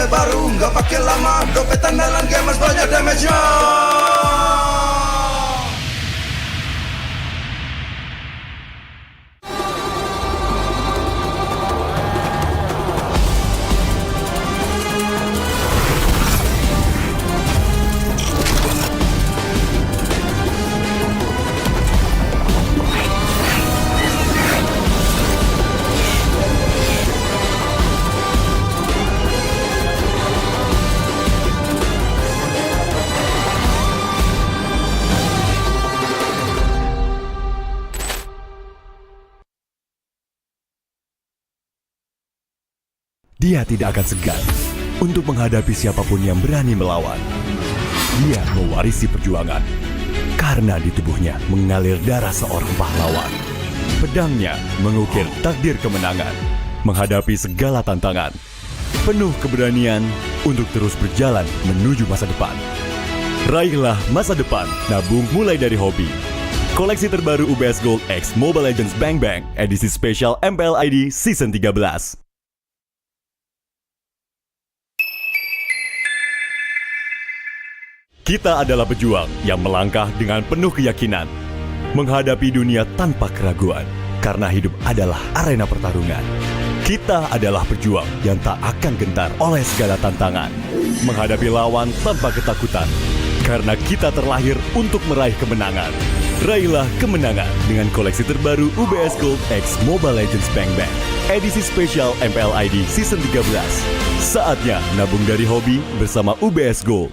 terbaru, nggak pakai lama, dompet andalan gamers banyak damage-nya. Dia tidak akan segan untuk menghadapi siapapun yang berani melawan. Dia mewarisi perjuangan karena di tubuhnya mengalir darah seorang pahlawan. Pedangnya mengukir takdir kemenangan, menghadapi segala tantangan. Penuh keberanian untuk terus berjalan menuju masa depan. Raihlah masa depan, nabung mulai dari hobi. Koleksi terbaru UBS Gold X Mobile Legends Bang Bang, edisi spesial MPL ID Season 13. Kita adalah pejuang yang melangkah dengan penuh keyakinan, menghadapi dunia tanpa keraguan, karena hidup adalah arena pertarungan. Kita adalah pejuang yang tak akan gentar oleh segala tantangan, menghadapi lawan tanpa ketakutan, karena kita terlahir untuk meraih kemenangan. Raihlah kemenangan dengan koleksi terbaru UBS Gold X Mobile Legends Bang Bang, edisi spesial MPL ID Season 13. Saatnya nabung dari hobi bersama UBS Gold.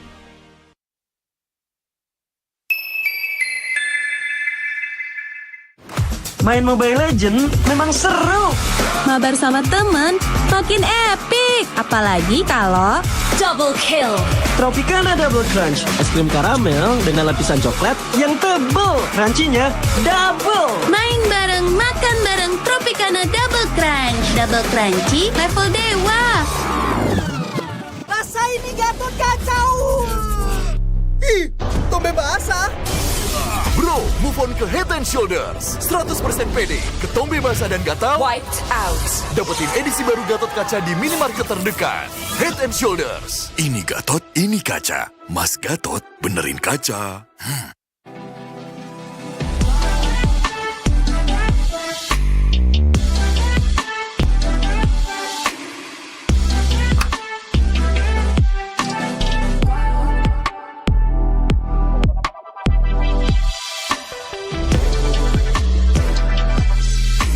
Main Mobile Legends memang seru. Mabar sama temen makin epic. Apalagi kalau double kill. Tropicana Double Crunch, es krim karamel dengan lapisan coklat yang tebal. Crunchy-nya double. Main bareng, makan bareng Tropicana Double Crunch. Double crunchy level dewa. Rasa ini Gatot kacau. Ih, tombe basah. Bro, move on ke Head and Shoulders. 100% pede, ketombe basah dan gatal Wiped out. dapetin edisi baru Gatot kaca di minimarket terdekat. Head and Shoulders. Ini Gatot, ini kaca. Mas Gatot, benerin kaca.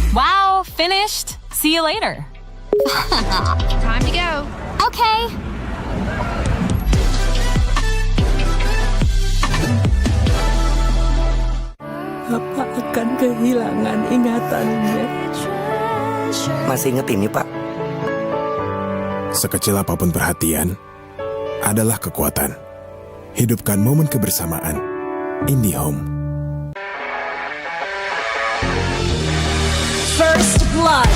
Wow, finished. See you later. Time to go. Okay. Bapak akan kehilangan ingatannya. Masih inget ini, Pak? Sekecil apapun perhatian adalah kekuatan. Hidupkan momen kebersamaan. IndiHome. First blood.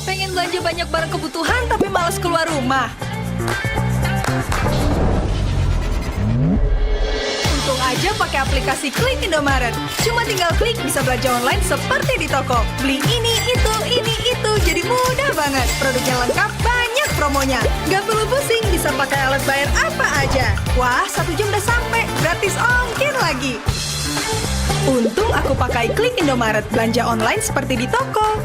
Pengen belanja banyak barang kebutuhan tapi malas keluar rumah. Untung aja pakai aplikasi Klik Indomaret. Cuma tinggal klik bisa belanja online seperti di toko. Beli ini, itu, jadi mudah banget. Produknya lengkap, banyak promonya. Gak perlu pusing, bisa pakai alat bayar apa aja. Wah, 1 jam udah sampai, gratis ongkir lagi. Untung aku pakai Klik Indomaret, belanja online seperti di toko.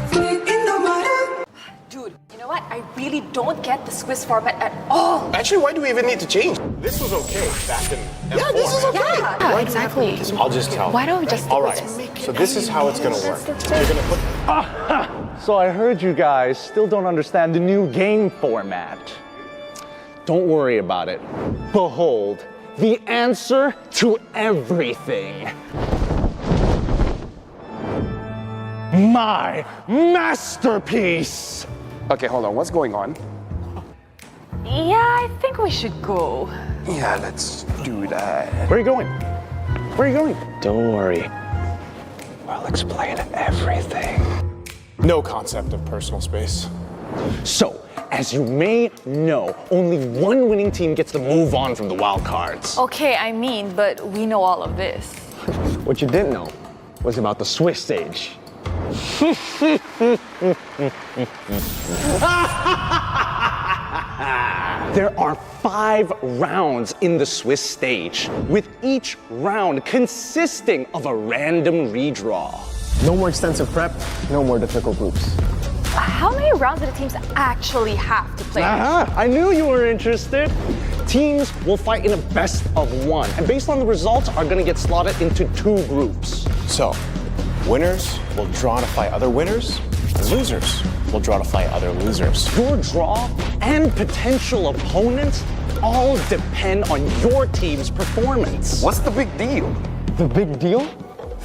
Dude, you know what? I really don't get the Swiss format at all. Actually, why do we even need to change? This was okay back in M4. Yeah, this is okay. Yeah, exactly. I'll just tell. Why don't we just All right, so this is how it's going to work. You're going to put... So I heard you guys still don't understand the new game format. Don't worry about it. Behold, the answer to everything. My masterpiece! Okay, hold on. What's going on? Yeah, I think we should go. Yeah, let's do that. Where are you going? Where are you going? Don't worry. I'll explain everything. No concept of personal space. So, as you may know, only one winning team gets to move on from the wild cards. Okay, I mean, but we know all of this. What you didn't know was about the Swiss stage. There are 5 rounds in the Swiss stage, with each round consisting of a random redraw. No more extensive prep, no more difficult groups. How many rounds do the teams actually have to play? I knew you were interested. Teams will fight in a best of 1, and based on the results are going to get slotted into 2 groups. So, winners will draw to fight other winners, and losers will draw to fight other losers. Your draw and potential opponents all depend on your team's performance. What's the big deal? The big deal?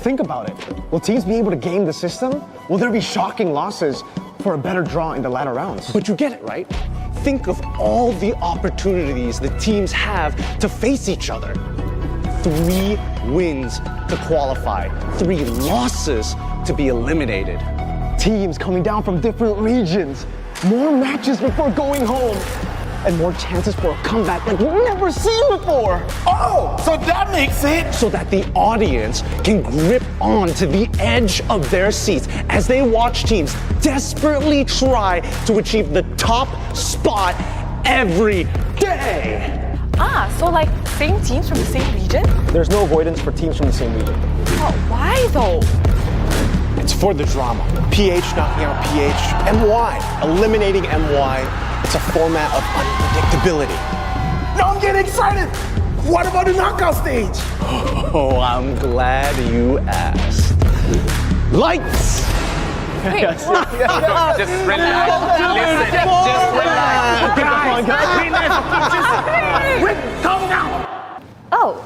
Think about it. Will teams be able to game the system? Will there be shocking losses for a better draw in the latter rounds? But you get it, right? Think of all the opportunities the teams have to face each other. 3 wins to qualify, 3 losses to be eliminated. Teams coming down from different regions, more matches before going home, and more chances for a comeback like we've never seen before. Oh, so that makes it. So that the audience can grip on to the edge of their seats as they watch teams desperately try to achieve the top spot every day. So like same teams from the same region? There's no avoidance for teams from the same region. Oh, why though? It's for the drama. PH knocking out PH. MY eliminating MY. It's a format of unpredictability. Now I'm getting excited. What about the knockout stage? Oh, I'm glad you asked. Lights! Wait, Just relax. Listen, just relax. Come on, guys. Calm down. Oh.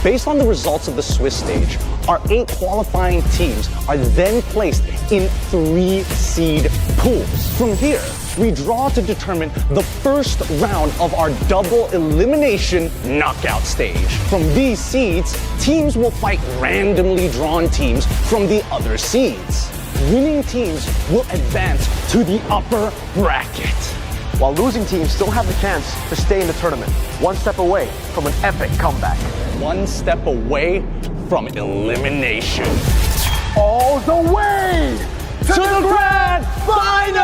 Based on the results of the Swiss stage, our 8 qualifying teams are then placed in 3 seed pools. From here, we draw to determine the first round of our double elimination knockout stage. From these seeds, teams will fight randomly drawn teams from the other seeds. Winning teams will advance to the upper bracket, While losing teams still have the chance to stay in the tournament, one step away from an epic comeback. one step away from elimination. All the way To the grand finals!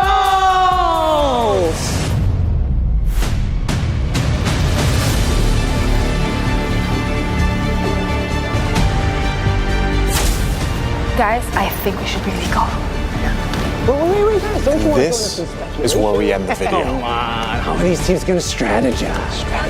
Guys, I think we should really go. Wait, guys, don't you want This is where we end the video. Come on, how are these teams gonna strategize? Bye.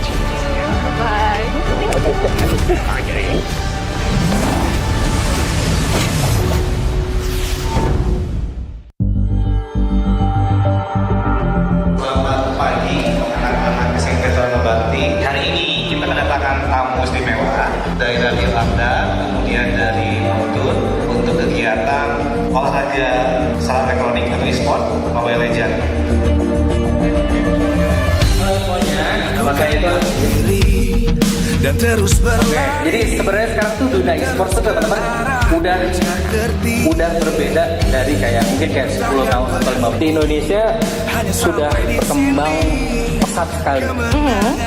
Selamat pagi anak-anak SMP Bakti. Hari ini kita kedatangan tamu istimewa dari Radio Lambda, kemudian dari Maudun untuk kegiatan olahraga salam elektronik atau e-sport Mobile Legends. Halo semuanya, nama saya itu dan terus berlari. Jadi sebenarnya sekarang tuh dunia e-sport tuh teman-teman udah berbeda dari kayak mungkin kayak 10 tahun atau 15 di Indonesia sudah berkembang pesat sekali.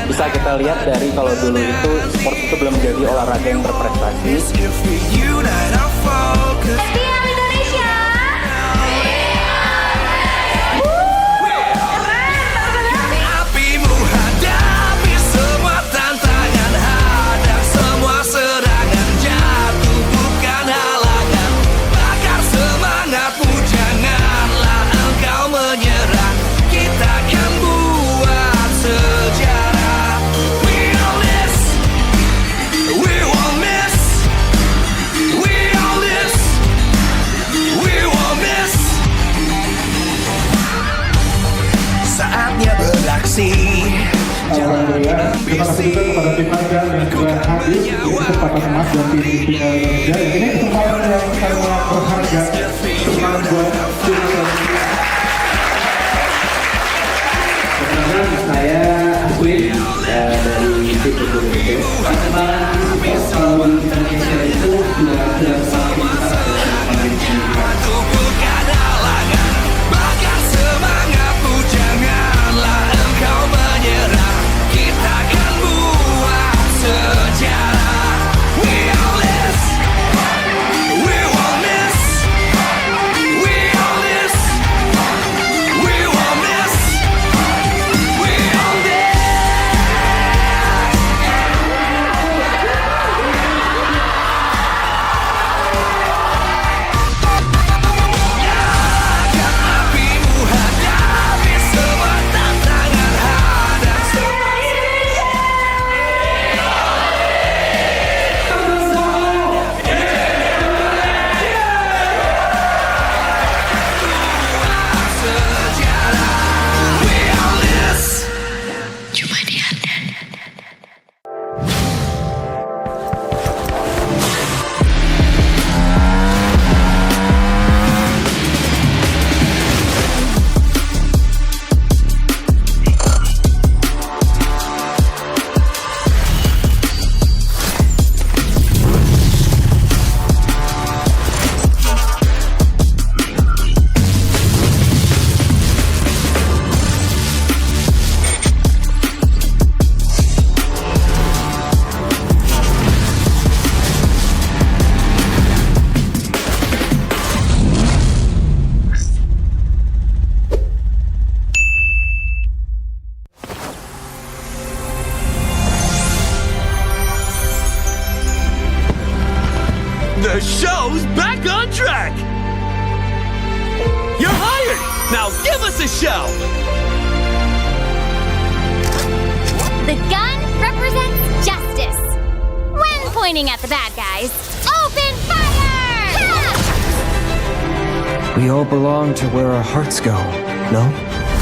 Bisa kita lihat dari kalau dulu itu sport itu belum jadi olahraga yang berprestasi. MPL Indonesia. Apimu hadapi semua tantangan, hadap semua serangan, jatuh bukan halangan, bakar semangatmu, janganlah engkau menyerah, kita akan buat sejarah. We all this, we won't miss, we all this, we won't miss. Saatnya beraksi. Alhamdulillah, terima kasih juga kepada tim Anda yang sudah hadir di kesempatan emas dan tim MPL Indonesia. Ini kesempatan yang sangat berharga. Semangat buat tim Indonesia. Perkenalkan, saya Aswin dari tim Indonesia. Semangat show! The gun represents justice. When pointing at the bad guys, open fire! We all belong to where our hearts go, no?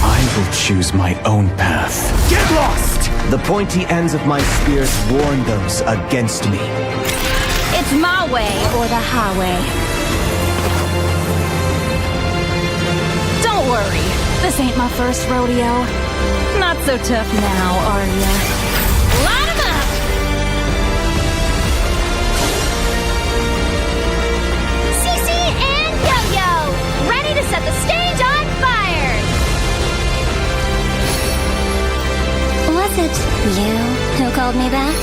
I will choose my own path. Get lost! The pointy ends of my spears warn those against me. It's my way or the highway. Don't worry, this ain't my first rodeo. Not so tough now, are ya? Line 'em up! Cece and Yo-Yo, ready to set the stage on fire! Was it you who called me back?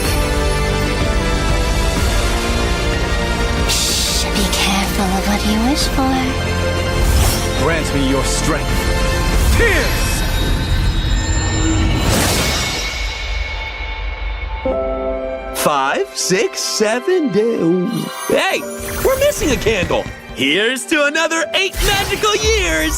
Shh, be careful of what you wish for. Grant me your strength. Pierce! Five, 6, 7, hey, we're missing a candle. Here's to another 8 magical years.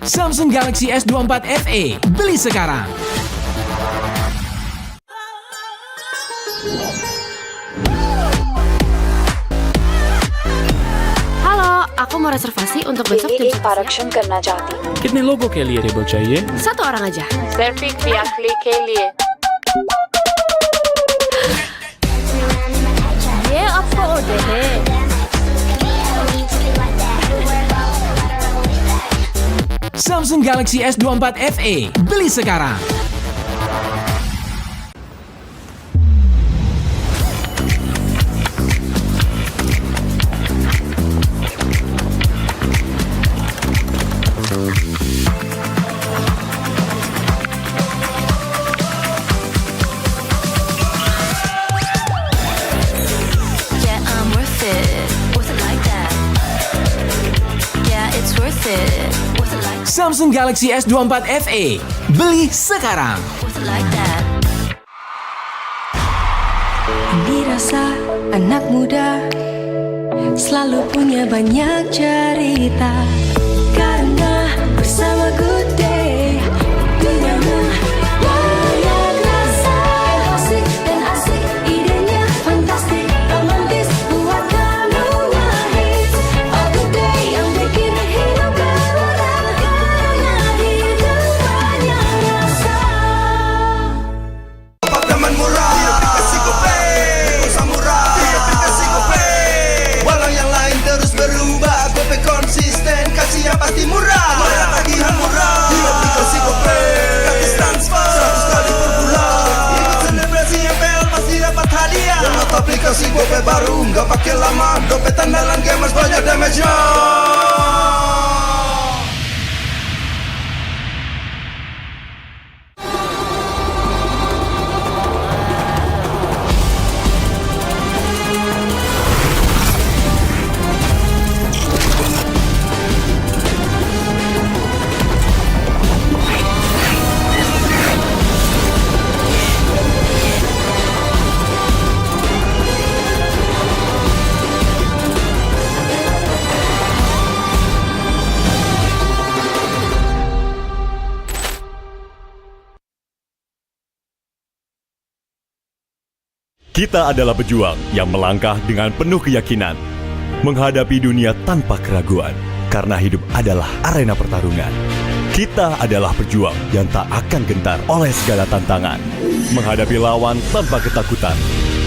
Samsung Galaxy S24 FE, beli sekarang. Halo, aku mau reservasi untuk besok jam 11 आरक्षण करना चाहती हूँ। कितने लोगों के लिए table चाहिए? 1 orang aja. सिर्फ एक व्याख्यान के लिए। ये आपको ऑर्डर है। Samsung Galaxy S24 FE, beli sekarang. Samsung Galaxy S24 FE, beli sekarang. Dirasa anak muda selalu punya banyak cerita, karena bersama Good Day duniamu banyak rasa, asik dan asik, idenya fantastik, romantis buat kamu ngehits. Oh Good Day yang bikin hidup berwarna, karena hidup banyak rasa. Apartemen murah, di aplikasi GoPay, murah, di aplikasi GoPay. Walau yang lain terus berubah, GoPay konsisten, kasih yang pasti murah. Bayar tagihan murah, di aplikasi GoPay. Gratis transfer, 100 kali per bulan. Ikut selebrasi MPL pasti dapat hadiah. Download aplikasi GoPay baru, nggak pakai lama. GoPay tandalan gamers banyak damage-nya. Kita adalah pejuang yang melangkah dengan penuh keyakinan, menghadapi dunia tanpa keraguan, karena hidup adalah arena pertarungan. Kita adalah pejuang yang tak akan gentar oleh segala tantangan, menghadapi lawan tanpa ketakutan,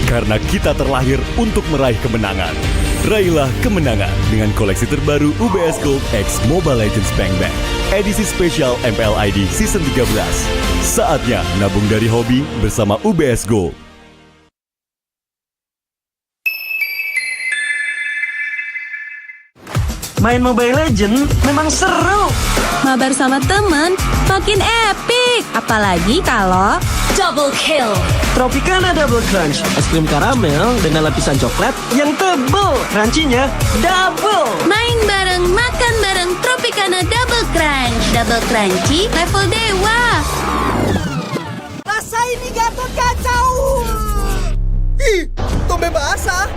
karena kita terlahir untuk meraih kemenangan. Raihlah kemenangan dengan koleksi terbaru UBS Gold X Mobile Legends Bang Bang, edisi spesial MPL ID Season 13. Saatnya nabung dari hobi bersama UBS Gold. Main Mobile Legends memang seru. Mabar sama temen makin epic. Apalagi kalau double kill. Tropicana Double Crunch, es krim karamel dengan lapisan coklat yang tebal. Crunchy-nya double. Main bareng, makan bareng Tropicana Double Crunch. Double crunchy level dewa. Rasa ini Gatot kacau. Ih, tombe basah.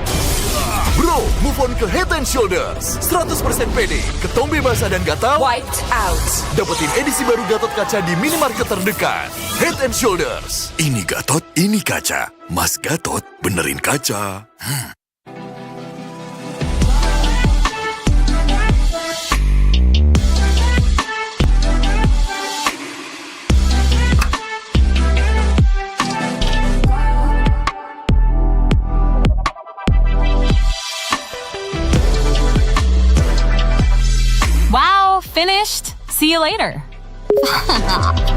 Bro, move on ke Head and Shoulders. 100% pede, ketombe basah dan gatal Wiped out. Dapetin edisi baru Gatot Kaca di minimarket terdekat. Head and Shoulders. Ini Gatot, ini kaca. Mas Gatot, benerin kaca. Wow, finished. See you later.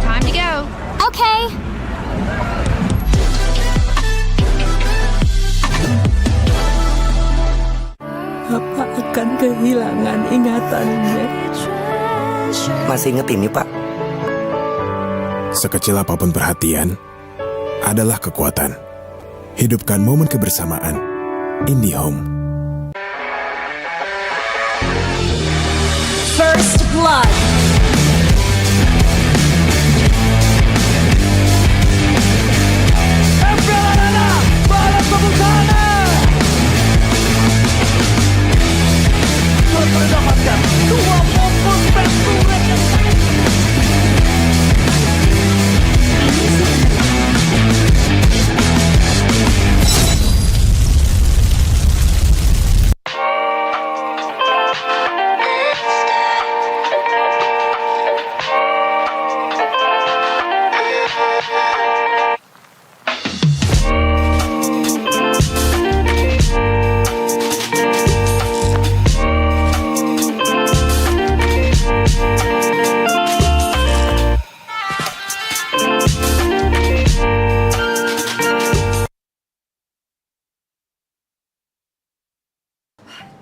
Time to go. Okay. Papa akan kehilangan ingatannya. Masih inget ini, Pak? Sekecil apapun perhatian adalah kekuatan. Hidupkan momen kebersamaan. IndiHome. First blood. Mendapatkan 2 poin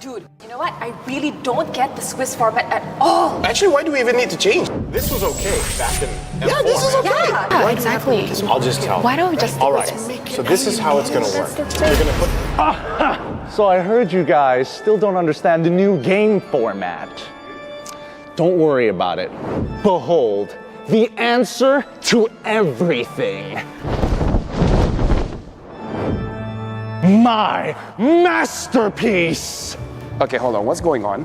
Dude, you know what? I really don't get the Swiss format at all. Actually, why do we even need to change? This was okay back in M4. Yeah, this is okay. Yeah, exactly. I'll just tell. Why don't we just All right, so this is how it's going to work. You're going to put... So I heard you guys still don't understand the new game format. Don't worry about it. Behold, the answer to everything. My masterpiece! Okay, hold on. What's going on?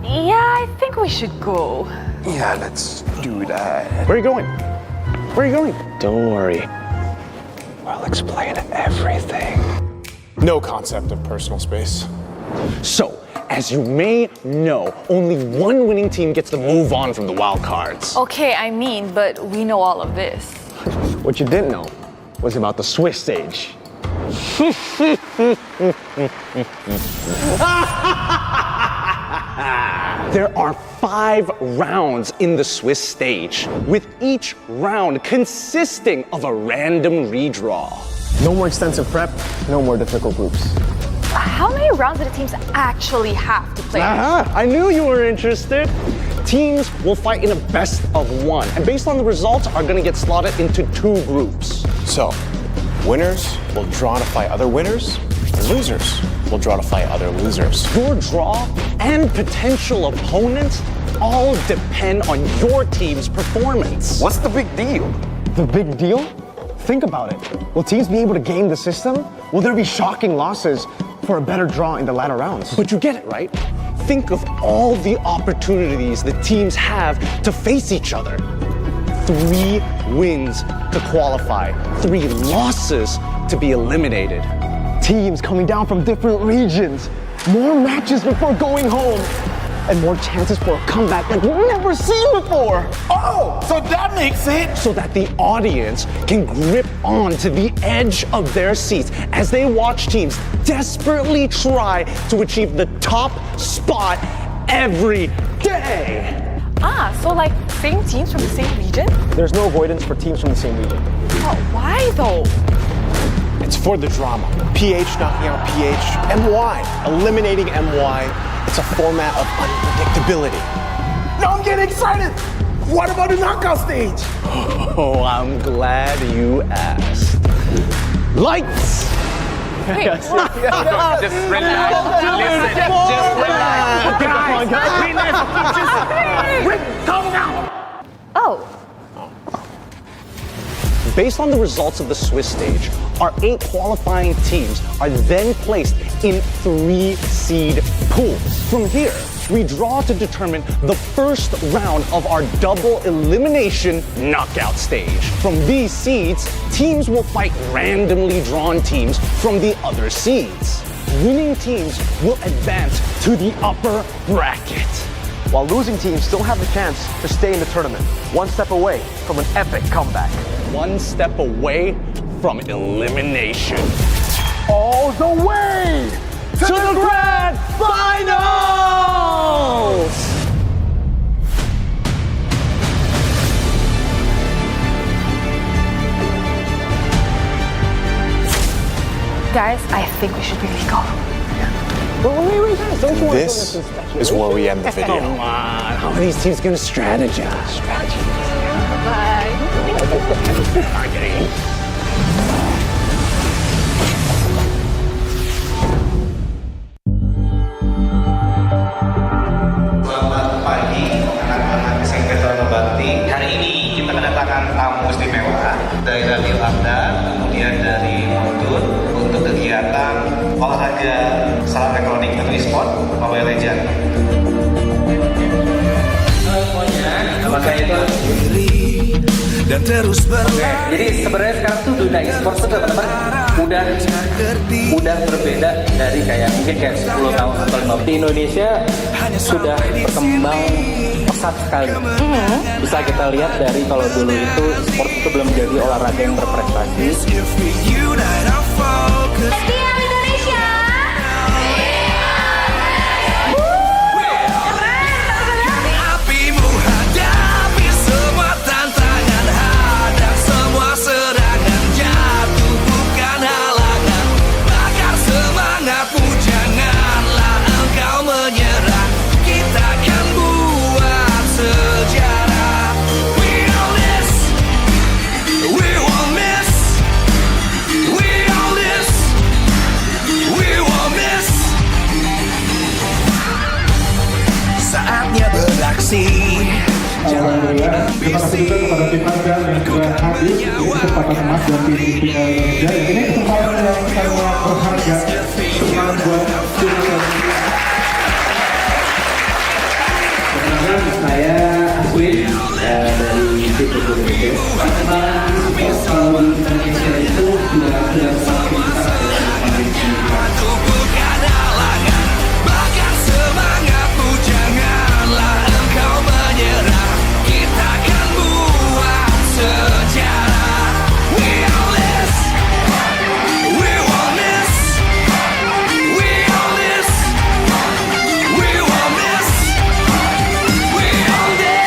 Yeah, I think we should go. Yeah, let's do that. Where are you going? Where are you going? Don't worry. I'll explain everything. No concept of personal space. So, as you may know, only one winning team gets to move on from the wild cards. Okay, I mean, but we know all of this. What you didn't know was about the Swiss stage. There are 5 rounds in the Swiss stage, with each round consisting of a random redraw. No more extensive prep, no more difficult groups. How many rounds do the teams actually have to play? I knew you were interested. Teams will fight in a best of 1, and based on the results are going to get slotted into 2 groups. So, winners will draw to fight other winners, and losers will draw to fight other losers. Your draw and potential opponents all depend on your team's performance. What's the big deal? The big deal? Think about it. Will teams be able to game the system? Will there be shocking losses for a better draw in the latter rounds? But you get it, right? Think of all the opportunities the teams have to face each other. 3 wins to qualify, 3 losses to be eliminated. Teams coming down from different regions, more matches before going home, and more chances for a comeback like we've never seen before. Oh, so that makes it. So that the audience can grip on to the edge of their seats as they watch teams desperately try to achieve the top spot every day. So like same teams from the same region? There's no avoidance for teams from the same region. Oh, why though? It's for the drama. PH knocking out PH. MY eliminating MY. It's a format of unpredictability. Now I'm getting excited! What about the knockout stage? Oh, I'm glad you asked. Lights! Wait, just relax. Listen, just relax. Guys, calm down. Oh. Based on the results of the Swiss stage, our 8 qualifying teams are then placed in 3 seed pools. From here, we draw to determine the first round of our double elimination knockout stage. From these seeds, teams will fight randomly drawn teams from the other seeds. Winning teams will advance to the upper bracket, while losing teams still have the chance to stay in the tournament, one step away from an epic comeback. One step away from elimination. All the way to the grand finals! Guys, I think we should really go. This is where we end the video. Come on, how are these teams gonna strategize? Selamat pagi anak-anak SMP Taman Bakti. Hari ini kita kedatangan tamu istimewa dari Radio Anda, kemudian dari Motor untuk kegiatan olahraga salah elektronik atau e-sport Mobile Legends. Halo semuanya, nama saya itu dan terus berlari. Jadi sebenarnya sekarang tuh dunia e-sport tuh teman-teman udah berbeda dari kayak mungkin kayak 10 tahun atau 15 di Indonesia sudah berkembang pesat sekali. Bisa kita lihat dari kalau dulu itu sport itu belum jadi olahraga yang berprestasi. MPL Indonesia. Apimu hadapi semua tantangan, hadap semua serangan, jatuh bukan halangan, bakar semangatmu, janganlah engkau menyerah, kita akan buat sejarah. We on this, we won't miss, we on this, we won't miss. Saatnya beraksi. Alhamdulillah, terima kasih juga kepada tim Anda yang sudah hadir di kesempatan emas dan tim MPL Indonesia. Ini kesempatan yang sangat berharga. Selamat buat tim Perkenalkan, saya Aswin dari tim Indonesia. Kalau Indonesia itu sudah semakin besar. Bukan halangan, bakar semangatmu, janganlah engkau menyerah, kita akan buat sejarah. We on this, we won't miss, we on this, we won't miss, we on this.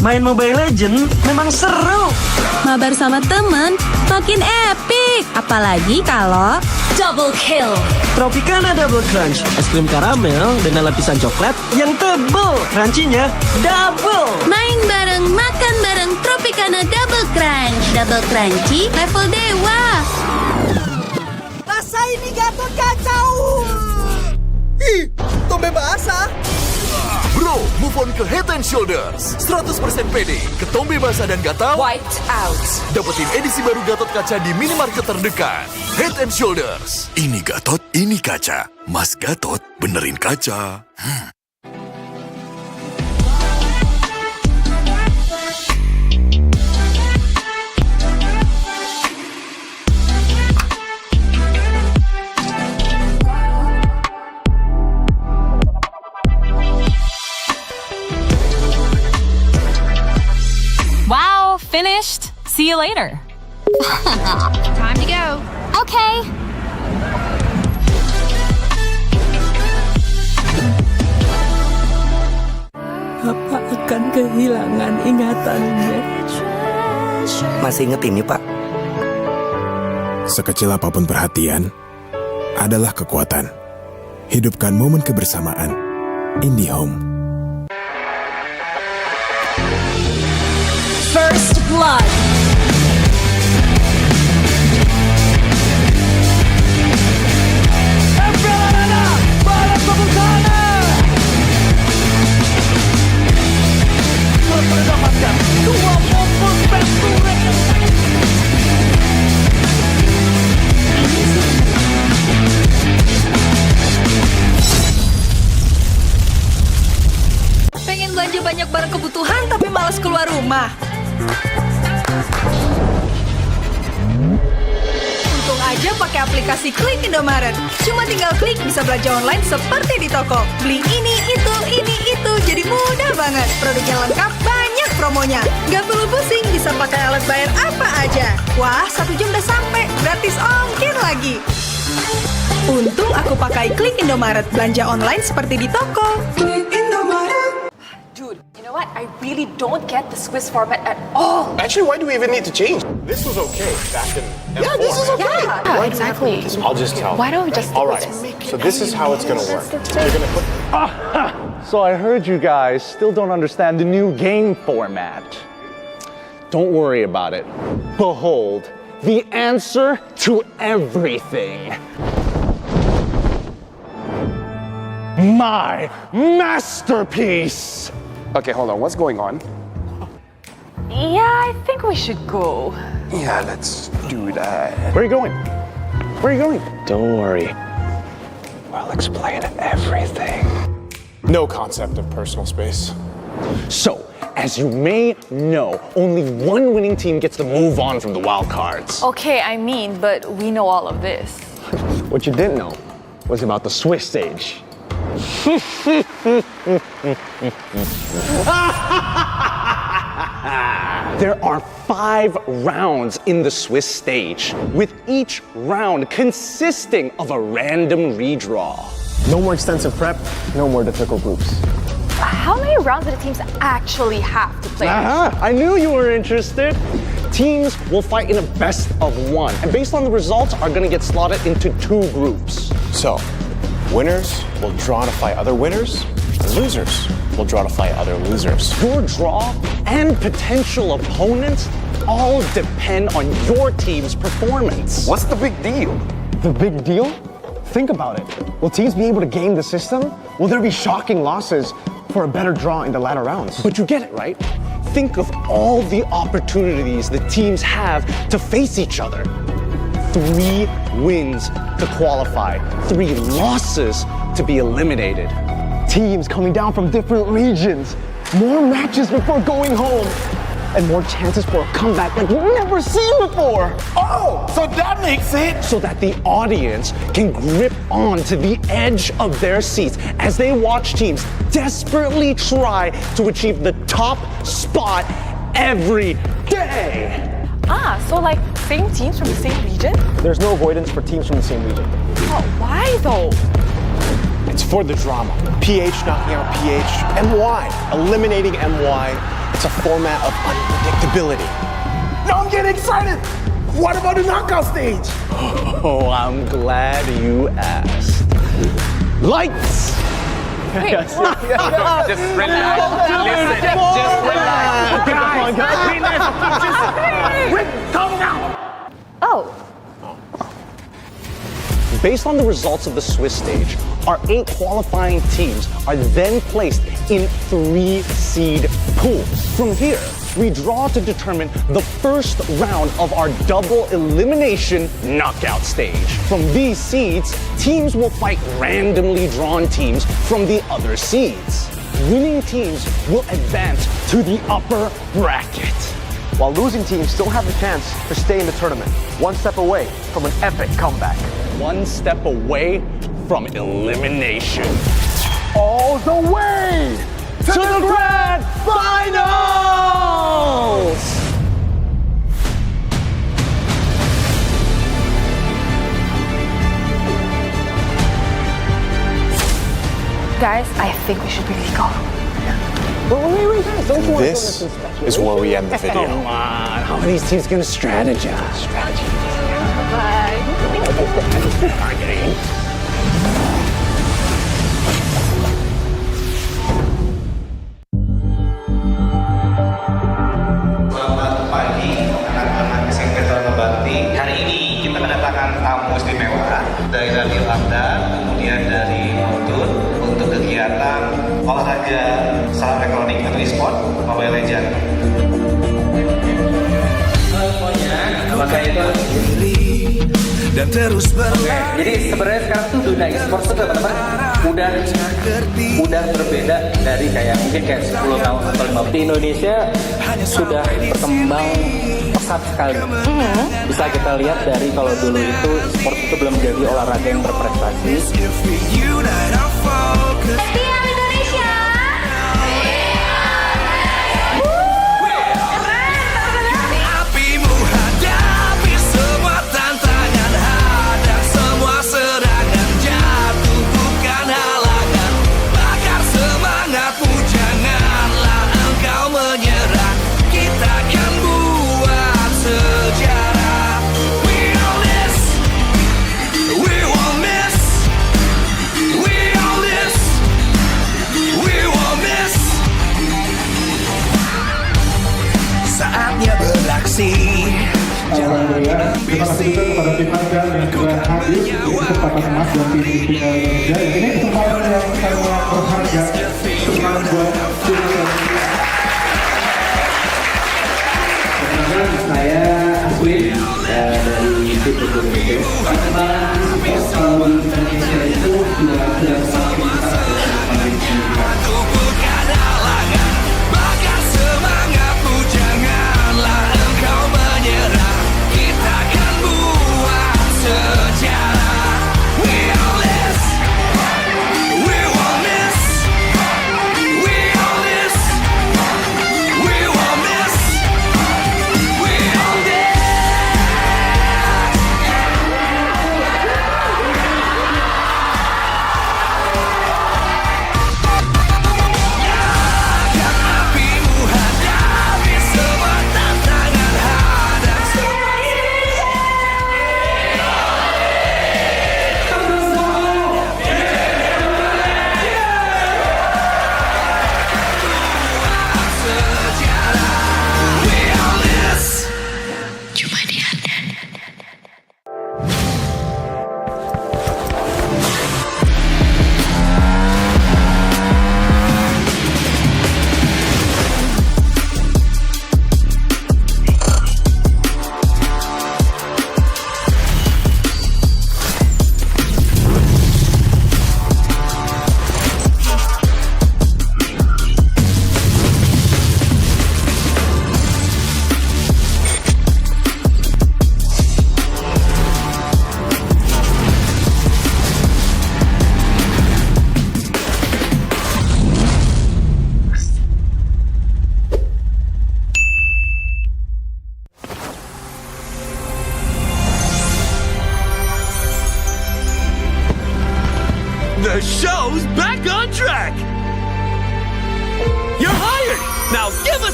Main Mobile Legends memang seru. Mabar sama temen makin epic. Apalagi kalau Double kill. Tropicana Double Crunch, es krim karamel dengan lapisan coklat yang tebal. Crunchy-nya double. Main bareng, makan bareng Tropicana Double Crunch. Double crunchy level dewa. Rasa ini Gatot kacau. Ih, tombe basah. Bro, move on ke Head and Shoulders. 100% pede, ketombe basah dan gatal. Wiped out. Dapetin edisi baru Gatot Kaca di minimarket terdekat. Head and Shoulders. Ini Gatot, ini kaca. Mas Gatot, benerin kaca. Wow, finished. See you later. Time to go. Okay. Bapak akan kehilangan ingatannya. Masih inget ini, Pak? Sekecil apapun perhatian adalah kekuatan. Hidupkan momen kebersamaan. IndiHome. First blood. Mendapatkan 2 momen Pengen belanja banyak barang kebutuhan tapi malas keluar rumah. Untung aja pakai aplikasi Klik Indomaret. Cuma tinggal klik bisa belanja online seperti di toko. Beli ini, itu, jadi mudah banget. Produknya lengkap, banyak promonya. Gak perlu pusing, bisa pakai alat bayar apa aja. Wah, 1 jam udah sampai, gratis ongkir lagi. Untung aku pakai Klik Indomaret, belanja online seperti di toko. Dude, you know what? I really don't get the Swiss format at all. Actually, why do we even need to change? This was okay back in M4. Yeah, this is okay. Why do we have to exactly. make this? I'll just tell. Why don't we just All right. So this is how it's gonna work. You're gonna put. So I heard you guys still don't understand the new game format. Don't worry about it. Behold, the answer to everything. My masterpiece! Okay, hold on. What's going on? Yeah, I think we should go. Yeah, let's do that. Where are you going? Where are you going? Don't worry. I'll explain everything. No concept of personal space. So, as you may know, only one winning team gets to move on from the wild cards. Okay, I mean, but we know all of this. What you didn't know was about the Swiss stage. There are 5 rounds in the Swiss stage, with each round consisting of a random redraw. No more extensive prep, no more difficult groups. How many rounds do the teams actually have to play? I knew you were interested. Teams will fight in a best of 1, and based on the results, are going to get slotted into 2 groups. So, winners will draw to fight other winners, and losers will draw to fight other losers. Your draw and potential opponents all depend on your team's performance. What's the big deal? The big deal? Think about it. Will teams be able to game the system? Will there be shocking losses for a better draw in the latter rounds? But you get it, right? Think of all the opportunities the teams have to face each other. 3 wins to qualify, 3 losses to be eliminated. Teams coming down from different regions, more matches before going home, and more chances for a comeback like we've never seen before. Oh, so that makes it. So that the audience can grip on to the edge of their seats as they watch teams desperately try to achieve the top spot every day. Ah, so like same teams from the same region? There's no avoidance for teams from the same region. Oh, why though? It's for the drama. PH knocking out PH, MY eliminating MY. It's a format of unpredictability. Now I'm getting excited! What about the knockout stage? Oh, I'm glad you asked. Lights! Wait, Yes. what? Just relax. Listen, just relax. Calm down! Oh, Based on the results of the Swiss stage, our 8 qualifying teams are then placed in 3 seed pools. From here, we draw to determine the first round of our double elimination knockout stage. From these seeds, teams will fight randomly drawn teams from the other seeds. Winning teams will advance to the upper bracket, while losing teams still have the chance to stay in the tournament, one step away from an epic comeback. one step away from elimination. All the way to the grand finals! Guys, I think we should really go. Wait, guys, don't you want to go This to some is where we end the video. Come on, how are these teams gonna strategize? Selamat pagi anak-anak SMP Taruna Bakti. Hari ini kita kedatangan tamu istimewa dari Radio Lambda, kemudian dari Motor untuk kegiatan olahraga salam elektronik atau e-sport Mobile Legends. Maka itu dan terus jadi sebenarnya sekarang tuh dunia e-sport tuh teman-teman udah berbeda dari kayak mungkin kayak 10 tahun atau 15 di Indonesia sudah berkembang pesat sekali. Bisa kita lihat dari kalau dulu itu sport itu belum jadi olahraga yang berprestasi. MPL Indonesia. apimu hadapi semua tantangan, hadang semua serangan, jatuh bukan halangan, bakar semangatmu, janganlah engkau menyerah, kita akan buat sejarah. We all miss, we won't miss, we all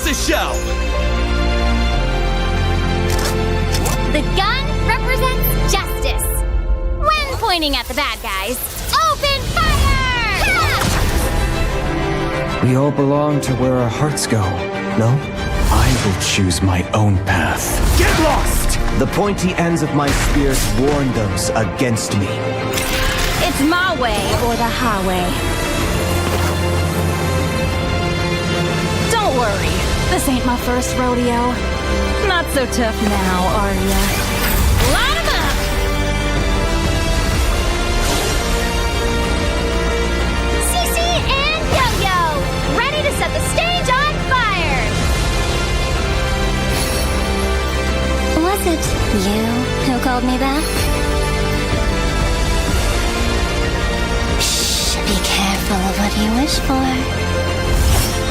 a show! The gun represents justice. When pointing at the bad guys, open fire! We all belong to where our hearts go, no? I will choose my own path. Get lost! The pointy ends of my spears warn those against me. It's my way or the highway. Don't worry, this ain't my first rodeo. Not so tough now, are ya? Line 'em up! CC and Yo-Yo, ready to set the stage on fire! Was it you who called me back? Shh, be careful of what you wish for.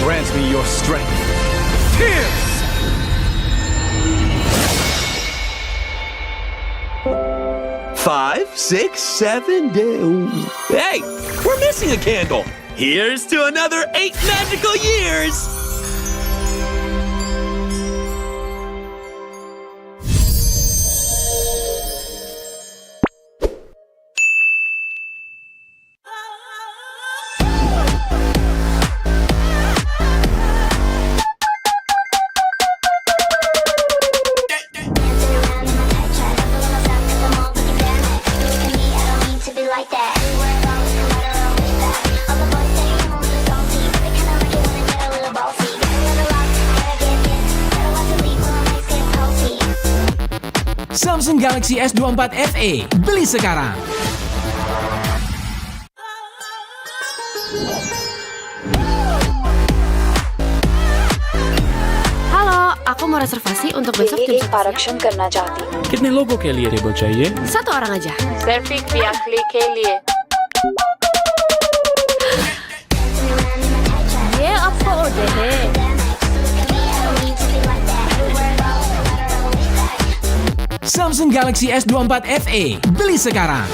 Grant me your strength. Tears! Five, six, 7, Hey, we're missing a candle. Here's to another 8 magical years! Samsung Galaxy S24 FE, beli sekarang. Halo, aku mau reservasi untuk besok jam 11 siang. करना चाहती हूँ। कितने लोगों के लिए table चाहिए? Satu orang aja. सिर्फ एक व्याक्ली के लिए। ये आपका ऑर्डर है। Samsung Galaxy S24 FE, beli sekarang.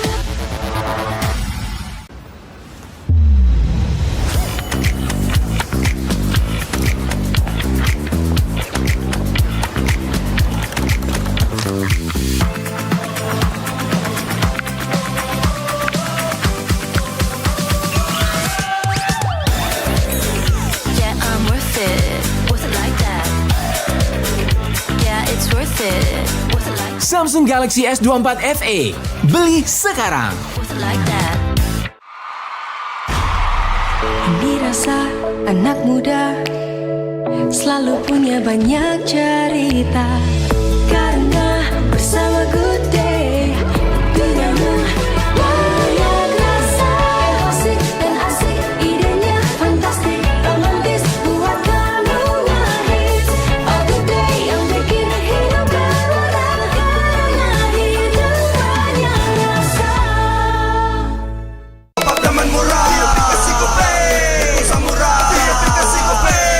Yeah, I'm worth it. Worth it like that. Yeah, it's worth it. Worth it like Samsung Galaxy S24 FE, beli sekarang. worth it like that. Dirasa anak muda selalu punya banyak cerita karena bersama Good Day denganmu banyak rasa asik dan asik idenya fantastik romantis buat kamu ngehits oh Good Day yang bikin hidup berwarna karena hidup banyak rasa Apartemen murah, aplikasi GoPay Samurai, aplikasi GoPay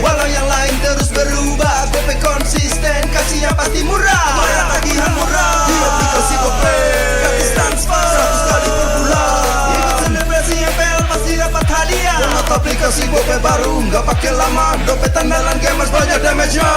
Walau yang lain terus berubah GoPay konsisten, kasih yang pasti murah Bayar tagihan murah di aplikasi GoPay Gratis transfer 100 kali per bulan Ikut selebrasi MPL pasti dapat hadiah Download aplikasi GoPay baru, nggak pakai lama Dompet andalan gamers banyak damage-nya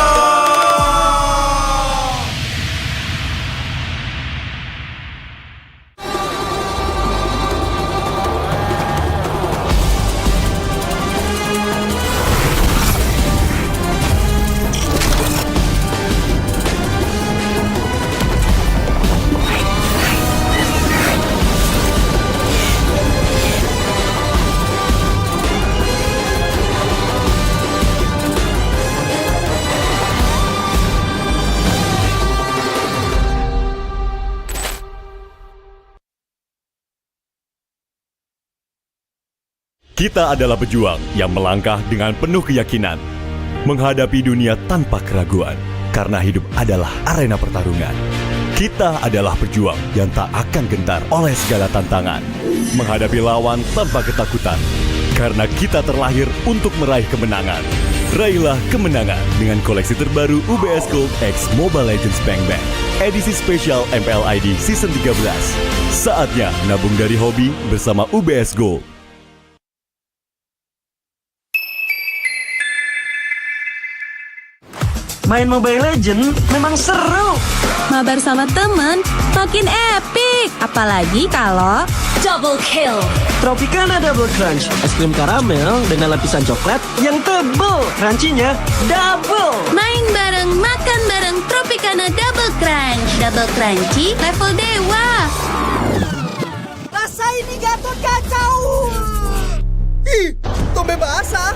Kita adalah pejuang yang melangkah dengan penuh keyakinan, menghadapi dunia tanpa keraguan, karena hidup adalah arena pertarungan. Kita adalah pejuang yang tak akan gentar oleh segala tantangan, menghadapi lawan tanpa ketakutan, karena kita terlahir untuk meraih kemenangan. Raihlah kemenangan dengan koleksi terbaru UBS Gold X Mobile Legends Bang Bang, edisi spesial MPL ID Season 13. Saatnya nabung dari hobi bersama UBS Gold. Main Mobile Legends memang seru. Mabar sama teman makin epic. Apalagi kalau double kill. Tropicana Double Crunch, es krim karamel dengan lapisan coklat yang tebal. Crunchy-nya double. main bareng, makan bareng Tropicana Double Crunch. Double crunchy level dewa. Rasa ini Gatot kacau. Ih, tombe basah.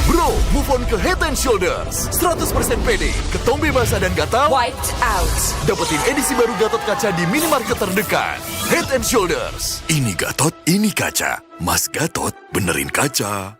Bro, move on ke Head and Shoulders. 100% pede, ketombe basah dan gatal Wiped out. dapetin edisi baru Gatot Kaca di minimarket terdekat. Head and Shoulders. Ini Gatot, ini kaca. Mas Gatot, benerin kaca.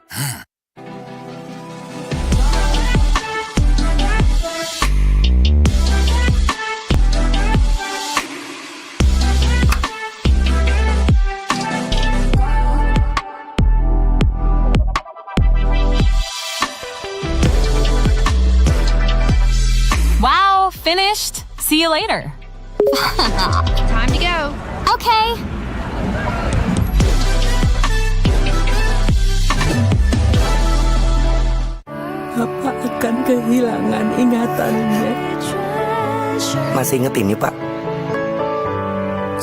Wow, finished. See you later. Time to go. Okay. Apa akan kehilangan ingatannya? Masih inget ini, Pak?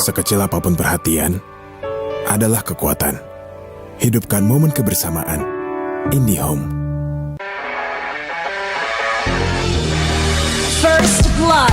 Sekecil apapun perhatian adalah kekuatan. Hidupkan momen kebersamaan. IndiHome. First blood.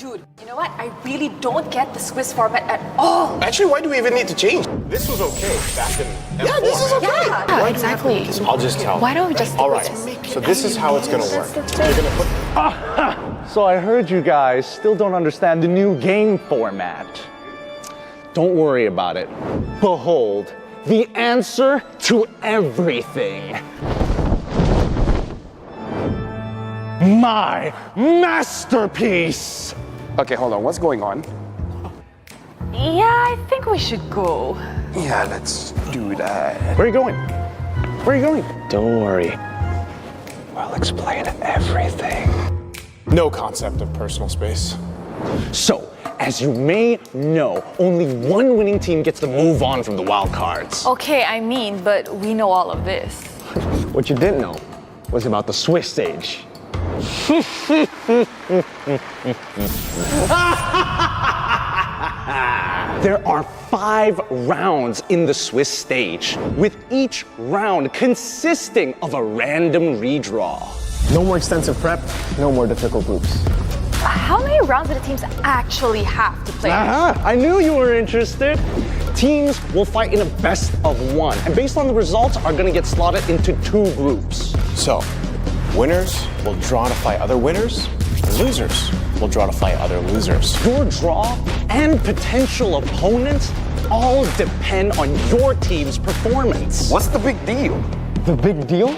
Dude, you know what? I really don't get the Swiss format at all. Actually, why do we even need to change? This was okay back in M4. Yeah, this is okay. Yeah, exactly. I'll just tell. Why don't we just All right, so this is how it's gonna work. You're gonna put... So I heard you guys still don't understand the new game format. Don't worry about it. Behold, the answer to everything. My masterpiece! Okay, hold on, what's going on? Yeah, I think we should go. Yeah, let's do that. Where are you going? Where are you going? Don't worry. I'll explain everything. No concept of personal space. So, as you may know, only one winning team gets to move on from the wild cards. Okay, I mean, but we know all of this. What you didn't know was about the Swiss stage. There are 5 rounds in the Swiss stage, with each round consisting of a random redraw. No more extensive prep, no more difficult groups. How many rounds do the teams actually have to play? I knew you were interested. Teams will fight in a best of 1, and based on the results are going to get slotted into 2 groups. So, winners will draw to fight other winners, and losers will draw to fight other losers. Your draw and potential opponents all depend on your team's performance. What's the big deal? The big deal?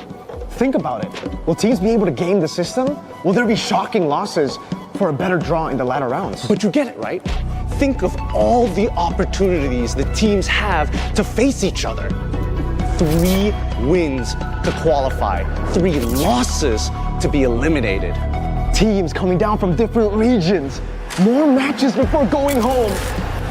Think about it. Will teams be able to game the system? Will there be shocking losses for a better draw in the latter rounds? But you get it, right? Think of all the opportunities the teams have to face each other. 3 wins to qualify, 3 losses to be eliminated. Teams coming down from different regions. More matches before going home.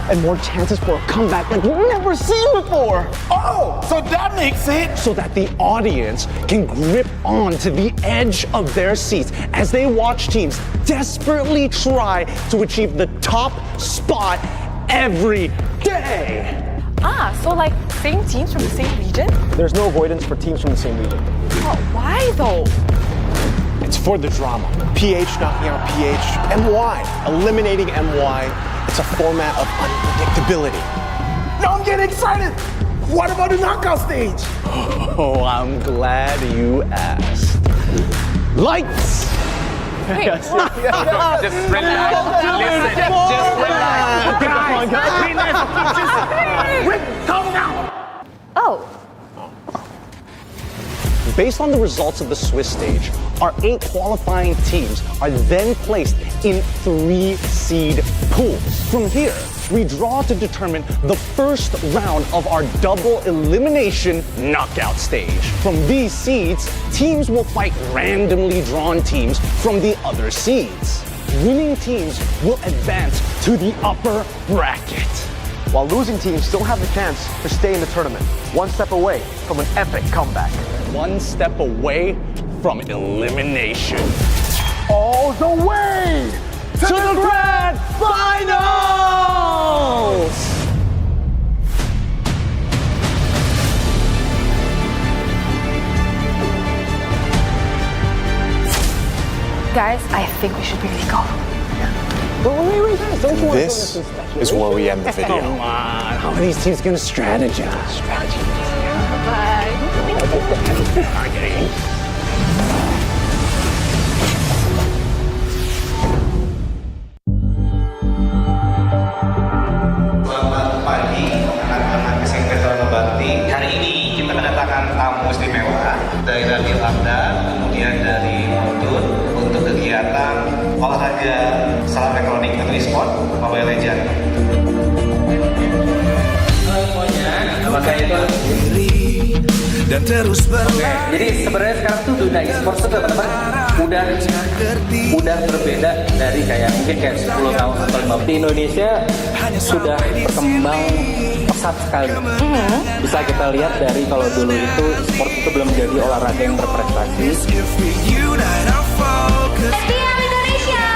And more chances for a comeback like we've never seen before. Oh, so that makes it so that the audience can grip on to the edge of their seats as they watch teams desperately try to achieve the top spot every day. So like same teams from the same region? There's no avoidance for teams from the same region. Oh, why though? It's for the drama. PH knocking out PH, MY eliminating MY. It's a format of unpredictability. Now I'm getting excited! What about the knockout stage? Oh, I'm glad you asked. Lights! Wait, just relax. Listen, just relax. Guys, calm down! Oh. Based on the results of the Swiss stage, our 8 qualifying teams are then placed in 3 seed pools. From here, we draw to determine the first round of our double elimination knockout stage. From these seeds, teams will fight randomly drawn teams from the other seeds. Winning teams will advance to the upper bracket, while losing teams still have the chance to stay in the tournament, one step away from an epic comeback. One step away from elimination. All the way to the grand finals! Guys, I think we should really go. Wait, guys, don't you want to This is where we end the video. Come on, how are these teams gonna strategize? Selamat pagi, anak-anak SMP Terlalu Bakti. Hari ini kita kedatangan tamu istimewa dari Radio Abda, kemudian dari Montun untuk kegiatan olahraga salam elektronik atau e-sport Mobile Legends. Semuanya, maka itu dan terus jadi sebenarnya sekarang tuh dunia e-sport tuh teman-teman udah berbeda dari kayak mungkin kayak 10 tahun atau 15 di Indonesia sudah berkembang pesat sekali. Bisa kita lihat dari kalau dulu itu e-sport itu belum menjadi olahraga yang berprestasi. MPL Indonesia.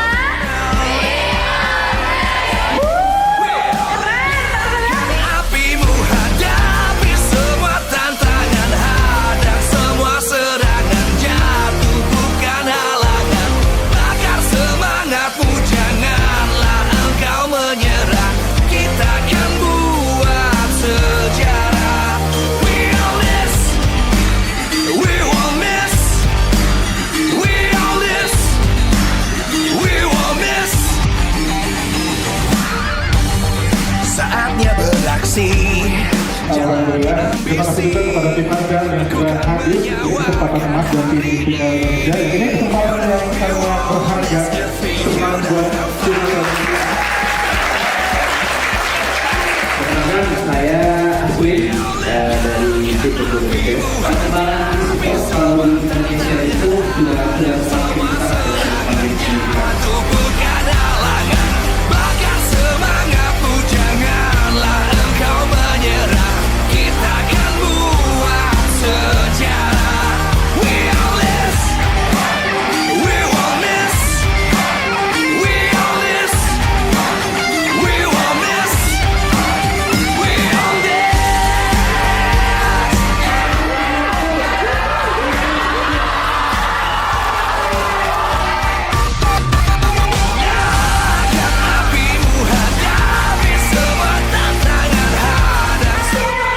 Apimu hadapi semua tantangan, hadang semua serangan, jatuh bukan halangan, bakar semangatmu, janganlah engkau menyerah, kita akan buat sejarah. We all this, we won't miss, we all this, we won't miss. Saatnya beraksi. Alhamdulillah, terima kasih juga kepada tim Harga yang sudah hadir di kesempatan emas dan tim MPL Indonesia. Ini kesempatan yang sangat berharga, kesempatan buat tim Perkenalkan, saya Aswin dari tim Indonesia. Perkembangan e-sport di Indonesia itu sudah semakin besar dan semakin Bakar semangatmu, janganlah engkau menyerah, kita akan buat sejarah. We all this, we won't miss, we all this, we won't miss, we all this. Apimu hadapi semua tantangan, hadang semua.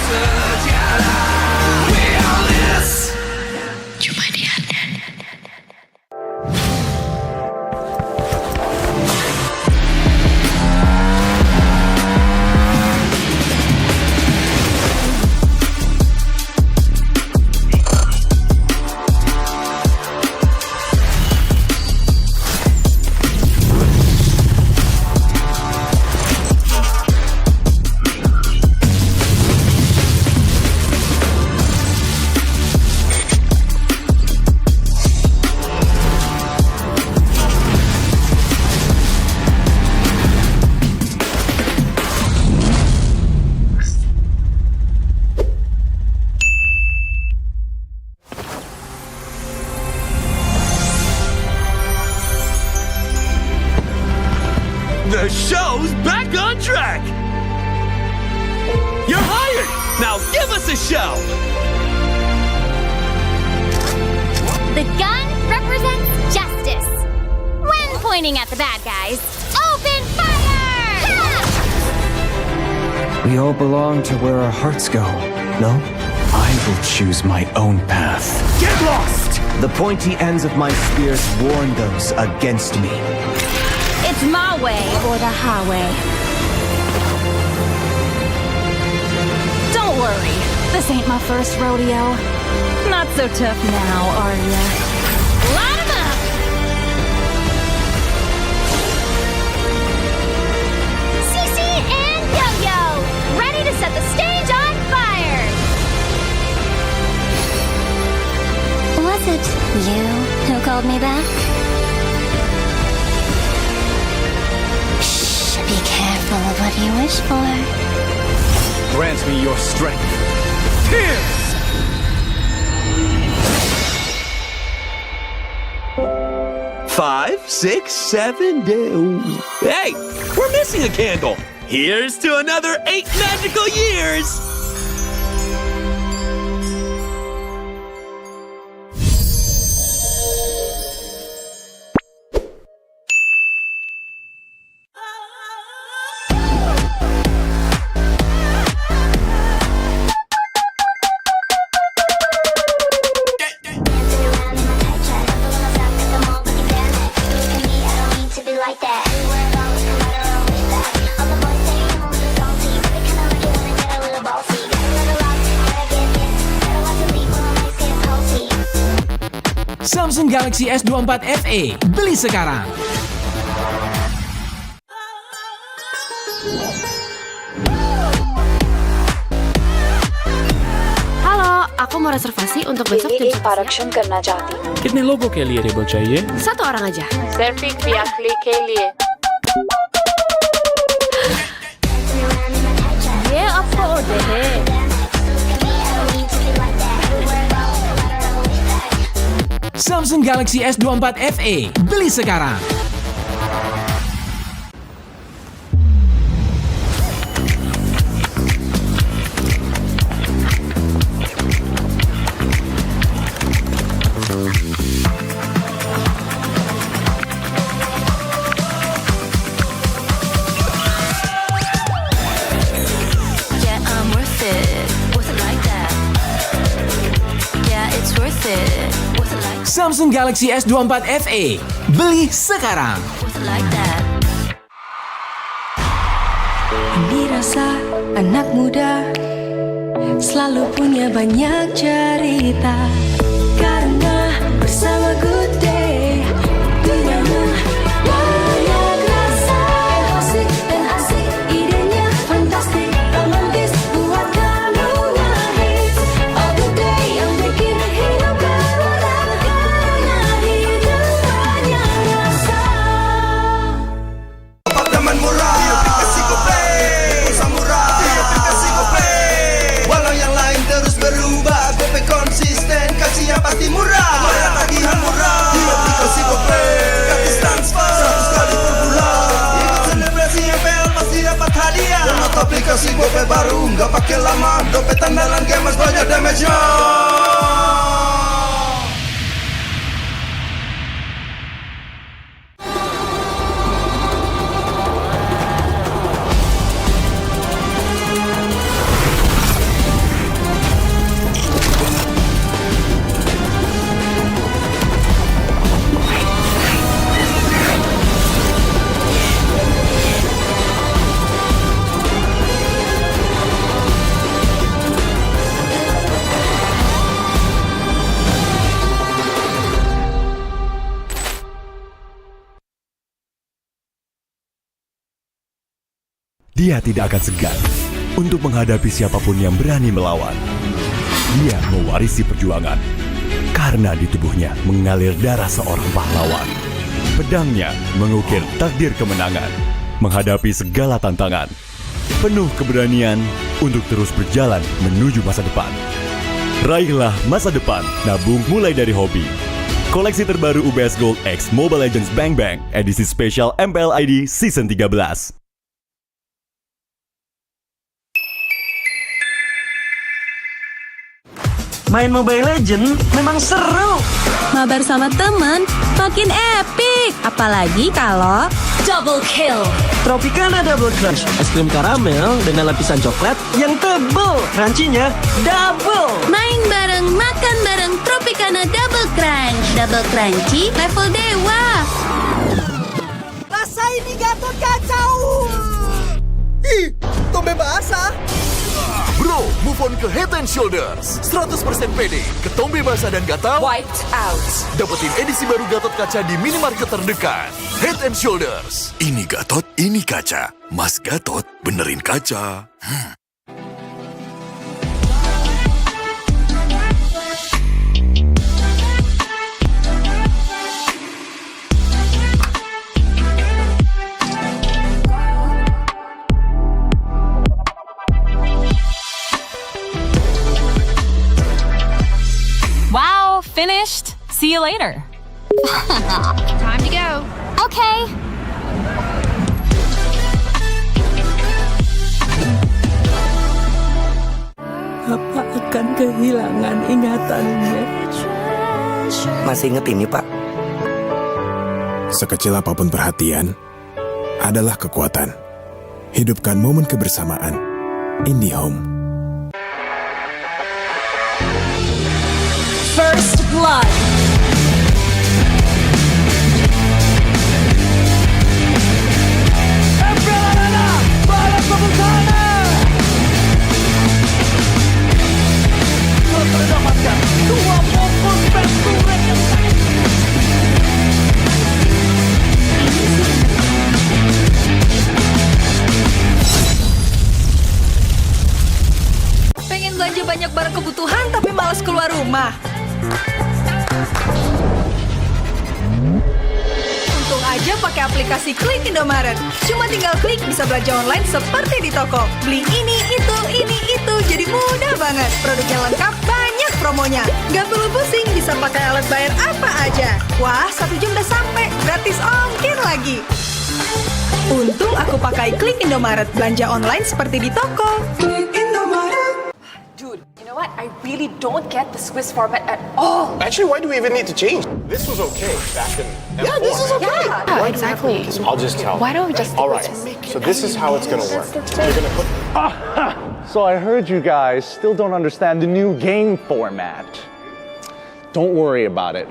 Sejarah. We all this. Cuma dia. The show's back on track! Your high fired! Now give us a show! The gun represents justice. When pointing at the bad guys, open fire! Ha! We all belong to where our hearts go, no? I will choose my own path. Get lost! The pointy ends of my spears warn those against me. It's my way or the highway. Don't worry, this ain't my first rodeo. Not so tough now, are ya? Light 'em up! CC and Yo-Yo, ready to set the stage on fire! Was it you who called me back? Shh, be careful of what you wish for. Grant me your strength. Tears! Five, 6, 7, Hey, we're missing a candle. Here's to another 8 magical years. Samsung Galaxy S24 FE, beli sekarang. Halo, aku mau reservasi untuk besok jam 11 आरक्षण करना चाहती हूँ। कितने लोगों के लिए table चाहिए? 1 orang aja. सिर्फ एक व्याक्ली के लिए। ये आपका ऑर्डर है। Samsung Galaxy S24 FE, beli sekarang. Yeah, I'm worth it. Worth it like that. Yeah, it's worth it. Worth it like Samsung Galaxy S24 FE, beli sekarang. worth it like that. Dirasa anak muda selalu punya banyak cerita, karena bersama Good Day duniamu banyak rasa. Asik dan asik, idenya fantastik, romantis buat kamu ngehits. Oh Good Day yang bikin hidup berwarna, karena hidup banyak rasa. Apartemen murah, di aplikasi GoPay. Pulsa murah, di aplikasi GoPay. Walau yang lain terus berubah, GoPay konsisten, kasih yang pasti murah. Bayar tagihan murah, di aplikasi GoPay. Gratis transfer, 100 kali per bulan. Ikut selebrasi MPL pasti dapat hadiah. Download aplikasi GoPay baru, nggak pakai lama. Dompet andalan gamers banyak damage-nya. Dia tidak akan segan untuk menghadapi siapapun yang berani melawan. Dia mewarisi perjuangan karena di tubuhnya mengalir darah seorang pahlawan. Pedangnya mengukir takdir kemenangan, menghadapi segala tantangan. Penuh keberanian untuk terus berjalan menuju masa depan. Raihlah masa depan, nabung mulai dari hobi. Koleksi terbaru UBS Gold X Mobile Legends Bang Bang, edisi spesial MPL ID Season 13. Main Mobile Legends memang seru. Mabar sama temen makin epic. Apalagi kalau double kill. Tropicana Double Crunch, es krim karamel dengan lapisan coklat yang tebal. Crunchy-nya double. Main bareng, makan bareng Tropicana Double Crunch. Double crunchy level dewa. Rasa ini Gatot kacau. Ih, tombe basah. Bro, move on ke Head and Shoulders. 100% pede, ketombe basah dan gatal Wiped out. dapetin edisi baru Gatot Kaca di minimarket terdekat. Head and Shoulders. Ini Gatot, ini kaca. Mas Gatot, benerin kaca. Wow, finished. See you later. Time to go. Okay. Bapak akan kehilangan ingatannya. Masih inget ini, Pak? Sekecil apapun perhatian adalah kekuatan. Hidupkan momen kebersamaan. IndiHome. First blood. Pengen belanja banyak barang kebutuhan tapi malas keluar rumah. Untung aja pakai aplikasi Klik Indomaret. Cuma tinggal klik bisa belanja online seperti di toko. Beli ini, itu, jadi mudah banget. Produknya lengkap, banyak promonya. Gak perlu pusing, bisa pakai alat bayar apa aja. Wah, 1 jam udah sampai, gratis ongkir lagi. Untung aku pakai Klik Indomaret, belanja online seperti di toko. Dude, you know what? I really don't get the Swiss format at all. Actually, why do we even need to change? This was okay back in M4. Yeah, this is okay. Yeah, exactly. I'll just tell. Why don't we just All right, so this is how it's gonna work. You're gonna put... So I heard you guys still don't understand the new game format. Don't worry about it.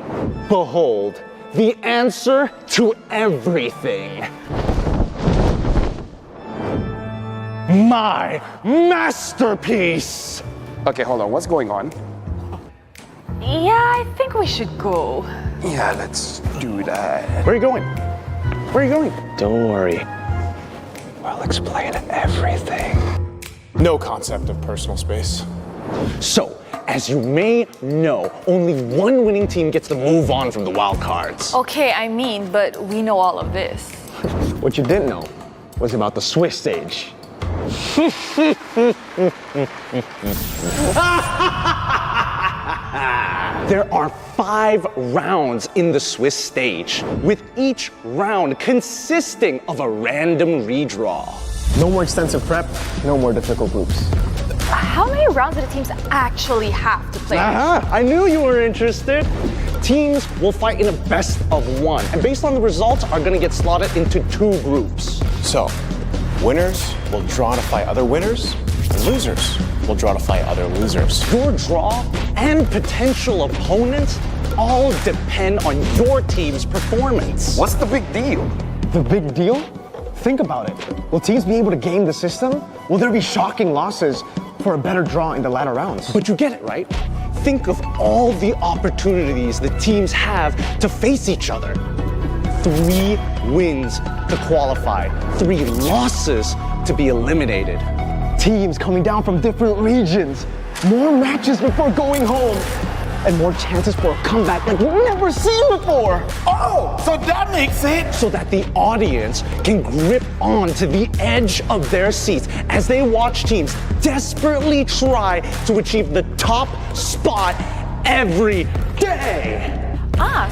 Behold, the answer to everything. My masterpiece! Okay, hold on. What's going on? Yeah, I think we should go. Yeah, let's do that. Where are you going? Where are you going? Don't worry. I'll explain everything. No concept of personal space. So, as you may know, only one winning team gets to move on from the wild cards. Okay, I mean, but we know all of this. What you didn't know was about the Swiss stage. There are 5 rounds in the Swiss stage, with each round consisting of a random redraw. No more extensive prep, no more difficult groups. How many rounds do the teams actually have to play? I knew you were interested. Teams will fight in a best of 1, and based on the results, are going to get slotted into 2 groups. So, winners will draw to fight other winners, and losers will draw to fight other losers. Your draw and potential opponents all depend on your team's performance. What's the big deal? The big deal? Think about it. Will teams be able to game the system? Will there be shocking losses for a better draw in the latter rounds? But you get it, right? Think of all the opportunities the teams have to face each other. 3 wins to qualify, 3 losses to be eliminated. Teams coming down from different regions, more matches before going home, and more chances for a comeback like we've never seen before. Oh, so that makes it. So that the audience can grip on to the edge of their seats as they watch teams desperately try to achieve the top spot every day.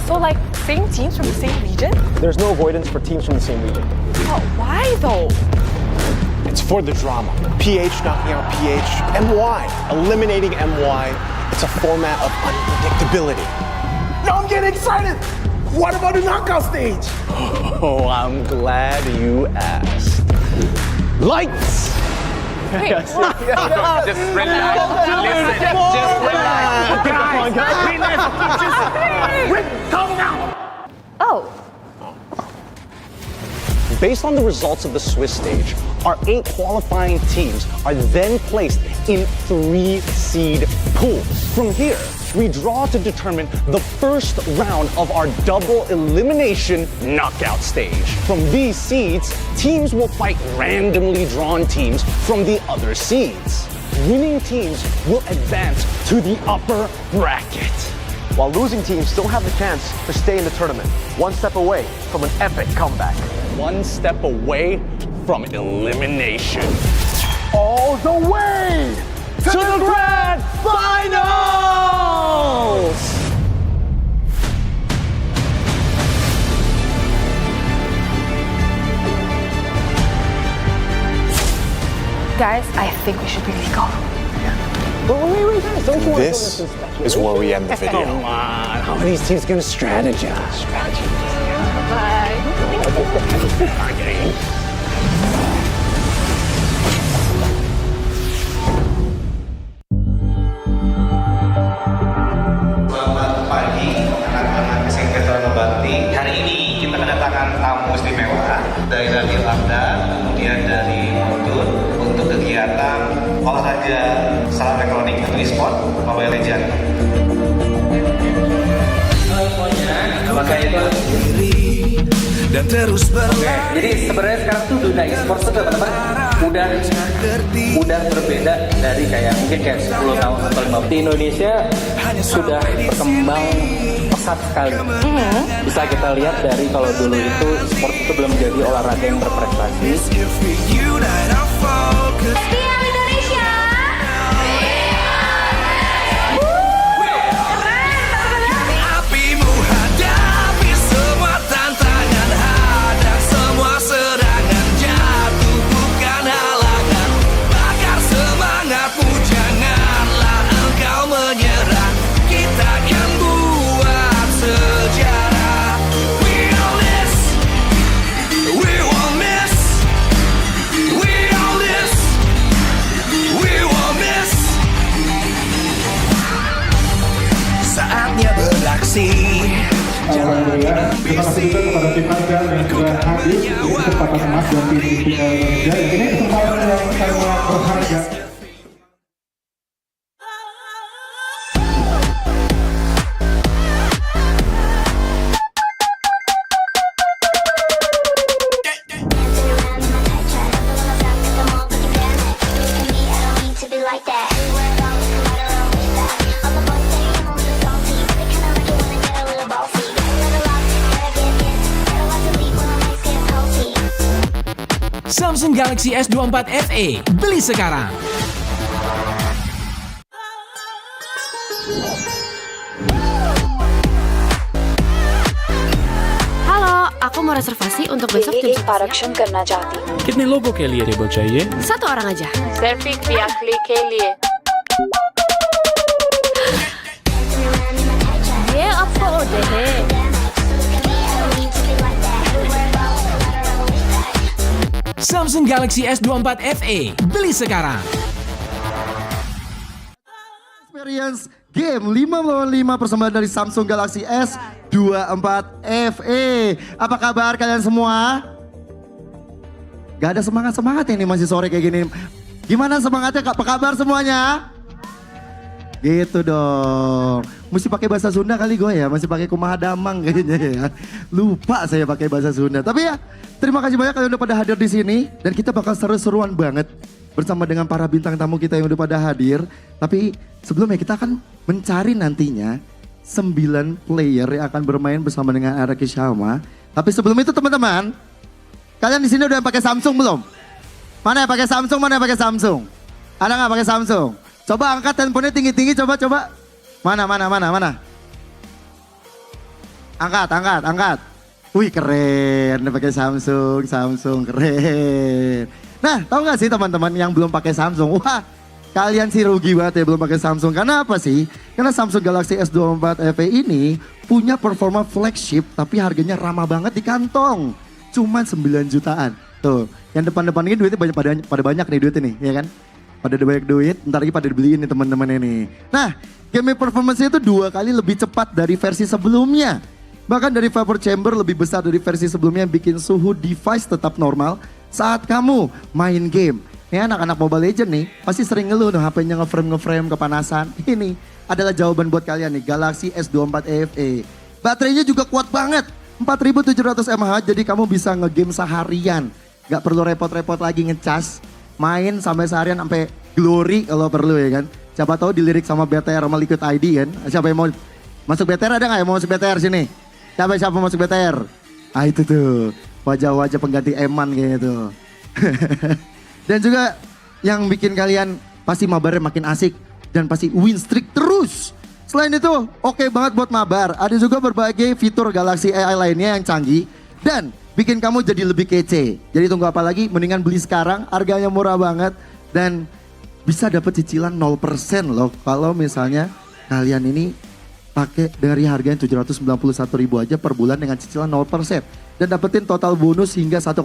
So like same teams from the same region? There's no avoidance for teams from the same region. Oh, why though? It's for the drama. PH knocking out PH, MY eliminating MY. It's a format of unpredictability. Now I'm getting excited! What about the knockout stage? Oh, I'm glad you asked. Lights! Just relax. Listen, just relax. Guys, calm down. Oh, Based on the results of the Swiss stage, our 8 qualifying teams are then placed in 3 seed pools. From here, we draw to determine the first round of our double elimination knockout stage. From these seeds, teams will fight randomly drawn teams from the other seeds. Winning teams will advance to the upper bracket, while losing teams still have the chance to stay in the tournament, one step away from an epic comeback. one step away from elimination. All the way to the grand finals! guys, I think we should really go. Wait, guys, don't you want to This is where we end the video. Come on, how are these teams gonna strategize? Selamat pagi anak-anak SMP Taruna Bakti. Hari ini kita kedatangan tamu istimewa dari Radio Anda, kemudian dari Motor untuk kegiatan olahraga salam elektronik atau e-sport Mobile Legends. Maka itu dan terus jadi sebenarnya sekarang tuh dunia e-sport tuh teman-teman udah berbeda dari kayak mungkin kayak 10 tahun atau 15 di Indonesia sudah berkembang pesat sekali. Bisa kita lihat dari kalau dulu itu sport itu belum jadi olahraga yang berprestasi. MPL Indonesia. Apimu hadapi semua tantangan, hadap semua serangan, jatuh bukan halangan, bakar semangatmu, janganlah engkau menyerah, kita akan buat sejarah. We on this, we won't miss, we on this, we won't miss. Saatnya beraksi. Alhamdulillah, terima kasih juga kepada tim Anda yang sudah hadir di kesempatan emas dan tim MPL Indonesia. Ini kesempatan yang sangat berharga. Samsung Galaxy S24 FE, beli sekarang. Halo, aku mau reservasi untuk besok jam 11 siang. करना चाहती हूँ कितने लोगों के लिए table चाहिए? 1 orang aja. सिर्फ एक व्याकली के लिए ये आपको ऑर्डर है Samsung Galaxy S24 FE, beli sekarang. Experience game 5 lawan 5 persembahan dari Samsung Galaxy S24 FE. Apa kabar kalian semua? Gak ada semangat-semangat ini masih sore kayak gini. Gimana semangatnya? Apa kabar semuanya? Gitu dong. Mesti pakai bahasa Sunda kali gue ya. Masih pakai kumaha damang kayaknya ya. Lupa saya pakai bahasa Sunda. Tapi ya, terima kasih banyak kalian udah pada hadir di sini dan kita bakal seru-seruan banget bersama dengan para bintang tamu kita yang udah pada hadir. Tapi sebelumnya kita akan mencari nantinya 9 player yang akan bermain bersama dengan Araki Shama. Tapi sebelum itu teman-teman, kalian di sini udah pakai Samsung belum? Mana yang pakai Samsung? Mana yang pakai Samsung? Ada nggak pakai Samsung? Coba angkat handphonenya tinggi-tinggi, coba. Mana? Angkat. Wih keren, udah pakai Samsung keren. Nah, tahu nggak sih teman-teman yang belum pakai Samsung? Wah, kalian sih rugi banget ya belum pakai Samsung. Karena apa sih? Karena Samsung Galaxy S24 FE ini punya performa flagship tapi harganya ramah banget di kantong. Cuman 9 jutaan. Tuh, yang depan-depan ini duitnya pada banyak nih duit ini, ya kan? Pada banyak duit, ntar lagi pada dibeliin nih teman-teman ini. Nah, game performance-nya itu 2 kali lebih cepat dari versi sebelumnya. Bahkan dari vapor chamber lebih besar dari versi sebelumnya yang bikin suhu device tetap normal saat kamu main game. Ya anak-anak Mobile Legends nih pasti sering ngeluh tuh HP-nya ngeframe kepanasan. Ini adalah jawaban buat kalian nih, Galaxy S24 FE. Baterainya juga kuat banget, 4700 mAh, jadi kamu bisa ngegame seharian. Gak perlu repot-repot lagi ngecas. Main sampai seharian sampai glory kalau perlu ya kan. Siapa tahu dilirik sama BTR sama Liquid ID kan. Siapa yang mau masuk BTR, ada gak yang mau masuk BTR sini? Siapa masuk BTR? Ah itu tuh, wajah-wajah pengganti Eman kayaknya tuh. Dan juga yang bikin kalian pasti mabarnya makin asik. Dan pasti win streak terus. Selain itu oke banget buat mabar. Ada juga berbagai fitur Galaxy AI lainnya yang canggih. Dan bikin kamu jadi lebih kece. Jadi tunggu apa lagi? Mendingan beli sekarang, harganya murah banget. Dan bisa dapat cicilan 0% loh. Kalau misalnya kalian ini pakai dari harganya 791.000 aja per bulan dengan cicilan 0%. Dan dapetin total bonus hingga 1,8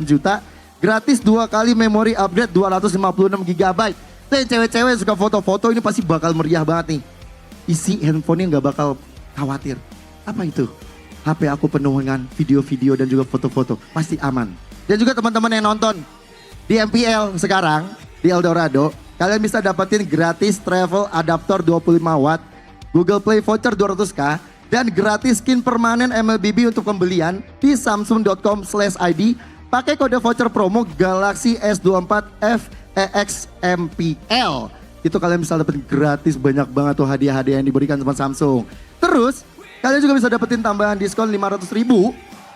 juta. Gratis 2 kali memori upgrade 256 GB. Dan cewek-cewek suka foto-foto ini pasti bakal meriah banget nih. Isi handphonenya nggak bakal khawatir. Apa itu? HP aku penuh dengan video-video dan juga foto-foto. Pasti aman. Dan juga teman-teman yang nonton di MPL sekarang, di Eldorado, kalian bisa dapetin gratis travel adapter 25 watt, Google Play voucher 200k, dan gratis skin permanen MLBB untuk pembelian di samsung.com/id. Pakai kode voucher promo Galaxy S24 FEX MPL. Itu kalian bisa dapetin gratis, banyak banget tuh hadiah-hadiah yang diberikan sama Samsung. Terus kalian juga bisa dapetin tambahan diskon 500.000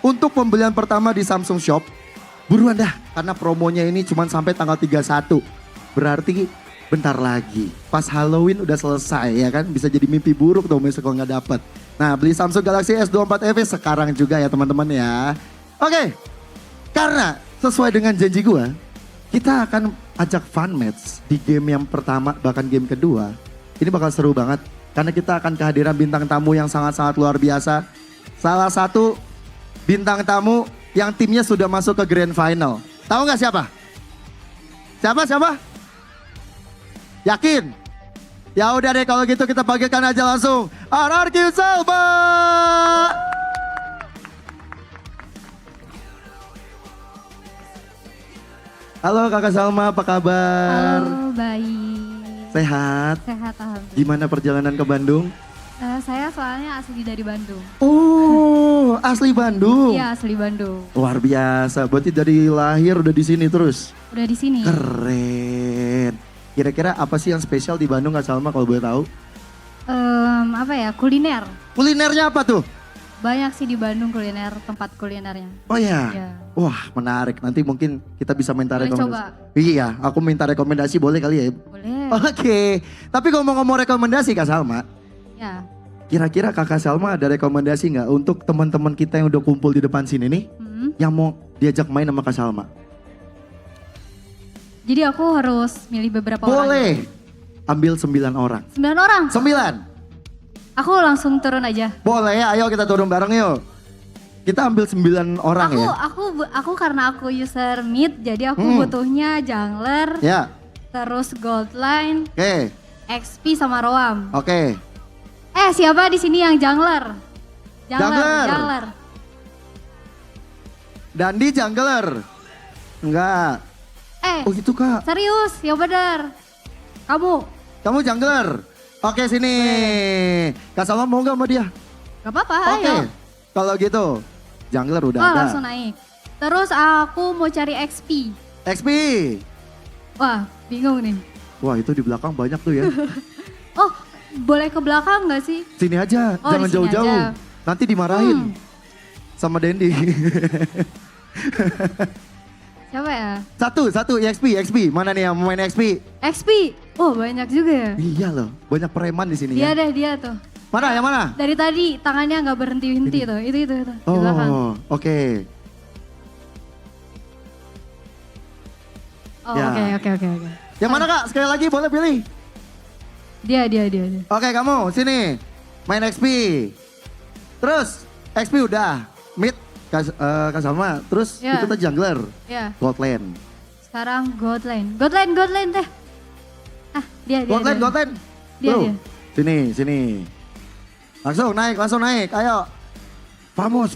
untuk pembelian pertama di Samsung Shop. Buruan dah, karena promonya ini cuma sampai tanggal 31. Berarti bentar lagi. Pas Halloween udah selesai ya kan. Bisa jadi mimpi buruk tuh misalnya kalau nggak dapet. Nah beli Samsung Galaxy S24 FE sekarang juga ya teman-teman ya. Oke, karena sesuai dengan janji gua, kita akan ajak fun match di game yang pertama bahkan game kedua. Ini bakal seru banget. Karena kita akan kehadiran bintang tamu yang sangat-sangat luar biasa. Salah satu bintang tamu yang timnya sudah masuk ke grand final. Tahu nggak siapa? Siapa? Yakin? Ya udah deh kalau gitu kita panggilkan aja langsung RRQ Salma. Halo Kakak Salma, apa kabar? Halo, baik. Sehat? Sehat, alhamdulillah. Gimana perjalanan ke Bandung? Saya soalnya asli dari Bandung. Oh, asli Bandung? Iya, asli Bandung. Luar biasa, berarti dari lahir udah di sini terus? Udah di sini. Keren. Kira-kira apa sih yang spesial di Bandung Kak Salma kalau boleh tahu? Apa ya, kuliner. Kulinernya apa tuh? Banyak sih di Bandung kuliner, tempat kulinernya. Oh ya? Ya. Wah menarik, nanti mungkin kita bisa minta Boleh rekomendasi. coba. Iya, aku minta rekomendasi boleh kali ya? Boleh. Oke, tapi kalau mau ngomong rekomendasi Kak Salma, Ya. kira-kira Kakak Salma ada rekomendasi nggak untuk teman-teman kita yang udah kumpul di depan sini nih, yang mau diajak main sama Kak Salma? Jadi aku harus milih beberapa orang. Boleh, ambil 9 orang. 9 orang? 9. Aku langsung turun aja. Boleh ya, ayo kita turun bareng yuk. Kita ambil 9 orang ya. Aku karena aku user mid, jadi aku butuhnya jungler, Ya. terus gold line, Oke. XP sama roam. Oke. Siapa di sini yang jungler? Jungler. Jungler. Dandi jungler. Enggak. Oh gitu Kak. Serius, yang benar. Kamu jungler. Oke sini. Kak Salma mau gak sama dia? Gak apa-apa, Oke. ayo. Kalau gitu, jungler udah ada. Langsung naik. Terus aku mau cari XP. XP. Wah, bingung nih. Wah itu di belakang banyak tuh ya. Oh, boleh ke belakang gak sih? Sini aja, Oh, jangan di sini jauh-jauh. aja. Nanti dimarahin. Sama Dendi. Siapa ya? Satu, XP. Mana nih yang mau main XP? XP. Oh, banyak juga ya. Iya loh, banyak preman di sini Dia ya. deh, dia tuh. Mana, yang mana? Dari tadi tangannya nggak berhenti-henti tuh. Itu di belakang. Oh, oke. Oh, Ya. oke. Yang mana Kak? Sekali lagi boleh pilih. Dia. Oke, kamu sini. Main XP. Terus XP udah. Mid Kak Salma. Terus Ya. itu tuh jungler. Ya. Gold lane. Sekarang God lane teh. Ah, dia. Gold lane. Dia. Sini. Langsung naik. Ayo. Famos.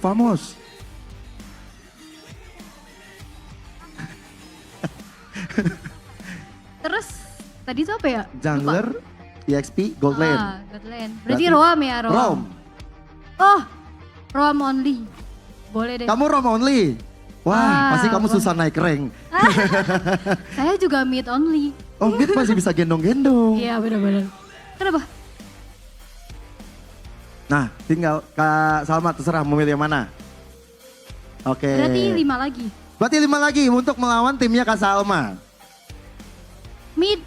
Terus tadi itu apa ya? Jungler, EXP, gold lane. God lane. Berarti Roam ya, Roam. Rom. Oh, Roam only. Boleh deh. Kamu Rom only. Wah, pasti kamu susah naik rank. Saya juga mid only. Oh, mid masih bisa gendong-gendong. Iya, benar-benar. Kenapa? Nah, tinggal Kak Salma terserah mau milih yang mana. Oke. Berarti 5 lagi. Berarti 5 lagi untuk melawan timnya Kak Salma. Mid.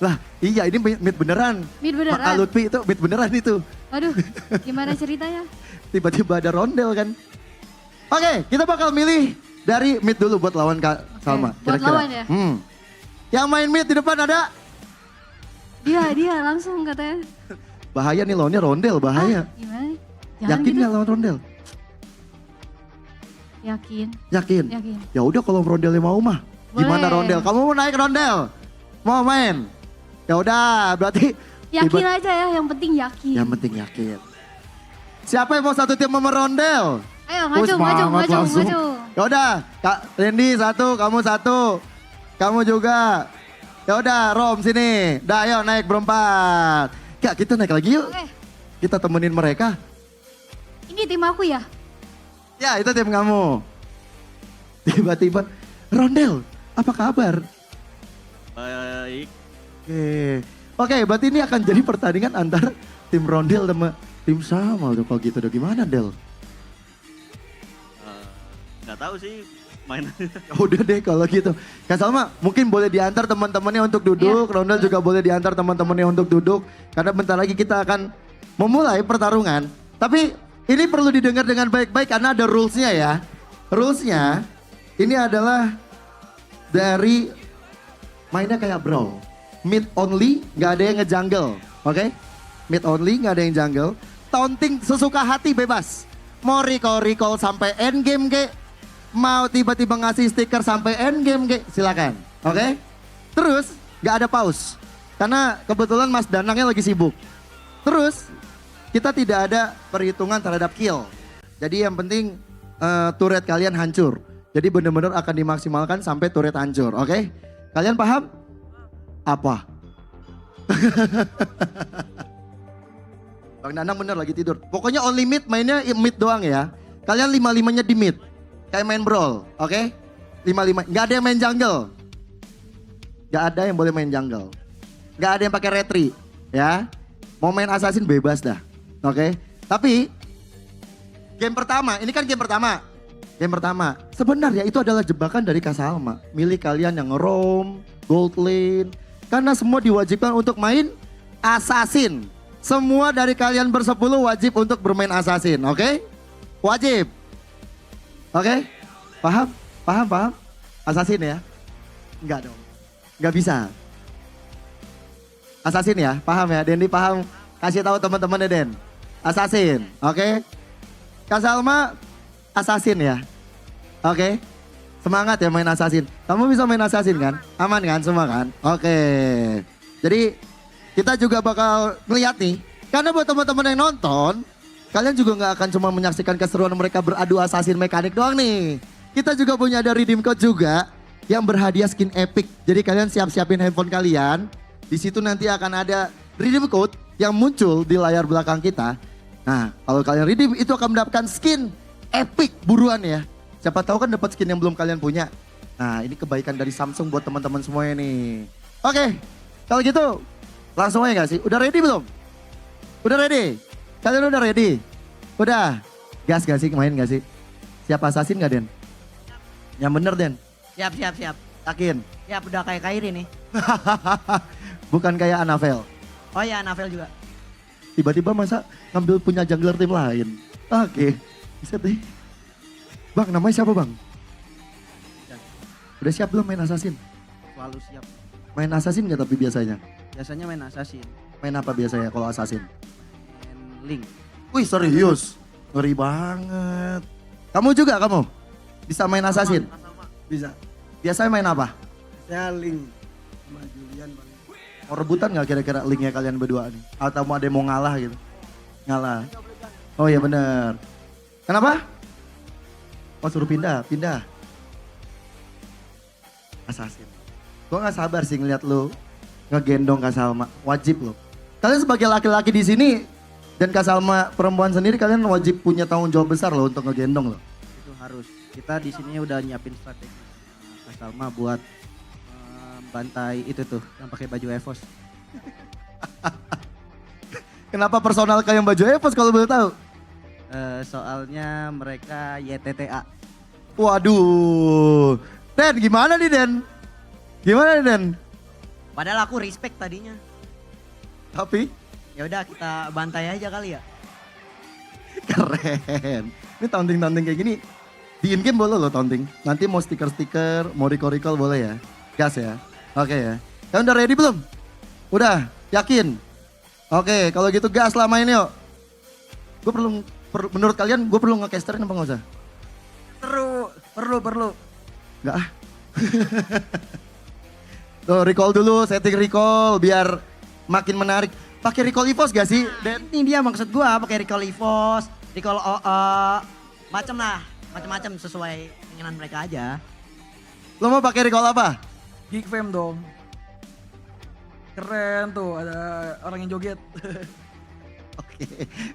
Lah, iya ini mid beneran. Mid beneran. Kak Lutfi itu mid beneran itu. Aduh, gimana ceritanya? Tiba-tiba ada rondel kan. Oke, kita bakal milih dari mid dulu buat lawan Kak Salma. Buat lawan ya? Yang main mid di depan ada? Dia langsung katanya. Bahaya nih lawannya rondel, bahaya. Gimana? Yakin gitu. gak lawan rondel? Yakin. Ya udah kalau rondelnya mau mah. Gimana Boleh. rondel? Kamu mau naik rondel? Mau main? Ya udah, berarti Yakin aja ya, yang penting yakin. Yang penting yakin. Siapa yang mau satu tim sama rondel? Ayo maju. Ya udah, Kak Randy 1, kamu 1. Kamu juga. Ya udah, Rom sini. Dah, ayo naik berempat. Kak, kita naik lagi yuk. Kita temenin mereka. Ini tim aku ya? Ya, itu tim kamu. Tiba-tiba, Rondel, apa kabar? Baik. Oke, berarti ini akan jadi pertandingan antara tim Rondel sama tim Sama. Kalau gitu udah gimana, Del? Nggak tahu sih main. Ya udah deh kalau gitu. Kak Salma mungkin boleh diantar teman-temannya untuk duduk. Rondel juga boleh diantar teman-temannya untuk duduk. Karena bentar lagi kita akan memulai pertarungan. Tapi ini perlu didengar dengan baik-baik karena ada rules-nya ya. Rules-nya ini adalah dari mainnya kayak brawl. Mid only, nggak ada yang nge-jungle. Oke? Mid only, nggak ada yang jungle. Taunting sesuka hati bebas. Mau recall sampai end game ke, mau tiba-tiba ngasih stiker sampai end game ke, silakan. Oke? Terus nggak ada pause. Karena kebetulan Mas Danangnya lagi sibuk. Terus kita tidak ada perhitungan terhadap kill. Jadi yang penting turret kalian hancur. Jadi benar-benar akan dimaksimalkan sampai turret hancur. Oke? Kalian paham? Apa? Bang Danang bener lagi tidur. Pokoknya only mid, mainnya mid doang ya. Kalian 5-5-nya di mid. Kayak main brawl, oke? 5-5, nggak ada yang main jungle. Nggak ada yang boleh main jungle. Nggak ada yang pakai retri, ya. Mau main assassin bebas dah, oke? Tapi game pertama, ini kan game pertama. Game pertama, sebenarnya itu adalah jebakan dari Kak Salma. Milih kalian yang roam, gold lane. Karena semua diwajibkan untuk main assassin. Semua dari kalian bersepuluh wajib untuk bermain assassin, oke? Wajib. Oke? Paham? Paham? Assassin ya? Enggak dong. Enggak bisa. Assassin ya? Paham ya? Dendi paham? Kasih tahu teman-teman ya Den. Assassin, oke? Kak Salma, assassin ya? Oke? Semangat ya main assassin. Kamu bisa main assassin kan? Aman kan semua kan? Oke. Jadi kita juga bakal ngeliat nih. Karena buat teman-teman yang nonton, kalian juga nggak akan cuma menyaksikan keseruan mereka beradu assassin mekanik doang nih. Kita juga punya ada redeem code juga yang berhadiah skin epic. Jadi kalian siap-siapin handphone kalian. Di situ nanti akan ada redeem code yang muncul di layar belakang kita. Nah, kalau kalian redeem itu akan mendapatkan skin epic buruan ya. Siapa tahu kan dapat skin yang belum kalian punya. Nah, ini kebaikan dari Samsung buat teman-teman semuanya nih. Oke, kalau gitu langsung aja gak sih? Udah ready belum? Udah ready? Kalian udah ready? Udah? Gas gak sih? Main gak sih? Siap assassin gak Den? Yang bener Den? Siap. Yakin? Siap, udah kayak Kairi nih. Bukan kayak Anavel. Oh ya, Navel juga. Tiba-tiba masa ngambil punya jungler tim lain. Oke, bisa deh. Bang, namanya siapa Bang? Udah siap belum main assassin? Selalu siap. Main assassin nggak tapi biasanya? Biasanya main assassin. Main apa biasanya kalau assassin? Main link. Wih serius? Ngeri banget. Kamu juga kamu? Bisa main assassin? Bisa. Biasanya main apa? Saya link sama Julian. Mau rebutan nggak kira-kira linknya kalian berdua nih? Atau mau ada yang mau ngalah gitu? Ngalah. Oh iya bener. Kenapa? Oh suruh pindah. Assassin. Gue gak sabar sih ngeliat lu ngegendong Kak Salma. Wajib lo. Kalian sebagai laki-laki di sini dan Kak Salma perempuan sendiri, kalian wajib punya tanggung jawab besar loh untuk ngegendong loh. Itu harus. Kita di sini udah nyiapin strategi Kak Salma buat bantai itu tuh yang pakai baju EVOS. Kenapa personal kayak baju EVOS kalau boleh tahu? Soalnya mereka YTTA. Waduh. Den gimana nih Den? Gimana nih Den? Padahal aku respect tadinya. Tapi? Ya udah kita bantai aja kali ya. Keren. Ini taunting-taunting kayak gini. Di in-game boleh loh taunting. Nanti mau stiker-stiker, mau recall-recall boleh ya. Gas ya. Oke ya. Kalian udah ready belum? Udah? Yakin? Oke, kalau gitu gas lah main yuk. Gue menurut kalian gue perlu nge-casterin apa gak usah? Perlu. Enggak ah. Tuh recall dulu, setting recall biar makin menarik. Pakai recall EVOS gak sih? Dan ini dia maksud gua, pakai recall EVOS, recall macam-macam sesuai keinginan mereka aja. Lo mau pakai recall apa? Geek Fam dong. Keren tuh, ada orang yang joget.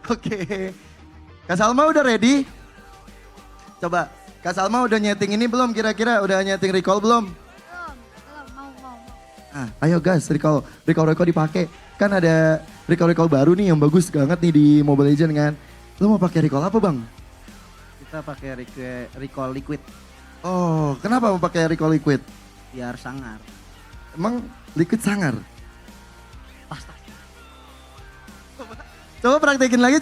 Oke. Kak Salma udah ready? Coba, Kak Salma udah nyeting ini belum kira-kira? Udah nyeting recall belum? Belum, mau. Ayo guys, recall dipakai. Kan ada recall baru nih yang bagus banget nih di Mobile Legends kan. Lo mau pakai recall apa bang? Kita pakai recall liquid. Oh, kenapa mau pakai recall liquid? Biar sangar. Emang liquid sangar? Coba praktekin lagi.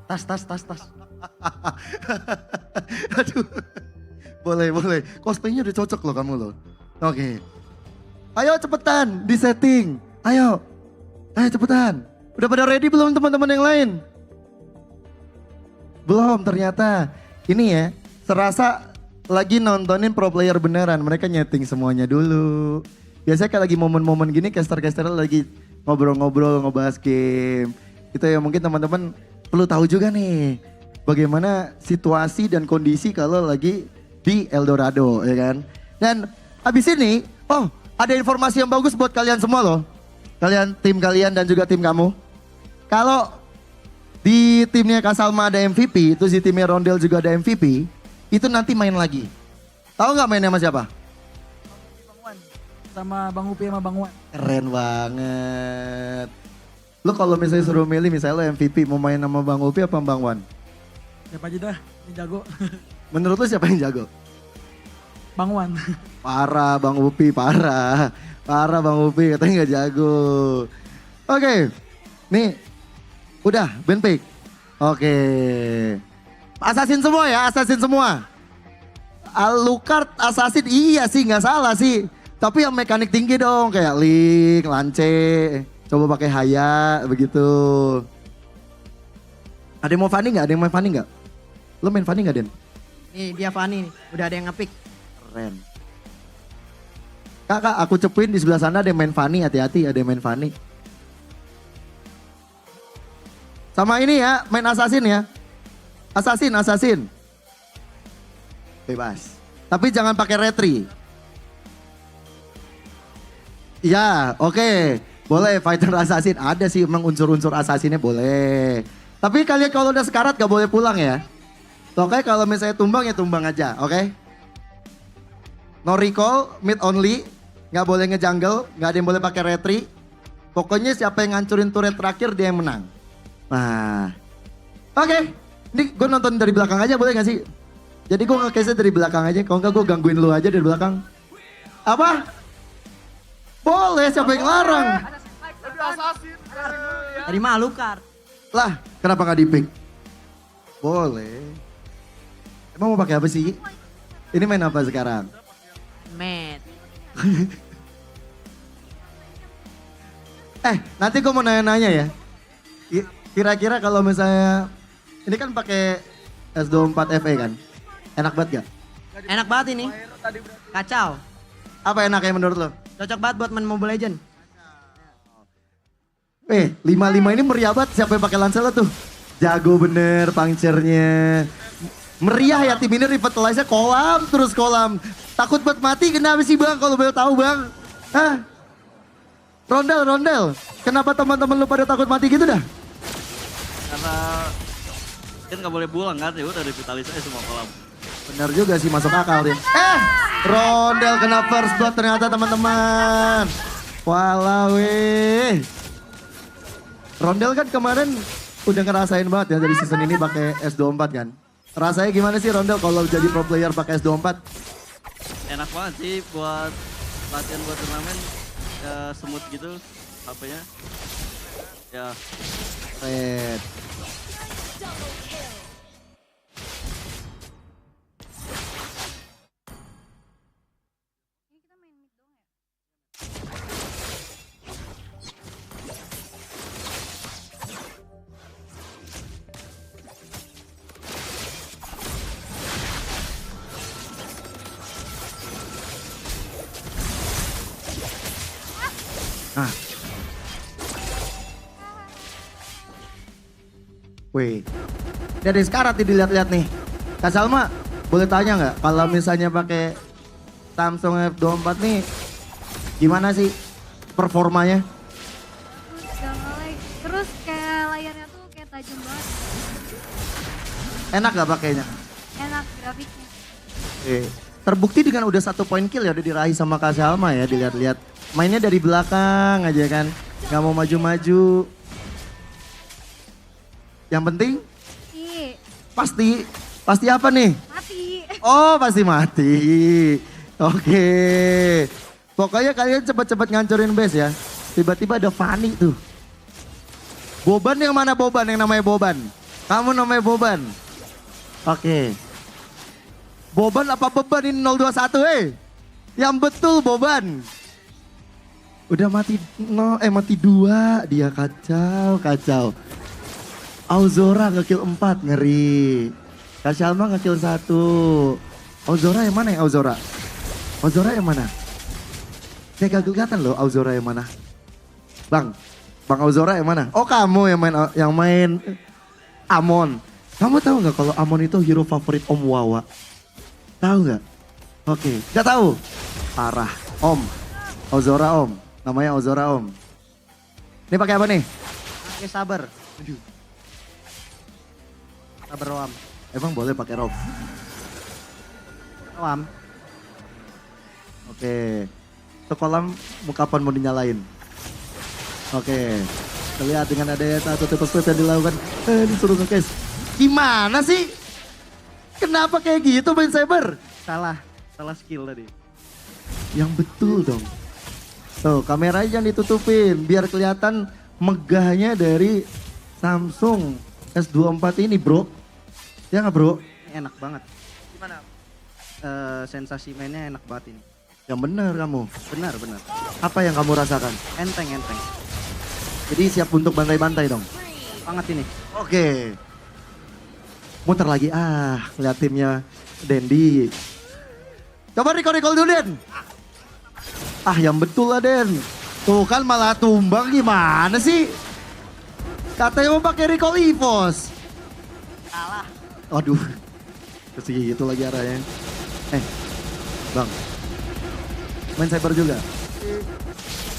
Tas. Aduh. Boleh. Cosplaynya udah cocok loh kamu loh. Oke. Ayo cepetan di setting. Ayo cepetan. Udah pada ready belum teman-teman yang lain? Belum ternyata. Ini ya, serasa lagi nontonin pro player beneran. Mereka nyeting semuanya dulu. Biasanya kayak lagi momen-momen gini caster-caster lagi ngobrol-ngobrol, ngebahas game. Itu ya mungkin teman-teman perlu tahu juga nih. Bagaimana situasi dan kondisi kalau lagi di Eldorado ya kan. Dan habis ini, ada informasi yang bagus buat kalian semua loh. Tim kalian dan juga tim kamu. Kalau di timnya Kak Salma ada MVP, terus di timnya Rondel juga ada MVP, itu nanti main lagi. Tahu nggak mainnya sama siapa? Sama Bang Upi sama Bang Wan. Keren banget. Lo kalau misalnya suruh milih, misalnya lo MVP mau main sama Bang Upi apa Bang Wan? Siapa aja dah, yang jago. Menurut lo siapa yang jago? Bang Wan. Parah Bang Upi, parah Bang Upi katanya nggak jago. Oke, nih udah Ben pick. Oke, assassin semua ya, assassin semua. Alucard assassin iya sih nggak salah sih. Tapi yang mekanik tinggi dong kayak Link, Lance. Coba pakai Haya begitu. Ada yang mau Fanny nggak? Lo main Fanny nggak Den? Nih dia Fanny, udah ada yang ngepick. Keren. Kakak aku cepuin di sebelah sana ada yang main Fanny, hati-hati ada yang main Fanny. Sama ini ya, main assassin ya. Assassin. Bebas. Tapi jangan pakai retri. Ya, oke. Boleh fighter assassin. Ada sih emang unsur-unsur assassinnya boleh. Tapi kalian kalau udah sekarat gak boleh pulang ya. Oke, kalau misalnya tumbang ya tumbang aja, oke? No recall, mid only. Gak boleh ngejungle, gak ada yang boleh pakai retri. Pokoknya siapa yang ngancurin turret terakhir dia yang menang. Nah, oke. Ini gue nonton dari belakang aja boleh gak sih? Jadi gue nge-case dari belakang aja. Kalau enggak gue gangguin lu aja dari belakang. Apa? Boleh, siapa yang larang? Tadi mah Alucard. Lah, kenapa gak di-pick? Boleh. Emang mau pakai apa sih? Ini main apa sekarang? Matt. Nanti gue mau nanya-nanya ya. Kira-kira kalau misalnya ini kan pakai S24 FE kan, enak banget gak? Enak banget ini. Kacau. Apa enaknya menurut lo? Cocok banget buat main Mobile Legend. 55 ini meriah banget, siapa yang pakai Lancelot tuh? Jago bener puncture-nya. Meriah ya tim ini, revitalize-nya kolam terus kolam. Takut buat mati kenapa sih bang kalau boleh tahu bang? Hah? Rondel. Kenapa teman-teman lu pada takut mati gitu dah? Karena kan nggak boleh buang kan, ya udah revitalize aja semua kolam. Bener juga sih, masuk akal dia. Rondel kena first blood ternyata teman-teman. Walah weh. Rondel kan kemarin udah ngerasain banget ya dari season ini pakai S24 kan. Rasanya gimana sih Rondel kalau jadi pro player pakai S24? Enak banget sih buat latihan buat turnamen, ya smooth gitu HP-nya. Ya. Red. Nah. Wih. Dari sekarang dilihat-lihat nih. Kak Salma, boleh tanya nggak kalau misalnya pakai Samsung F24 nih gimana sih performanya? Terus kayak layarnya tuh kayak tajam banget. Enak gak pakainya? Enak grafiknya. Terbukti dengan udah 1 poin kill ya udah diraih sama Kak Salma ya, dilihat-lihat. Mainnya dari belakang aja kan, nggak mau maju-maju. Yang penting? Pasti apa nih? Mati. Oh pasti mati. Oke. Pokoknya kalian cepet-cepet ngancurin base ya. Tiba-tiba ada Fanny tuh. Boban yang mana Boban? Yang namanya Boban. Kamu namanya Boban. Oke. Boban apa beban ini 021 Yang betul Boban. Udah mati mati 2 dia, kacau. Auzora nge-kill 4, ngeri. Kak Salma nge-kill 1. Auzora yang mana ya Auzora? Auzora yang mana? Kayak gak kelihatan loh Auzora yang mana. Bang Auzora yang mana? Oh kamu yang main Amon. Kamu tahu nggak kalau Amon itu hero favorit Om Wawa? Tahu nggak? Oke, nggak tahu. Parah. Om, Auzora Om. Namanya Auzora Om. Ini pakai apa nih? Pakai sabar. Aduh. Sabar Roam. Emang boleh pakai rob? Roam. Oke. Itu kolam kapan mau dinyalain? Oke. Terlihat dengan adanya satu tipe split yang dilakukan. Disuruh nge-case. Gimana sih? Kenapa kayak gitu main cyber? Salah skill tadi. Yang betul dong. Tuh kameranya jangan ditutupin biar kelihatan megahnya dari Samsung S24 ini bro. Ya nggak bro? Enak banget. Gimana? Sensasi mainnya enak banget ini. Yang benar kamu. Benar. Apa yang kamu rasakan? Enteng. Jadi siap untuk bantai-bantai dong? Banget ini. Oke. Muter lagi. Lihat timnya Dendi. Coba recall dulu Den. Yang betul lah Den. Tuh kan malah tumbang, gimana sih? Katanya mau pakai recall EVOS. Salah. Aduh. Kesini gitu lagi arahnya. Bang. Main cyber juga?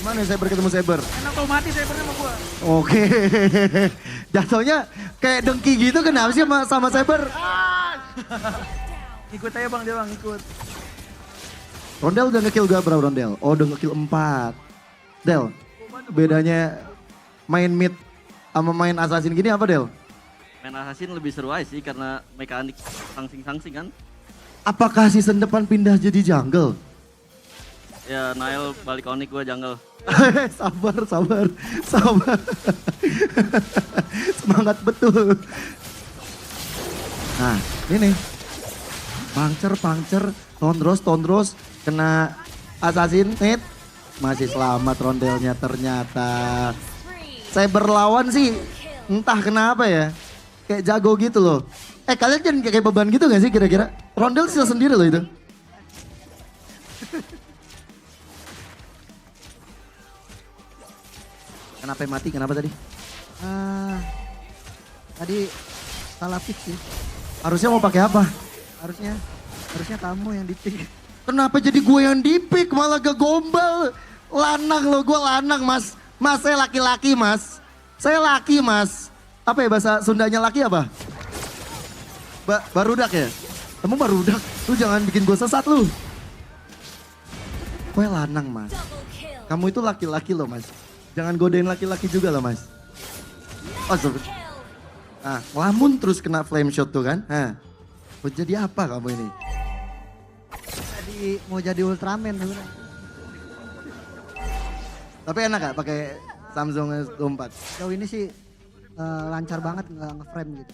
Gimana cyber ketemu cyber? Enak tuh mati cybernya sama gua. Oke. Jatuhnya kayak dengki gitu, kenapa sih sama cyber? Ikut aja bang, dia bang ikut. Rondel udah nge-kill gak bro Rondel? Oh udah nge-kill 4. Del, bedanya main mid sama main assassin gini apa Del? Main assassin lebih seru aja sih karena mekanik sangsing kan. Apakah season depan pindah jadi jungle? Ya Nail balik onyx gue jungle. sabar. Semangat betul. Nah ini nih. Puncture, tondros. Kena assassin hit. Masih selamat rondelnya ternyata. Saya berlawan sih entah kenapa ya. Kayak jago gitu loh. Kalian jangan kayak beban gitu gak sih kira-kira? Rondel sisa sendiri loh itu. Kenapa mati? Kenapa tadi? Tadi salah pick sih. Harusnya mau pakai apa? Harusnya kamu yang di pick. Kenapa jadi gue yang di-pick malah gak gombal? Lanang loh, gue lanang mas. Mas saya laki-laki mas. Saya laki mas. Apa ya bahasa Sundanya laki apa? Barudak ya? Kamu barudak? Lu jangan bikin gue sesat lu. Gue lanang mas. Kamu itu laki-laki loh mas. Jangan godain laki-laki juga loh mas. Oh nah, ngelamun terus kena flame shot tuh kan. Mau jadi apa kamu ini? Mau jadi Ultraman sebenarnya. Tapi enak gak pakai Samsung S14? Jauh ini sih lancar banget, nggak nge-frame gitu.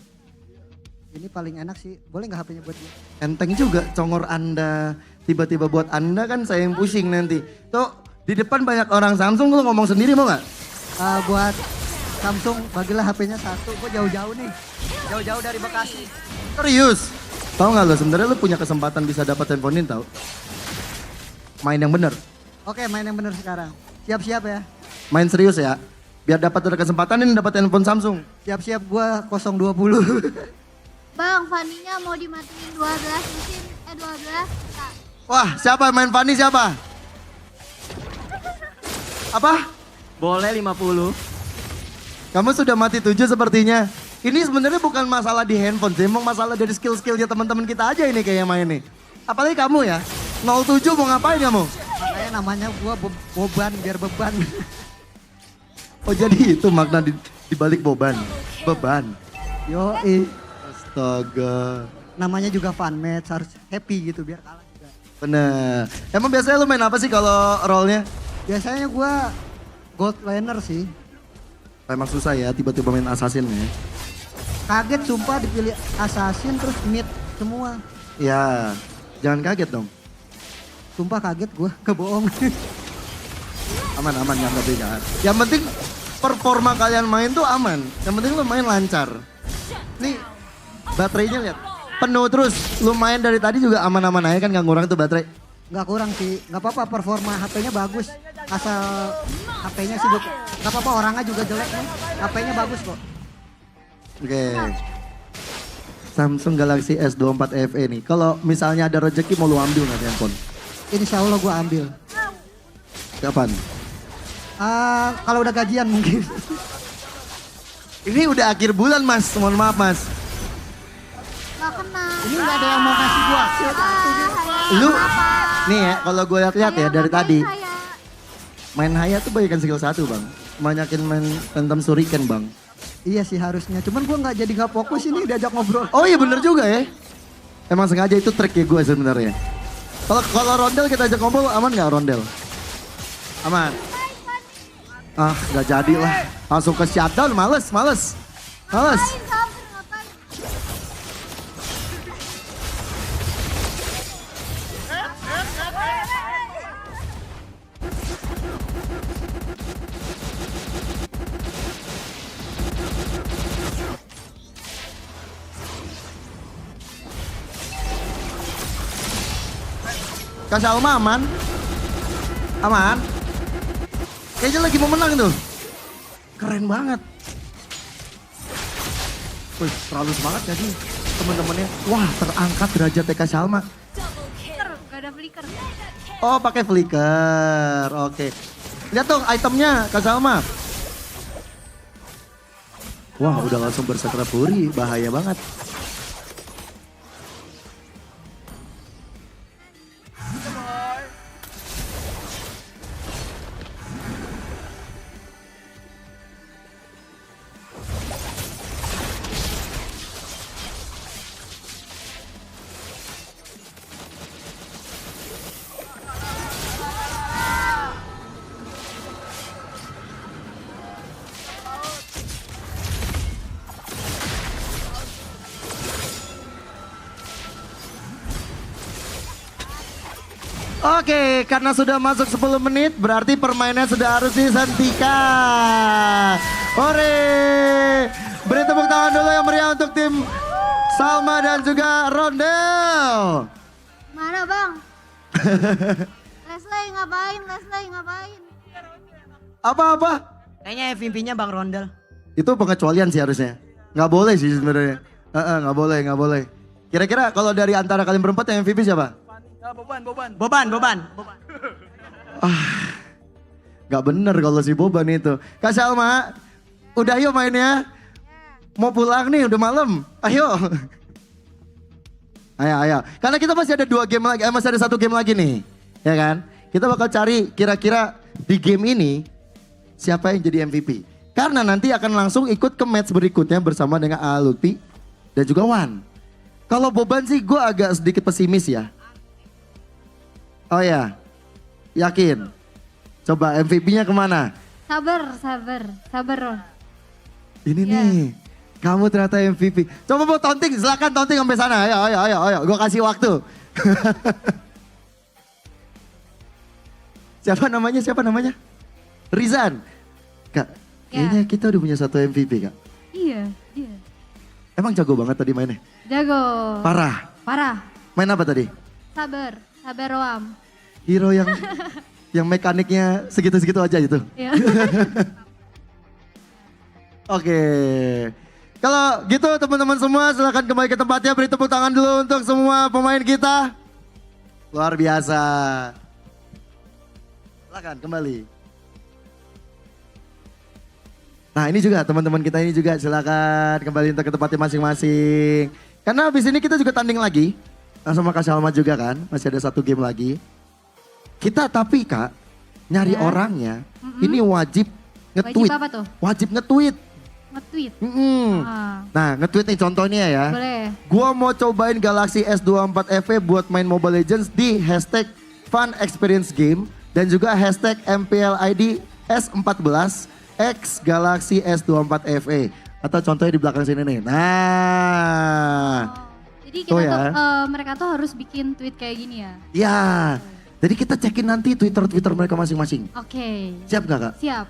Ini paling enak sih. Boleh nggak HP-nya buat dia? Enteng juga congor Anda. Tiba-tiba buat Anda kan saya yang pusing nanti. Tuh di depan banyak orang Samsung, lu ngomong sendiri mau gak? Buat Samsung bagilah HP-nya satu. Gue jauh-jauh nih. Jauh-jauh dari Bekasi. Serius? Tahu nggak lo sebenarnya lo punya kesempatan bisa dapat handphone ini tahu? Main yang bener. Oke, main yang bener sekarang. Siap-siap ya. Main serius ya. Biar dapat ada kesempatan ini dapat handphone Samsung. Siap-siap gua 020. Bang, Fanny-nya mau dimatiin 12 mesin, 12. Nah. Wah, siapa main Fanny siapa? Apa? Boleh 50. Kamu sudah mati 7 sepertinya. Ini sebenarnya bukan masalah di handphone sih, emang masalah dari skill-skillnya teman-teman kita aja ini kayaknya main nih. Apalagi kamu ya, 07 mau ngapain kamu? Makanya namanya gua beban biar beban. Oh jadi itu makna di balik beban. Yoi. Astaga. Namanya juga fun match, harus happy gitu biar kalah juga. Bener. Emang biasanya lu main apa sih kalau role-nya? Biasanya gua gold laner sih. Emang susah ya tiba-tiba main assassin ya. Kaget sumpah dipilih assassin terus mid semua. Ya, jangan kaget dong. Sumpah kaget gua, kebohong. Aman yang tapi kan. Yang penting performa kalian main tuh aman. Yang penting lu main lancar. Nih baterainya lihat penuh terus. Lu main dari tadi juga aman-aman aja kan, gak ngurang tuh baterai. Gak kurang sih, gak apa-apa performa HP-nya bagus. Asal HP-nya sih gak apa-apa, orangnya juga jelek nih. HP-nya bagus kok. Oke. Samsung Galaxy S24 FE nih. Kalau misalnya ada rezeki mau lu ambil nggak handphone? Insya Allah gua ambil. Kapan? Kalau udah gajian mungkin. Ini udah akhir bulan mas, mohon maaf mas. Gak kena. Ini gak ada yang mau kasih gua. Lu, nih ya kalau gue lihat ya dari tadi. Main Haya tuh banyakan skill 1 bang. Banyakin main Phantom Shuriken bang. Iya sih harusnya, cuman gue nggak jadi nggak fokus ini diajak ngobrol. Oh iya bener juga ya. Emang sengaja itu trik ya gue sebenarnya. Kalau rondel kita ajak ngobrol aman nggak rondel? Aman. Nggak jadi lah. Langsung ke shutdown, males. Kak Salma aman? Aman? Kayaknya lagi mau menang tuh. Keren banget. Wih, terlalu semangat jadi temen-temennya. Wah, terangkat derajat TK Salma. Gak ada flicker. Oh, pakai flicker. Oke. Lihat dong itemnya Kak Salma. Wah, udah langsung bersekra puri. Bahaya banget. Oke, karena sudah masuk 10 menit berarti permainan sudah harus dihentikan. Ore. Beri tepuk tangan dulu yang meriah untuk tim Salma dan juga Rondel. Mana bang? Leslie ngapain? Apa? Kayaknya MVP-nya Bang Rondel. Itu pengecualian sih harusnya. Nggak boleh sih sebenarnya. Nggak boleh. Kira-kira kalau dari antara kalian berempat yang MVP siapa? Boban. Gak bener kalau si Boban itu. Kak Salma, udah yuk mainnya. Mau pulang nih, udah malam. Ayo. Ayo. Karena kita masih ada 2 game lagi, masih ada 1 game lagi nih. Ya kan? Kita bakal cari kira-kira di game ini siapa yang jadi MVP. Karena nanti akan langsung ikut ke match berikutnya bersama dengan Lutfi dan juga Wan. Kalau Boban sih gue agak sedikit pesimis ya. Oh ya, yakin. Coba MVP-nya kemana? Sabar. Ini nih, kamu ternyata MVP. Coba mau taunting, silakan taunting sampai sana. Ayo. Gue kasih waktu. Siapa namanya? Rizan. Kak, kayaknya kita udah punya 1 MVP, Kak. Iya. Emang jago banget tadi mainnya? Jago. Parah. Main apa tadi? Sabar Roam. Hero yang mekaniknya segitu-segitu aja gitu. Iya. Oke. Kalau gitu teman-teman semua silakan kembali ke tempatnya. Beri tepuk tangan dulu untuk semua pemain kita. Luar biasa. Silakan kembali. Nah ini juga teman-teman kita ini juga silakan kembali untuk ke tempatnya masing-masing. Karena habis ini kita juga tanding lagi. Sama Kak Salma juga kan, masih ada 1 game lagi. Kita tapi Kak, nyari orangnya, ini wajib nge-tweet. Wajib apa tuh? Wajib nge-tweet. Nge-tweet? Nah nge-tweet nih contohnya ya. Boleh. Gua mau cobain Galaxy S14 FE buat main Mobile Legends di hashtag Fun Experience Game. Dan juga hashtag MPL ID S14 X Galaxy S24 FE. Atau contohnya di belakang sini nih. Nah. Jadi kita mereka tuh harus bikin tweet kayak gini ya? Iya. Jadi kita cekin nanti Twitter mereka masing-masing. Oke. Siap gak Kak? Siap.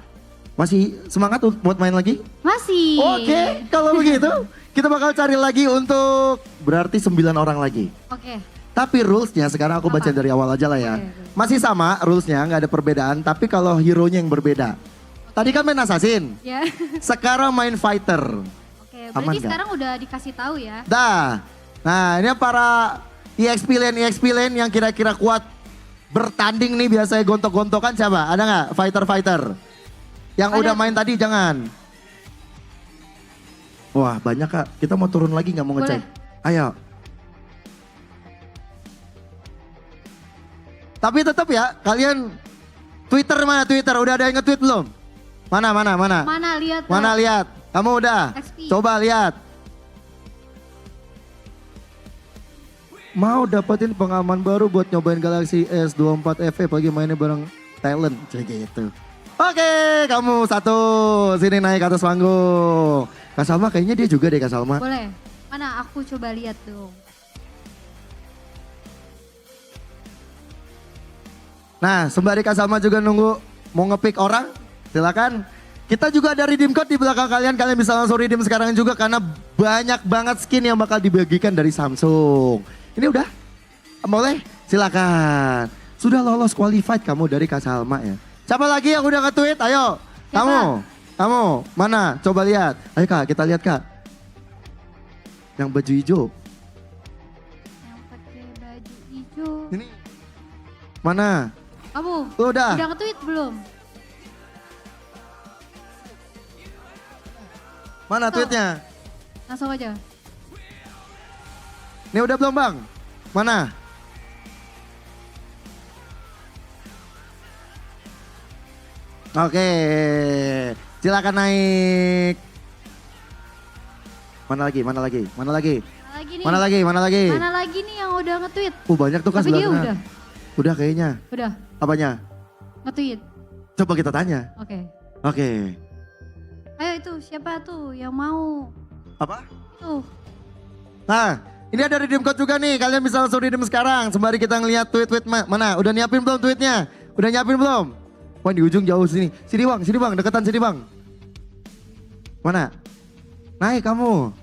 Masih semangat buat main lagi? Masih. Oke, kalau begitu kita bakal cari lagi untuk berarti 9 orang lagi. Oke. Tapi rulesnya sekarang aku baca dari awal aja lah ya. Masih sama rulesnya, nggak ada perbedaan. Tapi kalau hero-nya yang berbeda. Tadi kan main assassin. Ya. Sekarang main fighter. Oke, berarti sekarang udah dikasih tahu ya. Dah. Nah ini para EXP lane yang kira-kira kuat bertanding nih biasanya gontok-gontokan siapa? Ada nggak fighter? Yang udah main tadi jangan. Wah banyak Kak, kita mau turun lagi nggak mau ngecek? Ayo. Tapi tetap ya kalian Twitter mana Twitter? Udah ada yang nge-tweet belum? Mana? Mana lihat? Kamu udah? XP. Coba lihat. Mau dapetin pengalaman baru buat nyobain Galaxy S24 FE pagi mainnya bareng talent kayak gitu. Oke, kamu 1 sini naik ke atas panggung. Kak Salma kayaknya dia juga deh Kak Salma. Boleh. Mana aku coba lihat dong. Nah, sembari Kak Salma juga nunggu mau ngepick orang, silakan. Kita juga ada redeem code di belakang kalian bisa langsung redeem sekarang juga karena banyak banget skin yang bakal dibagikan dari Samsung. Ini udah? Boleh? Silakan. Sudah lolos qualified kamu dari Kak Salma ya. Siapa lagi yang udah nge-tweet? Ayo. Siapa? Kamu. Mana? Coba lihat. Ayo Kak, kita lihat Kak. Yang baju hijau. Yang pakai baju hijau. Ini. Mana? Kamu. Udah nge-tweet belum? Mana tweetnya? Langsung aja. Ini udah belum Bang? Mana? Oke, silakan naik. Mana lagi? Mana lagi nih? Mana lagi? Mana lagi nih yang udah nge-tweet? Banyak tuh kan Tapi dia sebelah. Udah kayaknya. Udah. Apanya? Nge-tweet. Coba kita tanya. Oke. Ayo itu siapa tuh yang mau? Apa? Tuh. Nah, Ini ada redeem code juga nih, kalian bisa langsung redeem sekarang. Sembari kita ngeliat tweet-tweet mana. Udah nyiapin belum tweetnya? Udah nyiapin belum? Wah di ujung jauh sini. Sini bang, deketan sini bang. Mana? Naik kamu.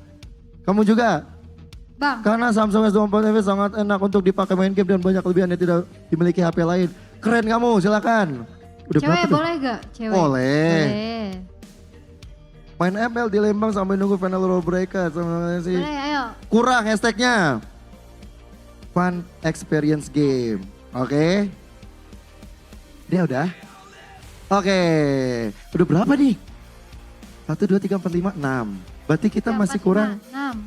Kamu juga. Bang. Karena Samsung S24 FE sangat enak untuk dipakai main game dan banyak kelebihan yang tidak dimiliki HP lain. Keren kamu, silakan. Udah Cewek berapa tuh? boleh gak? Cewek. Boleh. Boleh. Main ML di Lembang sampai nunggu final roll breaker. Boleh, ayo. Kurang hashtagnya. Fun experience game. Oke. Dia udah. Oke. Udah berapa nih? 1, 2, 3, 4, 5, 6. Berarti kita masih kurang 6,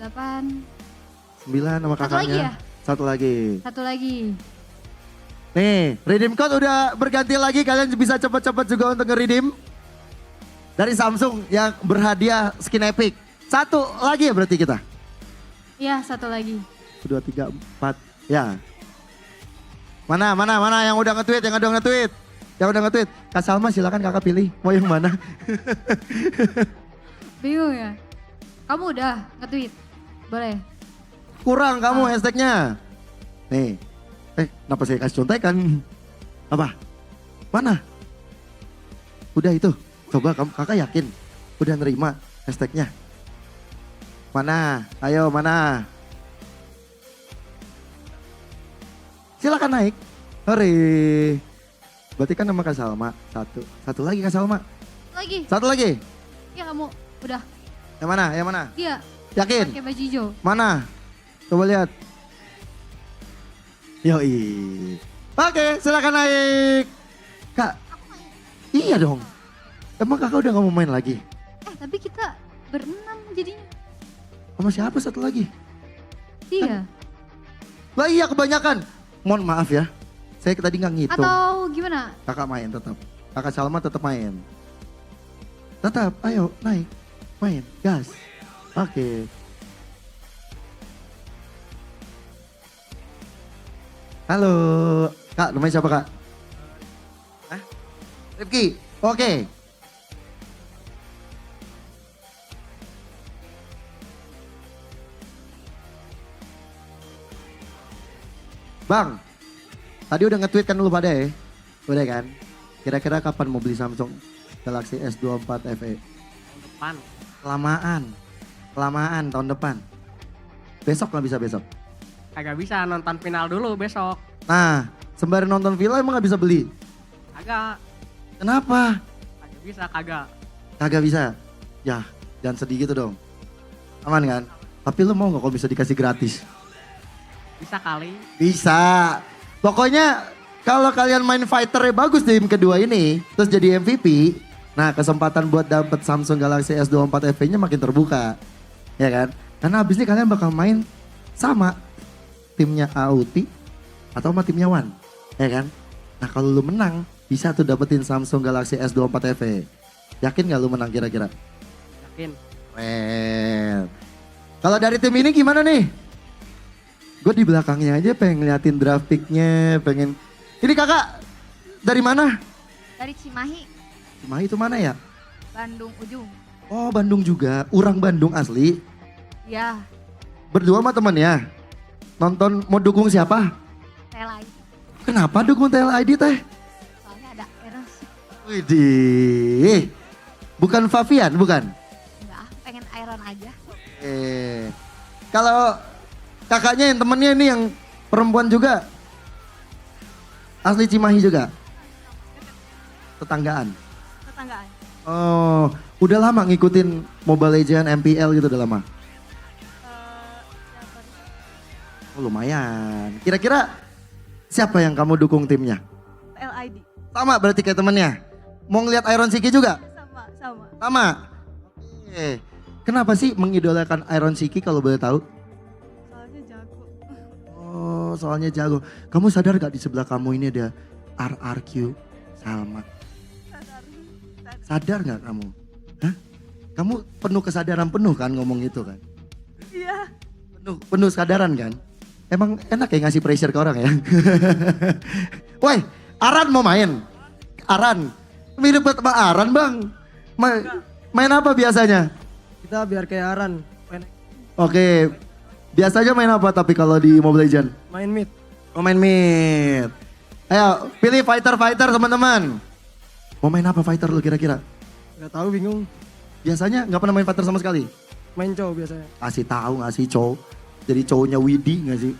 7, 8. 9 sama kakaknya. Lagi ya? Satu lagi. Satu lagi. Nih, redeem code udah berganti lagi. Kalian bisa cepat-cepat juga untuk nge-redeem. Dari Samsung yang berhadiah skin epic. Satu lagi ya berarti kita? Iya, satu lagi. 2, 3, 4, ya. Mana yang udah nge-tweet, Yang udah nge-tweet. Kak Salma silakan kakak pilih, mau yang mana? Bingung ya? Kamu udah nge-tweet? Boleh. Kurang kamu hashtagnya. Nih, kenapa saya kasih contekan? Apa? Mana? Udah itu. Coba kamu kakak yakin udah nerima hashtagnya. Mana? Ayo mana? Silakan naik. Hore. Berarti kan nama Kak Salma. Satu lagi Kak Salma. Satu lagi. Ya kamu udah. Yang mana? Dia. Yakin? Pakai baju hijau. Mana? Coba lihat. Yoi. Oke, silakan naik. Kak. Iya dong. Emang kakak udah gak mau main lagi? Tapi kita berenam jadinya. Sama siapa satu lagi? Iya. Lah iya kebanyakan. Mohon maaf ya. Saya tadi gak ngitung. Atau gimana? Kakak main tetap. Kakak Salma tetap main. Tetap, ayo naik. Main, gas. Oke. Halo. Kak, namanya siapa kak? Hah? Rifki, oke. Bang, tadi udah nge-tweet kan lu pada ya? Udah kan? Kira-kira kapan mau beli Samsung Galaxy S24 FE? Tahun depan. Kelamaan tahun depan. Besok nggak bisa besok? Kagak bisa, nonton final dulu besok. Nah, sembari nonton film emang nggak bisa beli? Kagak. Kenapa? Kagak bisa, kagak. Kagak bisa? Ya, jangan sedih gitu dong. Aman kan? Tapi lu mau nggak kalau bisa dikasih gratis? Bisa kali. Bisa. Pokoknya kalau kalian main fighternya bagus di game kedua ini, terus jadi MVP, nah kesempatan buat dapet Samsung Galaxy S24 FE-nya makin terbuka. Ya kan? Karena abis ini kalian bakal main sama timnya AUT atau sama timnya One. Ya kan? Nah kalau lu menang, bisa tuh dapetin Samsung Galaxy S24 FE. Yakin gak lu menang kira-kira? Yakin. Keren. Kalau dari tim ini gimana nih? Gue di belakangnya aja pengen ngeliatin draft pick-nya, pengen... Ini kakak dari mana? Dari Cimahi, Cimahi itu mana ya? Bandung ujung. Oh Bandung juga, orang Bandung asli. Ya, Berdua sama temennya? Nonton mau dukung siapa? TLI. Kenapa dukung TLID teh? Soalnya ada Eros. Widih, bukan Favian bukan? Enggak, pengen Iron aja. Kalau kakaknya yang temennya ini yang perempuan juga? Asli Cimahi juga? Tetanggaan? Tetanggaan. Oh, udah lama ngikutin Mobile Legends, MPL gitu udah lama? Oh lumayan. Kira-kira siapa yang kamu dukung timnya? LID. Sama berarti kayak temennya? Mau ngeliat Iron Siki juga? Sama. Sama? Oke. Kenapa sih mengidolakan Iron Siki kalau boleh tahu? Soalnya jago. Oh soalnya jago. Kamu sadar gak di sebelah kamu ini ada RRQ Salma? Sadar gak kamu? Hah? Kamu penuh kesadaran penuh kan ngomong itu kan? Iya. Penuh kesadaran kan? Emang enak ya ngasih pressure ke orang ya? Woi, Aran mau main? Aran? Mirip sama Aran bang? Main apa biasanya? Kita biar kayak Aran. Oke, Biasanya main apa tapi kalau di Mobile Legends? Main mid. Oh main mid. Ayo pilih fighter teman-teman. Mau main apa fighter lu kira-kira? Gak tahu, bingung. Biasanya nggak pernah main fighter sama sekali? Main cowok biasanya. Kasih tahu nggak sih cowok? Jadi cowoknya Widi nggak sih?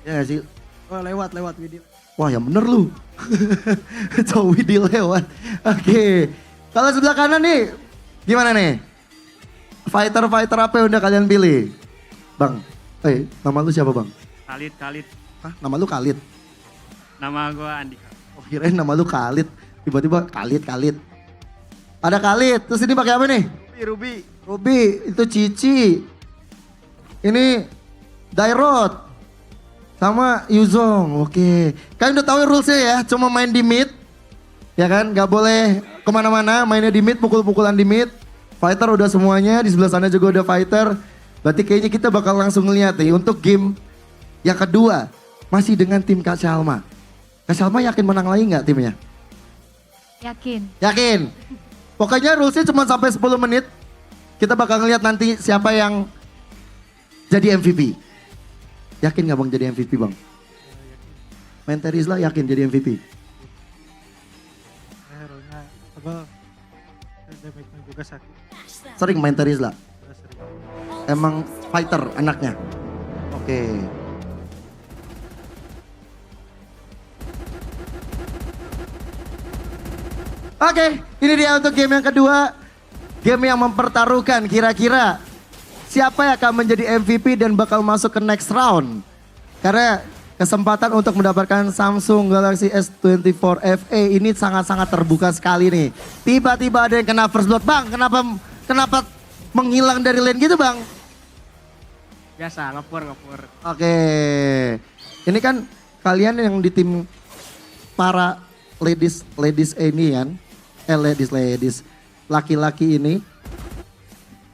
Ya nggak sih? Oh lewat video. Wah yang bener lu. Cowok Widi lewat. Oke. Kalau sebelah kanan nih, gimana nih? Fighter apa yang udah kalian pilih? Bang, nama lu siapa bang? Khalid. Hah, nama lu Khalid? Nama gue Andika. Oh kirain nama lu Khalid. Tiba-tiba Khalid. Ada Khalid, terus ini pakai apa nih? Ruby, itu Cici. Ini Dairot. Sama Yuzong, oke. Kalian udah tahu rulesnya ya, cuma main di mid. Ya kan, gak boleh kemana-mana, mainnya di mid, pukul-pukulan di mid. Fighter udah semuanya, di sebelah sana juga udah fighter. Berarti kayaknya kita bakal langsung ngeliat nih, untuk game yang kedua. Masih dengan tim Kak Salma. Kak Salma yakin menang lagi gak timnya? Yakin. Pokoknya rulesnya cuma sampai 10 menit. Kita bakal ngeliat nanti siapa yang jadi MVP. Yakin gak bang jadi MVP bang? Main Terizla yakin jadi MVP? Juga sakit. Sering main Terizla? Emang fighter anaknya? Oke. Oke, ini dia untuk game yang kedua. Game yang mempertaruhkan kira-kira siapa yang akan menjadi MVP dan bakal masuk ke next round. Karena kesempatan untuk mendapatkan Samsung Galaxy S24 FE ini sangat-sangat terbuka sekali nih. Tiba-tiba ada yang kena first blood. Bang, kenapa menghilang dari lane gitu bang? Biasa, ngepur. Oke. Ini kan kalian yang di tim para ladies ini kan. Ladies. Laki-laki ini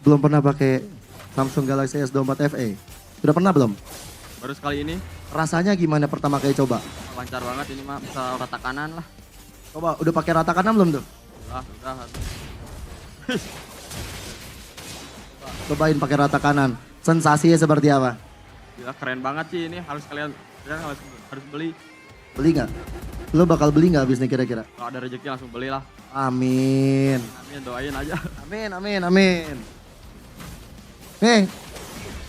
belum pernah pakai Samsung Galaxy S24 FE. Sudah pernah belum? Baru sekali ini. Rasanya gimana pertama kali coba? Lancar banget ini mah, bisa rata kanan lah. Coba, udah pakai rata kanan belum tuh? Udah. Cobain pakai rata kanan. Sensasinya seperti apa? Gila, keren banget sih ini, harus kalian harus beli. Beli nggak? Lo bakal beli nggak abis nih kira-kira? Kalau ada rezeki langsung belilah. Amin. Doain aja. Amin. Nih,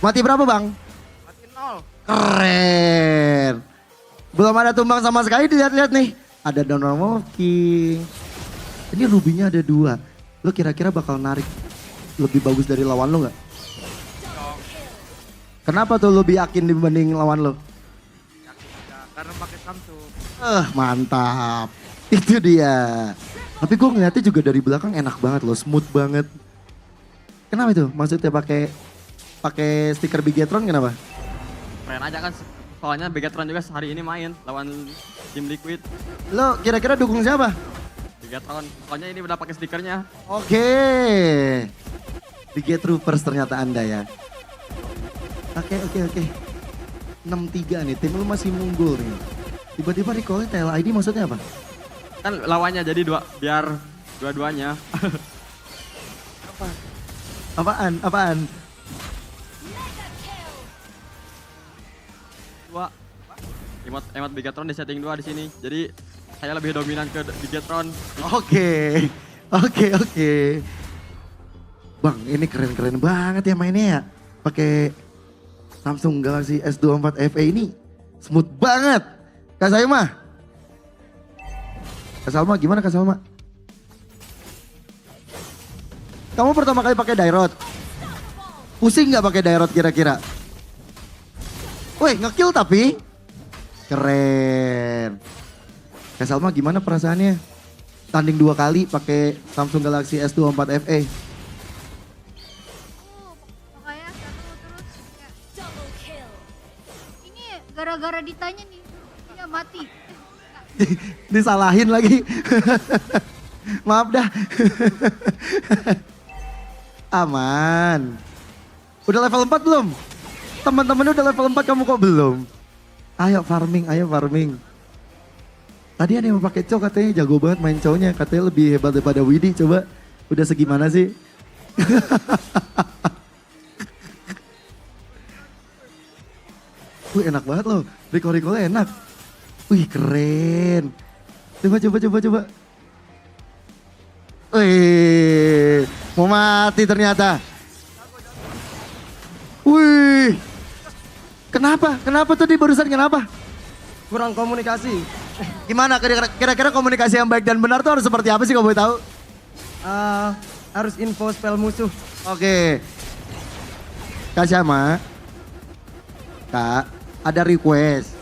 mati berapa bang? Mati 0. Keren. Belum ada tumbang sama sekali, dilihat-lihat nih. Ada Donormal King. Ini rubinya ada 2. Lo kira-kira bakal narik lebih bagus dari lawan lo nggak? Kenapa tuh lebih yakin dibanding lawan lo? Karena pakai Samsung. Mantap. Itu dia. Tapi gue ngeliatnya juga dari belakang enak banget loh, smooth banget. Kenapa itu? Maksudnya pakai stiker Bigetron kenapa? Keren aja kan, soalnya Bigetron juga sehari ini main lawan tim Liquid. Lo kira-kira dukung siapa? Bigetron, soalnya ini udah pakai stikernya. Oke. Bigetroopers ternyata Anda ya. Oke. 6-3 nih, tim lu masih unggul nih. Tiba-tiba recall-nya TLID maksudnya apa? Kan lawannya jadi biar dua-duanya. Apaan? Emot Bigetron di setting 2 di sini. Jadi saya lebih dominan ke Bigetron. Oke. Bang, ini keren-keren banget ya mainnya ya. Pakai Samsung Galaxy S24 FE ini smooth banget. Kak Salma gimana Kak Salma? Kamu pertama kali pakai Dairot? Pusing nggak pakai Dairot kira-kira? Wih, ngekill tapi keren. Kak Salma gimana perasaannya? Tanding 2 kali pakai Samsung Galaxy S24 FE. Pokoknya terus kayak ini gara-gara ditanya nih, dia mati. Disalahin lagi. Maaf dah. Aman. Udah level 4 belum? Teman-teman udah level 4, kamu kok belum? Ayo farming. Tadi ada yang pakai cow katanya jago banget main cownya. Katanya lebih hebat daripada Widi. Coba udah segimana sih? Wih enak banget loh, recall-recallnya enak. Wih keren. Coba. Wih, mau mati ternyata. Wih, kenapa tadi barusan kenapa? Kurang komunikasi. Gimana kira-kira komunikasi yang baik dan benar tuh harus seperti apa sih kalau boleh tahu? Harus info spell musuh. Oke. Kak Syama, Kak, ada request.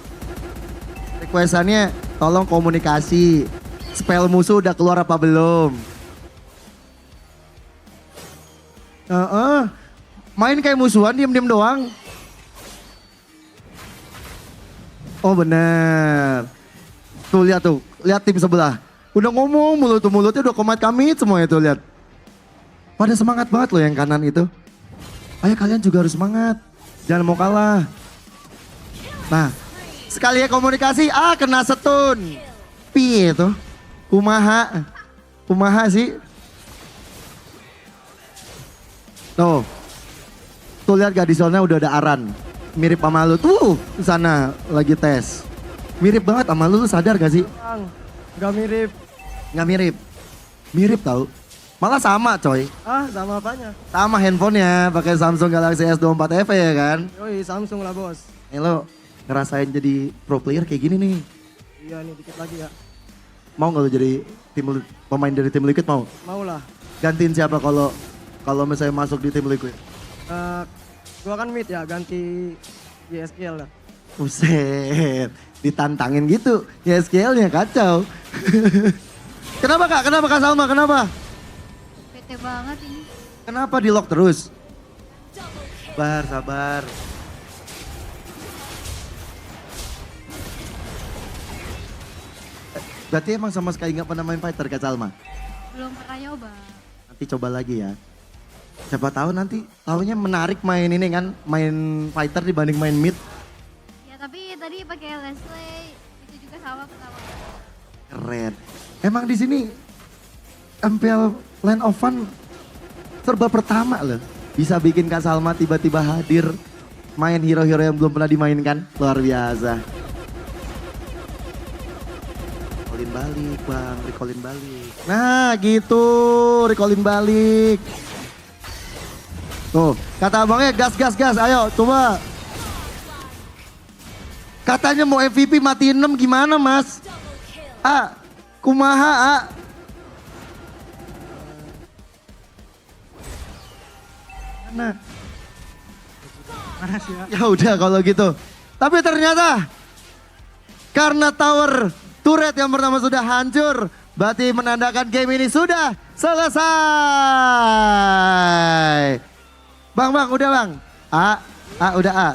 Requestannya tolong komunikasi. Spell musuh udah keluar apa belum? Main kayak musuhan diem-diem doang. Oh bener. Tuh lihat tim sebelah. Udah ngomong mulutnya udah komat kami semuanya tuh lihat. Pada semangat banget loh yang kanan itu. Ayo kalian juga harus semangat. Jangan mau kalah. Nah, sekali ya komunikasi, kena stun. Pi itu. Kumaha sih. Tuh lihat gak di zona udah ada Aran. Mirip sama lu tuh di sana lagi tes. Mirip banget sama lu sadar gak sih? Gak mirip. Gak mirip. Mirip tau. Malah sama coy. Sama apanya? Sama handphonenya, pakai Samsung Galaxy S14 FE ya kan? Yoi, Samsung lah bos. Lo ngerasain jadi pro player kayak gini nih. Iya nih dikit lagi ya. Mau gak lo jadi pemain dari tim Liquid mau? Mau lah. Gantiin siapa kalau misalnya masuk di tim Liquid? Gua kan mid ya, ganti YSKL lah. Buset, ditantangin gitu. YSKL-nya kacau. Kenapa Kak Salma? Kenapa? Bete banget ini. Kenapa di lock terus? Sabar. Berarti emang sama sekali nggak pernah main fighter Kak Salma? Belum pernah nyoba. Nanti coba lagi ya. Siapa tahu nanti tahunya menarik main ini kan, main fighter dibanding main mid. Ya tapi tadi pakai Leslie itu juga sama pertama. Keren. Emang di sini MPL Land of Fun serba pertama loh. Bisa bikin Kak Salma tiba-tiba hadir main hero-hero yang belum pernah dimainkan. Luar biasa. Recallin balik bang, recallin balik. Nah gitu, recallin balik. Tuh, kata abangnya gas, ayo coba. Katanya mau MVP mati 6 gimana mas? Kumaha Mana? Ya udah kalau gitu. Tapi ternyata karena tower turret yang pertama sudah hancur, berarti menandakan game ini sudah selesai. Bang, udah bang. Udah A.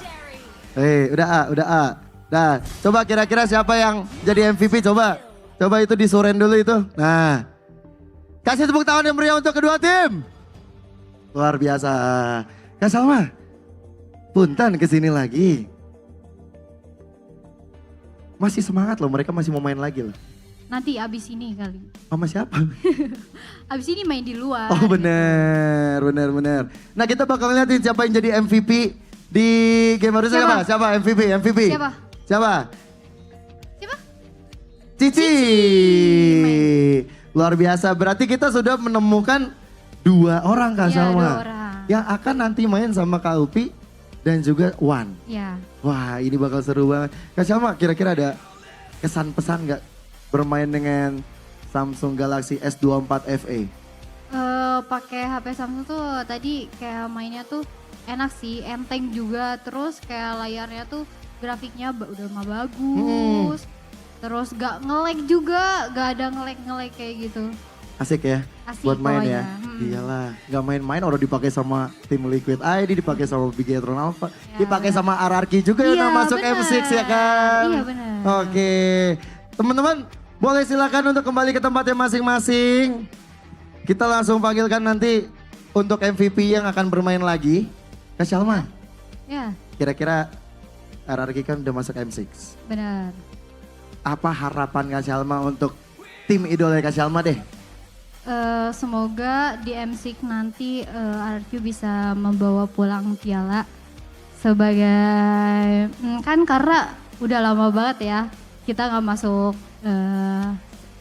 Udah A. Nah, coba kira-kira siapa yang jadi MVP coba. Coba itu disuren dulu itu. Nah, kasih tepuk tangan yang meriah untuk kedua tim. Luar biasa. Kak Salma, punten kesini lagi. Masih semangat loh, mereka masih mau main lagi loh. Nanti abis ini kali. Sama siapa? Abis ini main di luar. Oh bener. Nah kita bakal lihatin siapa yang jadi MVP di game baru siapa? MVP? Siapa? Cici. Luar biasa, berarti kita sudah menemukan 2 orang Kak Salma. 2 orang. Yang akan nanti main sama Kak Upi dan juga Wan. Iya. Wah ini bakal seru banget. Kak Salma kira-kira ada kesan pesan gak bermain dengan Samsung Galaxy S24 FE? Pakai HP Samsung tuh tadi kayak mainnya tuh enak sih, enteng juga, terus kayak layarnya tuh grafiknya udah mah bagus. Terus gak nge-lag juga, gak ada nge-lag kayak gitu. Asik ya? Asik buat main pokoknya. ya? Iyalah, gak main-main orang dipakai sama tim Liquid ID, dipakai sama Bigetron Alpha, dipakai sama RRQ juga yang masuk M6 ya kan? Iya benar. Oke, teman-teman boleh silakan untuk kembali ke tempatnya masing-masing. Kita langsung panggilkan nanti untuk MVP yang akan bermain lagi. Kak Salma, Ya, kira-kira RRQ kan udah masuk M6. benar. Apa harapan Kak Salma untuk tim idola Kak Salma deh? Semoga di M6 nanti RRQ bisa membawa pulang piala sebagai kan karena udah lama banget ya kita nggak masuk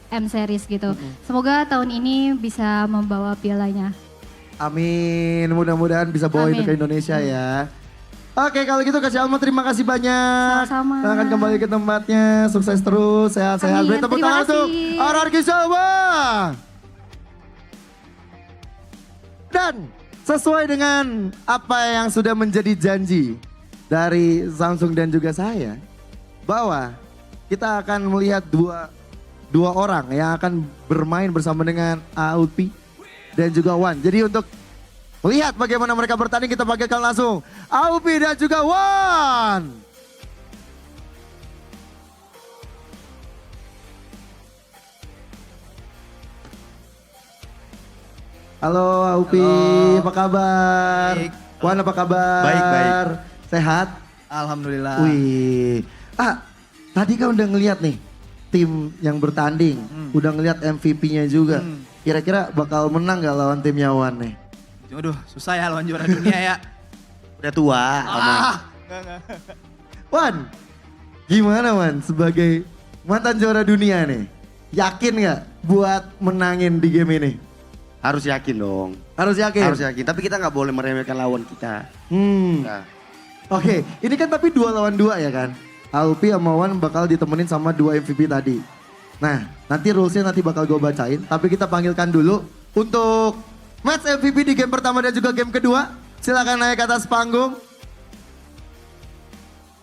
M series gitu. Semoga tahun ini bisa membawa pialanya. Amin, mudah-mudahan bisa bawa itu ke Indonesia ya. Oke, kalau gitu Kak Alma terima kasih banyak. Sama-sama. Akan kembali ke tempatnya, sukses terus, sehat-sehat. Beri tepuk tangan untuk RRQ Jawa. Dan sesuai dengan apa yang sudah menjadi janji dari Samsung dan juga saya, bahwa kita akan melihat dua orang yang akan bermain bersama dengan Aupi dan juga Wan. Jadi untuk melihat bagaimana mereka bertanding, kita panggilkan langsung Aupi dan juga Wan. Halo Aupi, apa kabar? Baik. Wan apa kabar? Baik. Sehat? Alhamdulillah. Wih, tadi kan udah ngeliat nih tim yang bertanding, udah ngeliat MVP-nya juga. Kira-kira bakal menang gak lawan timnya Wan nih? Aduh, susah ya lawan juara dunia ya. Udah tua. Wan, gimana Wan sebagai mantan juara dunia nih? Yakin gak buat menangin di game ini? Harus yakin dong. Harus yakin? Harus yakin, tapi kita nggak boleh meremehkan lawan kita. Nah. Oke, ini kan tapi 2 lawan 2 ya kan? Aupi sama Wan bakal ditemenin sama 2 MVP tadi. Nah, nanti rulesnya nanti bakal gue bacain, tapi kita panggilkan dulu untuk match MVP di game pertama dan juga game kedua. Silakan naik ke atas panggung.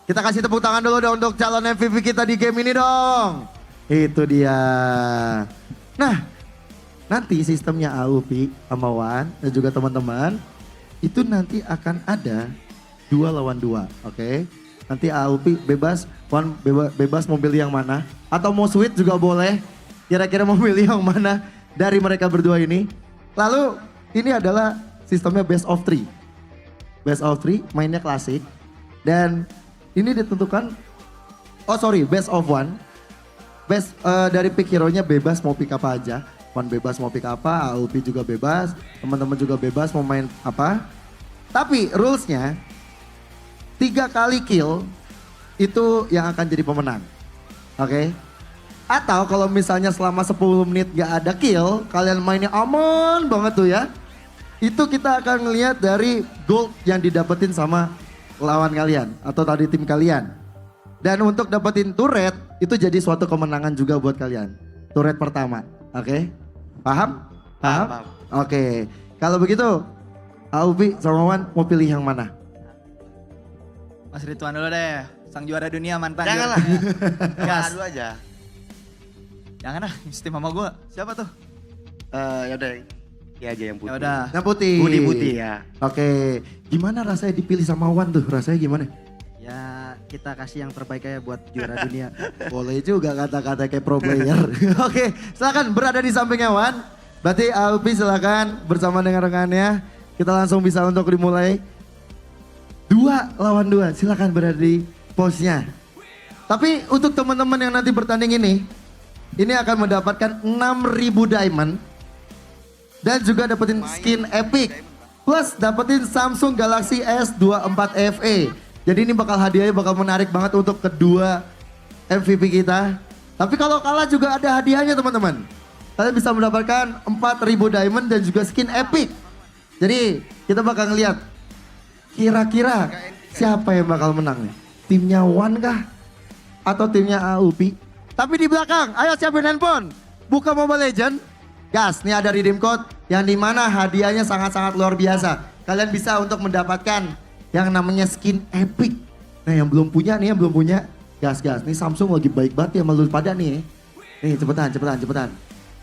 Kita kasih tepuk tangan dulu dong untuk calon MVP kita di game ini dong. Itu dia. Nah, nanti sistemnya Aupi sama Wan dan juga teman-teman itu nanti akan ada 2 lawan 2, oke? Nanti Aupi bebas, Wan bebas mau pilih yang mana. Atau mau switch juga boleh. Kira-kira mau pilih yang mana dari mereka berdua ini. Lalu ini adalah sistemnya best of 3. Best of 3 mainnya klasik. Dan ini ditentukan, best of 1. Best dari pick hero-nya bebas mau pick apa aja. Wan bebas mau pick apa, Aupi juga bebas. Teman-teman juga bebas mau main apa. Tapi rulesnya 3 kali kill itu yang akan jadi pemenang. Oke? Atau kalau misalnya selama 10 menit gak ada kill, kalian mainnya aman banget tuh ya. Itu kita akan ngelihat dari gold yang didapetin sama lawan kalian atau tadi tim kalian. Dan untuk dapetin turret itu jadi suatu kemenangan juga buat kalian. Turret pertama, oke? Paham? Paham? Oke. Kalau begitu, Aupi sama Wan mau pilih yang mana? Mas Ridwan dulu deh, sang juara dunia mantan. Janganlah. Gas. Adu aja. Jangan lah, mesti mama gue. Siapa tuh? Ya udah, dia aja yang putih. Yaudah. Yang putih. Putih ya. Oke. Gimana rasanya dipilih sama Wan tuh? Rasanya gimana? Ya kita kasih yang terbaik aja buat juara dunia. Boleh juga kata-kata kayak pro player. Oke, silakan berada di sampingnya Wan. Berarti Aupi silakan bersama dengan rekannya. Kita langsung bisa untuk dimulai. 2 lawan 2, silakan berada di pose-nya. Tapi untuk teman-teman yang nanti bertanding ini akan mendapatkan 6.000 diamond. Dan juga dapetin skin epic. Plus dapetin Samsung Galaxy S14 FE. Jadi ini hadiahnya bakal menarik banget untuk kedua MVP kita. Tapi kalau kalah juga ada hadiahnya teman-teman. Kalian bisa mendapatkan 4.000 diamond dan juga skin epic. Jadi kita bakal ngeliat kira-kira siapa yang bakal menang nih? Timnya Wan kah? Atau timnya Aupi? Tapi di belakang, ayo siapin handphone. Buka Mobile Legend. Gas, nih ada redeem code yang dimana hadiahnya sangat-sangat luar biasa. Kalian bisa untuk mendapatkan yang namanya skin epic. Nah yang belum punya nih, yang belum punya. Gas. Nih Samsung lagi baik banget ya sama lu pada nih. Nih cepetan.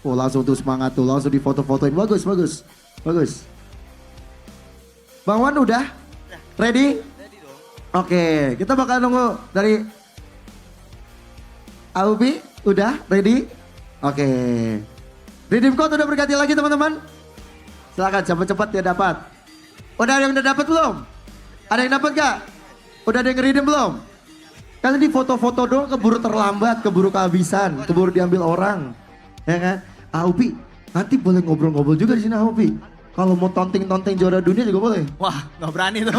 Oh langsung tuh semangat tuh, langsung di foto-fotoin. Bagus. Bang Wan udah? Ready? Ready dong. Oke, kita bakal nunggu dari Aupi. Udah? Ready? Oke. Redeem code udah berganti lagi teman-teman. Silakan cepat-cepat ya dapat. Udah ada yang udah dapat belum? Ada yang dapat gak? Udah ada yang redeem belum? Kalian di foto-foto doang keburu terlambat, keburu kehabisan, keburu diambil orang. Ya kan? Aupi, nanti boleh ngobrol-ngobrol juga di sini Aupi. Kalau mau tonting-tonting juara dunia juga boleh. Wah, nggak berani tuh.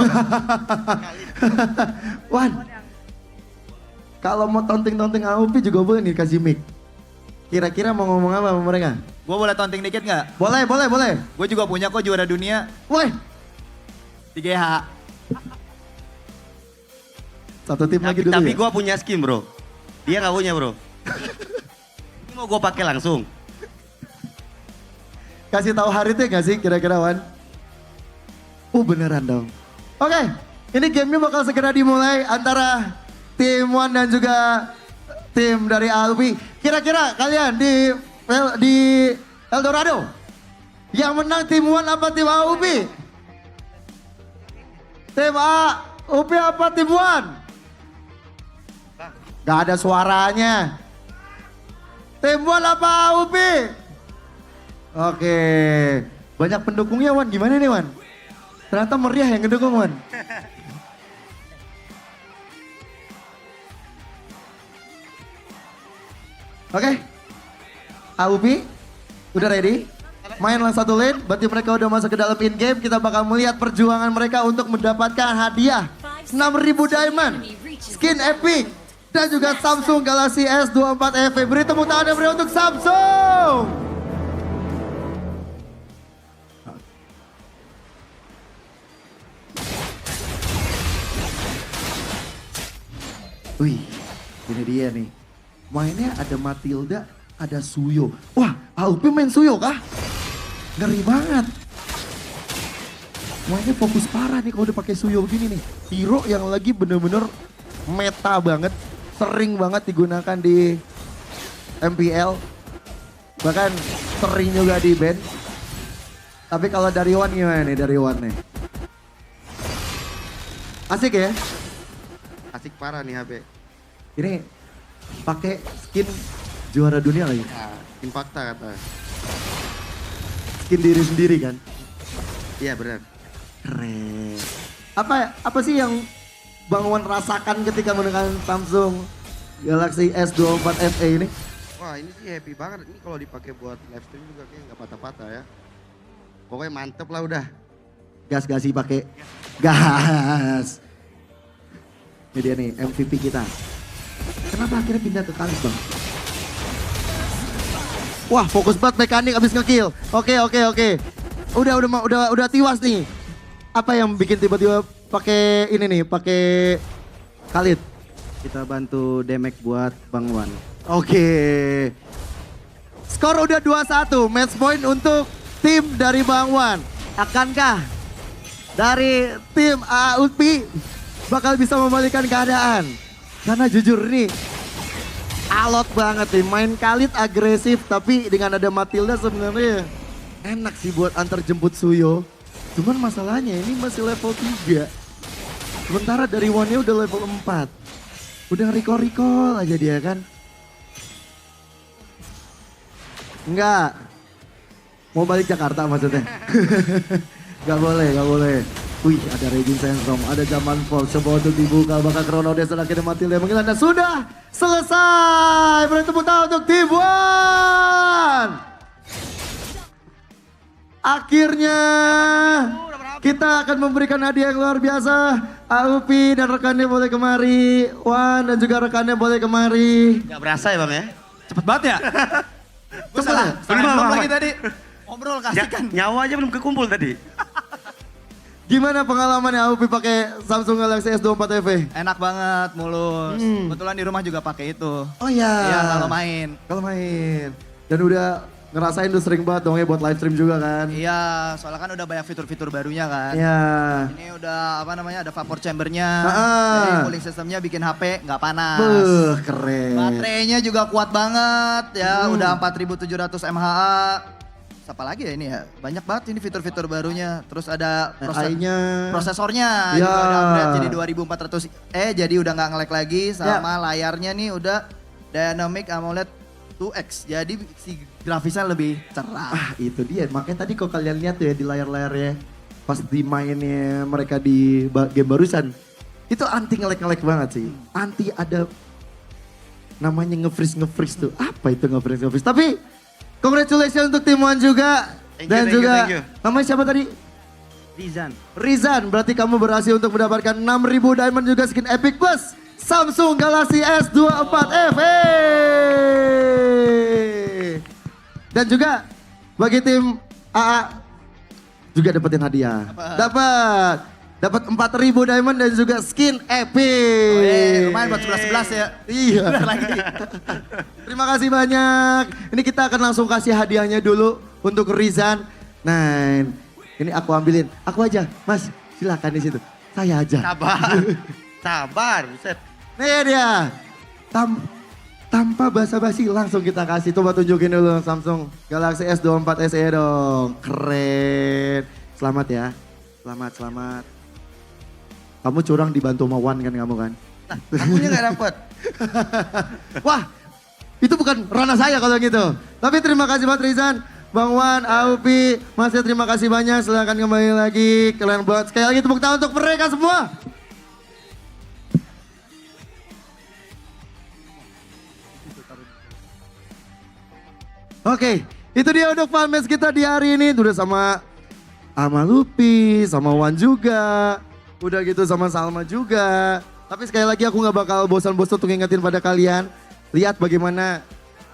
Wan, kalau mau tonting-tonting AOP juga boleh nih kasih mic. Kira-kira mau ngomong apa sama mereka? Gue boleh tonting dikit nggak? Boleh, boleh, boleh. Gue juga punya kok juara dunia. Woi, 3H. satu tim lagi dulu Tapi ya? gue punya skin bro. Dia gak punya bro. Ini mau gue pakai langsung. Kasih tahu Haritnya gak sih kira-kira Wan? Beneran dong. Oke, ini gamenya bakal segera dimulai antara tim Wan dan juga tim dari AOP. Kira-kira kalian di Eldorado yang menang tim Wan apa tim AOP? Tim AOP apa tim Wan? Gak ada suaranya. Tim Wan apa AOP? Oke, banyak pendukungnya Wan, gimana nih Wan? Ternyata meriah yang ngedukung Wan. Oke, AOP udah ready? Main langsung satu lane, berarti mereka udah masuk ke dalam in-game. Kita bakal melihat perjuangan mereka untuk mendapatkan hadiah 6.000 diamond, skin epic, dan juga Samsung Galaxy S14 FE. Beri tepuk tangan yang meriah untuk Samsung! Wih, ini dia nih. Mainnya ada Matilda, ada Suyo. Wah, AOP main Suyo kah? Ngeri banget. Mainnya fokus parah nih kalau udah pakai Suyo begini nih. Hero yang lagi bener-bener meta banget, sering banget digunakan di MPL. Bahkan sering juga di band. Tapi kalau dari Wan gimana nih, dari Wan nih? Asik ya? Asik parah nih HP. Ini pakai skin juara dunia lagi. Nah, Impacta kata. Skin diri sendiri kan? Iya benar. Keren. Apa sih yang Bang Wan rasakan ketika menggunakan Samsung Galaxy S24 FE ini? Wah ini sih happy banget. Ini kalau dipakai buat live stream juga kayaknya nggak patah-patah ya. Pokoknya mantep lah udah. Gas sih pakai gas. Ini dia nih MVP kita. Kenapa akhirnya pindah ke Kalis Bang? Wah fokus banget mekanik abis nge-kill. Oke. Udah tiwas nih. Apa yang bikin tiba-tiba pakai ini nih, pakai Khalid? Kita bantu damage buat Bang Wan. Oke. Skor udah 2-1, match point untuk tim dari Bang Wan. Akankah dari tim AOP bakal bisa membalikan keadaan? Karena jujur nih, alot banget nih. Main Khalid agresif, tapi dengan ada Matilda sebenarnya enak sih buat antar jemput Suyo. Cuman masalahnya ini masih level 3. Sementara dari Wan-nya udah level 4. Udah recall aja dia kan. Enggak. Mau balik Jakarta maksudnya? Gak boleh. Wih, ada Regin Sensong, ada Zaman Fall, coba untuk dibuka, bakal Chrono Dance dan akhirnya Matilda mengilang dan sudah selesai. Beri tepuk tangan untuk tim Wan. Akhirnya kita akan memberikan hadiah yang luar biasa. AOP dan rekannya boleh kemari, Wan dan juga rekannya boleh kemari. Gak berasa ya Bang ya? Cepet banget ya? Gue salah lagi tadi. Ngobrol kasihkan. Nyawa aja belum kekumpul tadi. Gimana pengalamannya AOP pakai Samsung Galaxy S24 FE? Enak banget, mulus. Kebetulan di rumah juga pakai itu. Oh iya. Iya, kalau main. Dan udah ngerasain tuh sering banget dong ya buat live stream juga kan? Iya, soalnya kan udah banyak fitur-fitur barunya kan. Iya. Ini udah ada vapor chambernya. Jadi cooling sistemnya bikin HP nggak panas. Keren. Baterainya juga kuat banget ya, udah 4700 mAh. Apa lagi ya ini ya, banyak banget ini fitur-fitur barunya. Terus ada prosesornya juga udah upgrade jadi 2400 jadi udah nggak nge-lag lagi. Sama layarnya nih udah Dynamic AMOLED 2X, jadi si grafisnya lebih cerah. Itu dia, makanya tadi kok kalian lihat tuh ya di layar-layarnya pas di mainnya mereka di game barusan, itu anti nge-lag banget sih. Anti ada namanya nge-freeze tuh. Apa itu nge-freeze? Tapi congratulations untuk tim Wan juga. Dan juga namanya siapa tadi? Rizan. Berarti kamu berhasil untuk mendapatkan 6.000 diamond juga skin Epic Plus Samsung Galaxy S24 FE. Dan juga bagi tim AA juga dapetin hadiah. Dapat 4.000 diamond dan juga skin Epic. Lumayan buat 11-11 ya. Iya. Bener lagi. Terima kasih banyak. Ini kita akan langsung kasih hadiahnya dulu untuk Rizan. Nah, ini aku ambilin. Aku aja, Mas. Silakan di situ. Saya aja. Sabar, buset. Nih dia. Tanpa basa-basi langsung kita kasih. Coba tunjukin dulu Samsung Galaxy S24 SE dong. Keren. Selamat ya. Selamat. Kamu curang dibantu sama Wan kan kamu kan? Akunya gak dapet. Wah, itu bukan ranah saya kalau gitu. Tapi terima kasih buat Rizan, Bang Wan, Aupi, Mas terima kasih banyak. Silahkan kembali lagi. Kalian buat sekali lagi tepuk tangan untuk mereka semua. Oke, itu dia untuk fanbase kita di hari ini. Udah sama Lupi, sama Wan juga. Udah gitu sama Salma juga. Tapi sekali lagi aku gak bakal bosan-bosan untuk ngingetin pada kalian. Lihat bagaimana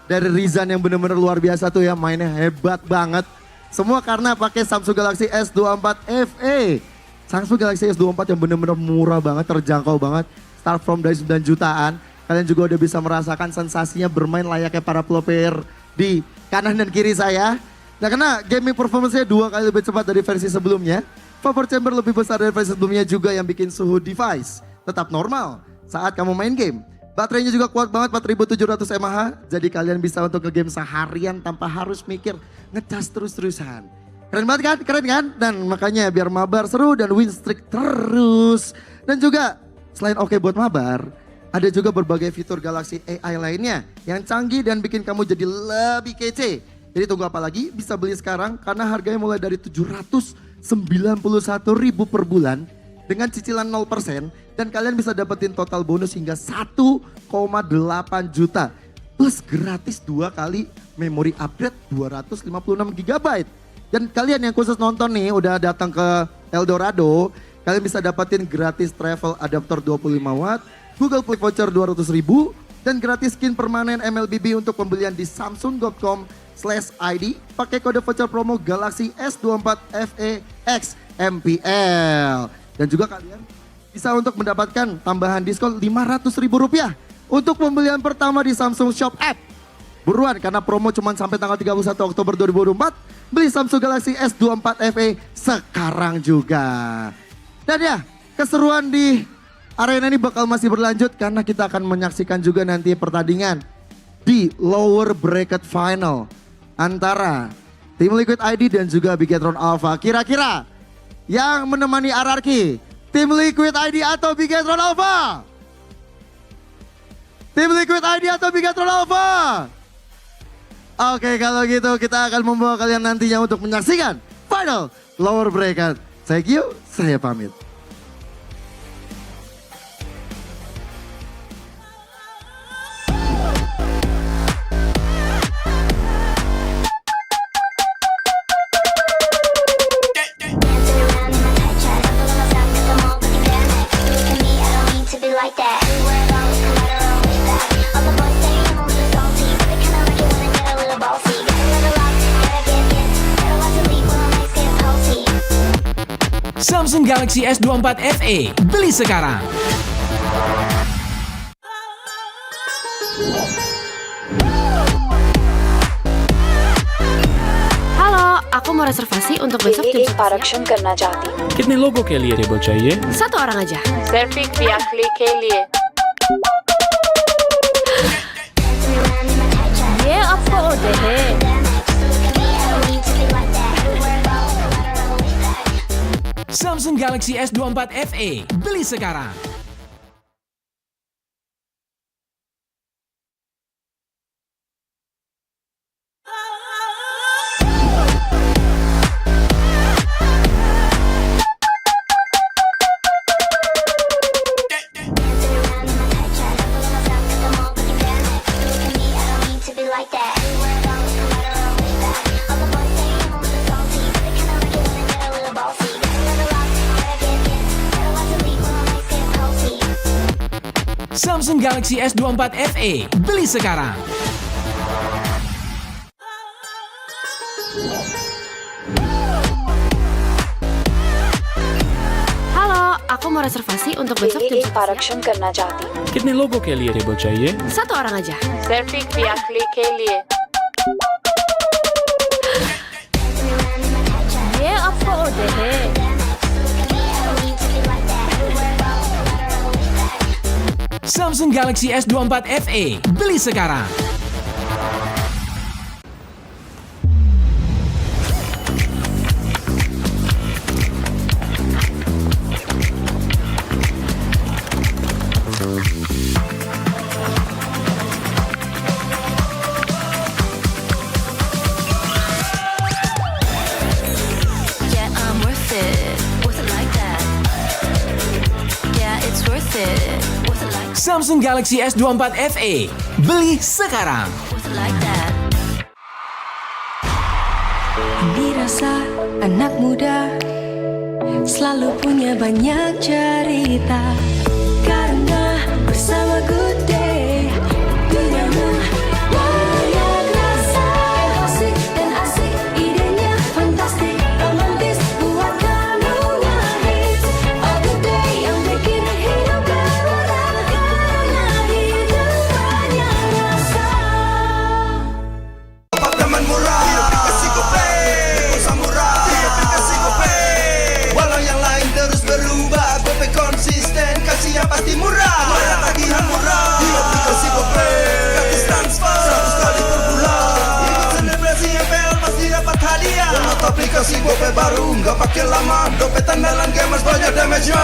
dari Rizan yang bener-bener luar biasa tuh ya. Mainnya hebat banget. Semua karena pakai Samsung Galaxy S24 FE. Samsung Galaxy S24 yang bener-bener murah banget, terjangkau banget. Start from dari 9 jutaan. Kalian juga udah bisa merasakan sensasinya bermain layaknya para pro player di kanan dan kiri saya. Nah karena gaming performance-nya 2 kali lebih cepat dari versi sebelumnya. Vapor chamber lebih besar dari versi sebelumnya juga yang bikin suhu device tetap normal saat kamu main game. Baterainya juga kuat banget 4700 mAh. Jadi kalian bisa untuk nge-game seharian tanpa harus mikir ngecas terus-terusan. Keren banget kan? Keren kan? Dan makanya biar mabar seru dan win streak terus. Dan juga selain oke buat mabar, ada juga berbagai fitur Galaxy AI lainnya yang canggih dan bikin kamu jadi lebih kece. Jadi tunggu apa lagi? Bisa beli sekarang karena harganya mulai dari 791.000 per bulan dengan cicilan 0% dan kalian bisa dapetin total bonus hingga 1,8 juta plus gratis 2 kali memori upgrade 256 GB. Dan kalian yang khusus nonton nih udah datang ke Eldorado, kalian bisa dapetin gratis travel adapter 25 watt, Google Play voucher 200.000 dan gratis skin permanen MLBB untuk pembelian di samsung.com/ID pakai kode voucher promo Galaxy S24 FE X MPL. Dan juga kalian bisa untuk mendapatkan tambahan diskon Rp500.000 untuk pembelian pertama di Samsung Shop App. Buruan karena promo cuma sampai tanggal 31 Oktober 2024. Beli Samsung Galaxy S24 FE sekarang juga. Dan ya, keseruan di arena ini bakal masih berlanjut karena kita akan menyaksikan juga nanti pertandingan di lower bracket final antara tim Liquid ID dan juga Bigetron Alpha. Kira-kira yang menemani RRQ, tim Liquid ID atau Bigetron Alpha? Tim Liquid ID atau Bigetron Alpha? Oke, kalau gitu kita akan membawa kalian nantinya untuk menyaksikan final lower bracket. Thank you, saya pamit. Samsung Galaxy S24 FE, beli sekarang. Halo, aku mau reservasi untuk besok jam 11 करना चाहती हूँ। कितने लोगों के लिए table चाहिए? 1 orang aja. Surfing पिया click के लिए ये आपका ऑर्डर है। Samsung Galaxy S24 FE, beli sekarang. Samsung Galaxy S24 FE. Beli sekarang. Halo, aku mau reservasi untuk besok jam 11 आरक्षण करना चाहती हूँ कितने लोगों के लिए टेबल चाहिए? Satu orang aja. सिर्फ एक व्याकली के लिए ये आपको ऑर्डर है Samsung Galaxy S24 FE. Beli sekarang. Yeah, I'm worth it. Worth it like that. Yeah, it's worth it. Worth it like Samsung Galaxy S24 FE. Beli sekarang. worth it like that. Dirasa anak muda selalu punya banyak cerita karena bersama Good Day duniamu banyak rasa asik dan asik idenya fantastik romantis buat kamu ngehits oh Good Day yang bikin hidup berwarna karena hidup banyak rasa. Apartemen murah, aplikasi GoPay, samurai, aplikasi GoPay. Walau yang lain terus berubah, GoPay konsisten, kasih yang pasti murah. Bayar tagihan murah, di aplikasi GoPay. Gratis transfer, 100 kali per bulan. Ikut selebrasi MPL pasti dapat hadiah. Download aplikasi GoPay baru, nggak pakai lama. Dompet andalan gamers banyak damage-nya.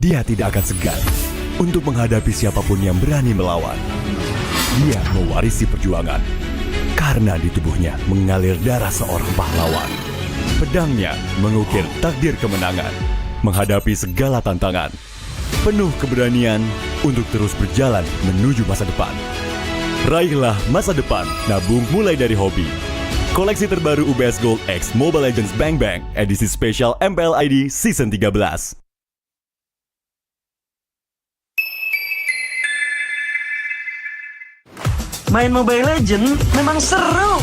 Dia tidak akan segan untuk menghadapi siapapun yang berani melawan. Dia mewarisi perjuangan karena di tubuhnya mengalir darah seorang pahlawan. Pedangnya mengukir takdir kemenangan, menghadapi segala tantangan. Penuh keberanian untuk terus berjalan menuju masa depan. Raihlah masa depan, nabung mulai dari hobi. Koleksi terbaru UBS Gold X Mobile Legends Bang Bang edisi spesial MPL ID Season 13. Main Mobile Legends memang seru.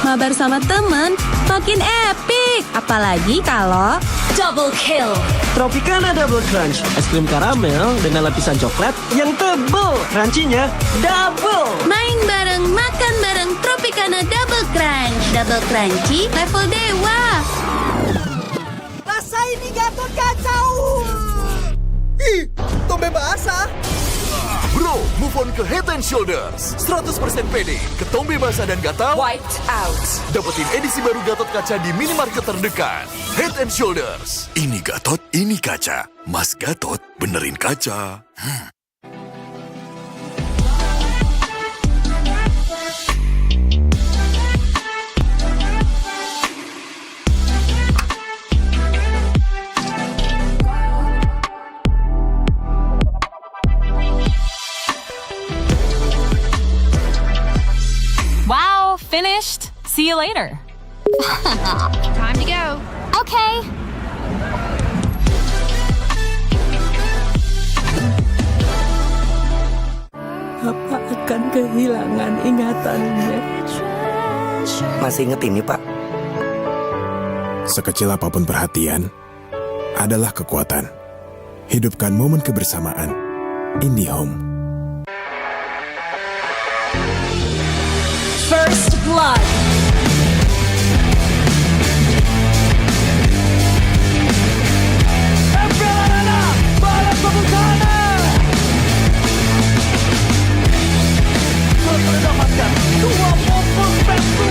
Mabar sama temen makin epic. Apalagi kalau double kill. Tropicana Double Crunch, es krim karamel dengan lapisan coklat yang tebal. Crunchy-nya double. main bareng, makan bareng Tropicana Double Crunch. Double crunchy level dewa. Rasa ini Gatot kacau. Ih, tombe basah. Bro, move on ke Head and Shoulders. 100% pede, ketombe basah dan gatal wiped out. dapetin edisi baru Gatot kaca di minimarket terdekat. Head and Shoulders. Ini Gatot, ini kaca. Mas Gatot, benerin kaca. Wow, finished. See you later. Time to go. Okay. Papa akan kehilangan ingatannya. Masih inget ini, Pak? Sekecil apapun perhatian adalah kekuatan. Hidupkan momen kebersamaan. IndiHome. First blood. Mendapatkan 2 momen back to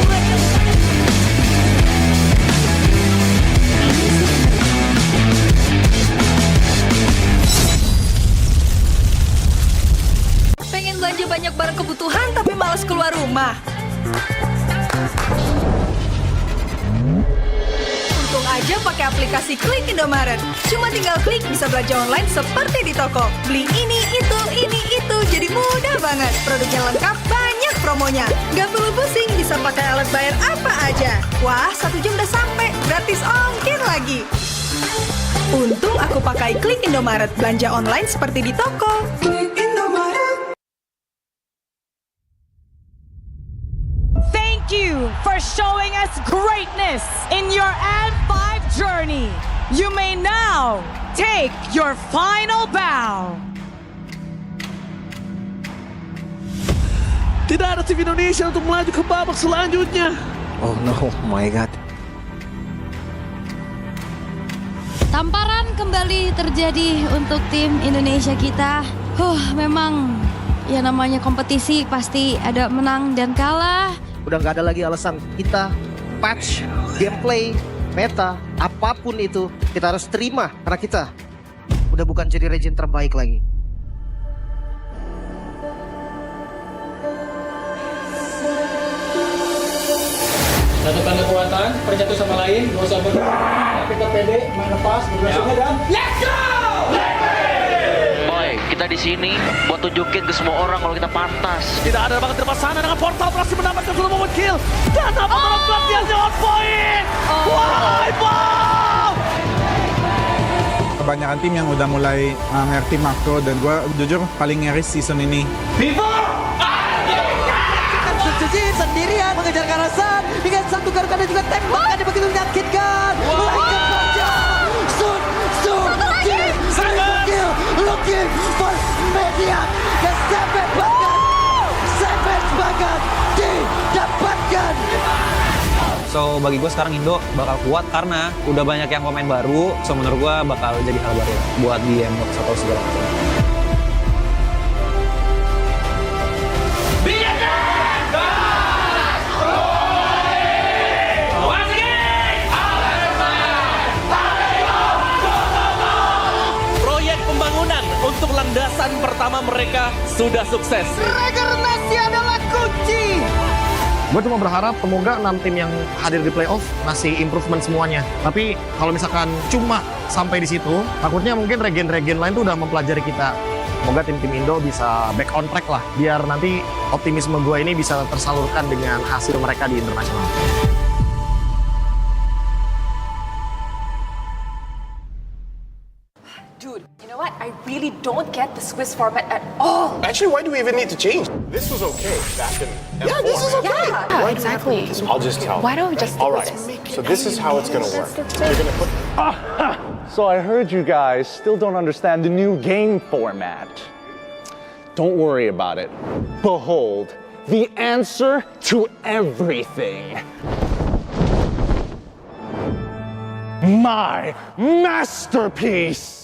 pakai aplikasi Klik Indomaret. Cuma tinggal klik bisa belanja online seperti di toko. Beli ini, itu, jadi mudah banget. Produknya lengkap, banyak promonya. Gak perlu pusing, bisa pakai alat bayar apa aja. Wah, 1 jam udah sampai, gratis ongkir lagi. Untung aku pakai Klik Indomaret, belanja online seperti di toko. Klik Indomaret. Thank you for showing us greatness in your N5 journey. You may now take your final bow. Tidak ada tim Indonesia untuk melaju ke babak selanjutnya. Oh no, my god. Tamparan kembali terjadi untuk tim Indonesia kita. Memang ya namanya kompetisi pasti ada menang dan kalah. Udah nggak ada lagi alasan kita patch, gameplay, meta, apapun itu kita harus terima karena kita udah bukan jadi region terbaik lagi. Satukan kekuatan, bersatu sama lain, gak usah kita pede, main lepas, berhasilnya dan let's go! Boy, kita di sini buat tunjukin ke semua orang kalau kita pantas. Tidak ada banget terpas sana dengan portal berhasil mendapatkan solo moment kill. Dan apa pelatihannya on point. Why, wow! Kebanyakan tim yang udah mulai ngerti makro dan gue jujur paling ngeris season ini. Suci sendirian mengejar Karasan dengan satu garuda juga tembakannya begitu menyakitkan. Looking for media. The Savage banget didapatkan. So bagi gue sekarang Indo bakal kuat karena udah banyak yang komen baru. So menurut gue bakal jadi hal baru buat di emote atau segala macam. Untuk landasan pertama mereka sudah sukses. Regenerasi adalah kunci. Gue cuma berharap semoga 6 tim yang hadir di playoff ngasih improvement semuanya. Tapi kalau misalkan cuma sampai di situ, takutnya mungkin regen-regen lain tuh udah mempelajari kita. Semoga tim-tim Indo bisa back on track lah, biar nanti optimisme gue ini bisa tersalurkan dengan hasil mereka di internasional. Dude, you know what? I really don't get the Swiss format at all. Actually, why do we even need to change? This was okay back in M4. Yeah, this is okay. Yeah, exactly. I'll just tell. Why don't we just All right, so this is how it's going to work. You're going to put... So I heard you guys still don't understand the new game format. Don't worry about it. Behold, the answer to everything. My masterpiece!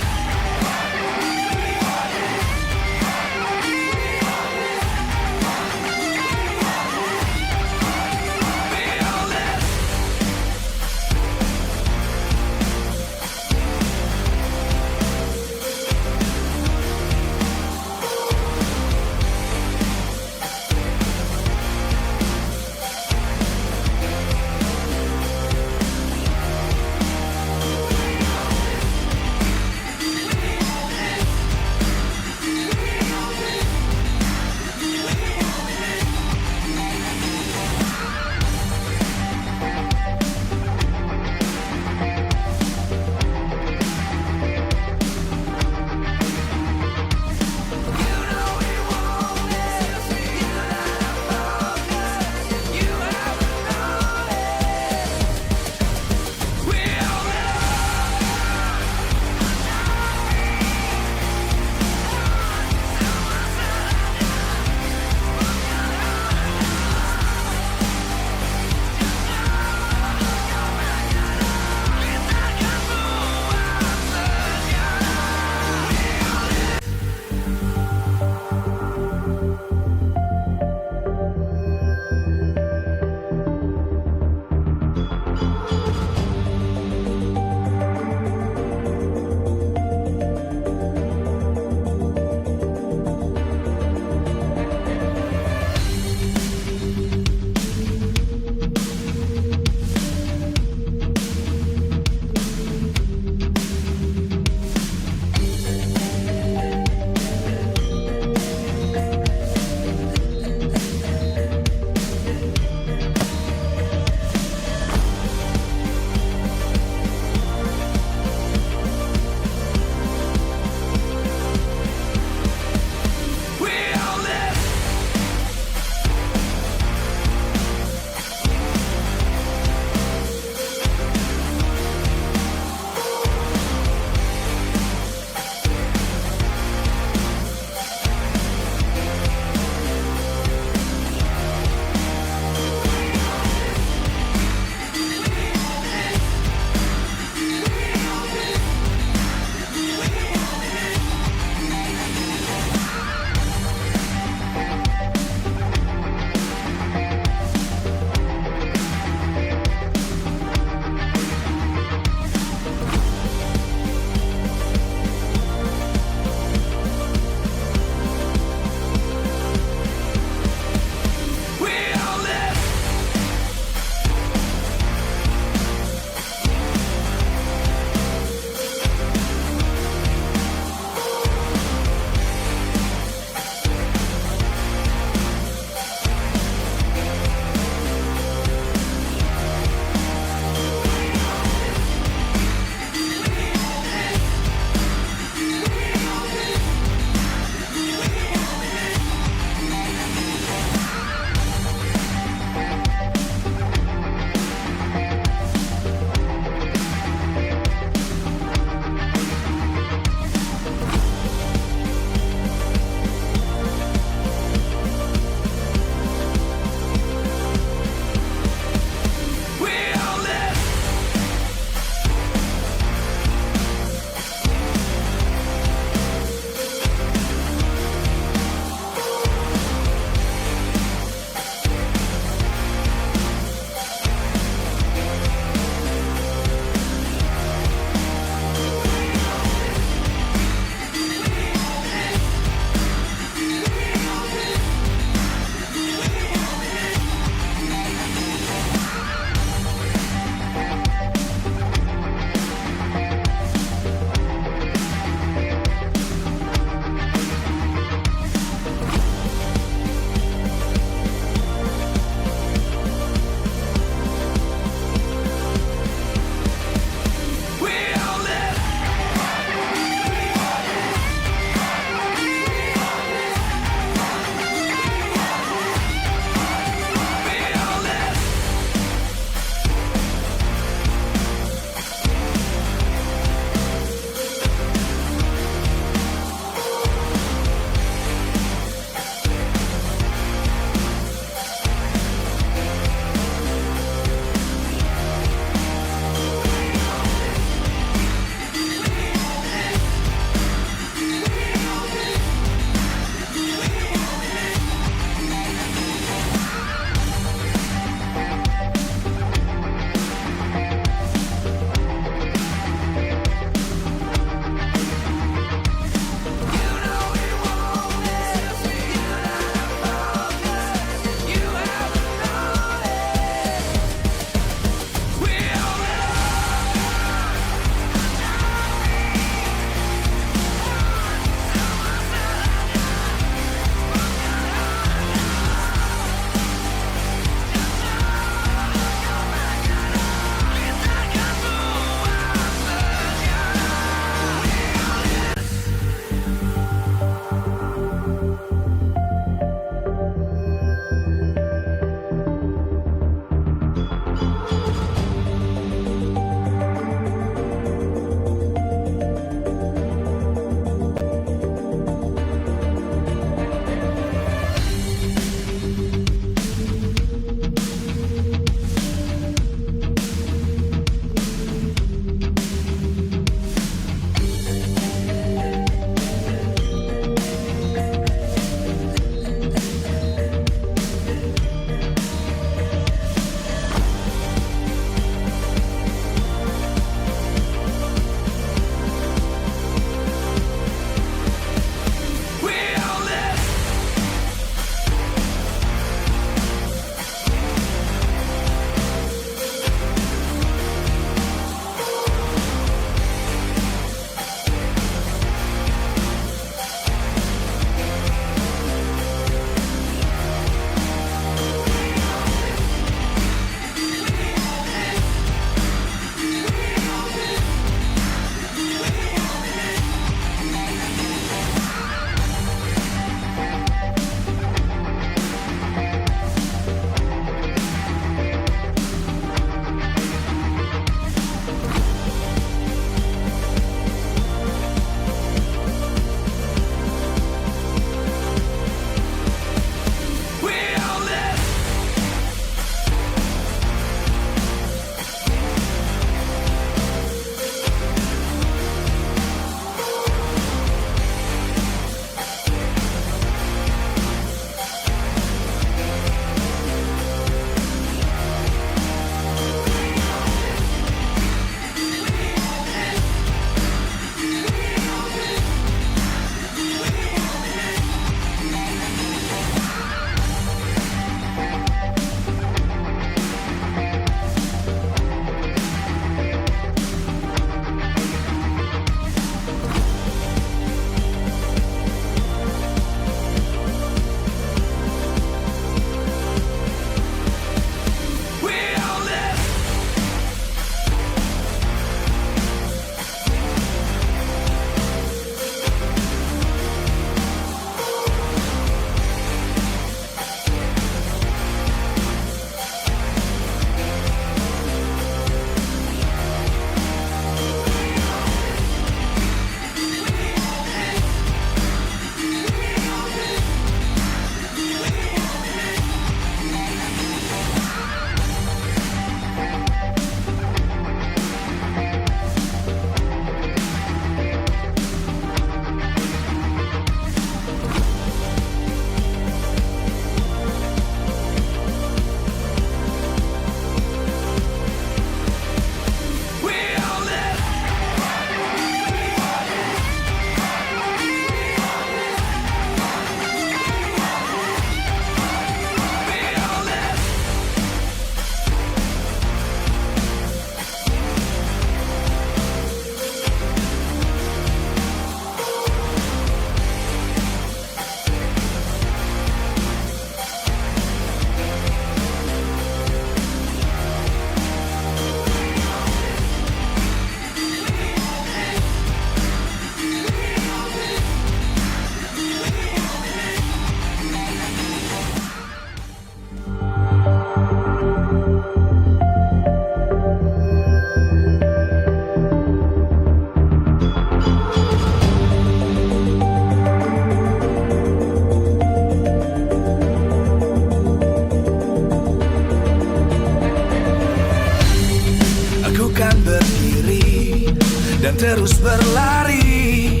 dan terus berlari,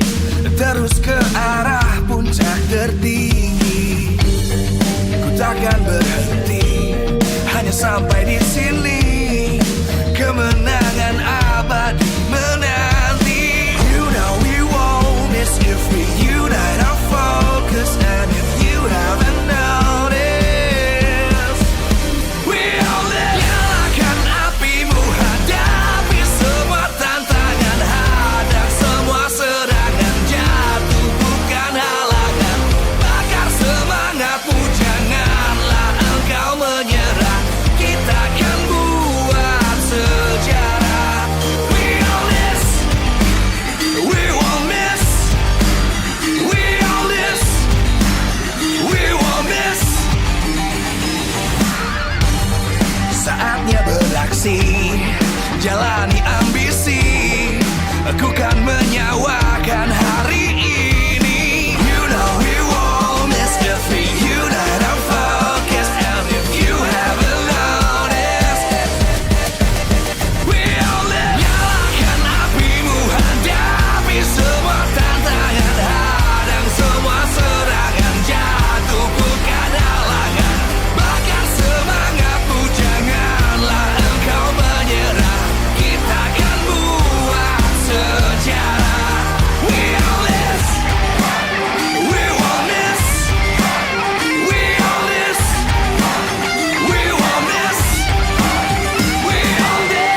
terus ke arah puncak tertinggi. Ku takkan berhenti, hanya sampai di sini. Kemenangan abadi menanti. You know we won't miss if we unite our focus. And if you haven't noticed, we all live. Nyalakan apimu, hadapi semua tantangan, hadang semua serangan, jatuh bukan halangan. Bakar semangatmu, janganlah engkau menyerah. Kita akan buat sejarah. We all this, we won't miss. We all this, we won't miss. Saatnya beraksi, jalani ambisi. Aku kan menyawakan hari ini. You know we won't miss if we unite our focus. And if you haven't noticed, we all live. Nyalakan apimu, hadapi semua tantangan, hadang semua serangan, jatuh bukan halangan. Bakar semangatmu, janganlah engkau menyerah. Kita akan buat sejarah. We all this, we won't miss. We all this, we won't miss. We all this.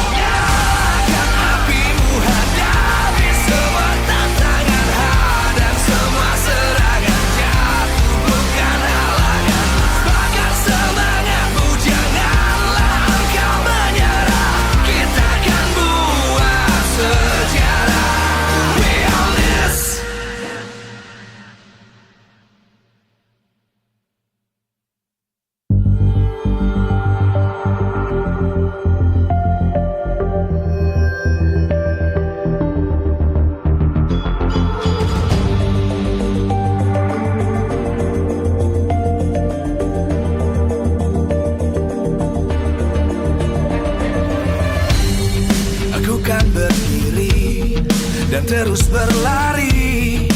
Nyalakan apimu, hadapi semua tantangan, hadang semua serangan, jatuh bukan halangan. Bakar semangatmu, janganlah engkau menyerah. Kita akan buat sejarah. We all this. Aku kan berdiri dan terus berlari,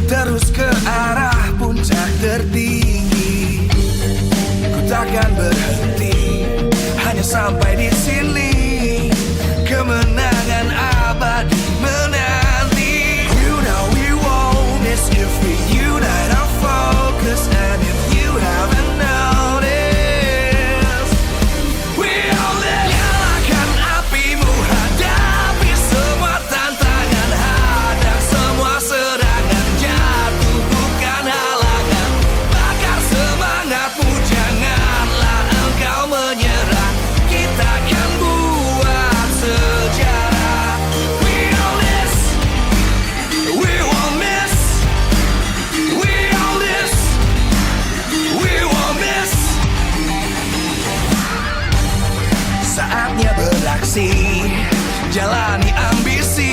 terus ke arah puncak tertinggi. Ku takkan berhenti, hanya sampai di sini. Kemenangan abadi menanti. You know we won't miss if we unite our focus. And if you haven't noticed, we all live. Nyalakan apimu, hadapi semua tantangan, hadang semua serangan, jatuh bukan halangan. Bakar semangatmu, janganlah engkau menyerah. Kita akan buat sejarah. We all this, we won't miss. We all this, we won't miss. Saatnya beraksi, jalani ambisi.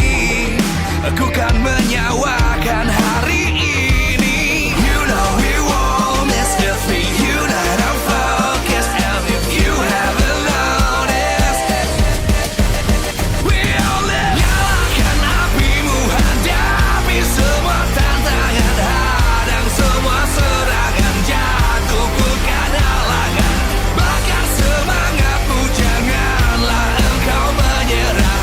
Aku kan menyawakan hari ini. You know we won't miss if we unite our focus. And if you haven't noticed, we all live. Nyalakan apimu, hadapi semua tantangan, hadang semua serangan, jatuh bukan halangan. Bakar semangatmu, janganlah engkau menyerah.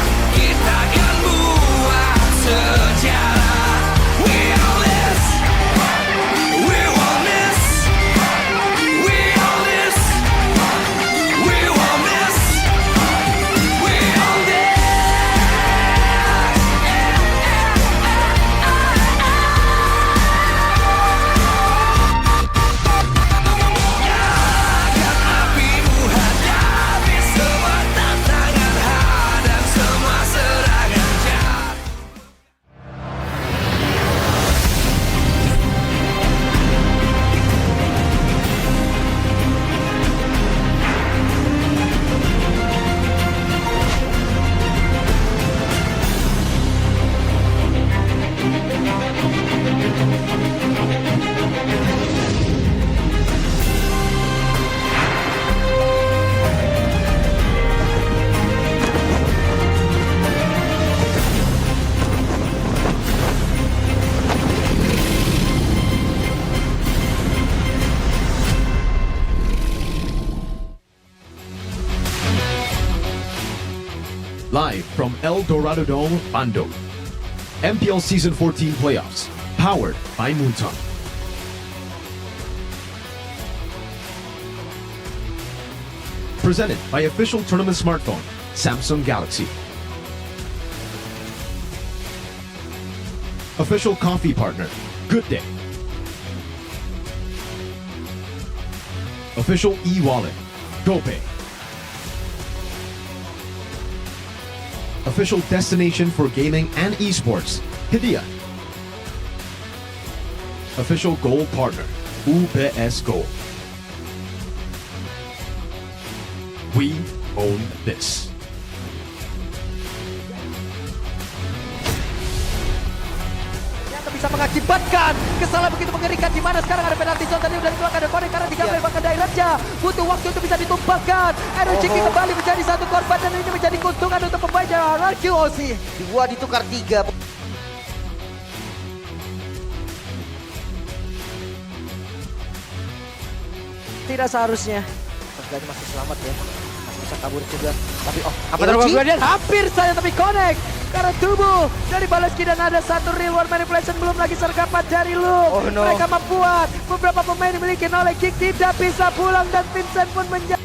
live from El Dorado Dome, Bandung. MPL Season 14 Playoffs, powered by Moonton. Presented by official tournament smartphone, Samsung Galaxy. Official coffee partner, Good Day. Official e-wallet, GoPay. Official destination for gaming and esports, Hidea. Official gold partner, UBS Gold. We own this. Ternyata bisa mengakibatkan kesalahan begitu mengerikan, di mana sekarang ada penalti zone tadi udah dikeluarkan dari korner karena digambar bahkan directnya butuh waktu untuk bisa ditumpahkan. Energy kembali menjadi satu korban dan ini menjadi keuntungan untuk pemain dari RQOC. 2 ditukar 3. Tidak seharusnya. Mas masih selamat ya. Masih bisa kabur juga. Tapi apa terjadi? Hampir saja tapi connect. Karena tubuh dari Baleski dan ada satu real world manipulation, belum lagi sergapan dari Luke. Oh, no. Mereka membuat beberapa pemain dimiliki oleh Kick tidak bisa pulang dan Vincent pun menjadi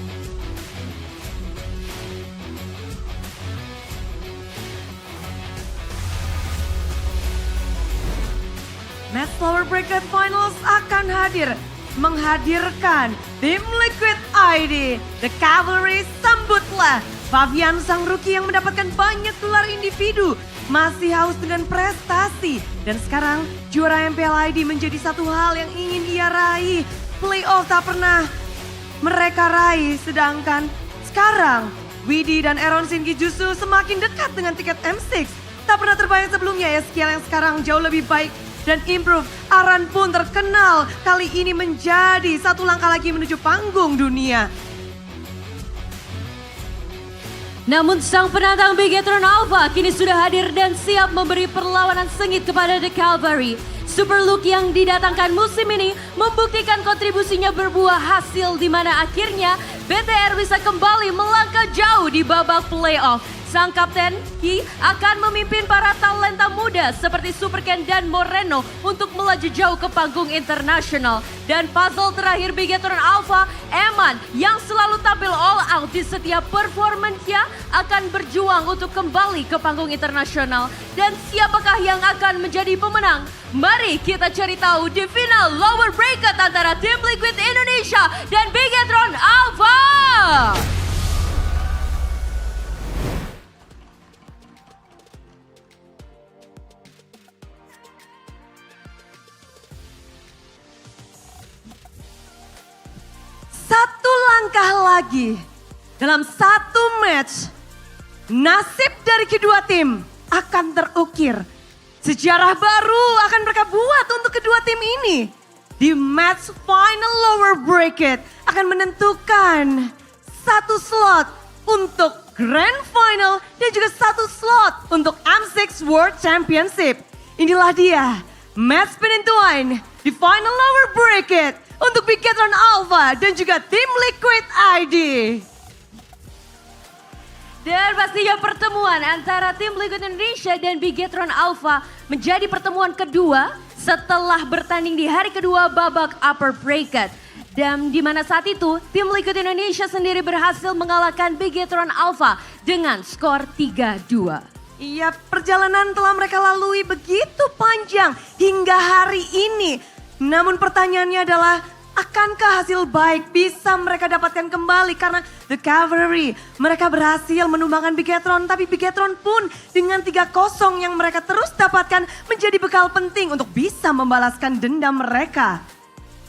Match Lower Bracket Finals akan hadir, menghadirkan tim Liquid ID. The Cavalry, sambutlah Fabian sang rookie yang mendapatkan banyak gelar individu. Masih haus dengan prestasi. Dan sekarang juara MPL ID menjadi satu hal yang ingin ia raih. Playoff tak pernah mereka raih. Sedangkan sekarang Widi dan Aaron Shinki justru semakin dekat dengan tiket M6. Tak pernah terbayang sebelumnya ya, skill yang sekarang jauh lebih baik dan improve. Aran pun terkenal kali ini menjadi satu langkah lagi menuju panggung dunia. Namun sang penantang Bigetron Alpha kini sudah hadir dan siap memberi perlawanan sengit kepada The Cavalry. Super Look yang didatangkan musim ini membuktikan kontribusinya berbuah hasil, di mana akhirnya BTR bisa kembali melangkah jauh di babak playoff. Sang kapten Ki akan memimpin para talenta muda seperti Super Ken dan Moreno untuk melaju jauh ke panggung internasional. Dan puzzle terakhir Bigetron Alpha, Eman yang selalu tampil all out di setiap performance-nya akan berjuang untuk kembali ke panggung internasional. Dan siapakah yang akan menjadi pemenang? Mari kita cari tahu di final lower bracket antara tim Liquid Indonesia dan Bigetron Alpha. Satu langkah lagi dalam satu match, nasib dari kedua tim akan terukir. Sejarah baru akan mereka buat untuk kedua tim ini. Di match final lower bracket akan menentukan satu slot untuk Grand Final dan juga satu slot untuk M6 World Championship. Inilah dia match penentuan di final lower bracket untuk Bigetron Alpha dan juga tim Liquid ID. Dan pastinya pertemuan antara tim Liquid Indonesia dan Bigetron Alpha menjadi pertemuan kedua setelah bertanding di hari kedua babak upper bracket. Dan di mana saat itu tim Liquid Indonesia sendiri berhasil mengalahkan Bigetron Alpha dengan skor 3-2. Iya, perjalanan telah mereka lalui begitu panjang hingga hari ini. Namun pertanyaannya adalah, akankah hasil baik bisa mereka dapatkan kembali? Karena The Cavalry, mereka berhasil menumbangkan Bigetron, tapi Bigetron pun dengan 3-0 yang mereka terus dapatkan menjadi bekal penting untuk bisa membalaskan dendam mereka.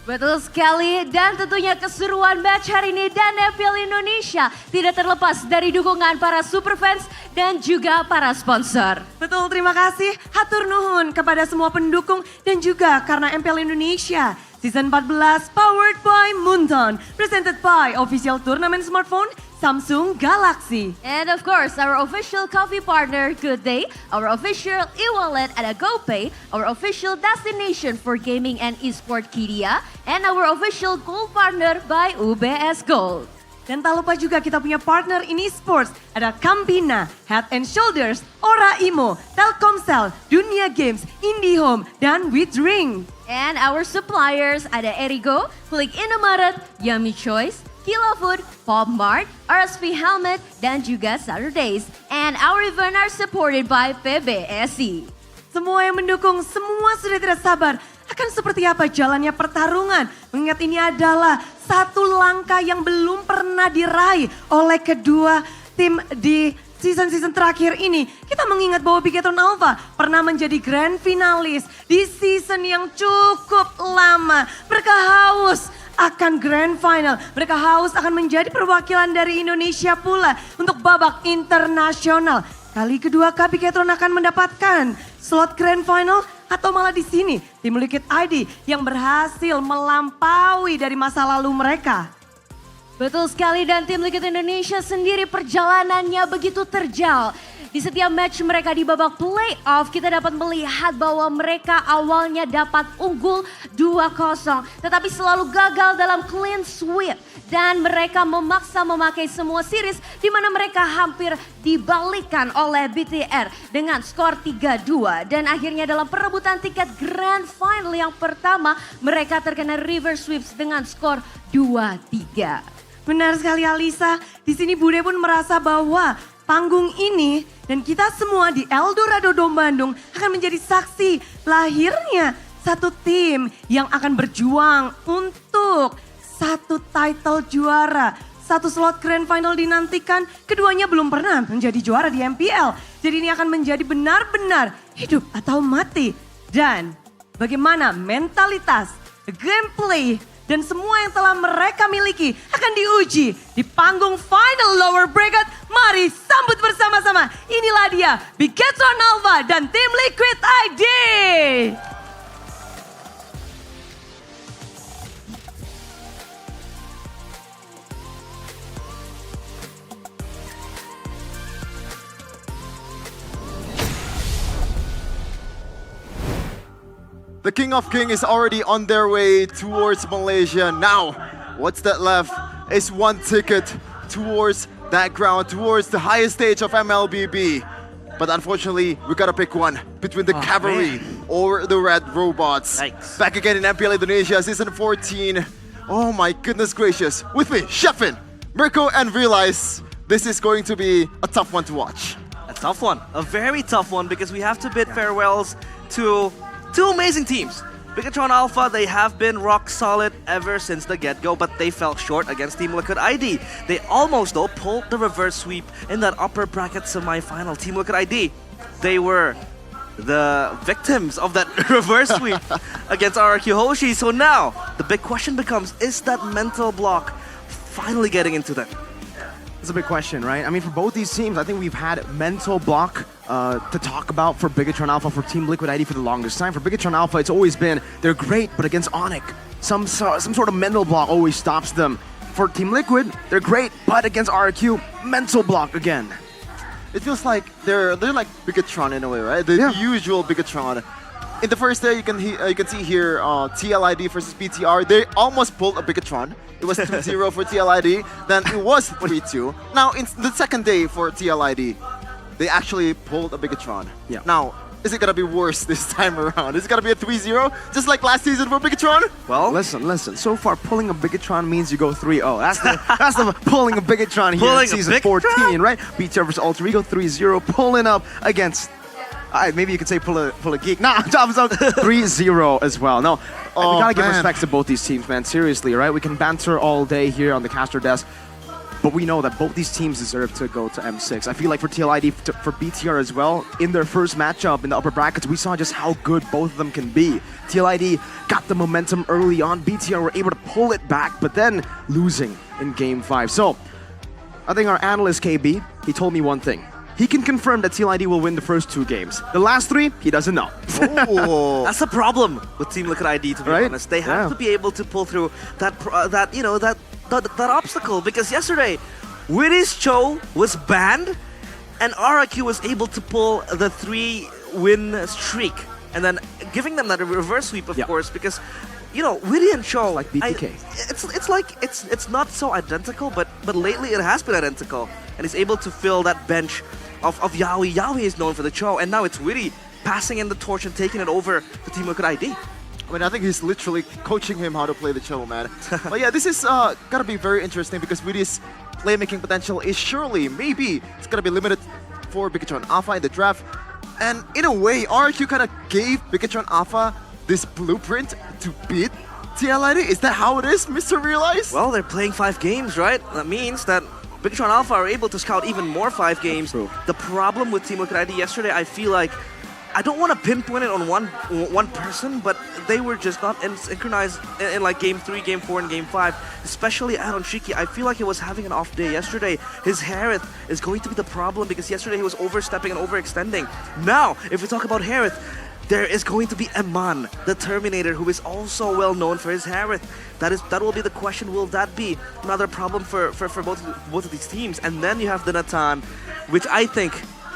Betul sekali, dan tentunya keseruan match hari ini dan MPL Indonesia tidak terlepas dari dukungan para super fans dan juga para sponsor. Betul, terima kasih, hatur nuhun kepada semua pendukung dan juga karena MPL Indonesia Season 14 powered by Moonton, presented by official tournament smartphone Samsung Galaxy. And of course, our official coffee partner, Good Day, our official e-wallet at GoPay, our official destination for gaming and esport Kidia, and our official gold partner by UBS Gold. Dan tak lupa juga kita punya partner in esports. Ada Campina, Head and Shoulders, Ora Imo, Telkomsel, Dunia Games, IndiHome, dan WeDrink. And our suppliers ada Erigo, Klik Indomaret, Yummy Choice, Kilo Food, Popmart, RSP Helmet, dan juga Saturdays. And our event are supported by PBSI. Semua yang mendukung, semua sudah tidak sabar. Akan seperti apa jalannya pertarungan. Mengingat ini adalah satu langkah yang belum pernah diraih oleh kedua tim di season-season terakhir ini. Kita mengingat bahwa Bigetron Alpha pernah menjadi grand finalis di season yang cukup lama. Mereka haus akan grand final. Mereka haus akan menjadi perwakilan dari Indonesia pula untuk babak internasional. Kali kedua Bigetron akan mendapatkan slot grand final atau malah di sini tim Liquid ID yang berhasil melampaui dari masa lalu mereka. Betul sekali, dan tim Liquid Indonesia sendiri perjalanannya begitu terjal. Di setiap match mereka di babak playoff kita dapat melihat bahwa mereka awalnya dapat unggul 2-0. Tetapi selalu gagal dalam clean sweep. Dan mereka memaksa memakai semua series di mana mereka hampir dibalikan oleh BTR dengan skor 3-2. Dan akhirnya dalam perebutan tiket Grand Final yang pertama mereka terkena reverse sweeps dengan skor 2-3. Benar sekali Alisa, di sini Bude pun merasa bahwa panggung ini dan kita semua di Eldorado Dome Bandung akan menjadi saksi lahirnya satu tim yang akan berjuang untuk satu title juara. Satu slot grand final dinantikan, keduanya belum pernah menjadi juara di MPL. Jadi ini akan menjadi benar-benar hidup atau mati. Dan bagaimana mentalitas, gameplay, dan semua yang telah mereka miliki akan diuji di panggung final lower bracket. Mari sambut bersama-sama. Inilah dia Bigetron Alpha dan tim Liquid ID. The King of King is already on their way towards Malaysia. Now, what's that left is one ticket towards that ground, towards the highest stage of MLBB. But unfortunately, we gotta pick one between the cavalry or the red robots. Yikes. Back again in MPL Indonesia, season 14. Oh my goodness gracious. With me, Sheffin, Mirko, and Realize, this is going to be a tough one to watch. A tough one, a very tough one, because we have to bid farewells to two amazing teams. Bigetron Alpha, they have been rock solid ever since the get-go, but they fell short against Team Liquid ID. They almost, though, pulled the reverse sweep in that upper bracket semi-final. Team Liquid ID, they were the victims of that reverse sweep against RRQ Hoshi. So now, the big question becomes, is that mental block finally getting into them? It's a big question, right? I mean, for both these teams, I think we've had mental block to talk about for Bigetron Alpha, for Team Liquid ID for the longest time. For Bigetron Alpha, it's always been, they're great, but against Onyx, some sort of mental block always stops them. For Team Liquid, they're great, but against RQ, mental block again. It feels like they're like Bigetron in a way, right? The usual Bigetron. In the first day, you can see here TLID versus BTR. They almost pulled a Bigetron. It was 2-0 for TLID. Then it was 3-2. Now in the second day for TLID, they actually pulled a Bigetron. Yeah. Now, is it gonna be worse this time around? Is it gonna be a 3-0, just like last season for Bigetron? Well, listen. So far, pulling a Bigetron means you go 3-0. That's the pulling a Bigetron here in season 14, right? BTR versus Alter Ego 3-0, pulling up against. Maybe you could say pull a geek. Nah, 3-0 as well. No, we gotta give respect to both these teams, man. Seriously, right? We can banter all day here on the caster desk, but we know that both these teams deserve to go to M6. I feel like for TLID, for BTR as well, in their first matchup in the upper brackets, we saw just how good both of them can be. TLID got the momentum early on. BTR were able to pull it back, but then losing in Game 5. So, I think our analyst KB, he told me one thing. He can confirm that TLID will win the first 2 games. The last 3, he doesn't know. That's the problem with Team Liquid ID, to be honest. They have to be able to pull through that obstacle, because yesterday, Witty's Cho was banned, and RRQ was able to pull the 3-win streak, and then giving them that reverse sweep, of course, because Witty and Cho, like BTK. It's it's like it's not so identical, but lately it has been identical, and he's able to fill that bench of Yaoi. Yaoi is known for the Cho, and now it's Witty passing in the torch and taking it over to Team Liquid ID. I mean, I think he's literally coaching him how to play the Cho, man. But yeah, this is gonna be very interesting because Witty's playmaking potential is surely, maybe, it's gonna be limited for Bigatron Alpha in the draft. And in a way, RQ kind of gave Bigatron Alpha this blueprint to beat TLID. Is that how it is, Mr. Realize? Well, they're playing 5 games, right? That means that Bigatron Alpha are able to scout even more 5 games. The problem with Team Liquid ID yesterday, I feel like, I don't want to pinpoint it on one person, but they were just not synchronized in like Game 3, Game 4, and Game 5. Especially Aaron Shiki. I feel like he was having an off day yesterday. His Harith is going to be the problem because yesterday he was overstepping and overextending. Now, if we talk about Harith, there is going to be Eman, the Terminator, who is also well known for his Harith. That will be the question. Will that be another problem for both of these teams? And then you have the Natan, which I think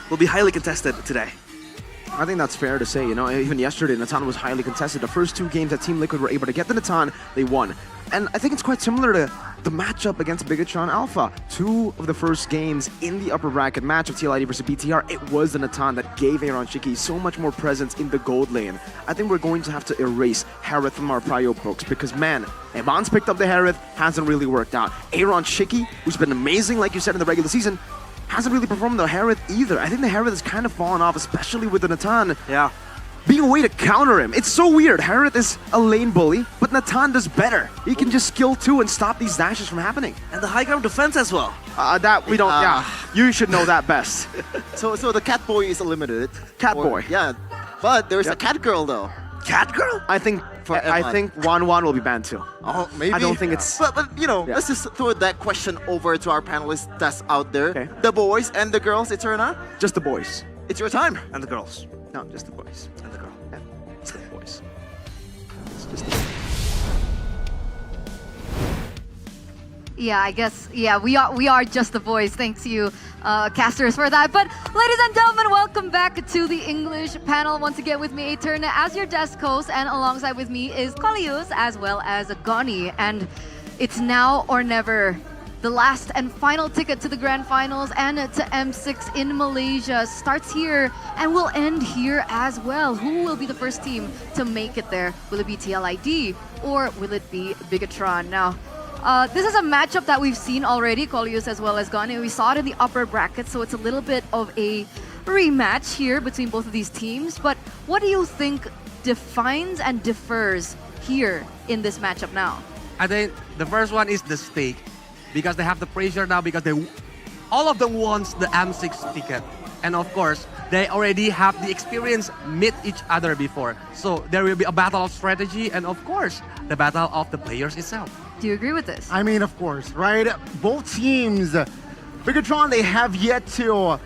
will be highly contested today. I think that's fair to say, you know, even yesterday, Natan was highly contested. The first 2 games that Team Liquid were able to get the Natan, they won. And I think it's quite similar to the matchup against Bigatron Alpha. 2 of the first games in the upper bracket match of TLID versus BTR, it was the Natan that gave Aaron Shiki so much more presence in the gold lane. I think we're going to have to erase Harith from our prio books because, man, Evan's picked up the Harith, hasn't really worked out. Aaron Shiki, who's been amazing, like you said, in the regular season, hasn't really performed the Harith either. I think the Harith has kind of fallen off, especially with the Natan. Yeah. Being a way to counter him. It's so weird. Harith is a lane bully, but Natan does better. He can just skill 2 and stop these dashes from happening. And the high ground defense as well. That we don't, yeah. You should know that best. So the cat boy is eliminated. Catboy. Yeah. But there's a cat girl though. Cat girl? I think Wan will be banned too. Oh, maybe. I don't think it's... But you know, let's just throw that question over to our panelists that's out there. Okay. The boys and the girls, Eterna? Just the boys. It's your time. And the girls. No, just the boys. And the girl. Yeah. Just the boys. It's just Yeah, I guess, yeah, we are just the boys. Thanks you, casters, for that. But ladies and gentlemen, welcome back to the English panel. Once again with me, Eterna, as your desk host, and alongside with me is Kolius, as well as Goni. And it's now or never. The last and final ticket to the grand finals and to M6 in Malaysia starts here and will end here as well. Who will be the first team to make it there? Will it be TLID or will it be Bigatron? Now, this is a matchup that we've seen already, Kolius as well as Gani. We saw it in the upper bracket, so it's a little bit of a rematch here between both of these teams. But what do you think defines and differs here in this matchup now? I think the first one is the stake, because they have the pressure now because all of them wants the M6 ticket. And of course, they already have the experience meet each other before. So there will be a battle of strategy and of course, the battle of the players itself. Do you agree with this? I mean, of course, right? Both teams, Bigatron, they have yet to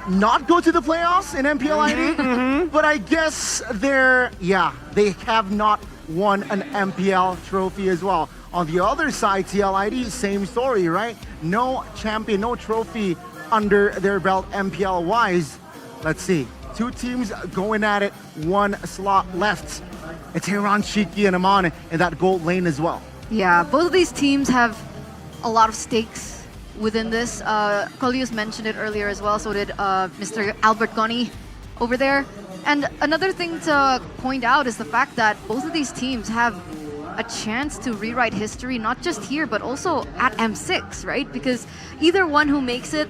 not go to the playoffs in MPL ID, but I guess they have not won an MPL trophy as well. On the other side, TLID, same story, right? No champion, no trophy under their belt MPL-wise. Let's see. 2 teams going at it, 1 slot left. It's Aaron Shiki and Aman in that gold lane as well. Yeah, both of these teams have a lot of stakes within this. Kolius mentioned it earlier as well, so did Mr. Albert Goni over there. And another thing to point out is the fact that both of these teams have a chance to rewrite history, not just here, but also at M6, right? Because either one who makes it,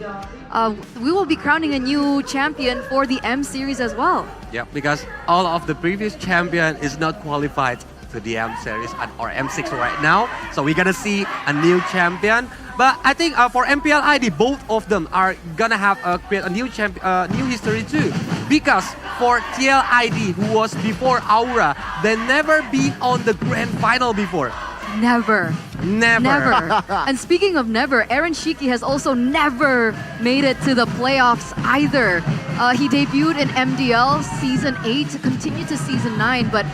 we will be crowning a new champion for the M series as well. Yeah, because all of the previous champion is not qualified to the M series or M6 right now. So we're gonna see a new champion. But I think for MPL ID, both of them are gonna have create a new new history too. Because for TLID, who was before Aura, they never been on the grand final before. Never. And speaking of never, Aaron Shiki has also never made it to the playoffs either. He debuted in MDL Season 8, continued to Season 9, but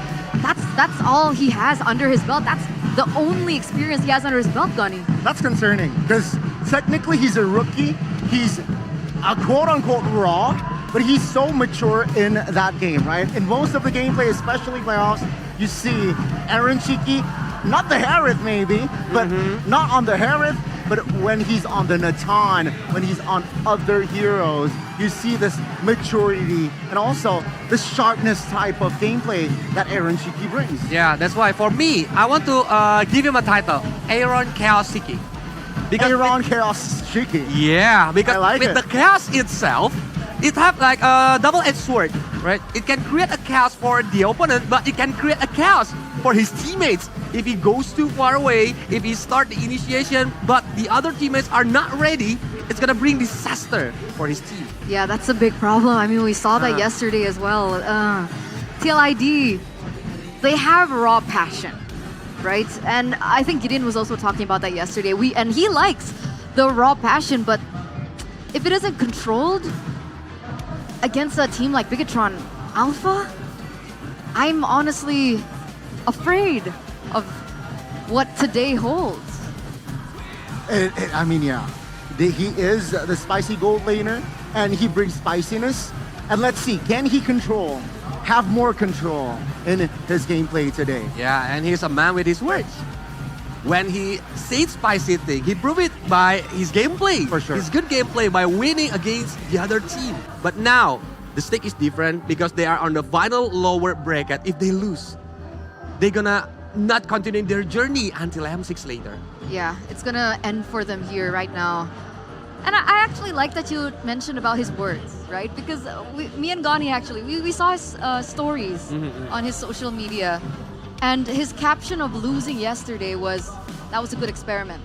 that's all he has under his belt. That's the only experience he has under his belt, Gunny. That's concerning, because technically he's a rookie. He's a quote-unquote raw, but he's so mature in that game, right? In most of the gameplay, especially playoffs, you see Aaron Shiki not the Harith maybe, but not on the Harith, but when he's on the Natan, when he's on other heroes, you see this maturity and also the sharpness type of gameplay that Aaron Shiki brings. Yeah, that's why for me, I want to give him a title, Aaron Chaos Shiki. Aaron Chaos Shiki. Yeah, because like with it. the chaos itself, it have like a double-edged sword, right? It can create a chaos for the opponent, but it can create a chaos for his teammates. If he goes too far away, if he start the initiation, but the other teammates are not ready, it's gonna bring disaster for his team. Yeah, that's a big problem. I mean, we saw that yesterday as well. TLID, they have raw passion, right? And I think Gideon was also talking about that yesterday. And he likes the raw passion, but if it isn't controlled against a team like Bigatron Alpha, I'm honestly afraid of what today holds. I mean, yeah. He is the spicy gold laner, and he brings spiciness. And let's see, can he have more control in his gameplay today? Yeah, and he's a man with his words. When he said spicy thing, he proved it by his gameplay. For sure. His good gameplay by winning against the other team. But now, the stake is different because they are on the final lower bracket. If they lose, they're gonna not continue their journey until M6 later. Yeah, it's gonna end for them here right now. And I actually like that you mentioned about his words, right? Because me and Gani actually, we saw his stories on his social media. And his caption of losing yesterday that was a good experiment.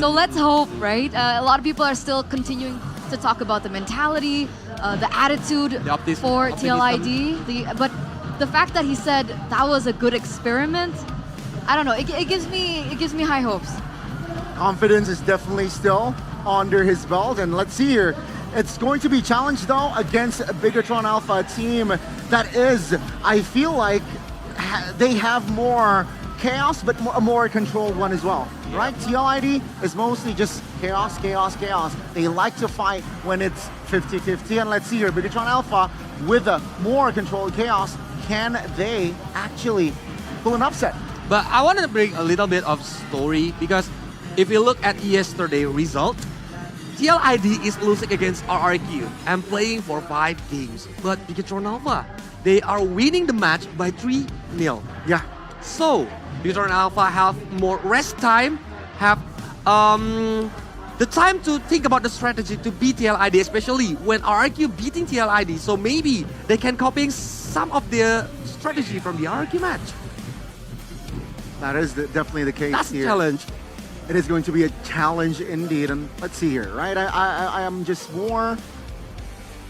So let's hope, right? A lot of people are still continuing to talk about the mentality, the attitude for TLID. But the fact that he said that was a good experiment, I don't know. It gives me high hopes. Confidence is definitely still under his belt, and let's see here. It's going to be challenged though against a Bigatron Alpha team that is, I feel like, they have more chaos, but a more controlled one as well, right? TLID is mostly just chaos, chaos, chaos. They like to fight when it's 50-50, and let's see here, Bigatron Alpha with a more controlled chaos, can they actually pull an upset? But I want to bring a little bit of story because if you look at yesterday's result, TLID is losing against RRQ and playing for 5 games. But Bigatron Alpha, they are winning the match by 3-0. Yeah. So, Bigatron Alpha have more rest time, have the time to think about the strategy to beat TLID, especially when RRQ beating TLID. So maybe they can copying some of their strategy from the RRQ match. That is definitely the case. That's here. a challenge. It is going to be a challenge indeed, and let's see here, right? I am just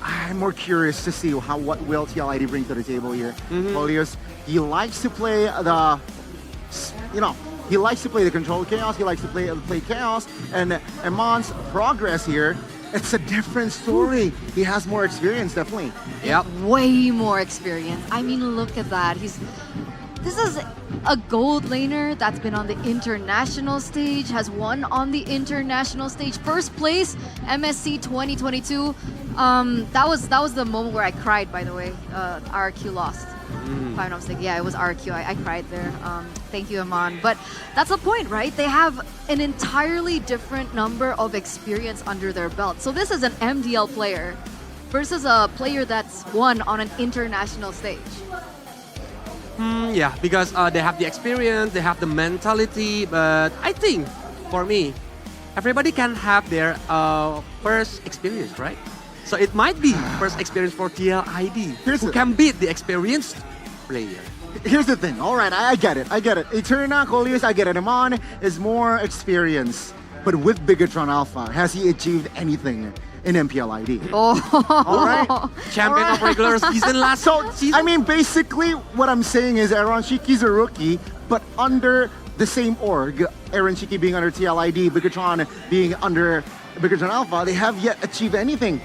I'm more curious to see what will TLID bring to the table here. Polius, he likes to play the, he likes to play the controlled chaos. He likes to play chaos, and Iman's progress here. It's a different story. He has more experience, definitely. Yep. Way more experience. I mean, look at that. This is a gold laner that's been on the international stage, has won on the international stage. First place, MSC 2022. That was the moment where I cried, by the way. RQ lost. If I'm not mistaken. Yeah, it was RQ. I cried there. Thank you, Aman. But that's the point, right? They have an entirely different number of experience under their belt. So this is an MDL player versus a player that's won on an international stage. Yeah, because they have the experience, they have the mentality, but I think, for me, everybody can have their first experience, right? So it might be first experience for TLID, who can beat the experienced player. Here's the thing, all right, I get it. Eterna, Colius, I get it. Iman is more experienced, but with Bigatron Alpha, has he achieved anything in MPL ID? Oh, all right. Champion of regular season last season. I mean, basically, what I'm saying is Aaron Shiki's a rookie, but under the same org, Aaron Shiki being under TLID, Bigatron being under Bigatron Alpha, they have yet achieved anything.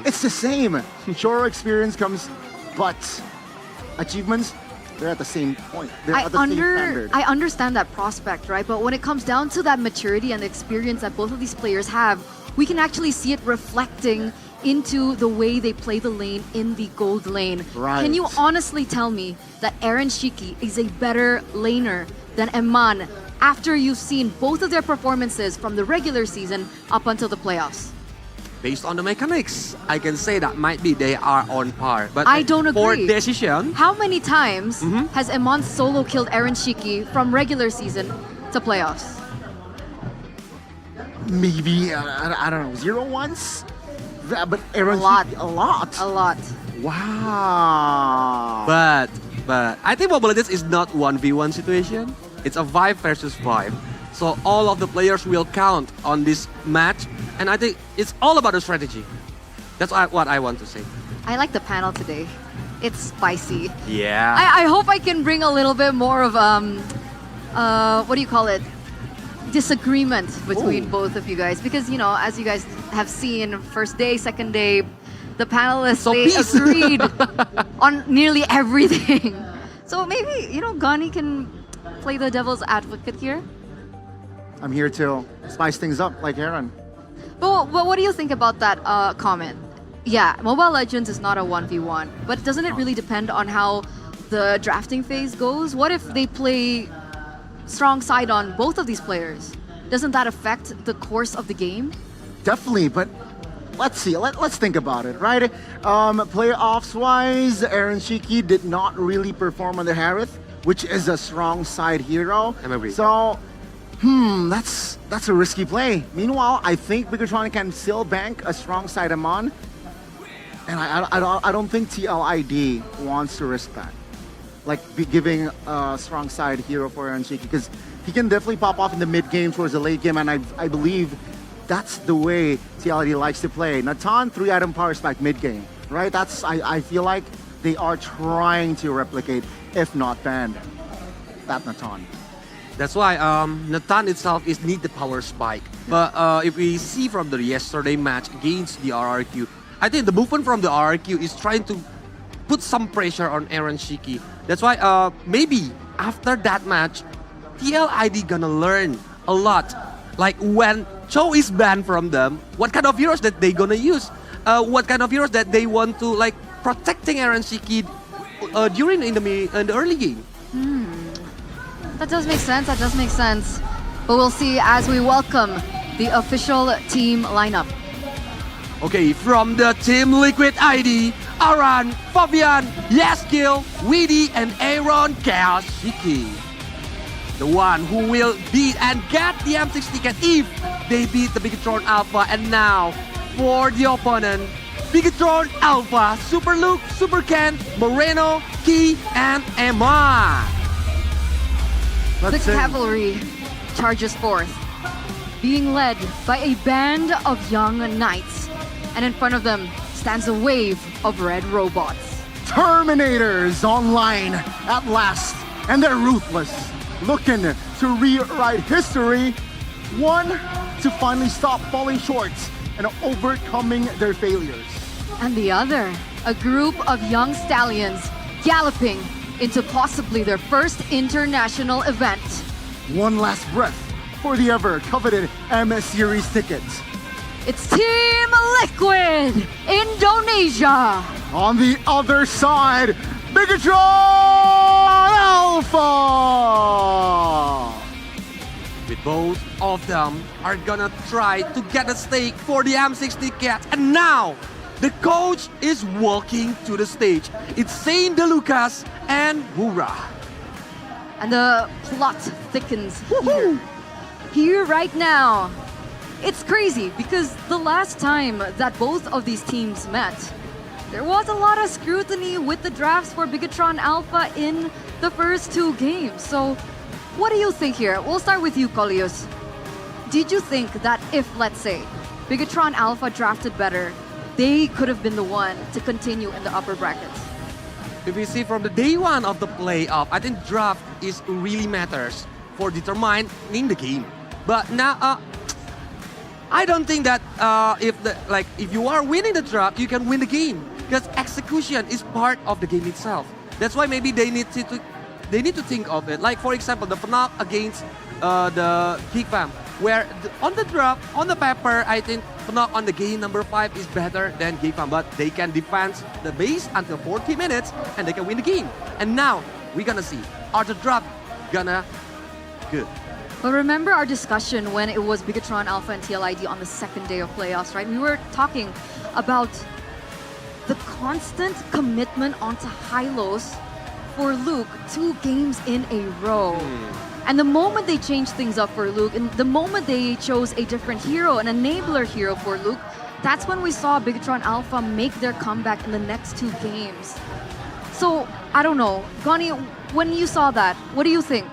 It's the same. Sure, experience comes, but achievements, they're at the same point. They're at the same standard. I understand that prospect, right? But when it comes down to that maturity and the experience that both of these players have, we can actually see it reflecting into the way they play the lane in the gold lane. Right. Can you honestly tell me that Aaron Shiki is a better laner than Eman after you've seen both of their performances from the regular season up until the playoffs? Based on the mechanics, I can say that might be they are on par. But I don't for agree. decision, How many times has Eman solo killed Aaron Shiki from regular season to playoffs? Maybe, I don't know, 0 once? But Aaron A lot. A lot. A lot. Wow. but I think Mobile Legends is not 1v1 situation. It's a 5 versus 5. So all of the players will count on this match, and I think it's all about the strategy. That's what I want to say. I like the panel today. It's spicy. Yeah. I hope I can bring a little bit more of what do you call it? Disagreement between both of you guys, because as you guys have seen, first day, second day, the panelists they agreed on nearly everything. So maybe Gani can play the devil's advocate here. I'm here to spice things up like Aaron. But what do you think about that comment? Yeah, Mobile Legends is not a 1v1, but doesn't it really depend on how the drafting phase goes? What if they play strong side on both of these players? Doesn't that affect the course of the game? Definitely, but let's see. Let's think about it, right? Playoffs-wise, Aaron Shiki did not really perform on the Harith, which is a strong side hero. I'm agree. So, that's a risky play. Meanwhile, I think Bigatron can still bank a strong side Amon, and I don't think TLID wants to risk that. Like be giving a strong side hero for Aaron Shiki, because he can definitely pop off in the mid game towards the late game, and I believe that's the way TLID likes to play. Natan 3-item power spike mid game, right? I feel like they are trying to replicate, if not ban, that Natan. That's why Natan itself need the power spike. But if we see from the yesterday match against the RRQ, I think the movement from the RRQ is trying to put some pressure on Aaron Shiki. That's why maybe after that match, TLID gonna learn a lot. Like when Cho is banned from them, what kind of heroes that they gonna use? What kind of heroes that they want to like protecting Aaron Shiki during in the early game. That does make sense. That does make sense. But we'll see as we welcome the official team lineup. Okay, from the Team Liquid ID, Aran, Fabian, Yaskil, Weedy, and Aaron Kashiki. The one who will beat and get the M6 ticket if they beat the Bigatron Alpha. And now, for the opponent, Bigatron Alpha, Super Luke, Super Ken, Moreno, Key, and Emma. The cavalry charges forth, being led by a band of young knights. And in front of them stands a wave of red robots. Terminators online at last, and they're ruthless, looking to rewrite history. One, to finally stop falling short and overcoming their failures. And the other, a group of young stallions galloping into possibly their first international event. One last breath for the ever-coveted MS Series tickets. It's Team Liquid Indonesia. On the other side, Bigatron Alpha. With both of them are gonna try to get a stake for the M6 ticket. And now, the coach is walking to the stage. It's Saint DeLucas and Wura. And the plot thickens here right now. It's crazy because the last time that both of these teams met, there was a lot of scrutiny with the drafts for Bigatron Alpha in the first 2 games. So what do you think here? We'll start with you, Kolius. Did you think that if, let's say, Bigatron Alpha drafted better, they could have been the one to continue in the upper brackets? If we see from the day one of the playoff, I think draft is really matters for determining the game. But now, I don't think that if you are winning the draft, you can win the game, because execution is part of the game itself. That's why maybe they need to think of it. Like for example, the FNAF against the Geek Fam. where on the drop, on the paper, I think Fnac on the game number 5 is better than Gayfam, but they can defend the base until 40 minutes and they can win the game. And now we're gonna see, are the drop gonna good? But remember our discussion when it was Bigatron Alpha and TLID on the second day of playoffs, right? We were talking about the constant commitment onto high-lows for Luke 2 games in a row. And the moment they changed things up for Luke, and the moment they chose a different hero, an enabler hero for Luke, that's when we saw Bigatron Alpha make their comeback in the next 2 games. So, I don't know. Gani, when you saw that, what do you think?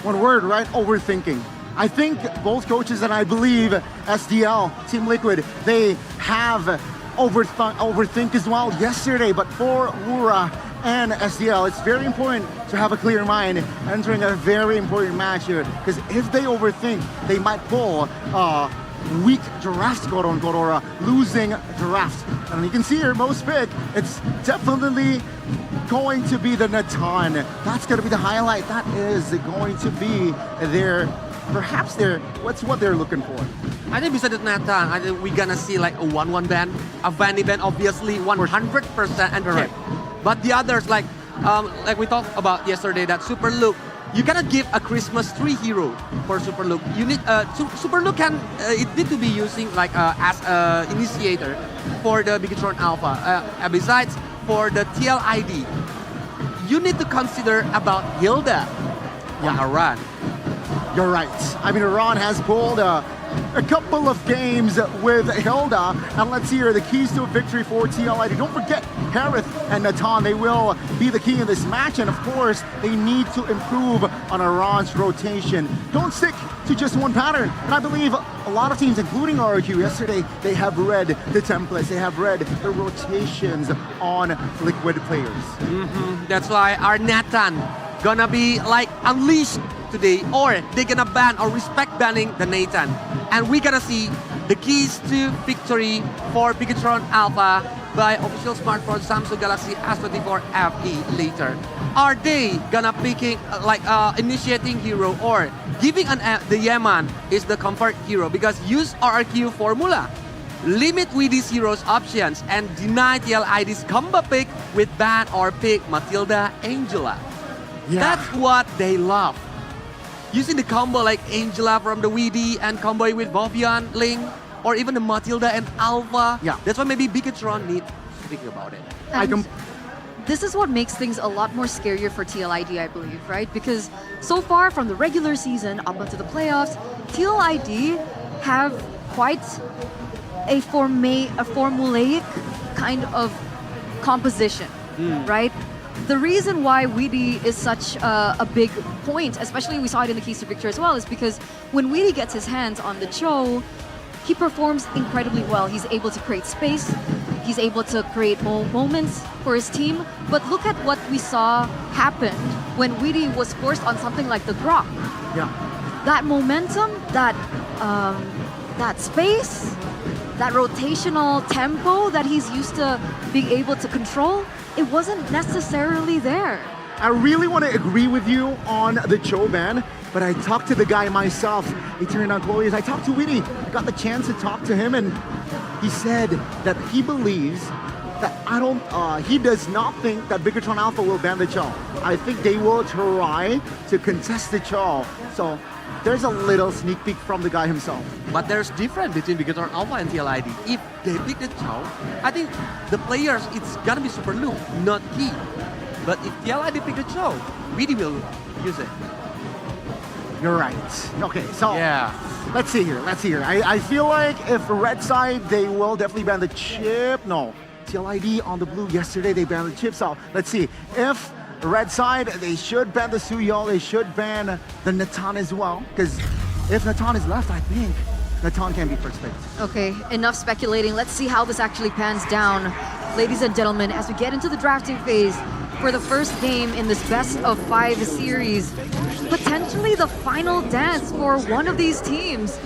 One word, right? Overthinking. I think both coaches and I believe SDL, Team Liquid, they have overthink as well yesterday. But for Wura and SDL, it's very important to have a clear mind entering a very important match here. Because if they overthink, they might pull weak draft Gorora, losing draft. And you can see here, most pick, it's definitely going to be the Natan. That's going to be the highlight. That is going to be perhaps what's what they're looking for. I think besides Natan, I think we're gonna see like a 1-1 ban, a Vanny ban, obviously 100% and correct. But the others, like we talked about yesterday, that Super Luke, you cannot give a Christmas tree hero for Super Luke. You need Super Luke can it need to be using like as a initiator for the Bigatron Alpha. Besides, for the TLID, you need to consider about Hilda on a run. You're right. I mean, Iran has pulled a couple of games with Hilda, and let's see here the keys to a victory for TLID. Don't forget, Harith and Natan, they will be the key in this match, and of course, they need to improve on Iran's rotation. Don't stick to just one pattern, and I believe a lot of teams, including RRQ yesterday, they have read the templates, they have read the rotations on Liquid players. That's why our Natan gonna be like unleashed today, or they're gonna ban or respect banning the Nathan. And we're gonna see the keys to victory for Bigatron Alpha by official smartphone Samsung Galaxy S14 FE later. Are they gonna picking initiating hero, or giving the Yaman is the comfort hero, because use RRQ formula, limit with these heroes options and deny TLID's combo pick with ban or pick Matilda Angela. That's what they love. Using the combo like Angela from the WD and combo with Vivian, Ling, or even the Matilda and Alpha. That's why maybe Bigatron need speaking about it. This is what makes things a lot more scarier for TLID, I believe, right? Because so far from the regular season up until the playoffs, TLID have quite a formulaic kind of composition, right? The reason why Weedy is such a big point, especially we saw it in the keys to victory as well, is because when Weedy gets his hands on the Cho, he performs incredibly well. He's able to create space, he's able to create moments for his team. But look at what we saw happen when Weedy was forced on something like the Grok. That momentum, that space, that rotational tempo that he's used to being able to control, it wasn't necessarily there. I really want to agree with you on the Cho ban, but I talked to the guy myself. He turned out glorious. I talked to Winnie. I got the chance to talk to him, and he said that he believes that he does not think that Bigatron Alpha will ban the Cho. I think they will try to contest the Cho. So there's a little sneak peek from the guy himself. But there's difference between Bigatron Alpha and TLID. If they pick the Cho, I think the players, it's gonna be Super Luke, not Key. But if TLID pick the Cho, Weedy will use it. You're right. Okay, so let's see here. I feel like if Red side, they will definitely ban the chip. No, TLID on the blue yesterday, they banned the chip. So let's see. If Red side, they should ban the Suyol, they should ban the Natan as well. Because if Natan is left, I think Natan can be first pick. Okay, enough speculating. Let's see how this actually pans down. Ladies and gentlemen, as we get into the drafting phase for the first game in this best of 5 series, potentially the final dance for one of these teams.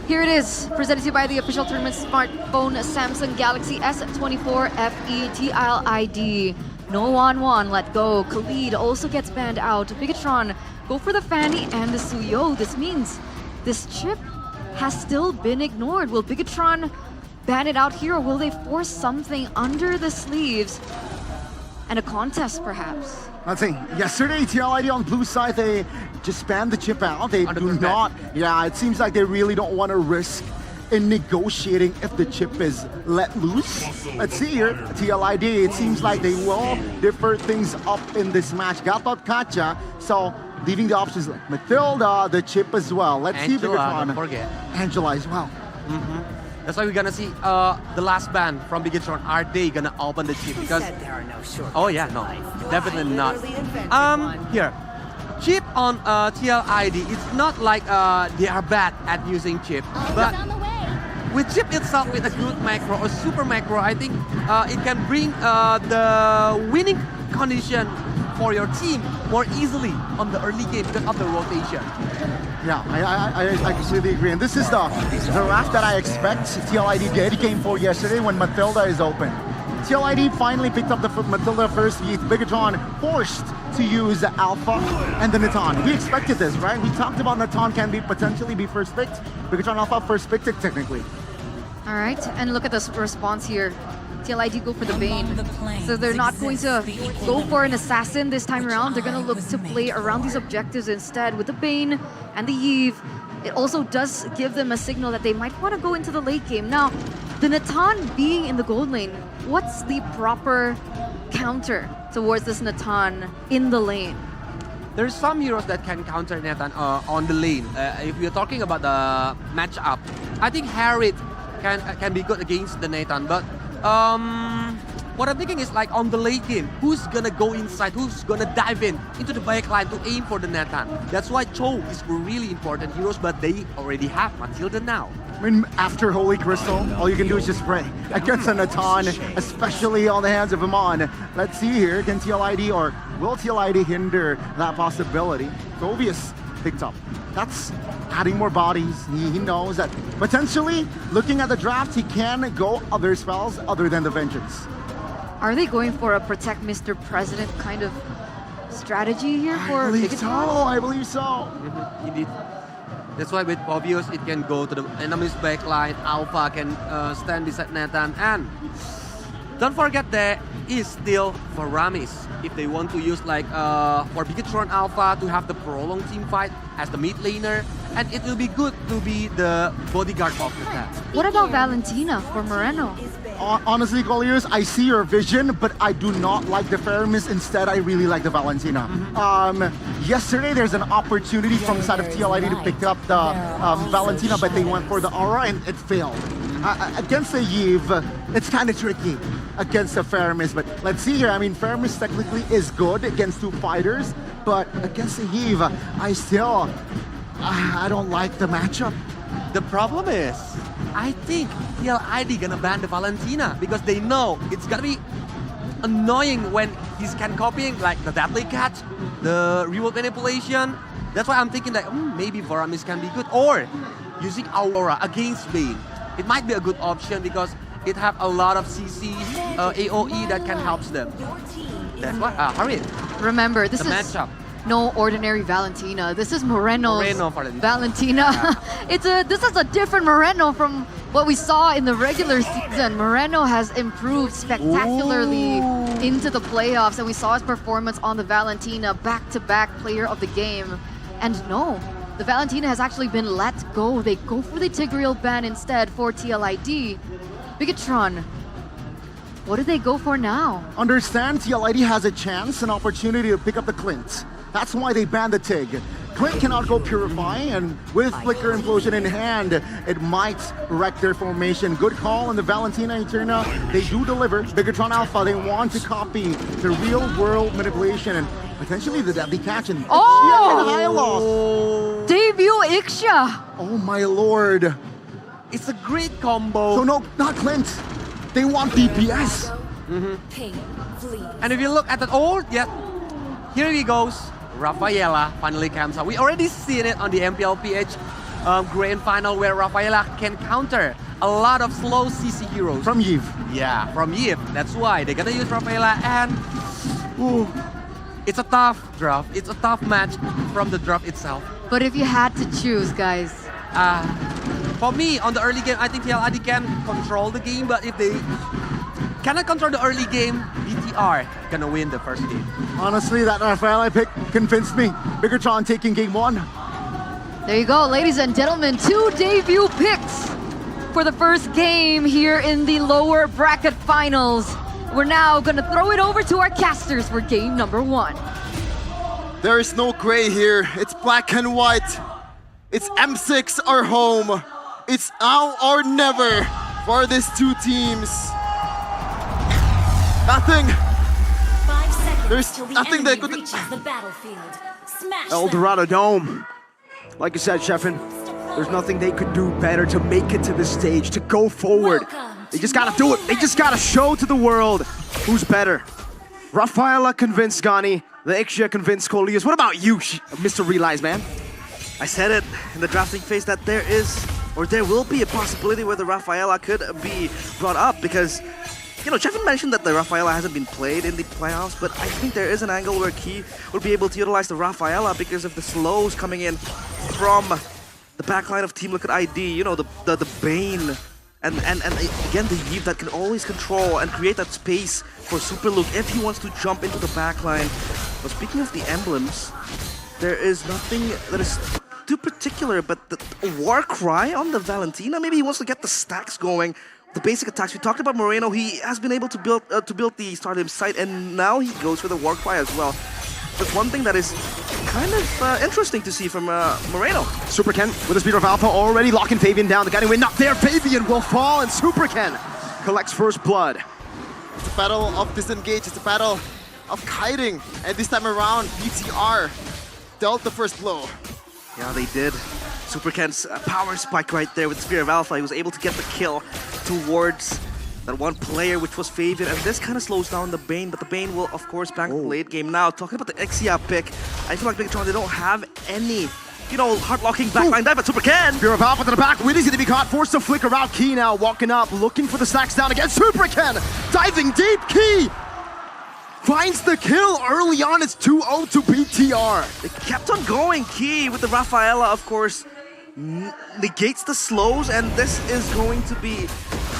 Here it is, presented to you by the official tournament smartphone Samsung Galaxy S24 FE TLID. No 1-1, let go. Khalid also gets banned out. Bigatron go for the Fanny and the Suyo. This means this chip has still been ignored. Will Bigatron ban it out here, or will they force something under the sleeves and a contest perhaps? Let's see. Yesterday, TLID on blue side, they just banned the chip out. They do not. Yeah, it seems like they really don't want to risk in negotiating if the chip is let loose. Let's see here. TLID, it seems like they will differ things up in this match. Gatot Kacha, so leaving the options like Matilda, the chip as well. Let's see Bigatron. Don't forget. Angela as well. That's why we're gonna see the last ban from Bigatron. Are they gonna open the chip? Because there are no short. oh yeah, no, definitely not. Here, chip on TLID. It's not like they are bad at using chip, but with chip itself, with a good macro or super macro, I think it can bring the winning condition for your team more easily on the early game because of the rotation. Yeah, I completely agree. And this is the draft that I expect TLID did game 4 yesterday when Matilda is open. TLID finally picked up the Matilda first. Bigatron forced to use Alpha and the Natan. We expected this, right? We talked about Natan can potentially be first picked. Bigatron Alpha first picked it technically. All right, and look at this response here. TLID go for the Bane. So they're not going to go for an Assassin this time around. They're going to look to play around these objectives instead with the Bane and the Eve. It also does give them a signal that they might want to go into the late game. Now, the Natan being in the gold lane, what's the proper counter towards this Natan in the lane? There's some heroes that can counter Nathan on the lane. If we're talking about the matchup, I think Harriet can be good against the Nathan, but what I'm thinking is like on the late game, who's gonna go inside, who's gonna dive into the backline to aim for the Nathan. That's why Cho is really important heroes, but they already have Matilda now. I mean, after Holy Crystal, all you can do is just pray against a Natan, especially on the hands of Amon. Let's see here, can TLID or will TLID hinder that possibility? Phobius picked up. That's adding more bodies. He knows that potentially, looking at the draft, he can go other spells other than the Vengeance. Are they going for a protect Mr. President kind of strategy here for I believe Bigatron? so, I believe so. Indeed. That's why with Phobius, it can go to the enemy's backline. Alpha can stand beside Nathan. And don't forget there is still Varamis. If they want to use like for Bigatron Alpha to have the prolonged team fight as the mid laner, and it will be good to be the bodyguard of the cat. What about Valentina for Moreno? Honestly, Colliers, I see your vision, but I do not like the Faramis. Instead, I really like the Valentina. Yesterday, there's an opportunity from the side of TLID to pick up the Valentina, but they went for the Aura and it failed. Against the Eve, it's kind of tricky against the Faramis, but let's see here. I mean, Faramis technically is good against 2 fighters, but against the Eve, I don't like the matchup. The problem is, I think TLID gonna ban the Valentina because they know it's gonna be annoying when he's can copying like the Deadly Catch, the reward manipulation. That's why I'm thinking that maybe Varamis can be good, or using Aurora against Bane. It might be a good option because it have a lot of CC, AOE that can help them. That's what, hurry. Remember, this the is matchup. No ordinary Valentina. This is Moreno's Valentina. Yeah. This is a different Moreno from what we saw in the regular season. Moreno has improved spectacularly into the playoffs, and we saw his performance on the Valentina, back-to-back player of the game. And no, the Valentina has actually been let go. They go for the Tigreal ban instead for TLID. Bigatron, what do they go for now? Understand, TLID has a chance, an opportunity to pick up the Clint. That's why they banned the Tig. Clint cannot go Purify, and with Flicker Implosion in hand, it might wreck their formation. Good call on the Valentina Eterna. They do deliver. Bigatron Alpha, they want to copy the real-world manipulation and potentially the Deadly Catch and high loss. Debut Ixia. Oh my lord. It's a great combo. So no, not Clint. They want DPS. And if you look at that, here he goes. Rafaela finally comes out. We already seen it on the MPL PH grand final where Rafaela can counter a lot of slow CC heroes. From Eve. Yeah, from Eve. That's why they're gonna use Rafaela, and it's a tough draft. It's a tough match from the draft itself. But if you had to choose, guys, For me, on the early game, I think TLID can control the game, but if they cannot control the early game, BTR gonna win the first game. Honestly, that Rafaela pick convinced me. Bigatron taking game 1. There you go, ladies and gentlemen, 2 debut picks for the first game here in the lower bracket finals. We're now gonna throw it over to our casters for game number 1. There is no gray here. It's black and white. It's M6 or home. It's now or never for these two teams. Nothing. There's nothing that could. El Dorado Dome. Like you said, Sheffin, there's nothing they could do better to make it to this stage, to go forward. They just gotta do it. They just gotta show to the world who's better. Rafaela convinced Gani. The Ixia convinced Colias. What about you, Mr. Realize, man? I said it in the drafting phase that there will be a possibility where the Rafaela could be brought up because, you know, Sheffin mentioned that the Rafaela hasn't been played in the playoffs, but I think there is an angle where Key would be able to utilize the Rafaela because of the slows coming in from the backline of Team Liquid ID, you know, the Bane, and again the Eve that can always control and create that space for Super Luke if he wants to jump into the backline. But speaking of the emblems, there is nothing that is too particular, but the War Cry on the Valentina, maybe he wants to get the stacks going. The basic attacks, we talked about Moreno, he has been able to build the Stardom site, and now he goes for the War Cry as well. That's one thing that is kind of interesting to see from Moreno. Super Ken with the speed of Alpha already locking Fabian down. The guy win, not there. Fabian will fall, and Super Ken collects first blood. It's a battle of disengage. It's a battle of kiting, and this time around, BTR dealt the first blow. Yeah, they did. Super Ken's power spike right there with Sphere of Alpha. He was able to get the kill towards that one player, which was Fabian, and this kind of slows down the Bane, but the Bane will, of course, bank the late game. Now, talking about the Ixia pick, I feel like Bigatron, they don't have any, you know, hard-locking backline dive, but Super Ken! Sphere of Alpha to the back, Witty's gonna be caught, forced to flicker out. Key now walking up, looking for the stacks down again. Super Ken diving deep, Key finds the kill early on. It's 2-0 to BTR. They kept on going. Key with the Rafaela, of course, negates the slows, and this is going to be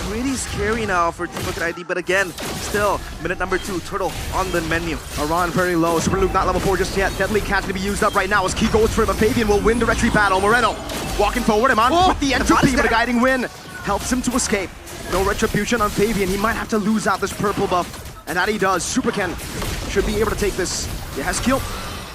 pretty scary now for Team Liquid ID. But again, still, minute number 2, Turtle on the menu. Aran very low. Super Luke not level 4 just yet. Deadly Cat's gonna be used up right now as Key goes for him. But Fabian will win the retreat battle. Moreno walking forward. Iman with the entropy, but a guiding win helps him to escape. No retribution on Fabian. He might have to lose out this purple buff. And that he does. Super Ken should be able to take this. He has kill.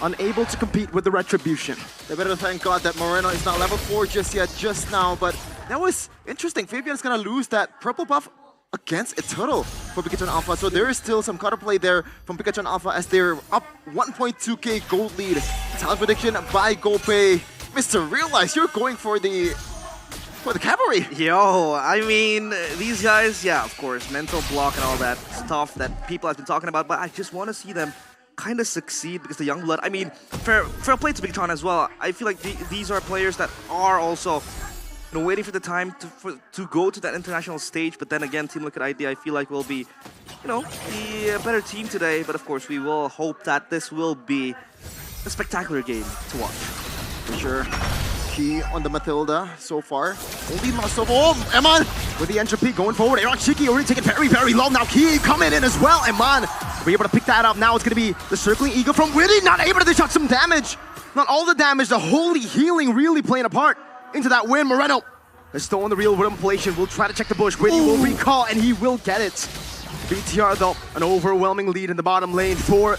Unable to compete with the retribution. They better thank God that Moreno is not level 4 just yet, just now, but that was interesting. Fabian's gonna lose that purple buff against a turtle for Bigatron Alpha, so there is still some counterplay there from Bigatron Alpha as they're up 1.2k gold lead. Talent prediction by GoPay. Mr. Realize, you're going for the cavalry. Yo, I mean, these guys, yeah, of course, mental block and all that stuff that people have been talking about, but I just want to see them kind of succeed because the young blood, I mean, fair play to Bigatron as well. I feel like these are players that are also, you know, waiting for the time to go to that international stage, but then again, Team Liquid ID, I feel like will be, you know, the better team today, but of course, we will hope that this will be a spectacular game to watch. For sure. Key on the Matilda so far. Only lost of Eman with the entropy going forward. Aaron Shiki already taken very, very low. Now Key coming in as well. Eman will be able to pick that up. Now it's going to be the circling eagle from Witty. Not able to dish out some damage. Not all the damage, the holy healing really playing a part into that win. Moreno has stolen the real rhythm plation. Will try to check the bush. Witty will recall and he will get it. BTR though, an overwhelming lead in the bottom lane for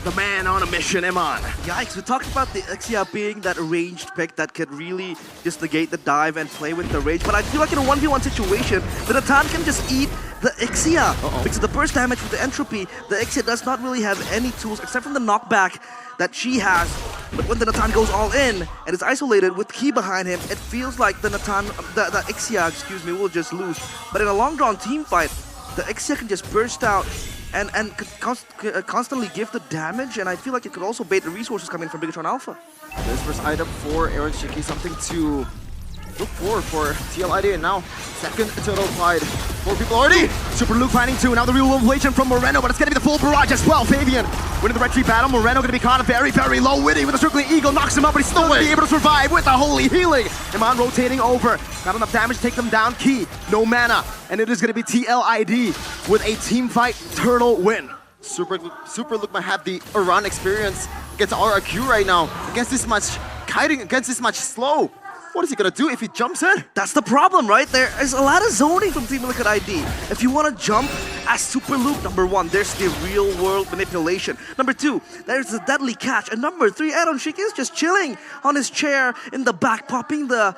the man on a mission, Eman. Yikes, we talked about the Ixia being that ranged pick that could really just negate the dive and play with the rage, but I feel like in a 1v1 situation, the Natan can just eat the Ixia. Because of the burst damage with the entropy, the Ixia does not really have any tools except from the knockback that she has. But when the Natan goes all in and is isolated with Key behind him, it feels like the Ixia, excuse me, will just lose. But in a long drawn team fight, the Ixia can just burst out and could constantly give the damage, and I feel like it could also bait the resources coming from Bigatron Alpha. This first item for Aaron Shiki, something to Look for TLID, and now second total fight. 4 people already. Super Luke finding 2. Now the real revelation from Moreno, but it's gonna be the full barrage as well. Fabian winning the retreat battle. Moreno gonna be caught very, very low. Winning with a circling eagle, knocks him up, but he's still gonna be able to survive with the holy healing. Iman rotating over. Got enough damage to take them down. Key, no mana. And it is gonna be TLID with a team fight turtle win. Super Luke might have the Iran experience against RRQ right now. Against this much kiting, against this much slow. What is he gonna do if he jumps in? That's the problem, right? There is a lot of zoning from Team Liquid ID. If you want to jump as Super Luke, number 1, there's the real world manipulation. Number 2, there's the deadly catch. And number 3, Aaron Shiki is just chilling on his chair in the back, popping the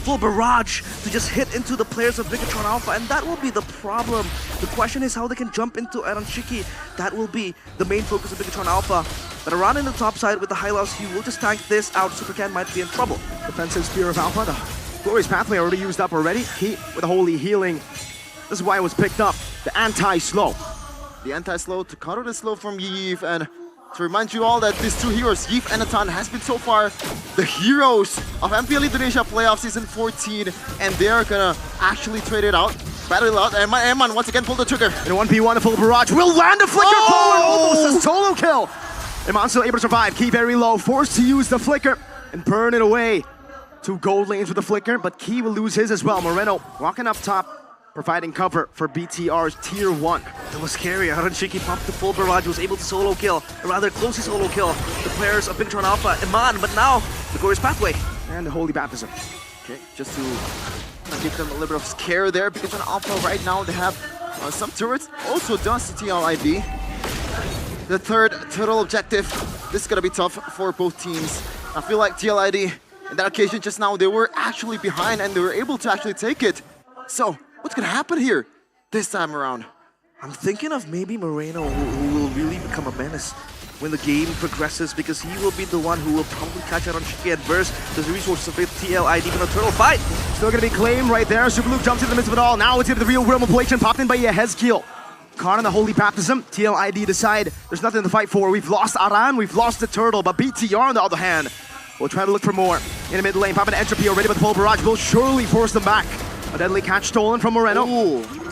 full barrage to just hit into the players of Bigatron Alpha, and that will be the problem. The question is how they can jump into Aaron Shiki. That will be the main focus of Bigatron Alpha. But around in the top side with the high loss, he will just tank this out. Supercan might be in trouble. Defensive Spear of Alpha, the Glorious Pathway already used up already. Key with a holy healing. This is why it was picked up. The anti-slow. The anti-slow to counter the slow from Yeev, and to remind you all that these 2 heroes, Yeev and Atan, has been so far the heroes of MPL Indonesia Playoff Season 14, and they're gonna actually trade it out, battle it out, and Eman once again pulled the trigger. In a 1v1, a full barrage will land a flicker forward, almost a solo kill. Eman still able to survive, Key very low, forced to use the flicker and burn it away. 2 gold lanes with the flicker, but Key will lose his as well. Moreno walking up top, providing cover for BTR's Tier 1. That was scary. Aaron Shiki popped the full barrage, was able to solo kill, or rather closely solo kill the players of Bigatron Alpha, Iman, but now the Glorious Pathway. And the Holy Baptism. Okay, just to give them a little bit of scare there, because on Alpha right now they have some turrets, also does the TLID. The third total objective, this is gonna be tough for both teams. I feel like TLID, in that occasion just now, they were actually behind and they were able to actually take it. So, what's gonna happen here this time around? I'm thinking of maybe Moreno, who will really become a menace when the game progresses, because he will be the one who will probably catch out on Shiki and burst the resources of TLID in a turtle fight. Still gonna be claimed right there. Super Luke jumps in the midst of it all. Now it's into the real world manipulation, popped in by Yehezkiel. Caught in the Holy Baptism, TLID decide there's nothing to fight for. We've lost Aran, we've lost the turtle, but BTR on the other hand will try to look for more. In the mid lane, popping Entropy already, but the full barrage will surely force them back. A deadly catch stolen from Moreno,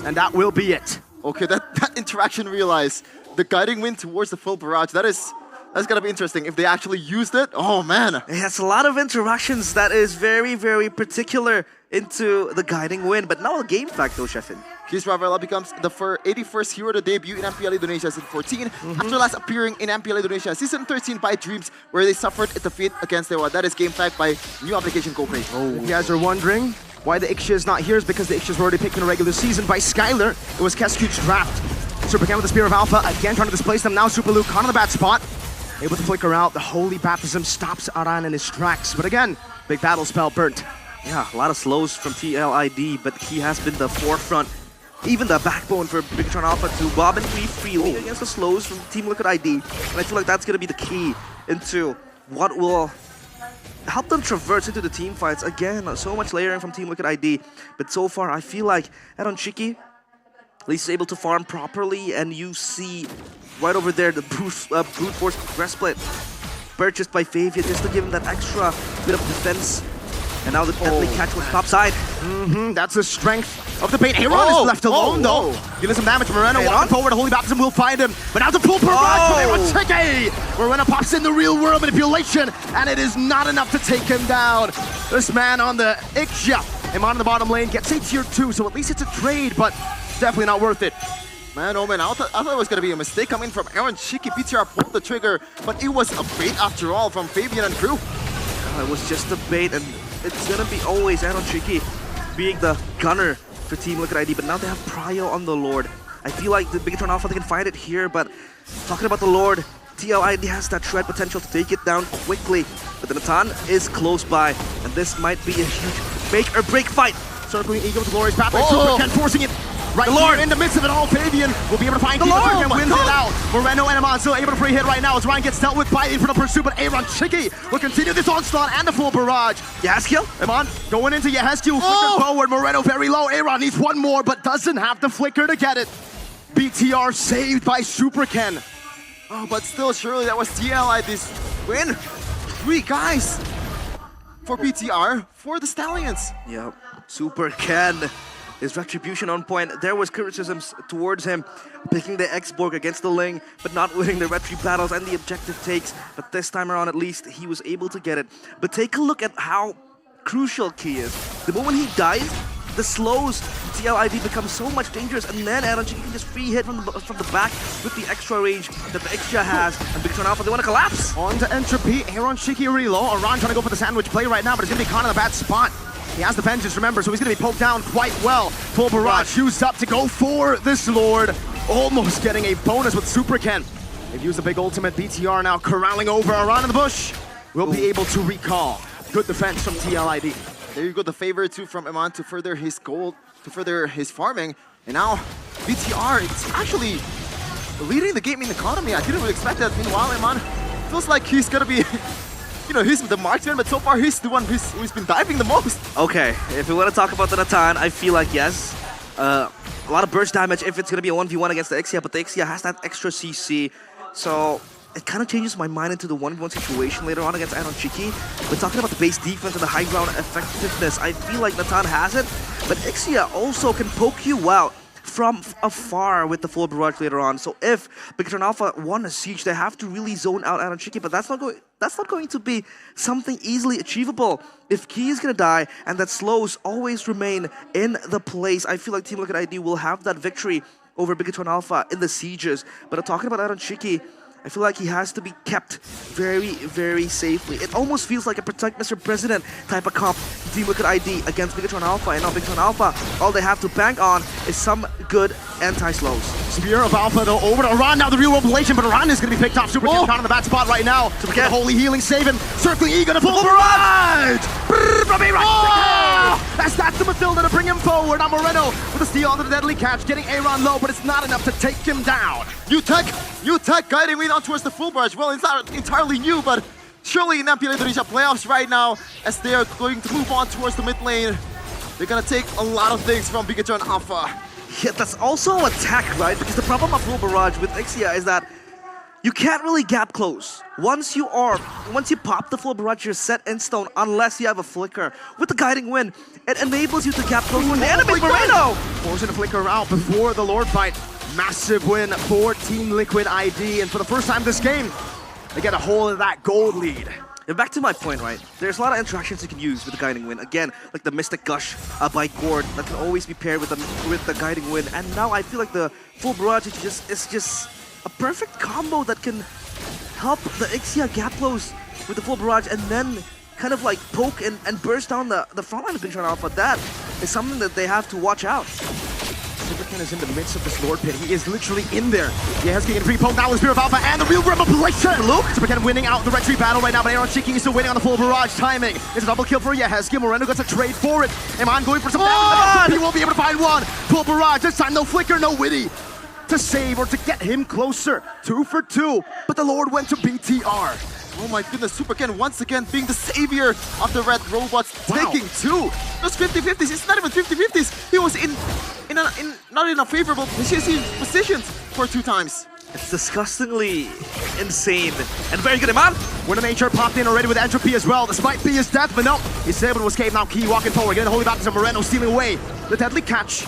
and that will be it. Okay, that interaction realized the guiding wind towards the full barrage, that's gonna be interesting if they actually used it. Oh man. It has a lot of interactions that is very, very particular into the guiding wind, but now the game fact though, Sheffin. Keys Ravella becomes the 81st hero to debut in MPL Indonesia Season 14, after last appearing in MPL Indonesia Season 13 by Dreams, where they suffered a defeat against Dewa. That is game fact by new application Copay. If you guys are wondering why the Ixia is not here, is because the Ixias were already picked in the regular season by Skylar. It was Kescute's draft. Supercan with the Spear of Alpha, again trying to displace them. Now Super Luke caught on the bad spot. Able to flicker out. The Holy Baptism stops Aran in his tracks. But again, big battle spell burnt. Yeah, a lot of slows from TLID, but he has been the forefront, even the backbone for Bigatron Alpha to bob and weave freely against the slows from Team Liquid ID. And I feel like that's going to be the key into what will help them traverse into the team fights. Again, so much layering from Team Liquid ID, but so far I feel like Aaron Shiki at least is able to farm properly, and you see right over there the brute force breastplate purchased by Favian just to give him that extra bit of defense. And now the deadly catch was topside. That's the strength of the bait. Aaron is left alone though. Dealing some damage. Moreno walking forward. Holy Baptism will find him. But now the full barrage from Aaron Shiki. Moreno pops in the real world manipulation, and it is not enough to take him down. This man on the Ixia. Iman on the bottom lane gets a tier 2, so at least it's a trade, but definitely not worth it. Man, oh man, I thought it was gonna be a mistake coming from Aaron Shiki. BTR pulled the trigger, but it was a bait after all from Fabian and crew. It was just a bait, and it's gonna be always Aaron Shiki being the gunner for Team Liquid ID, but now they have Prio on the Lord. I feel like the Bigatron Alpha, they can fight it here, but talking about the Lord, TLID has that shred potential to take it down quickly, but the Natan is close by, and this might be a huge make or break fight. Circling Eagle to Glorious Pathway, Supercan forcing it right here in the midst of it all. Fabian will be able to find Supercan, wins it out. Moreno and Iman still able to free hit right now as Ryan gets dealt with by the Infernal Pursuit, but Aaron Shiki will continue this onslaught and the full barrage. Yehezkiel? Iman going into Yehezkiel, flicker forward, Moreno very low. Aaron needs one more, but doesn't have the flicker to get it. BTR saved by Supercan. Oh, but still, surely that was TLID's win. 3 guys. for BTR, for the Stallions. Yep. Super Ken. His retribution on point. There was criticisms towards him picking the X-Borg against the Ling, but not winning the retry battles and the objective takes. But this time around, at least, he was able to get it. But take a look at how crucial Key is. The moment he dies, the slows TLID become so much dangerous, and then Aaron Chiki can just free hit from the back with the extra range that the Xia has. And Big Tron Alpha, they want to collapse. On to Entropy, Aaron Chiki reload. Aran trying to go for the sandwich play right now, but he's going to be caught in a bad spot. He has the vengeance, remember, so he's going to be poked down quite well. Full barrage used up to go for this Lord. Almost getting a bonus with Super Ken. They've used a big ultimate. BTR now corralling over Aran in the bush. Will be able to recall. Good defense from TLID. There you go, the favor too from Iman to further his goal, to further his farming. And now BTR is actually leading the game in economy. I didn't really expect that. Meanwhile, Iman feels like he's going to be... You know, he's the marksman, but so far he's the one who's been diving the most. Okay, if we want to talk about the Natan, I feel like yes. A lot of burst damage if it's going to be a 1v1 against the Xia, but the Xia has that extra CC. So it kind of changes my mind into the 1v1 situation later on against Aaron Chiki. But talking about the base defense and the high ground effectiveness, I feel like Natan has it, but Xia also can poke you out from afar with the full barrage later on. So if Big Tron Alpha won a siege, they have to really zone out Aaron Chiki, but that's not going to be something easily achievable. If Key is going to die and that slows always remain in the place, I feel like Team Liquid ID will have that victory over Big Tron Alpha in the sieges. But talking about Aaron Chiki, I feel like he has to be kept very, very safely. It almost feels like a protect Mr. President type of comp. Team Liquid ID against Big Tron Alpha, and now Big Tron Alpha, all they have to bank on is some good anti-slows. Spear of Alpha though over to Aran, now the real revelation, but Aran is going to be picked off. Super Ken caught in the bad spot right now. Super Ken, holy healing saving, circling E, gonna full barrage! That's the Matilda to bring him forward. Now Moreno with a steal onto the deadly catch, getting Aaron low, but it's not enough to take him down. New tech guiding me down towards the full barrage. Well, it's not entirely new, but surely in MPL Indonesia playoffs right now, as they are going to move on towards the mid lane, they're gonna take a lot of things from Big Tron Alpha. Yeah, that's also a tech, right? Because the problem of full barrage with Xia is that you can't really gap close. Once you pop the full barrage, you're set in stone unless you have a flicker. With the guiding wind, it enables you to gap close when the enemy Moreno! Forcing the flicker out before the Lord fight. Massive win for Team Liquid ID, and for the first time this game, they get a hold of that gold lead. And back to my point, right? There's a lot of interactions you can use with the Guiding Wind. Again, like the Mystic Gush by Gord that can always be paired with the Guiding Wind. And now I feel like the full barrage is just a perfect combo that can help the Xia gap close with the full barrage and then kind of like poke and burst down the front line of Big Tron Alpha. That is something that they have to watch out. Super Ken is in the midst of this Lord Pit. He is literally in there. He has getting free poke now with Spear of Alpha and the real revelation. Look, Super Ken winning out the retreat battle right now, but Aaron Chiki is still waiting on the full barrage timing. It's a double kill for Yeheski. Moreno gets a trade for it. Iman going for some damage. He won't be able to find one. Full barrage. This time no flicker, no witty to save or to get him closer. 2 for 2, but the Lord went to BTR. Oh my goodness, Super Ken once again being the savior of the red robots, taking 2. Those 50-50s, it's not even 50-50s. He was not in a favorable positions for 2 times. It's disgustingly insane and very good, Iman. Winter Nature popped in already with Entropy as well, despite Pia's death, but no, he's able to escape now. Key walking forward, getting the holy back to Moreno, stealing away the deadly catch.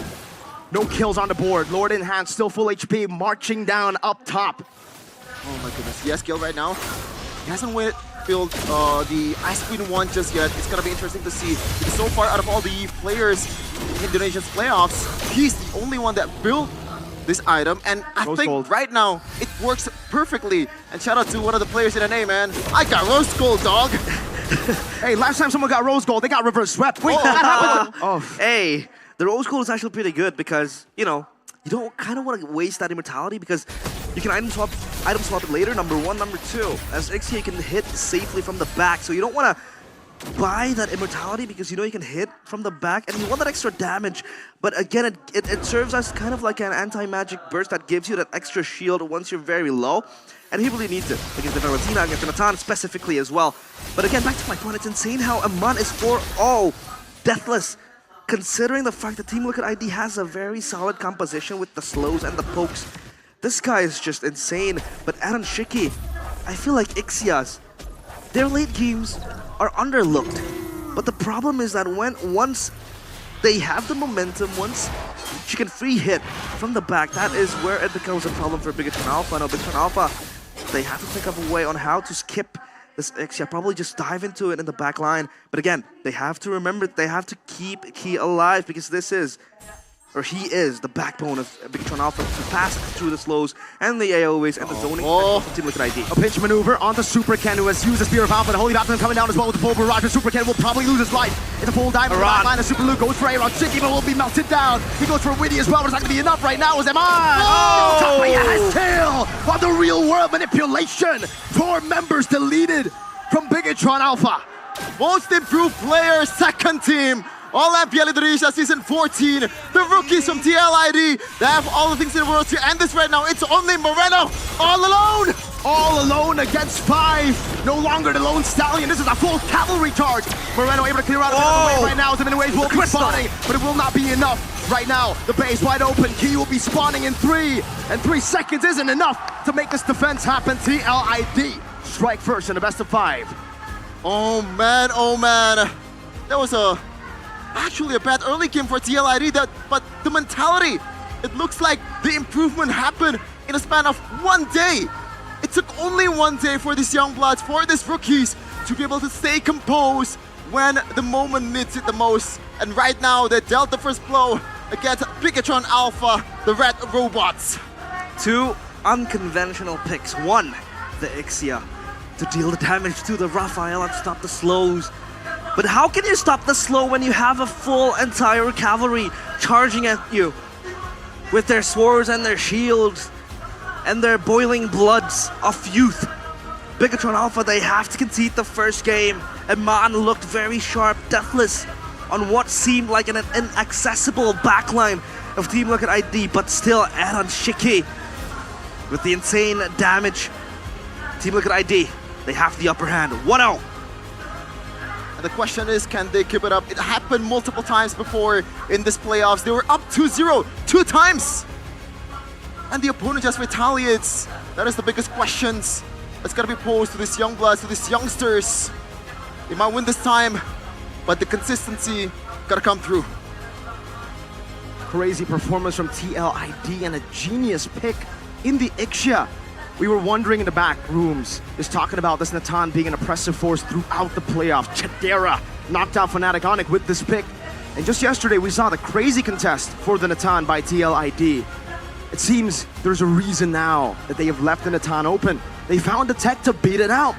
No kills on the board. Lord in hand, still full HP, marching down up top. Oh my goodness, yes, kill right now. He hasn't built the Ice Queen 1 just yet. It's gonna be interesting to see. Because so far, out of all the players in Indonesia's playoffs, he's the only one that built this item, and I think right now it works perfectly. And shout out to one of the players in NA, man. I got rose gold, dog. Hey, last time someone got rose gold, they got reverse swept. Wait, that happened. Oh. Hey, the rose gold is actually pretty good because, you know, you don't kind of want to waste that immortality because you can item swap it later, number 1, number 2. As Xia can hit safely from the back, so you don't want to buy that immortality because you know you can hit from the back and you want that extra damage. But again, it serves as kind of like an anti-magic burst that gives you that extra shield once you're very low. And he really needs it against the Valentina, against the Natan specifically as well. But again, back to my point, it's insane how Aman is 4-0 deathless. Considering the fact that Team Liquid ID has a very solid composition with the slows and the pokes. This guy is just insane. But Aaron Chiki, I feel like Ixia's, their late games are underlooked. But the problem is that once they have the momentum, once she can free hit from the back, that is where it becomes a problem for Bigatron Alpha. Now, Bigatron Alpha, they have to think of a way on how to skip this Ixia, probably just dive into it in the back line. But again, they have to remember, they have to keep Key alive, because this is, or he is, the backbone of Bigatron Alpha to pass through the slows and the AoEs and the zoning of Team Liquid ID. A pinch maneuver onto Super Ken, who has used the Spear of Alpha. The Holy Baptism coming down as well with the full barrage, but Super Ken will probably lose his life. It's a full dive to the back line, and Super Luke goes for Aaron. Chicky, but will be melted down. He goes for Witty as well, but it's not going to be enough right now as MI. Oh! Has tail on the real world manipulation. 4 members deleted from Bigatron Alpha. Most improved player, second team. All MPL Indonesia Season 14. The rookies from TLID. They have all the things in the world to end this right now. It's only Moreno all alone. All alone against 5. No longer the lone stallion. This is a full cavalry charge. Moreno able to clear out of the way right now. The waves will be spawning, but it will not be enough. Right now, the base wide open. Key will be spawning in 3. And 3 seconds isn't enough to make this defense happen. TLID strike first in the best of 5. Oh man, oh man. That was actually a bad early game for TLID, but the mentality, it looks like the improvement happened in a span of 1 day. It took only 1 day for these young bloods, for these rookies, to be able to stay composed when the moment needs it the most. And right now, they dealt the first blow against Bigatron Alpha, the Red Robots. 2 unconventional picks. 1, the Ixia, to deal the damage to the Raphael and stop the slows. But how can you stop the slow when you have a full entire cavalry charging at you with their swords and their shields and their boiling bloods of youth? Bigatron Alpha, they have to concede the first game, and Man looked very sharp, deathless, on what seemed like an inaccessible backline of Team Liquid ID, but still Aaron Shiki with the insane damage. Team Liquid ID, they have the upper hand. 1-0. The question is, can they keep it up? It happened multiple times before in this playoffs. They were up 2-0 2 times. And the opponent just retaliates. That is the biggest questions that's got to be posed to these young bloods, to these youngsters. They might win this time, but the consistency got to come through. Crazy performance from TLID and a genius pick in the Ixia. We were wondering in the back rooms, just talking about this Natan being an oppressive force throughout the playoffs. Chedera knocked out Fnatic Onyx with this pick. And just yesterday, we saw the crazy contest for the Natan by TLID. It seems there's a reason now that they have left the Natan open. They found the tech to beat it out.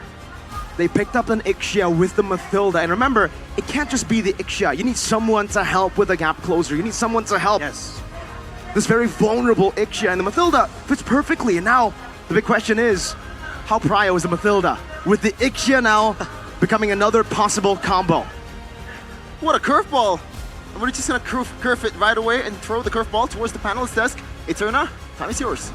They picked up an Ixia with the Mathilda. And remember, it can't just be the Ixia. You need someone to help with a gap closer. You need someone to help this very vulnerable Ixia. And the Mathilda fits perfectly. And now, the big question is, how prio is the Mathilda? With the Ixia now becoming another possible combo. What a curveball! And we're just gonna curve it right away and throw the curveball towards the panelist desk. Eterna, time is yours.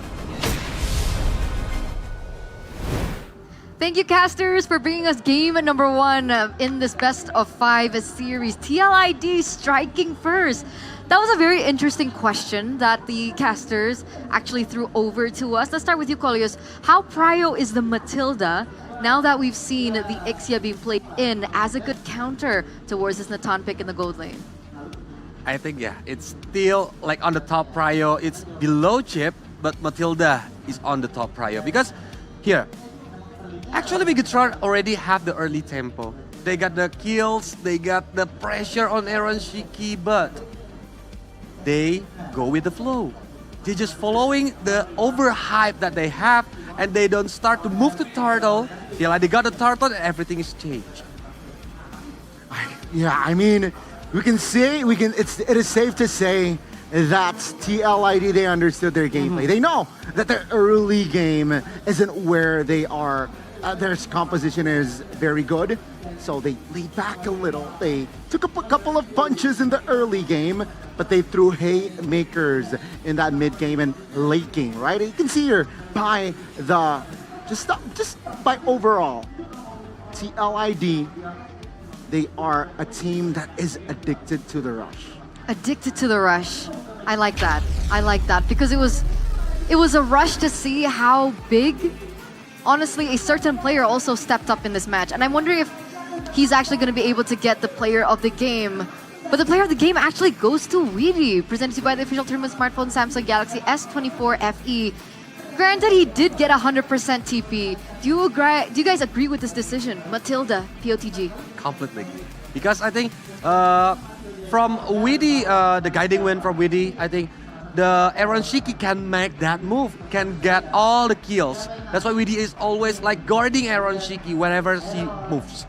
Thank you, casters, for bringing us game number 1 in this best of 5 series. TLID striking first. That was a very interesting question that the casters actually threw over to us. Let's start with you, Colius. How prio is the Mathilda now that we've seen the Ixia being played in as a good counter towards this Natan pick in the gold lane? I think, yeah, it's still like on the top prio. It's below Chip, but Mathilda is on the top prio. Because here, actually Bigatron already have the early tempo. They got the kills, they got the pressure on Aaron Shiki, but they go with the flow. They're just following the overhype that they have, and they don't start to move the turtle. They got the turtle and everything is changed. Yeah, I mean, it is safe to say that TLID, they understood their gameplay. They know that their early game isn't where they are. Their composition is very good, so they laid back a little. They took a couple of punches in the early game, but they threw haymakers in that mid game and late game, right? You can see here by the just by overall TLID, they are a team that is addicted to the rush. Addicted to the rush. I like that. I like that because it was a rush to see how big, honestly, a certain player also stepped up in this match. And I'm wondering if he's actually going to be able to get the player of the game. But the player of the game actually goes to Weedy, presented to you by the official tournament smartphone Samsung Galaxy S24 FE. Granted, he did get 100% TP. Do you guys agree with this decision? Matilda, POTG. Completely. Because I think from Weedy, the guiding win from Weedy, I think the Aaron Shiki can make that move, can get all the kills. That's why Weedy is always like guarding Aaron Shiki whenever she moves.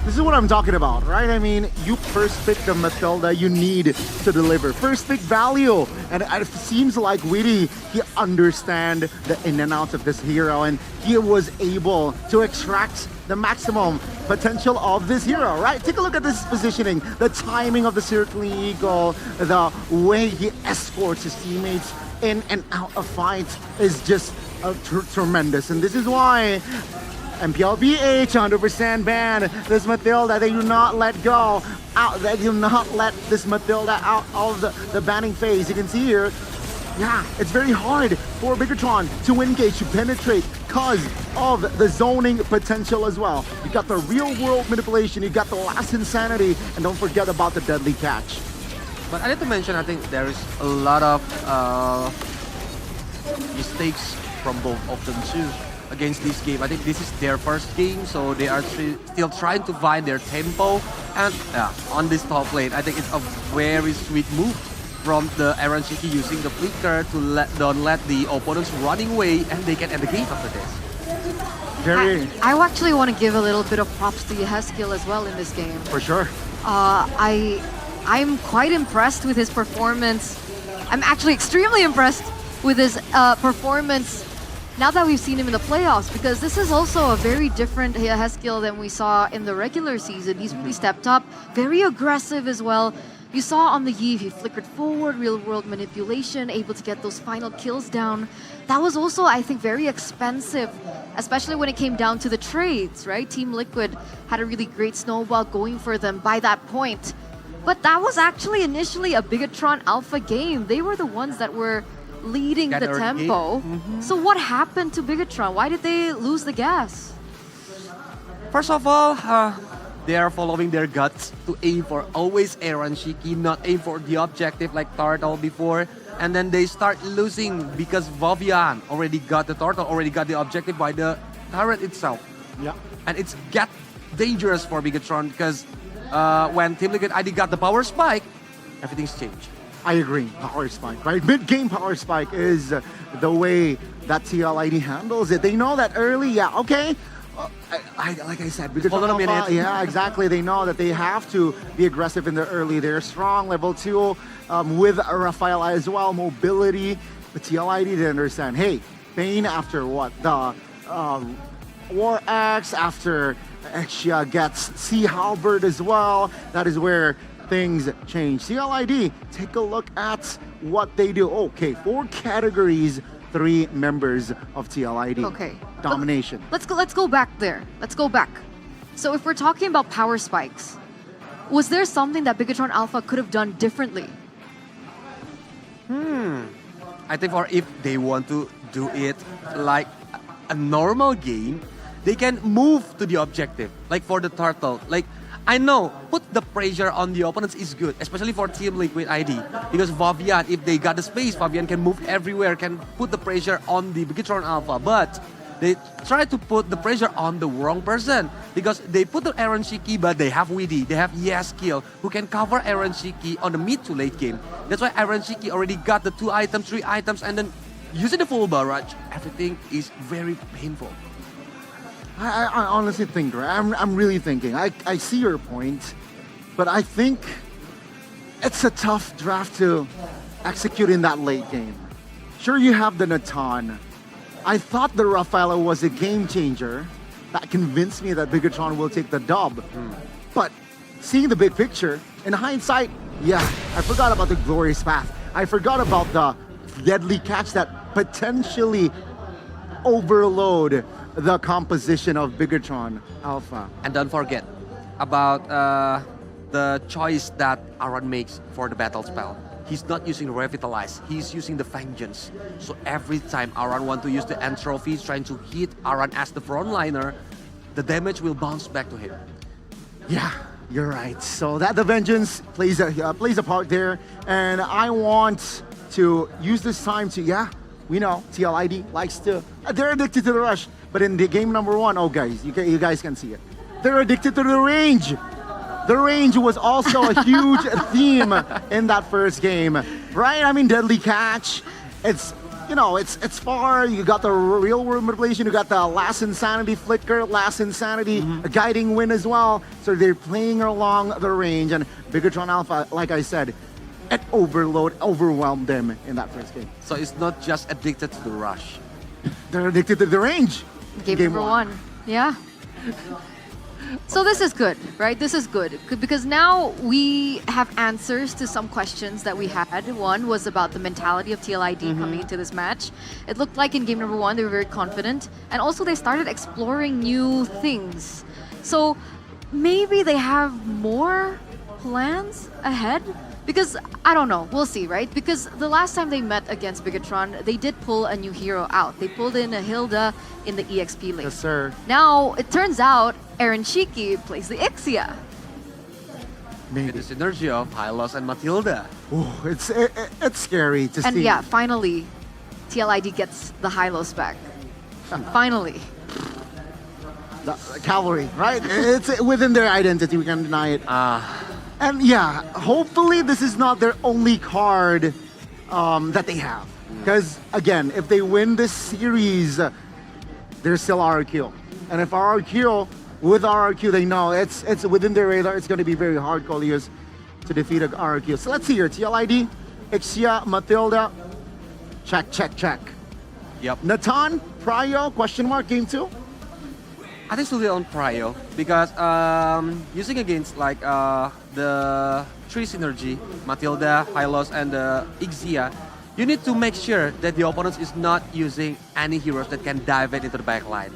This is what I'm talking about, right? I mean, you first pick the Matilda you need to deliver. First pick value. And it seems like Weedy, he understands the in and outs of this hero, and he was able to extract the maximum potential of this hero, right? Take a look at this positioning, the timing of the circling eagle, the way he escorts his teammates in and out of fights is just tremendous. And this is why MPL BH 100% ban this Matilda. They do not let go out. They do not let this Matilda out of the banning phase. You can see here, yeah, it's very hard for Bigatron to engage, to penetrate because of the zoning potential as well. You got the real world manipulation, you got the last insanity, and don't forget about the deadly catch. But I need to mention, I think there is a lot of mistakes from both of them too. Against this game. I think this is their first game, so they are still trying to find their tempo. And on this top lane, I think it's a very sweet move from the Aaron Shiki using the flicker to don't let the opponents running away, and they can end the game after this. I actually want to give a little bit of props to Yeheskiel as well in this game. For sure. I'm quite impressed with his performance. I'm actually extremely impressed with his performance now that we've seen him in the playoffs, because this is also a very different Yeheskiel than we saw in the regular season. He's really stepped up, very aggressive as well. You saw on the Eve, he flickered forward, real-world manipulation, able to get those final kills down. That was also, I think, very expensive, especially when it came down to the trades, right? Team Liquid had a really great snowball going for them by that point. But that was actually initially a Bigatron Alpha game. They were the ones that were leading the tempo. So what happened to Bigatron? Why did they lose the gas? First of all, they are following their guts to aim for always Aaron Shiki, not aim for the objective like Turtle before. And then they start losing because Vivian already got the Turtle, already got the objective by the turret itself. Yeah. And it's get dangerous for Bigatron because when Team Liquid ID got the power spike, everything's changed. I agree, power spike, right? Mid-game power spike is the way that TLID handles it. They know that early, yeah, okay. Like I said, because hold on a minute. Yeah, exactly. They know that they have to be aggressive in the early. They're strong, level 2, with Rafael as well, mobility. But TLID didn't understand. Hey, Bane after what? The War Axe, after Exia gets Sea Halberd as well. That is where things change. CLID, take a look at what they do. Okay, 4 categories, 3 members of TLID. Okay. Domination. Let's go back there. Let's go back. So if we're talking about power spikes, was there something that Bigatron Alpha could have done differently? I think if they want to do it like a normal game, they can move to the objective. Like for the turtle. Like, I know, put the pressure on the opponents is good, especially for Team Liquid ID. Because Vivian, if they got the space, Vivian can move everywhere, can put the pressure on the Bigatron Alpha. But they try to put the pressure on the wrong person. Because they put the Aaron Shiki, but they have Weedy, they have Yeheskiel, who can cover Aaron Shiki on the mid to late game. That's why Aaron Shiki already got the 2 items, 3 items, and then using the full barrage, everything is very painful. I honestly think, right? I'm really thinking. I see your point, but I think it's a tough draft to execute in that late game. Sure, you have the Natan. I thought the Rafaela was a game changer. That convinced me that Bigatron will take the dub. But seeing the big picture, in hindsight, yeah, I forgot about the glorious path. I forgot about the deadly catch that potentially overload the composition of Bigatron Alpha. And don't forget about the choice that Aaron makes for the battle spell. He's not using Revitalize, he's using the Vengeance. So every time Aaron wants to use the End Trophy, trying to hit Aaron as the frontliner, the damage will bounce back to him. Yeah, you're right. So that the vengeance plays a part there, and I want to use this time to we know TLID likes to they're addicted to the rush, but in the game number 1, oh guys, you guys can see it. They're addicted to the range. The range was also a huge theme in that first game, right? I mean, deadly catch. It's far. You got the real world manipulation. You got the last insanity flicker, last insanity, a guiding wind as well. So they're playing along the range, and Bigatron Alpha, like I said, it overwhelmed them in that first game. So it's not just addicted to the rush. They're addicted to the range. Game number 1. Yeah. So this is good, right? This is good because now we have answers to some questions that we had. One was about the mentality of TLID coming into this match. It looked like in game number 1 they were very confident, and also they started exploring new things. So maybe they have more plans ahead. Because, I don't know, we'll see, right? Because the last time they met against Bigatron, they did pull a new hero out. They pulled in a Hilda in the EXP lane. Yes, sir. Now, it turns out Aaron Shiki plays the Ixia. Maybe. The synergy of Hylos and Matilda. Ooh, it's scary to see. And yeah, finally, TLID gets the Hylos back. Finally. The cavalry, right? It's within their identity, we can't deny it. And yeah, hopefully this is not their only card that they have. Because again, if they win this series, they're still RRQ. And if RRQ, with RRQ, they know it's within their radar. It's going to be very hard, Colius, to defeat a RRQ. So let's see here. TLID, Ixia, Matilda. Check. Yep. Natan, Prio, question mark, game 2? I think still on Prio because using against like the 3 synergy, Matilda, Hylos, and Ixia, you need to make sure that the opponent is not using any heroes that can dive into the backline.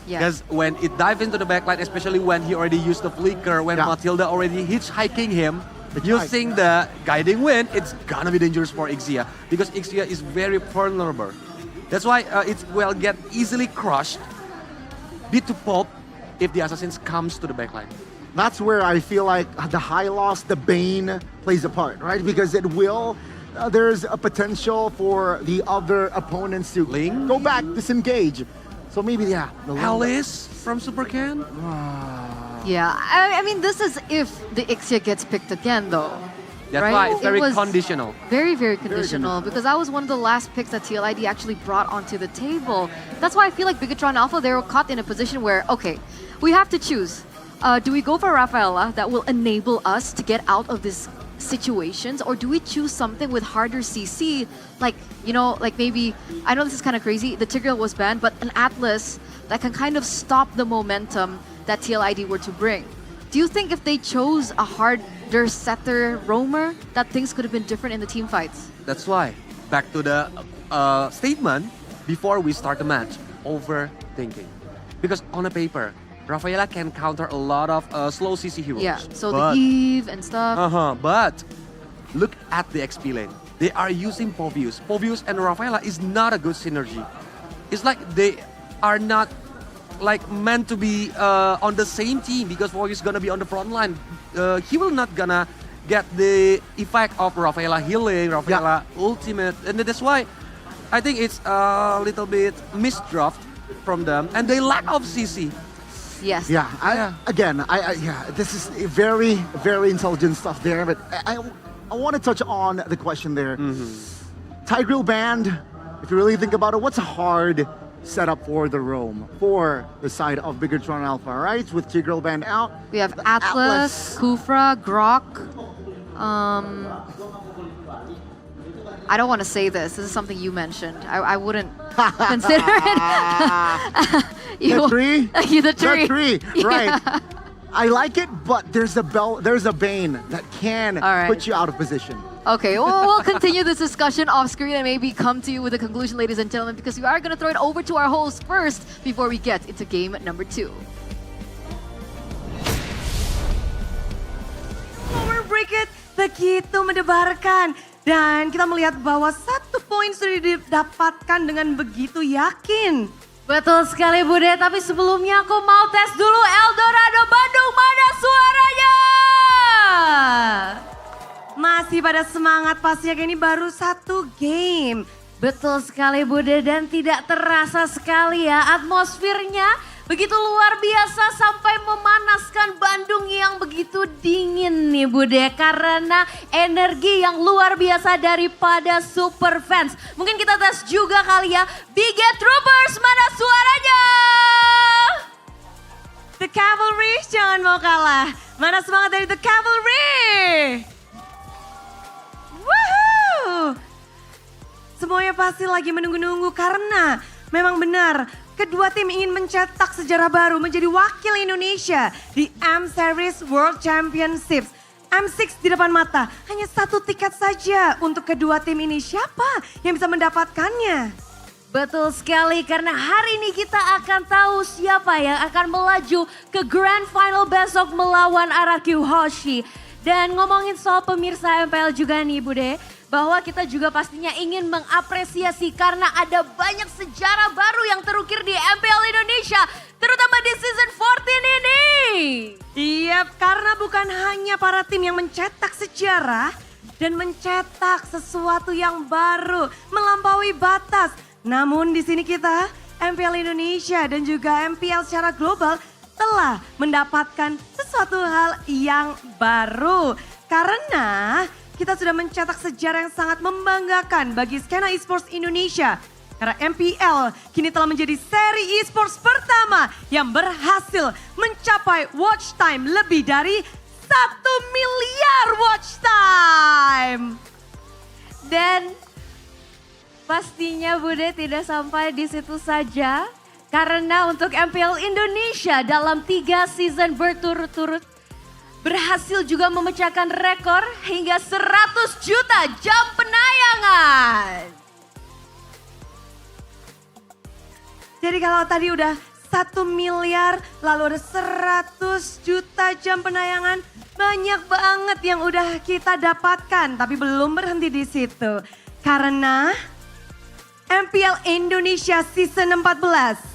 Yeah. Because when it dives into the backline, especially when he already used the flicker, when Matilda already hitchhiking him, using the guiding wind, it's gonna be dangerous for Ixia because Ixia is very vulnerable. That's why it will get easily crushed. Need to pop if the assassins comes to the backline. That's where I feel like the high loss, the Bane plays a part, right? Because it will, there's a potential for the other opponents to go back, disengage. So maybe, the Alice from Supercan? Yeah, I mean, this is if the Ixia gets picked again, though. That's why it's very conditional. Very, very conditional. Because that was one of the last picks that TLID actually brought onto the table. That's why I feel like Bigatron Alpha, they were caught in a position where, okay, we have to choose. Do we go for Rafaela that will enable us to get out of these situations? Or do we choose something with harder CC? Like, like maybe, I know this is kind of crazy, the Tigreal was banned, but an Atlas that can kind of stop the momentum that TLID were to bring. Do you think if they chose a harder setter roamer, that things could have been different in the team fights? That's why, back to the statement before we start the match, overthinking. Because on a paper, Rafaela can counter a lot of slow CC heroes. Yeah, so the Eve and stuff. But look at the XP lane. They are using Povius. Povius and Rafaela is not a good synergy. It's like they are not like meant to be on the same team because Povius is gonna be on the front line. He will not gonna get the effect of Rafaela healing, Rafaela ultimate, and that's why I think it's a little bit misdraft from them, and they lack of CC. Yes. Yeah. Again, this is very, very intelligent stuff there. But I want to touch on the question there. Tigreal banned. If you really think about it, what's a hard setup for the roam for the side of Bigatron Alpha, right? With Tigreal banned out, we have Atlas, Kufra, Grok. I don't want to say this. This is something you mentioned. I wouldn't consider it. The tree? The tree. The tree, right. I like it, but there's a Bane that can put you out of position. Okay, well, we'll continue this discussion off screen and maybe come to you with a conclusion, ladies and gentlemen, because we are going to throw it over to our host first before we get into game number 2. Power break it, begitu mendebarkan. Dan kita melihat bahwa 1 poin sudah didapatkan dengan begitu yakin. Betul sekali Bude, tapi sebelumnya aku mau tes dulu Eldorado Bandung Mana suaranya? Masih pada semangat pastinya, ini baru 1 game. Betul sekali Bude, dan tidak terasa sekali ya atmosfernya begitu luar biasa sampai memanaskan Bandung yang begitu dingin nih Bude, karena energi yang luar biasa daripada super fans. Mungkin kita tes juga kali ya, Big Get Troopers mana suaranya? The Cavalry jangan mau kalah. Mana semangat dari The Cavalry? Woohoo! Semuanya pasti lagi menunggu-nunggu karena memang benar kedua tim ingin mencetak sejarah baru menjadi wakil Indonesia di M Series World Championships. M6 di depan mata, hanya 1 tiket saja untuk kedua tim ini. Siapa yang bisa mendapatkannya? Betul sekali, karena hari ini kita akan tahu siapa yang akan melaju ke Grand Final besok melawan RRQ Hoshi. Dan ngomongin soal pemirsa MPL juga nih Bude, bahwa kita juga pastinya ingin mengapresiasi karena ada banyak sejarah baru yang terukir di MPL Indonesia, terutama di season 14 ini. Iya, karena bukan hanya para tim yang mencetak sejarah dan mencetak sesuatu yang baru, melampaui batas. Namun di sini kita, MPL Indonesia dan juga MPL secara global telah mendapatkan sesuatu hal yang baru. Karena kita sudah mencetak sejarah yang sangat membanggakan bagi skena esports Indonesia. Karena MPL kini telah menjadi seri esports pertama yang berhasil mencapai watch time lebih dari 1 miliar watch time. Dan pastinya Bude tidak sampai di situ saja. Karena untuk MPL Indonesia dalam 3 season berturut-turut berhasil juga memecahkan rekor hingga 100 juta jam penayangan. Jadi kalau tadi udah 1 miliar, lalu ada 100 juta jam penayangan, banyak banget yang udah kita dapatkan. Tapi belum berhenti di situ. Karena MPL Indonesia Season 14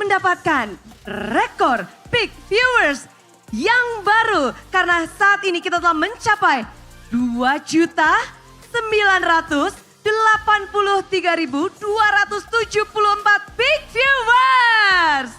mendapatkan rekor peak viewers yang baru. Karena saat ini kita telah mencapai 2.083.274 peak viewers.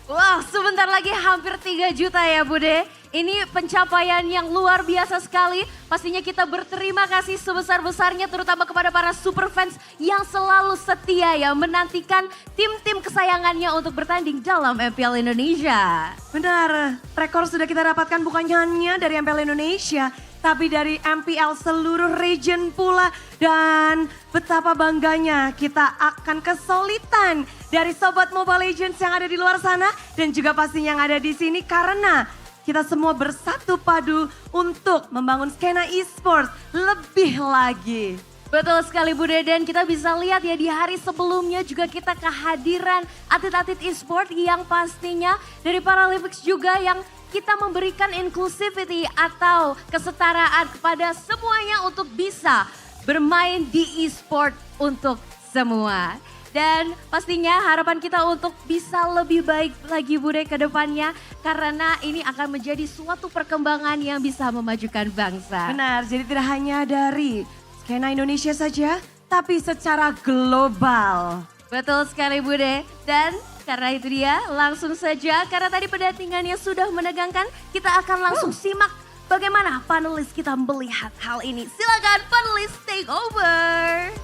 Wah, sebentar lagi hampir 3 juta ya Bude. Ini pencapaian yang luar biasa sekali. Pastinya kita berterima kasih sebesar-besarnya terutama kepada para super fans yang selalu setia ya menantikan tim-tim kesayangannya untuk bertanding dalam MPL Indonesia. Benar, rekor sudah kita dapatkan bukan hanya dari MPL Indonesia, tapi dari MPL seluruh region pula. Dan betapa bangganya kita akan kesulitan dari Sobat Mobile Legends yang ada di luar sana dan juga pastinya yang ada di sini karena kita semua bersatu padu untuk membangun skena e-sports lebih lagi. Betul sekali Bude, dan kita bisa lihat ya di hari sebelumnya juga kita kehadiran atlet-atlet e-sport yang pastinya dari Paralympics juga yang kita memberikan inclusivity atau kesetaraan kepada semuanya untuk bisa bermain di e-sport untuk semua. Dan pastinya harapan kita untuk bisa lebih baik lagi Bude ke depannya. Karena ini akan menjadi suatu perkembangan yang bisa memajukan bangsa. Benar, jadi tidak hanya dari skena Indonesia saja, tapi secara global. Betul sekali Bude. Dan karena itu dia langsung saja, karena tadi pendampingannya sudah menegangkan, kita akan langsung simak bagaimana panelis kita melihat hal ini. Silakan panelis take over.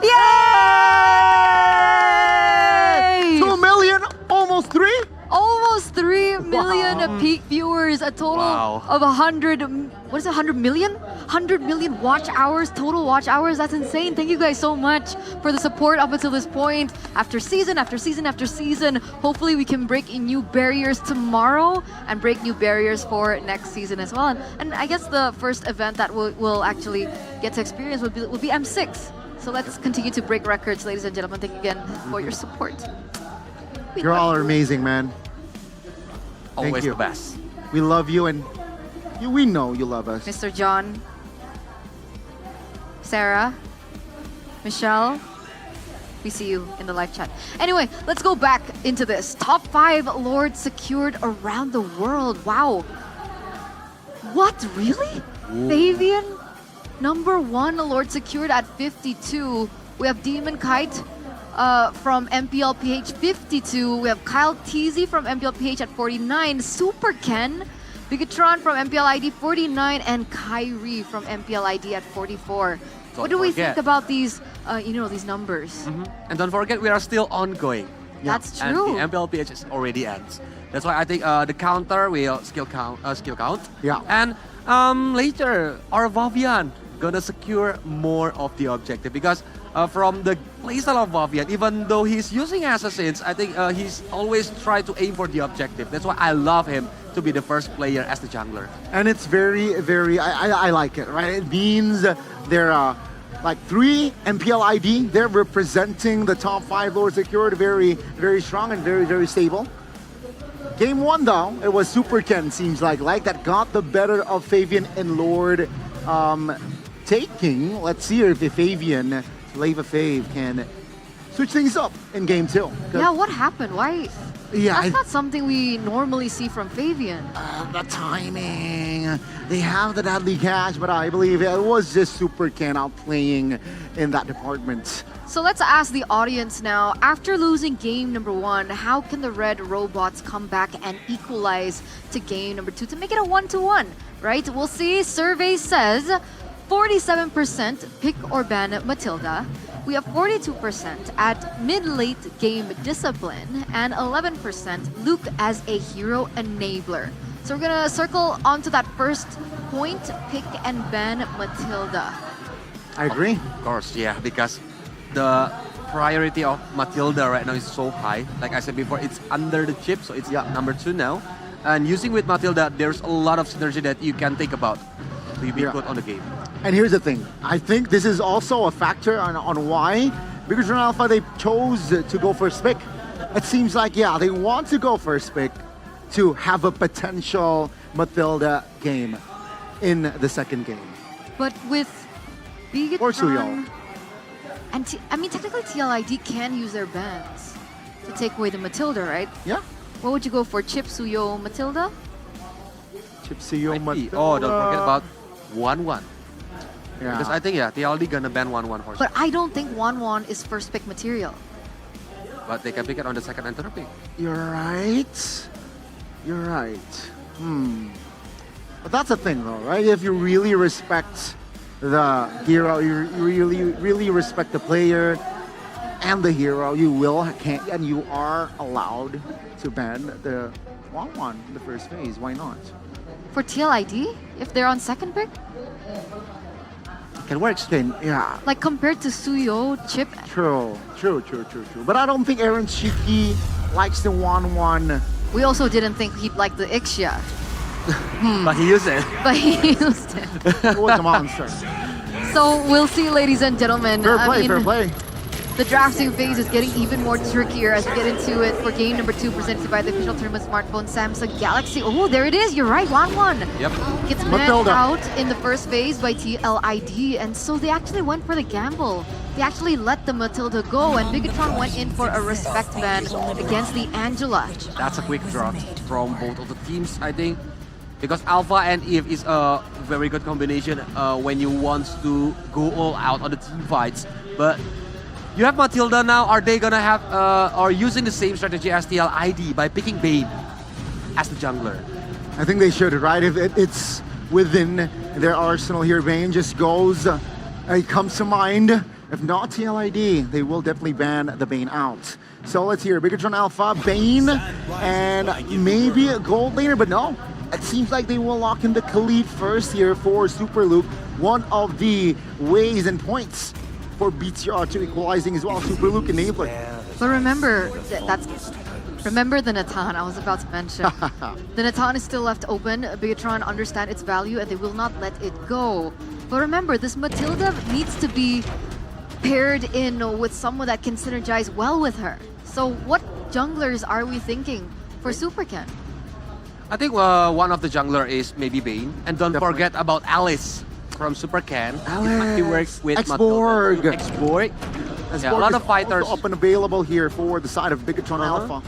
Yay! 2 million, almost 3? Almost 3 million peak viewers, a total of 100 million? 100 million watch hours, total watch hours. That's insane. Thank you guys so much for the support up until this point. After season, after season, after season, hopefully we can break in new barriers tomorrow and break new barriers for next season as well. And I guess the first event that we'll actually get to experience will be M6. So let's continue to break records, ladies and gentlemen. Thank you again for your support. You're all amazing, man. Thank Always you. the best. We love you and we know you love us. Mr. John, Sarah, Michelle, we see you in the live chat. Anyway, let's go back into this. Top 5 Lords secured around the world. Wow. What, really? Fabian, number 1 Lord secured at 52. We have Demon Kite from MPL PH 52. We have Kyle Teasy from MPL PH at 49. Super Ken, Bigatron from MPL ID 49, and Kyrie from MPL ID at 44. What do we think about these, these numbers? And don't forget, we are still ongoing. That's true. And the MPL PH is already ends. That's why I think the counter will skill count. Yeah. And later, our Vavian gonna secure more of the objective because from the playstyle of Vavian, even though he's using assassins, I think he's always tried to aim for the objective. That's why I love him to be the first player as the jungler. And it's very, very, I like it, right? It means they're like 3 MPL ID. They're representing the top 5 Lord secured, very, very strong and very, very stable. Game 1 though, it was Super Ken, seems like that got the better of Fabian and Lord taking. Let's see if Fabian, Lava Fave, can switch things up in Game 2. Yeah, what happened? Why? Yeah, That's not something we normally see from Fabian. The timing. They have the deadly catch, but I believe it was just Super Ken outplaying in that department. So let's ask the audience now. After losing game number 1, how can the red robots come back and equalize to game number 2 to make it a 1-1, right? We'll see. Survey says 47% pick or ban Matilda. We have 42% at mid-late game discipline and 11% Luke as a hero enabler. So we're gonna circle onto that first point, pick and ban Matilda. I agree. Of course, yeah, because the priority of Matilda right now is so high. Like I said before, it's under the chip, so it's number 2 now. And using with Matilda, there's a lot of synergy that you can think about to be good on the game. And here's the thing. I think this is also a factor on why Bigatron Alpha, they chose to go first pick. It seems like, they want to go first pick to have a potential Matilda game in the second game. But with Bigatron... Or Suyo. And technically TLID can use their bans to take away the Matilda, right? Yeah. What would you go for? Chip, Suyo, Matilda? Chip, Suyo, Matilda. Oh, don't forget about 1-1. Yeah. Because I think, TLD gonna ban 1-1 for But I don't think 1-1 is first pick material. But they can pick it on the second and third pick. You're right. You're right. But that's the thing though, right? If you really respect the hero, you really respect the player and the hero, you are allowed to ban the 1-1 in the first phase. Why not? For TLID? If they're on second pick? Can work. Yeah. Like compared to Suyo, Chip. True. But I don't think Aaron Shiki likes the 1-1. We also didn't think he'd like the Ixia. But he used it. But he used it. It was a monster. So we'll see, ladies and gentlemen. Fair play. The drafting phase is getting even more trickier as we get into it for game number 2 presented by the official tournament smartphone Samsung Galaxy. Oh, there it is. You're right. 1-1. Yep. Gets banned out in the first phase by TLID. And so they actually went for the gamble. They actually let the Matilda go. And Bigatron went in for a respect ban against the Angela. That's a quick draft from both of the teams, I think. Because Alpha and Eve is a very good combination when you want to go all out on the team fights. But you have Matilda now. Are they gonna have or using the same strategy as TLID by picking Bane as the jungler? I think they should, right? If it's within their arsenal here, Bane just goes. It comes to mind. If not TLID, they will definitely ban the Bane out. So let's hear Bigatron Alpha, Bane, and maybe a gold laner, but no. It seems like they will lock in the Khalid first here for Super Luke. One of the ways and points for BTR to equalizing as well. Super Luke enabler. But remember, remember the Natan I was about to mention. The Natan is still left open. Bigatron understand its value and they will not let it go. But remember, this Matilda needs to be paired in with someone that can synergize well with her. So what junglers are we thinking for Super Ken? I think one of the jungler is maybe Bane. And don't forget about Alice from Super Can. It might be works with Xborg. Xborg. As Yeah, a lot of fighters. up and available here for the side of Bigatron Alpha.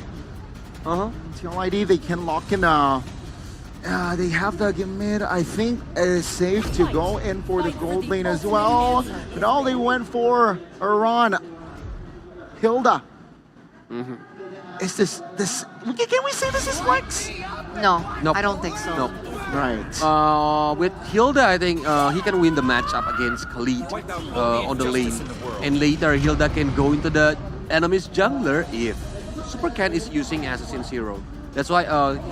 TLID, they can lock in. They have the mid. I think is safe to go in for the gold lane as well. But all they went for Iran. Hilda. Is this? Can we say this is flex? No, Nope. I don't think so. No. Right. With Hilda, I think he can win the matchup against Khalid on the lane. And later, Hilda can go into the enemy's jungler if Super Ken is using Assassin Zero. That's why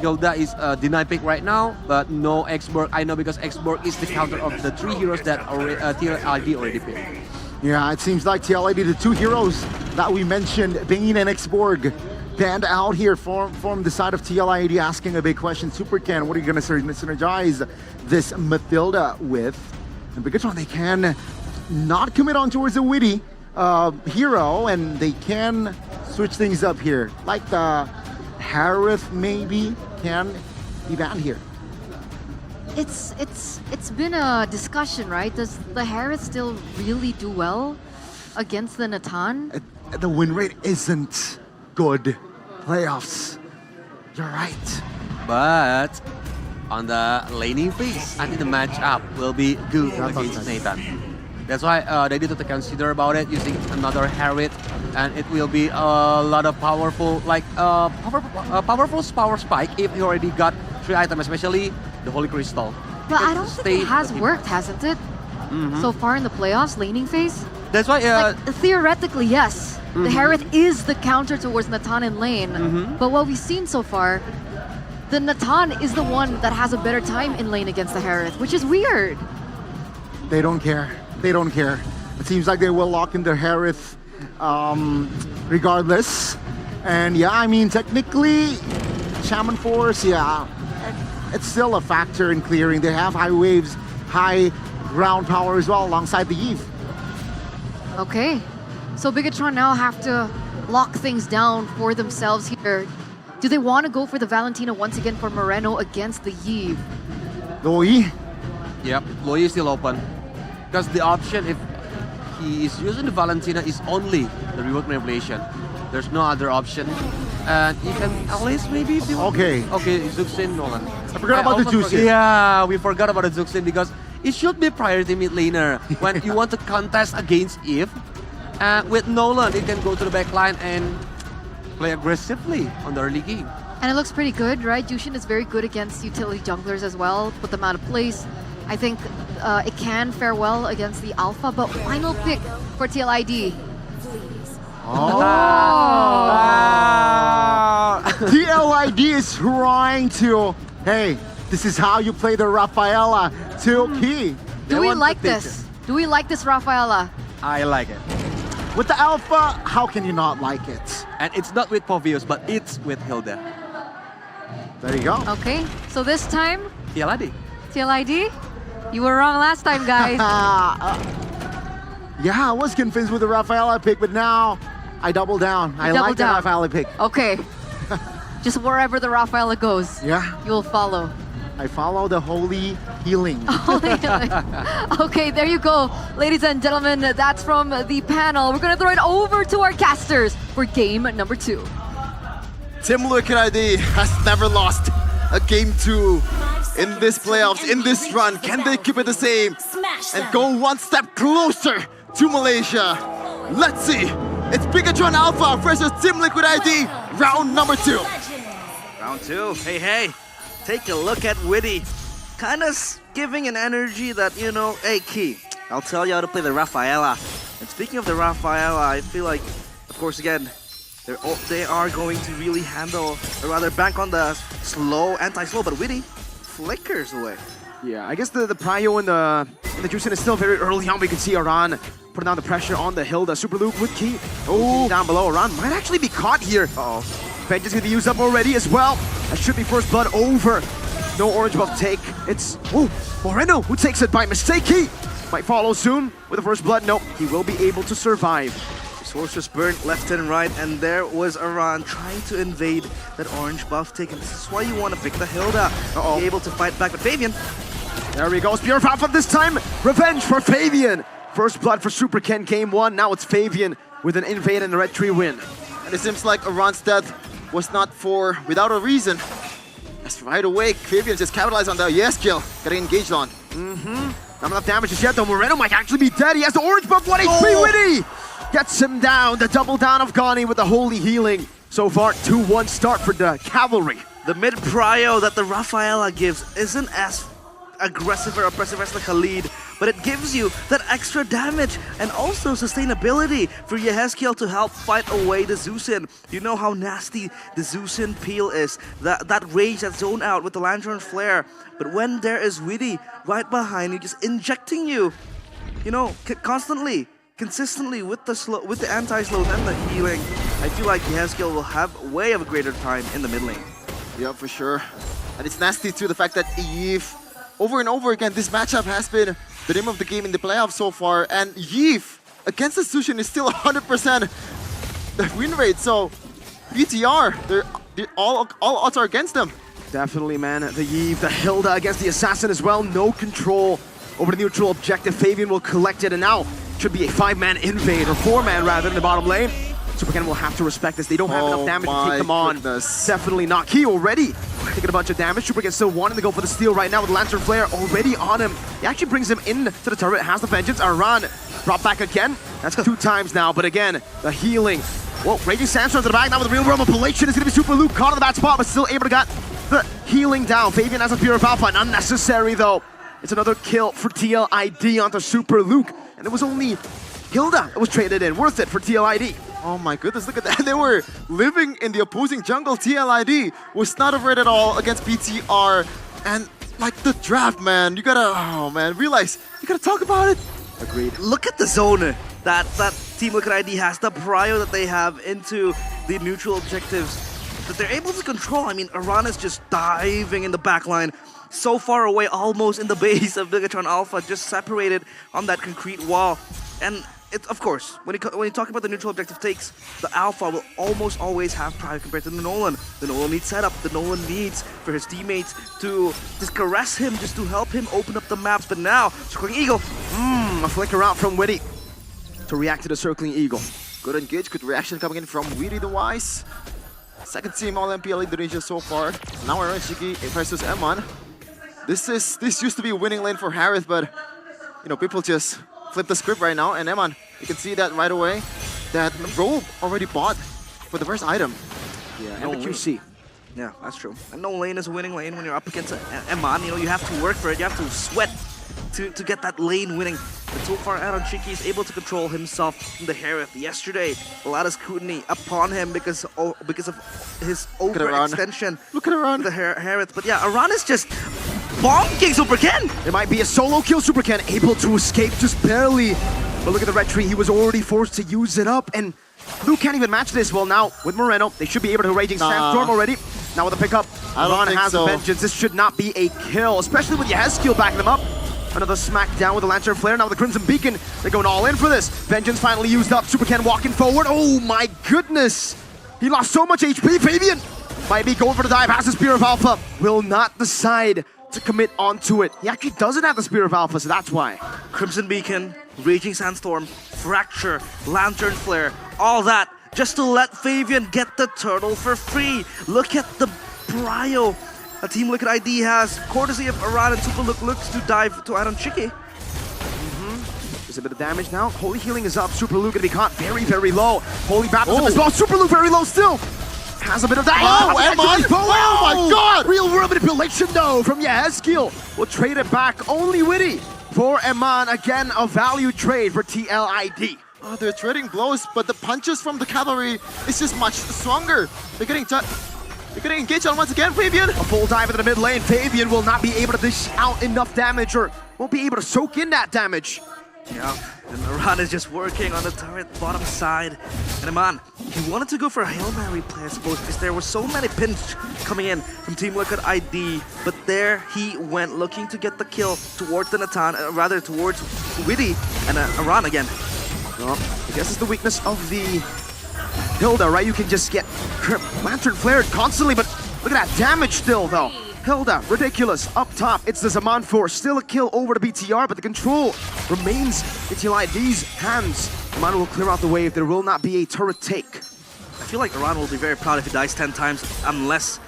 Hilda is deny pick right now, but no Xborg. I know because Xborg is the counter of the 3 heroes that TLID already picked. Yeah, it seems like TLID, the 2 heroes that we mentioned, Bane and Xborg, banned out here from the side of TLID, asking a big question. Super Ken, what are you going to synergize this Mathilda with? And Bigatron, they can not commit on towards a witty hero, and they can switch things up here. Like the Harith maybe can be banned here. It's been a discussion, right? Does the Harith still really do well against the Natan? The win rate isn't good. Playoffs. You're right. But on the laning phase, I think the matchup will be good against Nathan. That's why they need to consider about it using another Harith, and it will be a lot of powerful, like powerful power spike if you already got 3 items, especially the Holy Crystal. But I don't think it has worked, hasn't it? So far in the playoffs, laning phase? That's why... like, theoretically, yes. The Harith is the counter towards Natan in lane. But what we've seen so far, the Natan is the one that has a better time in lane against the Harith, which is weird. They don't care. They don't care. It seems like they will lock in their Harith regardless. And yeah, I mean, technically, Shaman Force, yeah, it's still a factor in clearing. They have high waves, high ground power as well alongside the Eve. Okay, so Bigatron now have to lock things down for themselves here. Do they want to go for the Valentina once again for Moreno against the Eve? Loi? Yep, Loi is still open. Because the option, if he is using the Valentina, is only the reward manipulation. There's no other option. And you can at least maybe... Okay, Zuxin, Nolan. I forgot about the Zuxin. Yeah, we forgot about the Zuxin because it should be priority mid laner when you want to contest against Eve. With Nolan, it can go to the back line and play aggressively on the early game. And it looks pretty good, right? Jushin is very good against utility junglers as well. Put them out of place. I think it can fare well against the Alpha, but final pick for TLID. TLID is trying to, hey, this is how you play the Rafaela to key. Do we like this? Do we like this Rafaela? I like it. With the Alpha, how can you not like it? And it's not with Povius, but it's with Hilda. There you go. Okay, so this time, TLID, you were wrong last time, guys. Yeah, I was convinced with the Rafaela pick, but now I double down. I like the Rafaela pick. Okay. Just wherever the Rafaela goes, you'll follow. I follow the holy healing. Okay, there you go. Ladies and gentlemen, that's from the panel. We're going to throw it over to our casters for game number 2. Team Liquid ID has never lost a game 2 in this playoffs, in this run. Can they keep it the same and go one step closer to Malaysia? Let's see. It's Bigatron Alpha versus Team Liquid ID, round number 2. Round 2. Hey. Take a look at Witty. Kind of giving an energy that, you know, hey, Key, I'll tell you how to play the Rafaela. And speaking of the Rafaela, I feel like, of course, again, they are going to really handle, or rather bank on the slow, anti-slow, but Witty flickers away. Yeah, I guess the prio and the Juicin is still very early on. We can see Aran putting down the pressure on the Hilda. Super Luke with Key. Oh, down below. Aran might actually be caught here. Bench is going to be used up already as well. That should be first blood over. No orange buff take. It's Moreno who takes it by mistake. He might follow soon with the first blood. Nope, he will be able to survive. Sorceress burnt left and right, and there was Aran trying to invade that orange buff take, and this is why you want to pick the Hilda. Be able to fight back, but Fabian There we go. Spear Alpha this time. Revenge for Fabian. First blood for Super Ken game 1. Now it's Fabian with an invade and a red tree win. And it seems like Aran's death was not without a reason. That's right away. Fabian just capitalized on the yes kill. Getting engaged on. Not enough damage just yet though. Moreno might actually be dead. He has the orange buff. 1 HP. Witty gets him down. The double down of Ghani with the holy healing. So far, 2-1 start for the Cavalry. The mid prio that the Rafaela gives isn't as aggressive or oppressive as the Khalid, but it gives you that extra damage and also sustainability for Yehezkiel to help fight away the Zeusin. You know how nasty the Zeusin peel is, that rage, that zone out with the Lantern Flare. But when there is Witty right behind you, just injecting you, you know, constantly, consistently with the anti-slows and the healing, I feel like Yehezkiel will have way of a greater time in the mid lane. Yeah, for sure. And it's nasty too, the fact that Eve, over and over again, this matchup has been the name of the game in the playoffs so far. And Eve against the Sushin is still 100% the win rate. So BTR, all odds are against them. Definitely, man. The Eve, the Hilda against the Assassin as well. No control over the neutral objective. Fabian will collect it, and now should be a 5-man invade, or 4-man rather, in the bottom lane. Supercan will have to respect this. They don't have enough damage to take them on. Definitely not. Key already taking a bunch of damage. Supercan still wanting to go for the steal right now with Lantern Flare already on him. He actually brings him in to the turret, has the Vengeance. Aran brought back again. That's 2 times now, but again, the healing. Well, Raging Sandstorm to the back now with the real world manipulation. Is going to be Super Luke caught in the bad spot, but still able to get the healing down. Fabian has a Spear of Alpha, unnecessary though. It's another kill for TLID onto Super Luke, and it was only Hilda that was traded in. Worth it for TLID. Oh my goodness, look at that. They were living in the opposing jungle. TLID was not afraid at all against BTR. And like the draft, man, you gotta, oh man, realize, you gotta talk about it. Agreed. Look at the zone that Team Liquid ID has, the prio that they have into the neutral objectives that they're able to control. I mean, Aran is just diving in the backline, so far away, almost in the base of Bigatron Alpha, just separated on that concrete wall. And it's, of course, when you talk about the neutral objective takes, the Alpha will almost always have prio compared to the Nolan. The Nolan needs setup. The Nolan needs for his teammates to just caress him, just to help him open up the maps. But now, Circling Eagle. A flicker out from Witty to react to the Circling Eagle. Good engage, good reaction coming in from Witty the Wise. Second team all MPL Indonesia so far. Now we're on Shiki versus Eman. This used to be a winning lane for Harith, but you know, people just flip the script right now. And Eman, you can see that right away. That Robe already bought for the first item. Yeah, and the QC. Yeah, that's true. And no lane is a winning lane when you're up against Eman. You know, you have to work for it. You have to sweat to get that lane winning. But so far, Aaron Chiki is able to control himself from the Harith. Yesterday, a lot of scrutiny upon him because of his overextension. Look at Aran. The Harith. But yeah, Aran is just bonking Super Ken. There might be a solo kill. Super Ken able to escape just barely. But look at the red tree. He was already forced to use it up. And Luke can't even match this. Well, now with Moreno, they should be able to Raging Sandstorm already. Now with the pickup, Aran has the Vengeance. This should not be a kill, especially with Yehezkiel backing them up. Another smackdown with the Lantern Flare. Now with the Crimson Beacon, they're going all in for this. Vengeance finally used up. Super Ken walking forward. Oh my goodness. He lost so much HP. Fabian might be going for the dive. Has the Spear of Alpha. Will not decide to commit onto it. He actually doesn't have the Spear of Alpha, so that's why. Crimson Beacon, Raging Sandstorm, Fracture, Lantern Flare, all that just to let Fabian get the turtle for free. Look at the prio a Team Liquid ID has, courtesy of Aran, and Super Luke looks to dive to Aaron Chiki. There's a bit of damage now. Holy Healing is up. Super Luke gonna be caught very, very low. Holy Baptism as well. Super Luke very low still. Has a bit of damage. Oh my god! Real world manipulation though from Yehezkiel. We'll trade it back. Only Witty for Eman. Again, a value trade for TLID. Oh, they're trading blows, but the punches from the Cavalry is just much stronger. They're getting engaged on once again, Fabian. A full dive into the mid lane. Fabian will not be able to dish out enough damage, or won't be able to soak in that damage. Yeah, and Aran is just working on the turret bottom side. And Eman, he wanted to go for a Hail Mary play, I suppose, because there were so many pins coming in from Team Liquid ID. But there he went, looking to get the kill towards the Natan, rather towards Witty and Aran again. Well, I guess it's the weakness of the Hilda, right? You can just get Lantern flared constantly, but look at that damage still, though. Hilda, ridiculous, up top, it's the Zaman Force, still a kill over the BTR, but the control remains in TLID's hands. Zaman will clear out the wave, there will not be a turret take. I feel like Iran will be very proud if he dies 10 times, unless,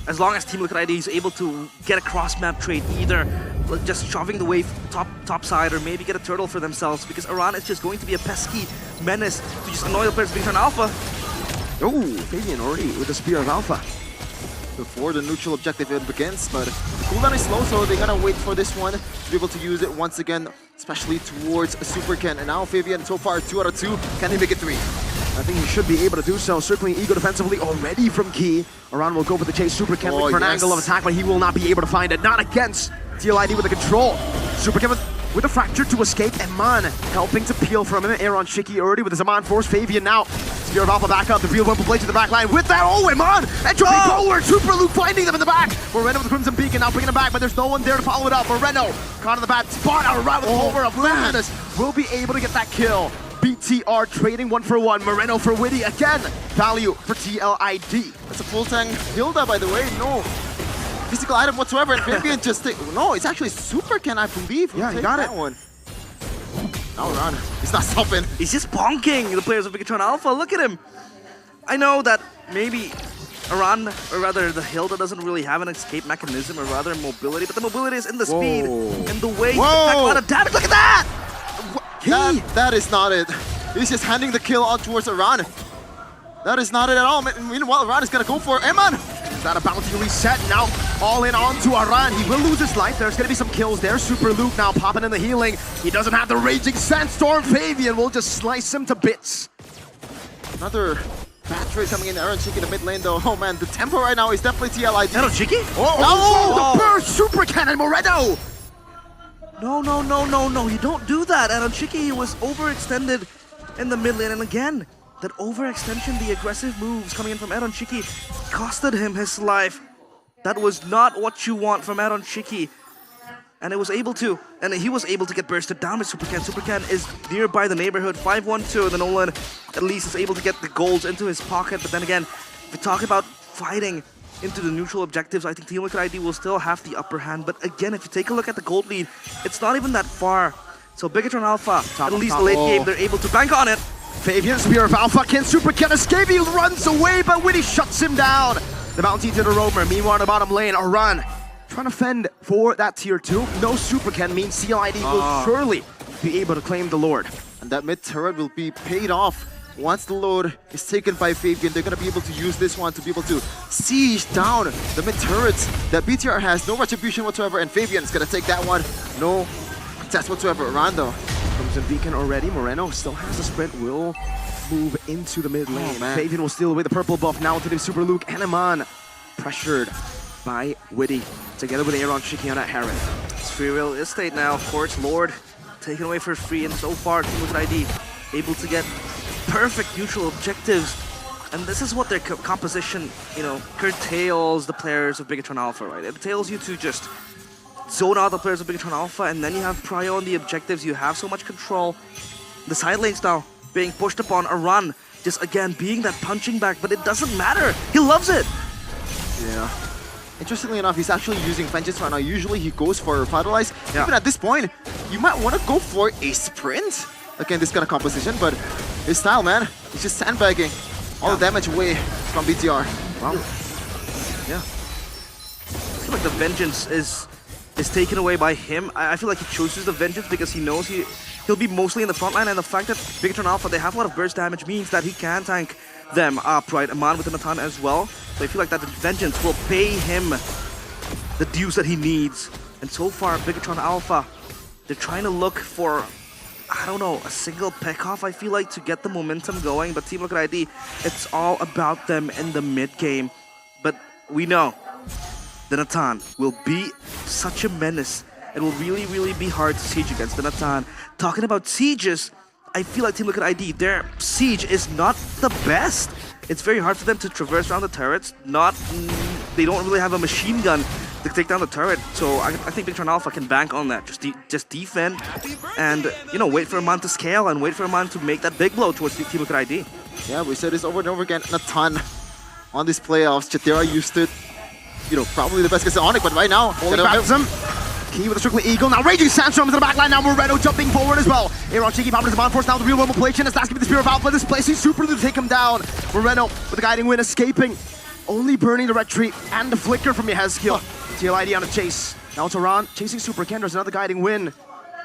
as long as Team Liquid ID is able to get a cross-map trade, either just shoving the wave top side, or maybe get a turtle for themselves, because Iran is just going to be a pesky menace to just annoy the players of Big Tron Alpha. Oh, Fabian already with the Spear of Alpha. Before the neutral objective even begins, but the cooldown is slow, so they gotta wait for this one to be able to use it once again, especially towards a Super Ken. And now Fabian, so far 2 out of 2, can he make it 3? I think he should be able to do so. Certainly Ego defensively already from Key. Around will go for the chase. Super Ken for an angle of attack, but he will not be able to find it. Not against TLID with the control. Super Ken with a fracture to escape. Eman helping to peel from him. Aaron Shiki already with the Zaman Force. Fabian now. Spear of Alpha back up. The real one will play to the back line with that. Oh, Eman! And dropping forward. Super Luke finding them in the back. Moreno with the Crimson Beacon now bringing them back, but there's no one there to follow it up. Moreno caught in the bad spot. Around with over of Madness will be able to get that kill. BTR trading 1-for-1. Moreno for Witty again. Value for TLID. That's a full tank Hilda, by the way. No physical item whatsoever. And Fabian just no, it's actually Super Ken, I believe. Yeah, he got it. One. Now Iran, he's not stopping. He's just bonking the players of Big Tron Alpha. Look at him. I know that maybe Iran, or rather the Hilda, doesn't really have an escape mechanism, or rather mobility, but the mobility is in the speed and the way to pack a lot of damage. Look at that! That is not it. He's just handing the kill out towards Iran. That is not it at all. Meanwhile, Iran is gonna go for Eman. Is that a bounty reset? Now all in onto Iran. He will lose his life. There's gonna be some kills there. Super Luke now popping in the healing. He doesn't have the raging sandstorm. Fabian will just slice him to bits. Another bad trade coming in. Aaron Chiki in the mid lane though. Oh man, the tempo right now is definitely TLID. Aaron Chiki? Oh, the burst Super Cannon Moreno. No, you don't do that. Aaron Chiki was overextended in the mid lane, and again, that overextension, the aggressive moves coming in from Aaron Chiki costed him his life. That was not what you want from Aaron Chiki. And he was able to get bursted down with Super Ken. Super Ken is nearby the neighborhood, 5-1-2, and then Nolan at least is able to get the golds into his pocket. But then again, if we talk about fighting into the neutral objectives, I think Team Liquid ID will still have the upper hand. But again, if you take a look at the gold lead, it's not even that far. So Big Tron Alpha, at least the late game, they're able to bank on it. Fabian, Spear of Alpha, can Super Ken escape? He runs away, but Witty shuts him down. The bounty to the roamer. Meanwhile, in the bottom lane, a run. Trying to fend for that tier 2. No Super Ken means CLID will surely be able to claim the Lord. And that mid turret will be paid off. Once the load is taken by Fabian, they're going to be able to use this one to be able to siege down the mid turrets that BTR has. No retribution whatsoever, and Fabian's going to take that one. No contest whatsoever. Rondo. Crimson Beacon already. Moreno still has a sprint. Will move into the mid lane. Fabian will steal away the purple buff now to the Super Luke. Eman pressured by Witty together with Aaron Chiki on that Heron. It's free real estate now, of course. Lord taken away for free, and so far Team Liquid ID able to get perfect neutral objectives. And this is what their composition, curtails the players of Big Tron Alpha, right? It tails you to just zone out the players of Big Tron Alpha, and then you have prio on the objectives. You have so much control. The side lanes now being pushed upon a run, just again being that punching bag, but it doesn't matter. He loves it. Yeah. Interestingly enough, he's actually using Vengeance right now. Usually he goes for Vitalize. Even at this point, you might want to go for a sprint against this kind of composition, but his style, man, he's just sandbagging all the damage away from BTR. Wow. Yeah. I feel like the Vengeance is taken away by him. I feel like he chooses the Vengeance because he knows he'll be mostly in the front line, and the fact that Big Tron Alpha, they have a lot of burst damage means that he can tank them up, right? Aman with the Natan as well. So I feel like that the Vengeance will pay him the dues that he needs. And so far, Big Tron Alpha, they're trying to look for, I don't know, a single pick-off, I feel like, to get the momentum going. But Team Liquid ID, it's all about them in the mid-game. But we know the Natan will be such a menace. It will really, really be hard to siege against the Natan. Talking about sieges, I feel like Team Liquid ID, their siege is not the best. It's very hard for them to traverse around the turrets. They don't really have a machine gun to take down the turret. So I think Big Tron Alpha can bank on that. Just defend and, wait for Aman to scale and wait for Aman to make that big blow towards Team Liquid ID. Yeah, we said this over and over again. Natan on these playoffs, Chatera used it. probably the best guess on it, but right now, Holy Baptism. Key with a Strictly Eagle. Now Raging Sandstorm to the back line. Now Moreno jumping forward as well. Aaron Cheeky popping his force. Now the real normal play chain is asking for the Spear of Alpha. This placing super to take him down. Moreno with the guiding wind escaping. Only burning the red tree and the flicker from Yehezkiel. TLID on a chase. Now it's Aran chasing Super Ken. There's another guiding win.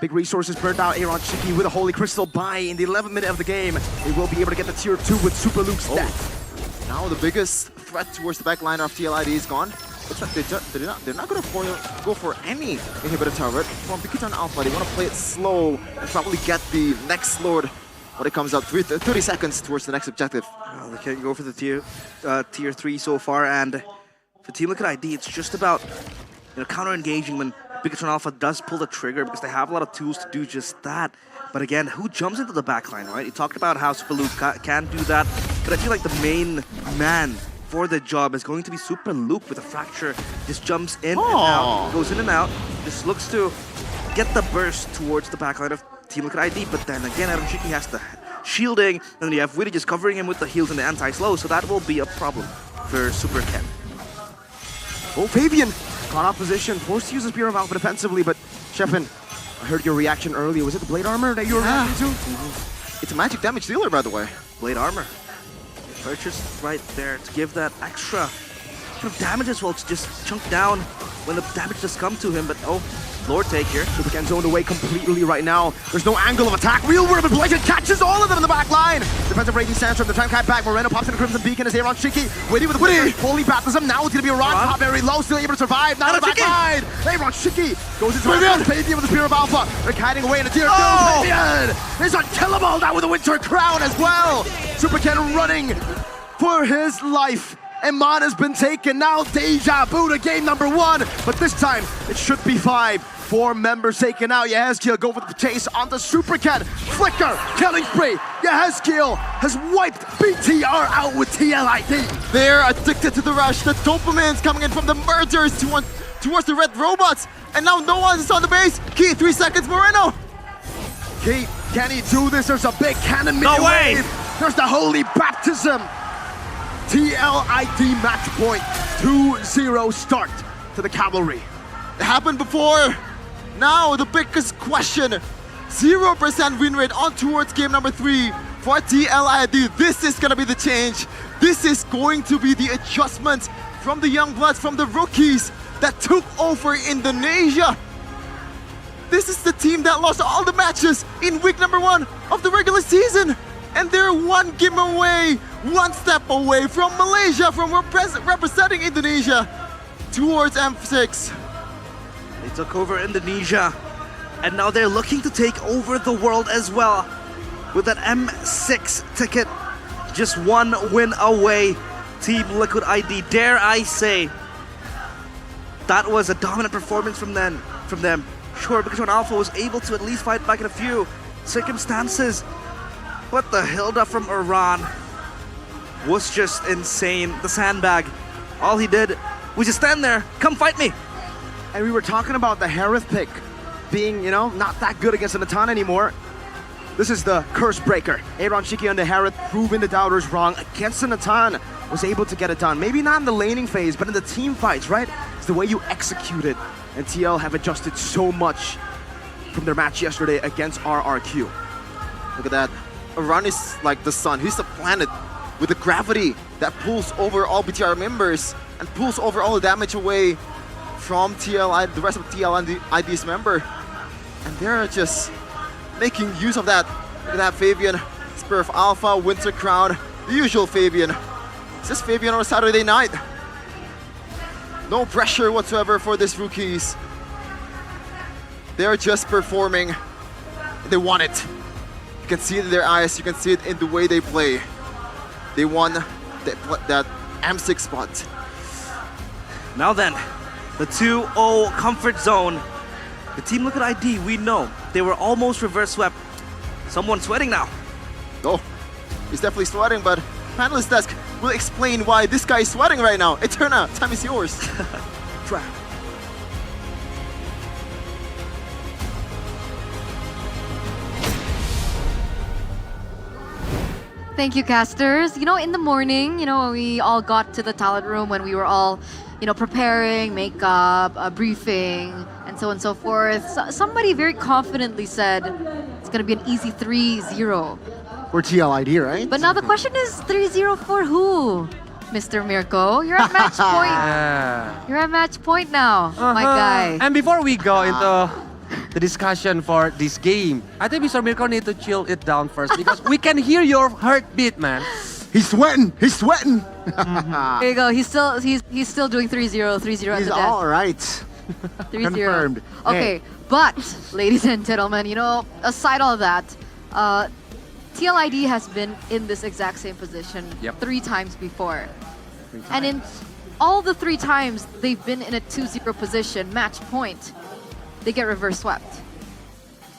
Big resources burnt out. Aaron Cheeky with a Holy Crystal buy in the 11th minute of the game. They will be able to get the tier 2 with Super Luke's death. Now the biggest threat towards the back line of TLID is gone. Looks like they're not going to go for any inhibitor turret from Bigitron Alpha. They want to play it slow and probably get the next Lord when it comes out 30 seconds towards the next objective. They can't go for the tier 3 so far, and for Team Liquid ID, it's just about counter-engaging when Bigitron Alpha does pull the trigger because they have a lot of tools to do just that. But again, who jumps into the backline, right? You talked about how Super Luke can do that, but I feel like the main man for the job is going to be Super Luke with a fracture. Just jumps in and out, goes in and out, just looks to get the burst towards the backline of Team Liquid ID, but then again, Aaron Cheeky has the shielding, and then you have Witty just covering him with the heals and the anti-slow, so that will be a problem for Super Ken. Oh, Fabian caught off position, forced to use the Spear of Alpha defensively, but Sheffin, I heard your reaction earlier. Was it the Blade Armor that you were reacting to? It's a magic damage dealer, by the way. Blade Armor. Purchased right there to give that extra kind of damage as well, to just chunk down when the damage does come to him, but oh, Lord take here. Super Ken zoned away completely right now. There's no angle of attack. Real Worm and Blade catches all of them in the back line. Defensive Raging Sandstorm, the time cat back. Moreno pops in the Crimson Beacon as Aaron Cheeky. Witty with the Witty. Holy Baptism. Now it's going to be a Ron. Top very low, still able to survive. Now the back line. Aaron Cheeky goes into Fabian with the Spear of Alpha. They're hiding away in a tier 2. Fabian is unkillable now with a Winter Crown as well. Super Ken running for his life. Eman has been taken. Now deja vu to game number 1. But this time, it should be 5. 4 members taken out. Yehezkiel go for the chase onto Super Ken. Flicker, killing spree. Yehezkiel has wiped BTR out with TLID. They're addicted to the rush. The dopamine's coming in from the mergers towards the red robots. And now no one is on the base. Key, 3 seconds, Moreno. Key, can he do this? There's a big cannon. No way. There's the Holy Baptism. TLID match point. 2-0 start to the Cavalry. It happened before. Now the biggest question. 0% win rate on towards game number 3 for TLID. This is going to be the change. This is going to be the adjustment from the young bloods, from the rookies that took over Indonesia. This is the team that lost all the matches in week number 1 of the regular season. And they're one game away, one step away from Malaysia, from representing Indonesia towards M6. They took over Indonesia, and now they're looking to take over the world as well. With that M6 ticket, just 1 win away. Team Liquid ID, dare I say, that was a dominant performance from them. Sure, Bigitron Alpha was able to at least fight back in a few circumstances. But the Hilda from Iran was just insane. The sandbag, all he did was just stand there, come fight me. And we were talking about the Harith pick being, not that good against the Natan anymore. This is the curse breaker. Aaron Cheeky on the Harith, proving the doubters wrong against the Natan. Was able to get it done. Maybe not in the laning phase, but in the team fights, right? It's the way you execute it. And TL have adjusted so much from their match yesterday against RRQ. Look at that. Iran is like the sun. He's the planet with the gravity that pulls over all BTR members and pulls over all the damage away from TLI, the rest of TLID's member. And they're just making use of that. Look at that, Fabian, Spear of Alpha, Winter Crown, the usual Fabian. It's just Fabian on a Saturday night. No pressure whatsoever for these rookies. They're just performing. They want it. You can see it in their eyes, you can see it in the way they play. They won that M6 spot. Now then, the 2-0 comfort zone. The Team Liquid ID, we know, they were almost reverse swept. Someone's sweating now. Oh, he's definitely sweating, but Analyst desk will explain why this guy is sweating right now. Eterna, time is yours. Trap. Thank you, casters. You know, in the morning, we all got to the talent room when we were all, preparing, makeup, briefing, and so on and so forth. Somebody very confidently said it's going to be an easy 3-0. For TLID, right? But now the question is 3-0 for who? Mr. Mirko, you're at match point. You're at match point now, my guy. And before we go into the discussion for this game, I think Mr. Mirko need to chill it down first because we can hear your heartbeat, man. He's sweating. He's sweating. There you go. He's still doing 3-0, 3-0 at the desk. All right. 3-0. Confirmed. Okay, but ladies and gentlemen, aside all of that, TLID has been in this exact same position 3 times before. And in all the 3 times they've been in a 2-0 position, match point, they get reverse swept.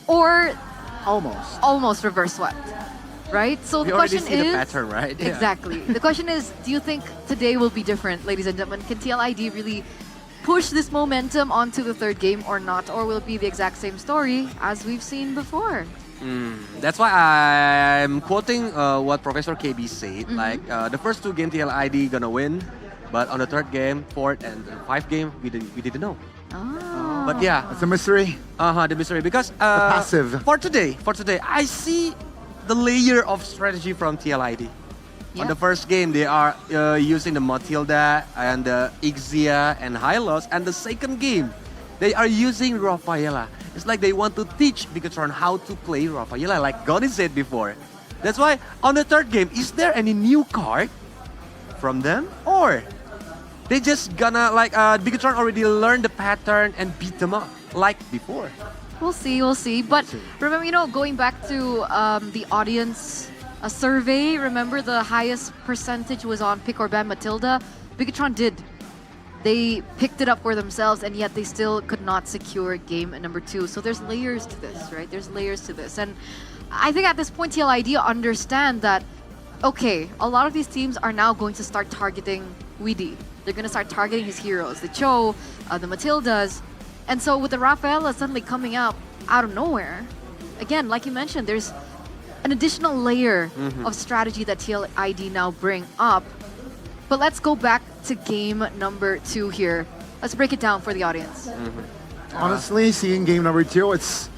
Or almost reverse swept. Right? So the question is the pattern, right? Yeah. Exactly. The question is, do you think today will be different, ladies and gentlemen? Can TLID really push this momentum onto the 3rd game or not? Or will it be the exact same story as we've seen before? That's why I'm quoting what Professor KB said. Like the first 2 games TLID gonna win, but on the 3rd game, 4th and 5th game, we didn't know. But yeah, it's a mystery. The mystery because passive. For today, I see the layer of strategy from TLID. On the first game, they are using the Matilda and the Ixia and Hylos, and the second game, they are using Rafaela. It's like they want to teach Bigatron how to play Rafaela, like Goni said before. That's why on the 3rd game, is there any new card from them? Or they just gonna, Bigatron already learned the pattern and beat them up like before? We'll see. But remember, going back to the audience survey, remember the highest percentage was on pick or ban Matilda? Bigatron did. They picked it up for themselves, and yet they still could not secure game number 2. So there's layers to this, right? There's layers to this. And I think at this point, TLID understand that, okay, a lot of these teams are now going to start targeting Weedy. They're going to start targeting his heroes, the Cho, the Matildas. And so with the Rafaela suddenly coming out of nowhere, again, like you mentioned, there's an additional layer of strategy that TLID now bring up. But let's go back to game number 2 here. Let's break it down for the audience. Honestly, seeing game number 2, it's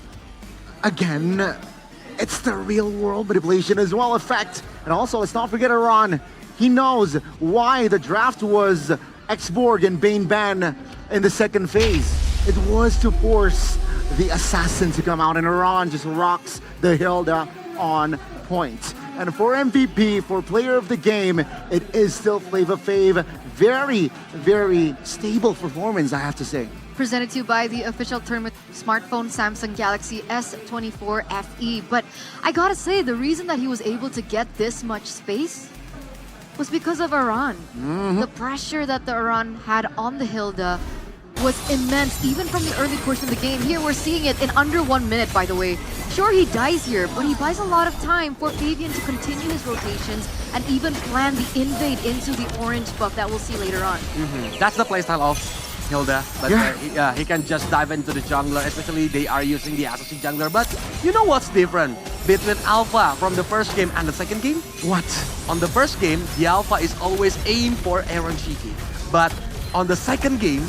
the real world manipulation as well effect. And also, let's not forget Iran. He knows why the draft was Xborg and Bane ban in the 2nd phase. It was to force the assassin to come out, and Iran just rocks the Hilda on point. And for MVP, for player of the game, it is still Flava Fave. Very, very stable performance, I have to say. Presented to you by the official tournament smartphone Samsung Galaxy S24 FE. But I gotta say, the reason that he was able to get this much space was because of Iran. The pressure that the Iran had on the Hilda was immense, even from the early portion of the game. Here, we're seeing it in under 1 minute, by the way. Sure, he dies here, but he buys a lot of time for Fabian to continue his rotations and even plan the invade into the orange buff that we'll see later on. That's the playstyle of Hilda. But he can just dive into the jungler, especially they are using the assassin jungler. But you know what's different between Alpha from the first game and the second game? What? On the first game, the Alpha is always aimed for Aaron Shiki. But on the second game,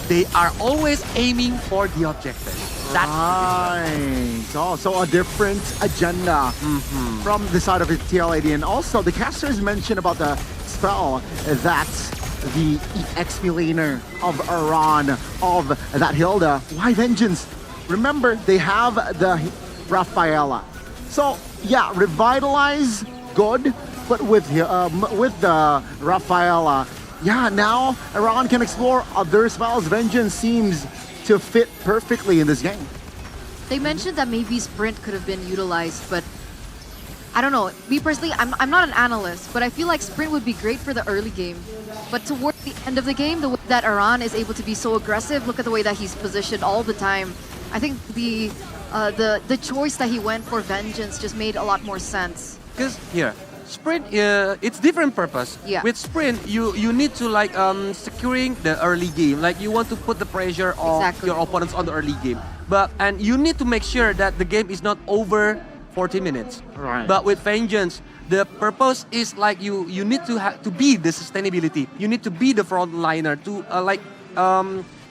they are always aiming for the objective. That's right. So a different agenda from the side of the TLID. And also, the casters mentioned about the spell that the XP laner of Iran, of that Hilda. Why Vengeance? Remember, they have the Rafaela. So, yeah, revitalize, good. But with the Rafaela, yeah, now Iran can explore other spells. Vengeance seems to fit perfectly in this game. They mentioned that maybe Sprint could have been utilized, but I don't know. Me personally, I'm not an analyst, but I feel like Sprint would be great for the early game. But towards the end of the game, the way that Iran is able to be so aggressive, look at the way that he's positioned all the time. I think the choice that he went for Vengeance just made a lot more sense. Because here, Sprint, it's different purpose. Yeah. With Sprint, you need to securing the early game. Like you want to put the pressure on your opponents on the early game. And you need to make sure that the game is not over 40 minutes. Right. But with Vengeance, The purpose is like you need to be the sustainability. You need to be the frontliner to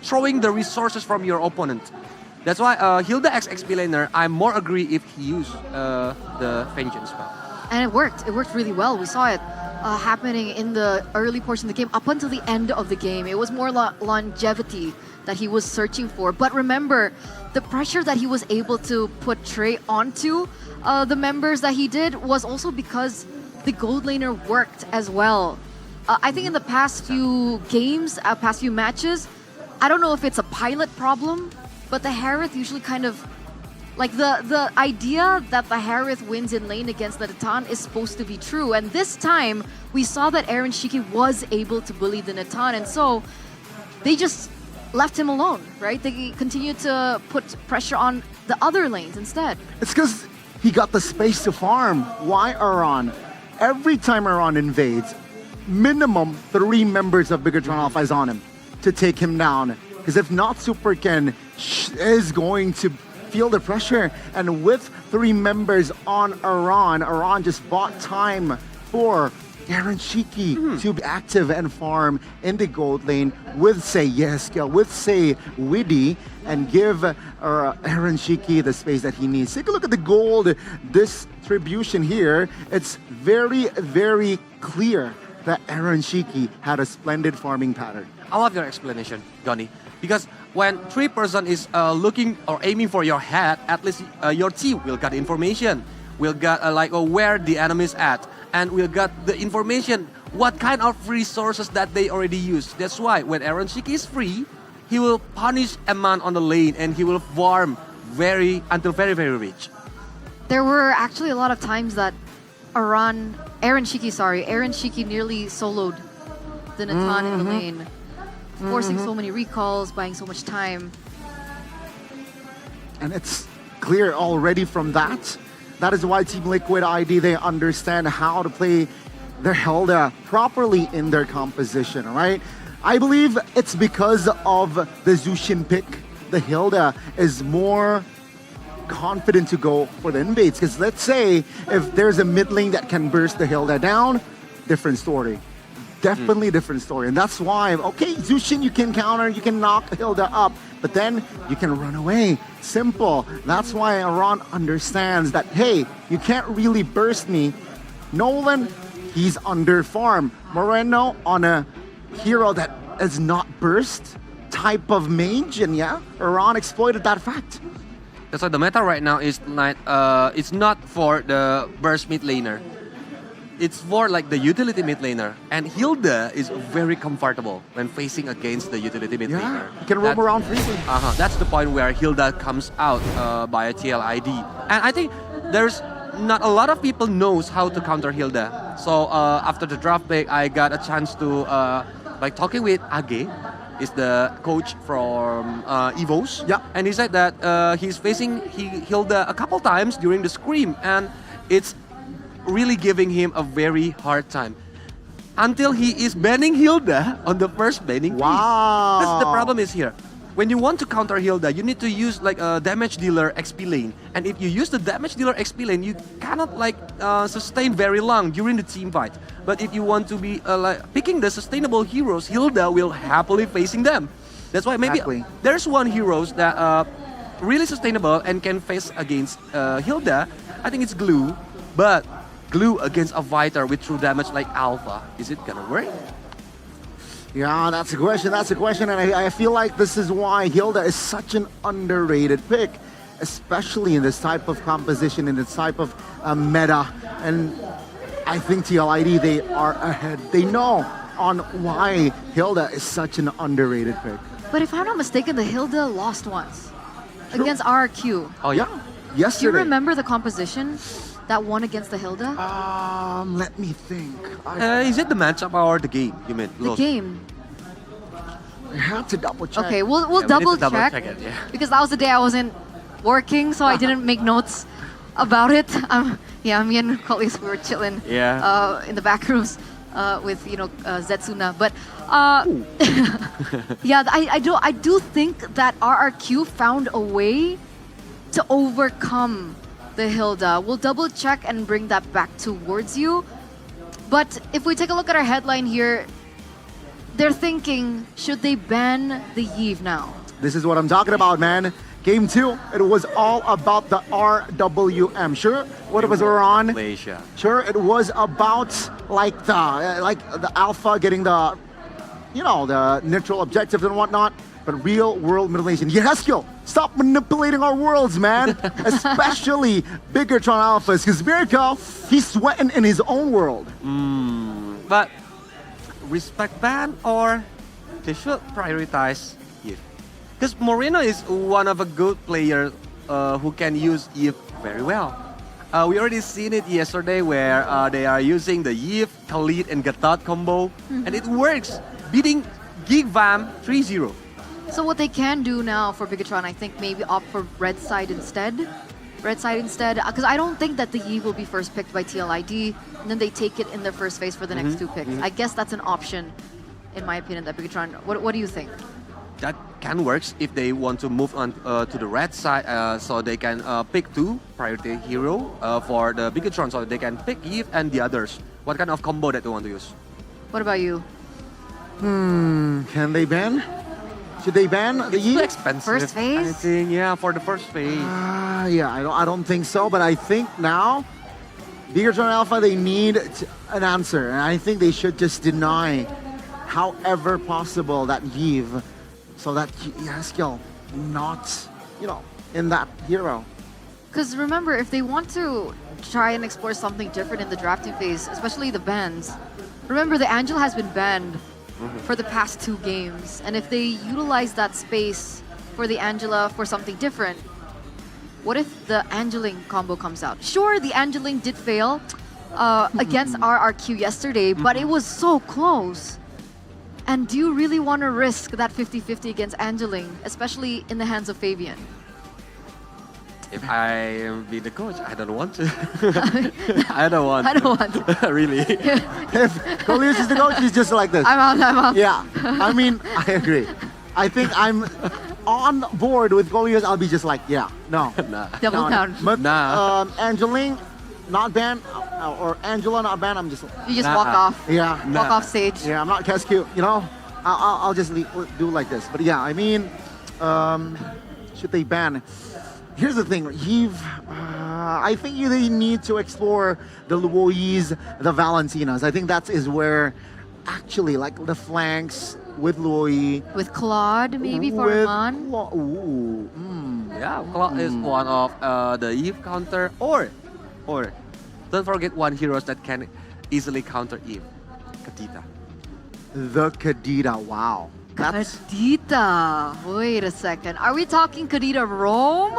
throwing the resources from your opponent. That's why Hilda X XP laner, I more agree if he used the Vengeance spell. And it worked. It worked really well. We saw it happening in the early portion of the game up until the end of the game. It was more longevity that he was searching for. But remember, the pressure that he was able to put Trey onto the members that he did was also because the gold laner worked as well. I think in the past few games, past few matches, I don't know if it's a pilot problem, but the Harith usually kind of like the idea that the Harith wins in lane against the Natan is supposed to be true. And this time, we saw that Aaron Shiki was able to bully the Natan. And so they just left him alone, right? They continued to put pressure on the other lanes instead. It's because he got the space to farm. Why Aran? Every time Aran invades, minimum 3 members of Bigatron Alpha is on him to take him down. Because if not, Super Ken is going to feel the pressure. And with 3 members on Aran just bought time for Aaron Shiki to be active and farm in the gold lane with, say, Yeskiel, with, say, Widdy, and give Aaron Shiki the space that he needs. Take a look at the gold distribution here. It's very, very clear that Aaron Shiki had a splendid farming pattern. I love your explanation, Goni. Because when 3 person is looking or aiming for your head, at least your team will get information. Will get where the enemy is at. And we'll get the information, what kind of resources that they already use. That's why when Aaron Shiki is free, he will punish a man on the lane and he will farm until very, very rich. There were actually a lot of times that Aaron Shiki nearly soloed the Natan in the lane, forcing so many recalls, buying so much time. And it's clear already from that. That is why Team Liquid ID, they understand how to play their Hilda properly in their composition, right? I believe it's because of the Zushin pick. The Hilda is more confident to go for the invades. Because let's say if there's a mid lane that can burst the Hilda down, different story. Definitely different story. And that's why, okay, Zushin, you can counter, you can knock Hilda up, but then you can run away. Simple. That's why Aran understands that, hey, you can't really burst me. Nolan, he's under farm. Moreno on a hero that is not burst type of mage, and yeah, Aran exploited that fact. That's why the meta right now is like, it's not for the burst mid laner. It's for like the utility mid laner, and Hilda is very comfortable when facing against the utility mid laner. You can roam around freely. That's the point where Hilda comes out by TLID, and I think there's not a lot of people knows how to counter Hilda. So after the draft pick, I got a chance to talking with Age, is the coach from Evos, and he said that he's facing Hilda a couple times during the scrim, and it's really giving him a very hard time until he is banning Hilda on the first banning. Wow. That's the problem is here. When you want to counter Hilda, you need to use like a damage dealer XP lane. And if you use the damage dealer XP lane, you cannot sustain very long during the team fight. But if you want to be picking the sustainable heroes, Hilda will happily facing them. That's why maybe there's one heroes that really sustainable and can face against Hilda. I think it's Glue, but Glue against a fighter with true damage like Alpha, is it gonna work? Yeah, that's a question, and I feel like this is why Hilda is such an underrated pick, especially in this type of composition, in this type of meta, and I think TLID, they are ahead. They know on why Hilda is such an underrated pick. But if I'm not mistaken, the Hilda lost once against RRQ. Oh yeah? Yesterday. Do you remember the composition that won against the Hilda? Let me think. Is it the matchup or the game? You mean the game? I have to double check. Okay, we'll double check it, because that was the day I wasn't working, so I didn't make notes about it. Me and colleagues, we were chilling in the back rooms with Zetsuna. But I do think that RRQ found a way to overcome the Hilda. We'll double check and bring that back towards you. But if we take a look at our headline here, they're thinking, should they ban the Yves now? This is what I'm talking about, man. Game 2, it was all about the RWM. Sure, what was on? Malaysia. Sure, it was about like the Alpha getting the, the neutral objectives and whatnot. But real world Malaysian. Yeskil, stop manipulating our worlds, man. Especially Bigatron Alphas, because Mirko, he's sweating in his own world. But respect ban, or they should prioritize Yves? Because Moreno is one of a good player who can use Yves very well. We already seen it yesterday where they are using the Yves, Khalid, and Gatot combo, and it works, beating Gigvam 3-0. So what they can do now for Bigatron, I think maybe opt for red side instead. Because I don't think that the Yves will be first picked by TLID, and then they take it in their first phase for the next two picks. I guess that's an option, in my opinion, that Bigatron. What do you think? That can work if they want to move on to the red side, so they can pick 2 priority hero for the Bigatron, so they can pick Yves and the others. What kind of combo that they want to use? What about you? Can they ban? Should they ban the Yves? Too expensive. First phase? I think, yeah, for the first phase. Yeah, I don't think so, but I think now, Bigatron Alpha, they need an answer. And I think they should just deny, however possible, that Yves, so that Yeskil not, in that hero. Because remember, if they want to try and explore something different in the drafting phase, especially the bans, remember the Angel has been banned for the past 2 games. And if they utilize that space for the Angela for something different, what if the Angeling combo comes out? Sure, the Angeling did fail against RRQ yesterday, but it was so close. And do you really want to risk that 50-50 against Angeling, especially in the hands of Fabian? If I be the coach, I don't want to. I don't want to. Really. If Colius is the coach, he's just like this. I'm out. Yeah, I mean, I agree. I think I'm on board with Colius. I'll be just like, yeah, no. Double down. But Angeline, not banned, or Angela not banned, I'm just like... You just walk off. Yeah. Walk off stage. Yeah, I'm not Cascue, I'll just do like this. But yeah, I mean, should they ban? Here's the thing, Yves, I think they need to explore the Luoyis, the Valentinas. I think that is where, actually, like the flanks with Luoyi. With Claude, maybe, for Ron? Yeah, Claude is one of the Yves counter, or don't forget one hero that can easily counter Yves, Kadita. The Kadita, wow. Kadita, wait a second. Are we talking Kadita roam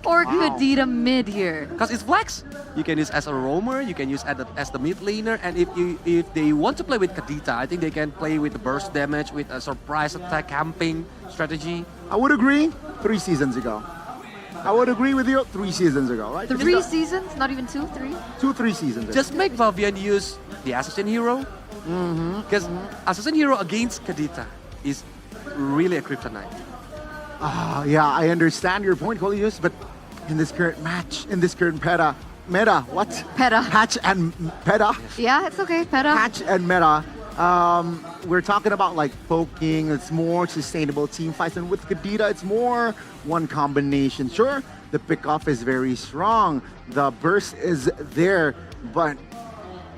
or Kadita mid here? Because it's flex. You can use as a roamer, you can use as the mid laner, and if they want to play with Kadita, I think they can play with the burst damage, with a surprise attack camping strategy. I would agree 3 seasons ago. I would agree with you 3 seasons ago, right? 3 seasons? Not even 2, 3? 2-3 seasons ago. Just make Vavian use the assassin hero. Because assassin hero against Kadita is really a kryptonite. Yeah, I understand your point, Colius, but in this current match, in this current meta, what? Patch and meta. Yeah, it's okay, meta. Patch and meta. We're talking about like poking, it's more sustainable team fights, and with Kadita, it's more one combination. Sure, the pickoff is very strong, the burst is there, but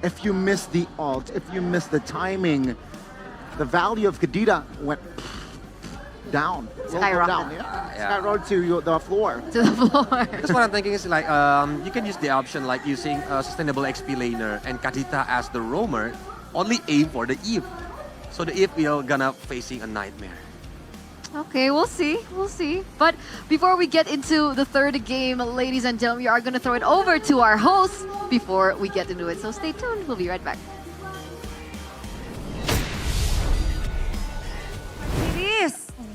if you miss the ult, if you miss the timing, the value of Kadita went down. Skyrocket. Skyrocket to the floor. To the floor. That's what I'm thinking is like, you can use the option like using a sustainable XP laner and Kadita as the roamer, only aim for the Yves. So the Yves will gonna facing a nightmare. Okay, we'll see. But before we get into the third game, ladies and gentlemen, we are going to throw it over to our hosts before we get into it. So stay tuned. We'll be right back.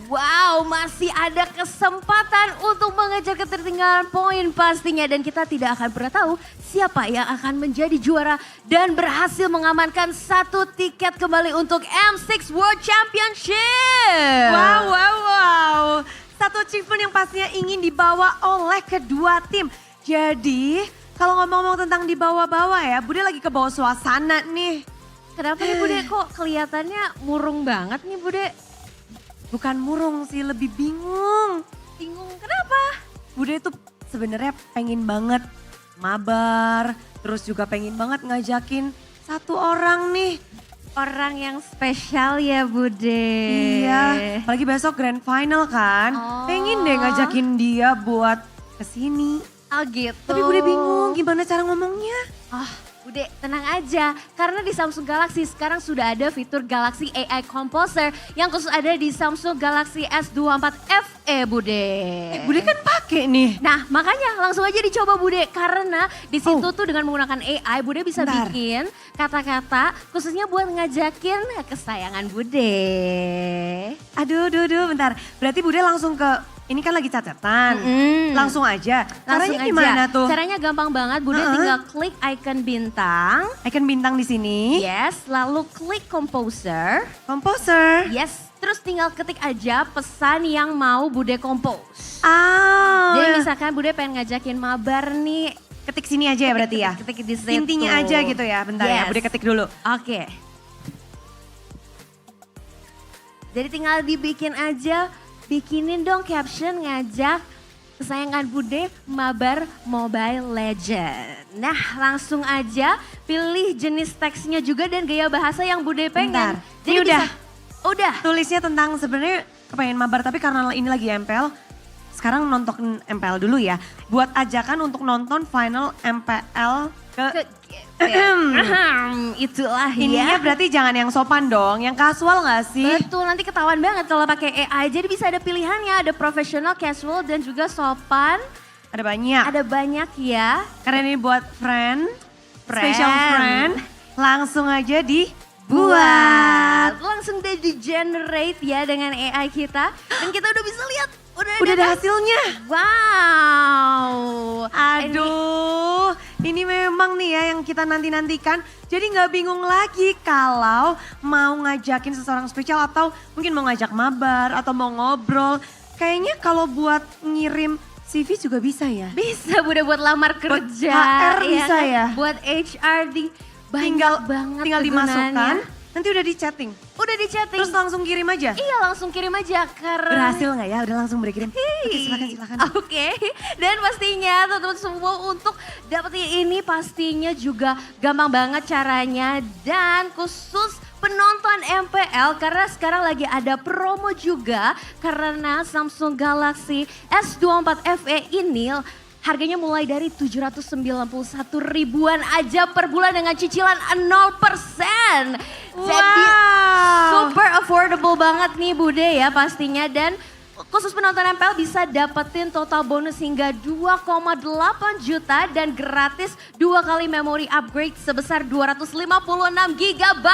Wow, masih ada kesempatan untuk mengejar ketertinggalan poin pastinya. Dan kita tidak akan pernah tahu siapa yang akan menjadi juara dan berhasil mengamankan 1 tiket kembali untuk M6 World Championship. Wow. Satu achievement yang pastinya ingin dibawa oleh kedua tim. Jadi kalau ngomong-ngomong tentang di bawah-bawah ya, Bude lagi ke bawah suasana nih. Kenapa nih Bude kok kelihatannya murung banget nih Bude? Bukan murung sih, lebih bingung. Bingung kenapa? Bude tuh sebenarnya pengen banget mabar, terus juga pengen banget ngajakin satu orang nih. Orang yang spesial ya Bude. Iya, apalagi besok grand final kan. Pengen deh ngajakin dia buat kesini. Oh gitu. Tapi Bude bingung gimana cara ngomongnya. Bude tenang aja, karena di Samsung Galaxy sekarang sudah ada fitur Galaxy AI Composer yang khusus ada di Samsung Galaxy S14 FE Bude. Bude kan pakai nih. Nah makanya langsung aja dicoba Bude, karena di situ tuh dengan menggunakan AI Bude bisa bikin kata-kata khususnya buat ngajakin kesayangan Bude. Aduh, bentar. Berarti Bude langsung ke ini kan lagi catatan, langsung aja. Caranya gimana tuh? Caranya gampang banget, Bude tinggal klik icon bintang. Icon bintang di sini. Yes, lalu klik composer. Composer. Yes, terus tinggal ketik aja pesan yang mau Bude compose. Jadi misalkan Bude pengen ngajakin mabar nih. Ketik sini aja ya berarti ya? Ketik di situ. Intinya aja gitu ya, bentar ya Bude ketik dulu. Oke. Jadi tinggal dibikin aja. Bikinin dong caption ngajak kesayangan Bude mabar Mobile Legend. Nah langsung aja pilih jenis teksnya juga dan gaya bahasa yang Bude pengen. Jadi udah. Tulisnya tentang sebenarnya kepengen mabar tapi karena ini lagi MPL. Sekarang nonton MPL dulu ya. Buat ajakan untuk nonton final MPL itulah ininya ya. Berarti jangan yang sopan dong, yang casual gak sih? Betul, nanti ketahuan banget kalau pakai AI. Jadi bisa ada pilihannya, ada profesional, casual dan juga sopan. Ada banyak. Ada banyak ya. Karena ini buat special friend. Langsung aja dibuat. Langsung deh di generate ya dengan AI kita. Dan kita udah bisa lihat. Udah ada hasilnya. Wow. Aduh, ini memang nih ya yang kita nanti-nantikan. Jadi nggak bingung lagi kalau mau ngajakin seseorang spesial atau mungkin mau ngajak mabar atau mau ngobrol. Kayaknya kalau buat ngirim CV juga bisa ya? Bisa, udah buat lamar kerja. HR bisa ya? Buat HRD. Tinggal banget dimasukkan. Nanti udah di chatting? Udah di chatting. Terus langsung kirim aja? Iya langsung kirim aja. Berhasil nggak ya? Udah langsung berkirim? Oke, silakan. Oke. Dan pastinya teman-teman semua untuk dapetin ini pastinya juga gampang banget caranya. Dan khusus penonton MPL karena sekarang lagi ada promo juga. Karena Samsung Galaxy S24 FE ini harganya mulai dari 791 ribuan aja per bulan dengan cicilan 0%. Jadi super affordable banget nih Bude ya pastinya. Dan khusus penonton MPL bisa dapetin total bonus hingga 2,8 juta dan gratis 2 kali memori upgrade sebesar 256 GB.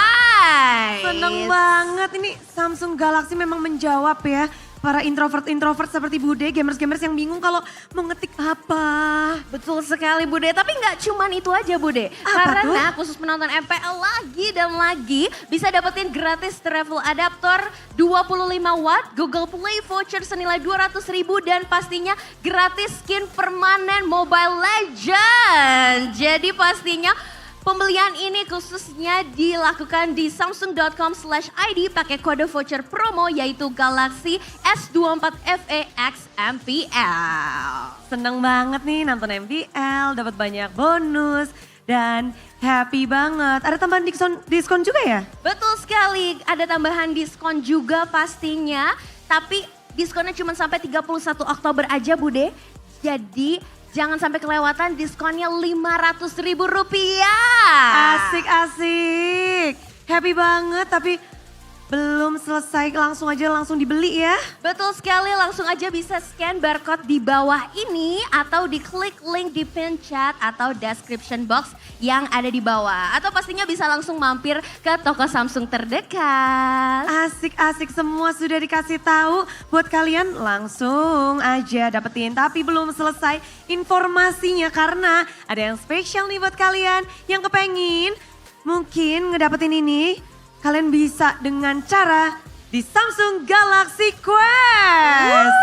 Seneng banget ini Samsung Galaxy memang menjawab ya. Para introvert seperti Bude, gamers-gamers yang bingung kalau mau ngetik apa. Betul sekali Bude, tapi nggak cuman itu aja Bude. Karena khusus penonton MPL lagi dan lagi bisa dapetin gratis travel adaptor 25 watt, Google Play voucher senilai 200 ribu dan pastinya gratis skin permanen Mobile Legend. Jadi pastinya pembelian ini khususnya dilakukan di samsung.com/id pakai kode voucher promo yaitu Galaxy S24 FE X MPL. Seneng banget nih nonton MPL, dapat banyak bonus dan happy banget. Ada tambahan diskon juga ya? Betul sekali, ada tambahan diskon juga pastinya. Tapi diskonnya cuma sampai 31 Oktober aja Bude. Jadi jangan sampai kelewatan diskonnya Rp500.000. Asik. Happy banget tapi belum selesai langsung dibeli ya. Betul sekali, langsung aja bisa scan barcode di bawah ini atau diklik link di pin chat atau description box yang ada di bawah. Atau pastinya bisa langsung mampir ke toko Samsung terdekat. Asik, semua sudah dikasih tahu buat kalian langsung aja dapetin. Tapi belum selesai informasinya karena ada yang spesial nih buat kalian yang kepengin mungkin ngedapetin ini. Kalian bisa dengan cara di Samsung Galaxy Quest.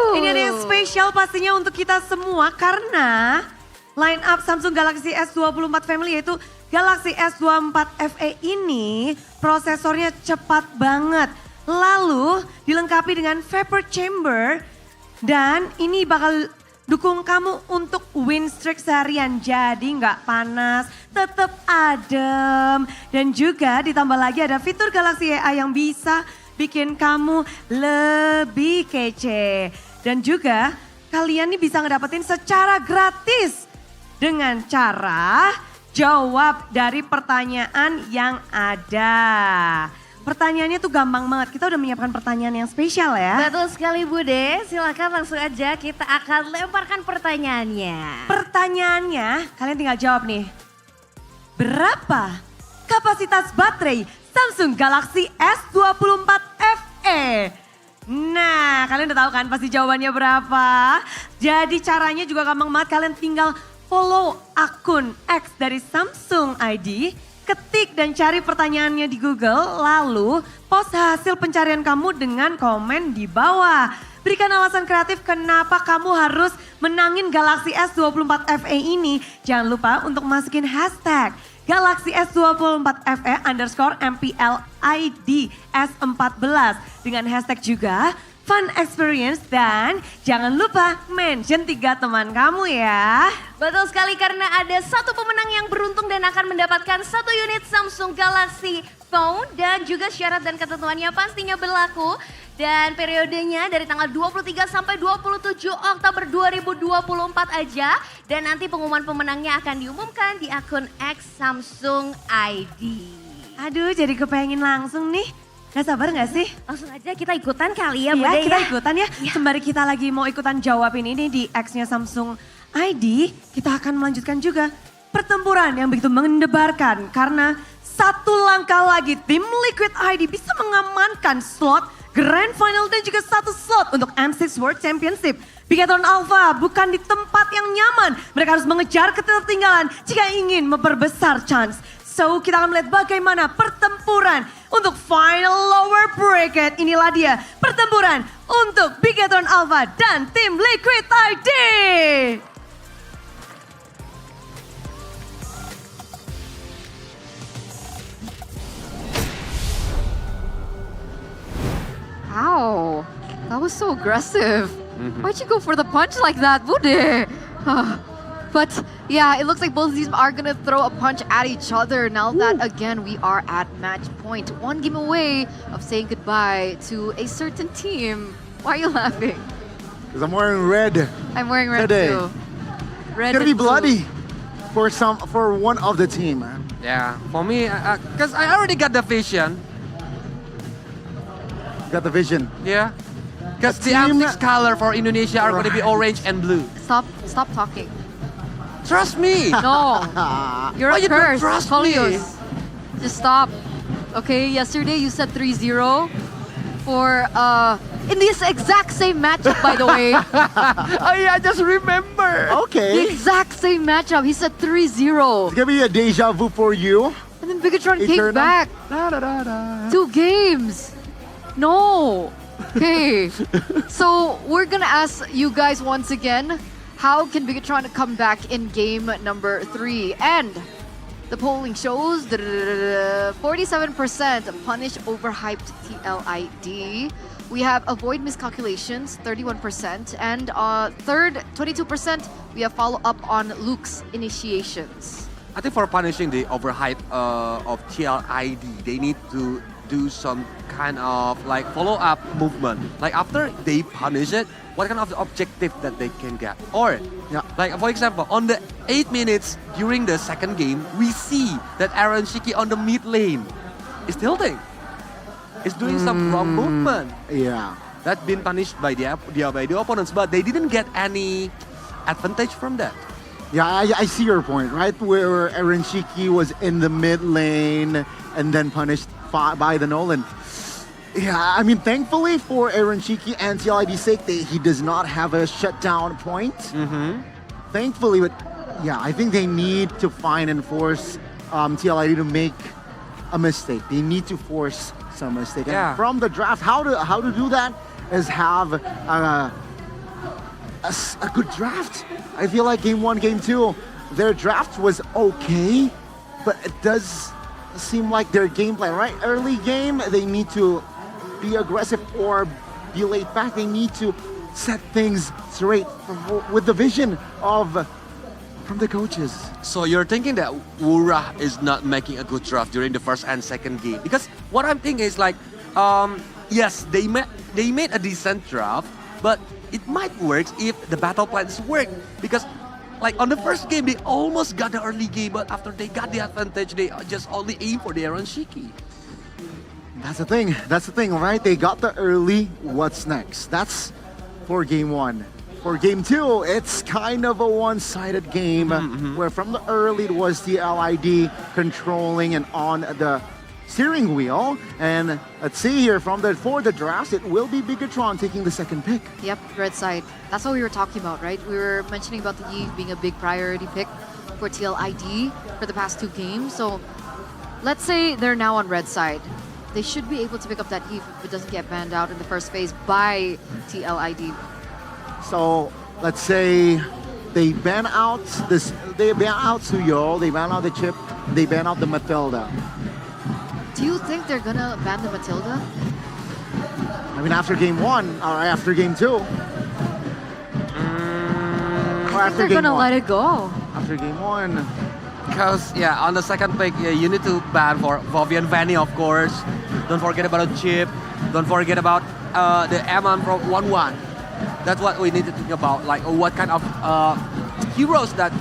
Ini ada yang spesial pastinya untuk kita semua karena line up Samsung Galaxy S24 Family yaitu Galaxy S24 FE ini prosesornya cepat banget. Lalu dilengkapi dengan vapor chamber dan ini bakal dukung kamu untuk win streak seharian. Jadi nggak panas, tetap adem. Dan juga ditambah lagi ada fitur Galaxy AI yang bisa bikin kamu lebih kece. Dan juga kalian nih bisa ngedapetin secara gratis dengan cara jawab dari pertanyaan yang ada. Pertanyaannya tuh gampang banget, kita udah menyiapkan pertanyaan yang spesial ya. Betul sekali Bude, silakan langsung aja kita akan lemparkan pertanyaannya. Pertanyaannya, kalian tinggal jawab nih. Berapa kapasitas baterai Samsung Galaxy S24 FE? Nah, kalian udah tahu kan pasti jawabannya berapa? Jadi caranya juga gampang banget, kalian tinggal follow akun X dari Samsung ID, ketik dan cari pertanyaannya di Google, lalu post hasil pencarian kamu dengan komen di bawah. Berikan alasan kreatif kenapa kamu harus menangin Galaxy S24 FE ini. Jangan lupa untuk masukin hashtag Galaxy S24 FE _ MPL ID S14 dengan hashtag juga fun experience dan jangan lupa mention 3 teman kamu ya. Betul sekali karena ada satu pemenang yang beruntung dan akan mendapatkan 1 unit Samsung Galaxy Phone dan juga syarat dan ketentuannya pastinya berlaku. Dan periodenya dari tanggal 23 sampai 27 Oktober 2024 aja. Dan nanti pengumuman pemenangnya akan diumumkan di akun X Samsung ID. Aduh jadi kepengen langsung nih. Gak sabar gak sih? Langsung aja kita ikutan kali ya Bude Bude kita ya. ikutan ya. Sembari kita lagi mau ikutan jawab ini di X-nya Samsung ID. Kita akan melanjutkan juga pertempuran yang begitu mendebarkan. Karena satu langkah lagi tim Liquid ID bisa mengamankan slot Grand Final dan juga 1 slot untuk M6 World Championship. Bigatron Alpha bukan di tempat yang nyaman. Mereka harus mengejar ketertinggalan jika ingin memperbesar chance. So kita akan melihat bagaimana pertempuran untuk final lower bracket. Inilah dia pertempuran untuk Bigatron Alpha dan tim Liquid ID. Ow, that was so aggressive. Why'd you go for the punch like that, Bude? But yeah, it looks like both of these are gonna throw a punch at each other now that again we are at match point. 1 game away of saying goodbye to a certain team. Why are you laughing? Because I'm wearing red. I'm wearing red today. too. Red It's gonna be and blue. bloody for one of the team. Yeah, for me, because I already got the vision. Got the vision. Yeah, because the M6 color for Indonesia are going to be orange and blue. Stop talking. Trust me. No, you're Why a you don't curse. trust Polios. Just stop. Okay, yesterday you said 3-0 for in this exact same matchup, by the way. Oh yeah, I just remember. The Okay. exact same matchup. He said 3-0. It's gonna be a deja vu for you. And then Bigatron came Eternal. back. 2 games. No. Okay. So we're gonna ask you guys once again, how can Bigatron come back in game number 3? And the polling shows 47% punish overhyped TLID. We have avoid miscalculations, 31%. And third, 22%, we have follow up on Luke's initiations. I think for punishing the overhype of TLID, they need to do some kind of like follow-up movement. Like after they punish it, what kind of objective that they can get? Or, like for example, on the 8 minutes during the second game, we see that Aaron Shiki on the mid lane is tilting. Is doing some wrong movement. Yeah. That's been punished by the opponents, but they didn't get any advantage from that. Yeah, I see your point, right? Where Aaron Shiki was in the mid lane and then punished by the Nolan. Yeah, I mean, thankfully for Aaron Shiki and TLID's sake, he does not have a shutdown point. Thankfully, but yeah, I think they need to find and force TLID to make a mistake. They need to force some mistake. Yeah. And from the draft, how to do that is have a good draft. I feel like game 1, game 2, their draft was okay, but it does seem like their game plan, right? Early game, they need to be aggressive or be laid back. They need to set things straight with the vision from the coaches. So you're thinking that Wura is not making a good draft during the first and second game? Because what I'm thinking is like, yes, they made a decent draft, but it might work if the battle plans work. Because like on the first game, they almost got the early game, but after they got the advantage, they just only aim for the Aaron Shiki. That's the thing. That's the thing, right? They got the early. What's next? That's for game 1. For game 2, it's kind of a one-sided game where from the early it was the LID controlling and on the steering wheel. And let's see here for the draft, it will be Bigatron taking the second pick. Yep, red side. That's what we were talking about, right? We were mentioning about the Eve being a big priority pick for TLID for the past 2 games. So let's say they're now on red side. They should be able to pick up that Eve if it doesn't get banned out in the first phase by TLID. So let's say they ban out Suyo, they ban out the Chip, they ban out the Matilda. Do you think they're gonna ban the Matilda? I mean, after game 1 or after game 2? Or I think they're gonna let it go. After game 1. Because, yeah, on the second pick, yeah, you need to ban for Vivian Vanny, of course. Don't forget about Chip. Don't forget about the Eman from 1-1. That's what we need to think about, like what kind of heroes that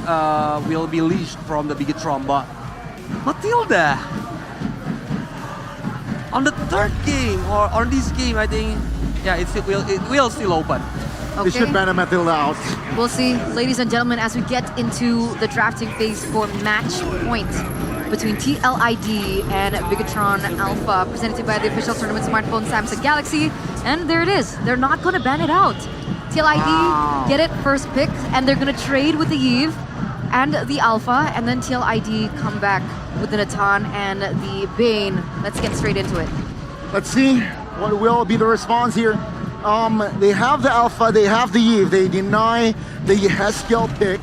will be leashed from the Bigatron. But Matilda, on the third game or on this game, I think, yeah, it will still open. They should ban a Matilda out. We'll see, ladies and gentlemen, as we get into the drafting phase for match point between TLID and Bigatron Alpha, presented by the official tournament smartphone Samsung Galaxy. And there it is. They're not going to ban it out. TLID get it first pick, and they're going to trade with the Eve and the Alpha, and then TLID come back with the Natan and the Bane. Let's get straight into it. Let's see what will be the response here. They have the Alpha, they have the Eve, they deny the Haskell pick.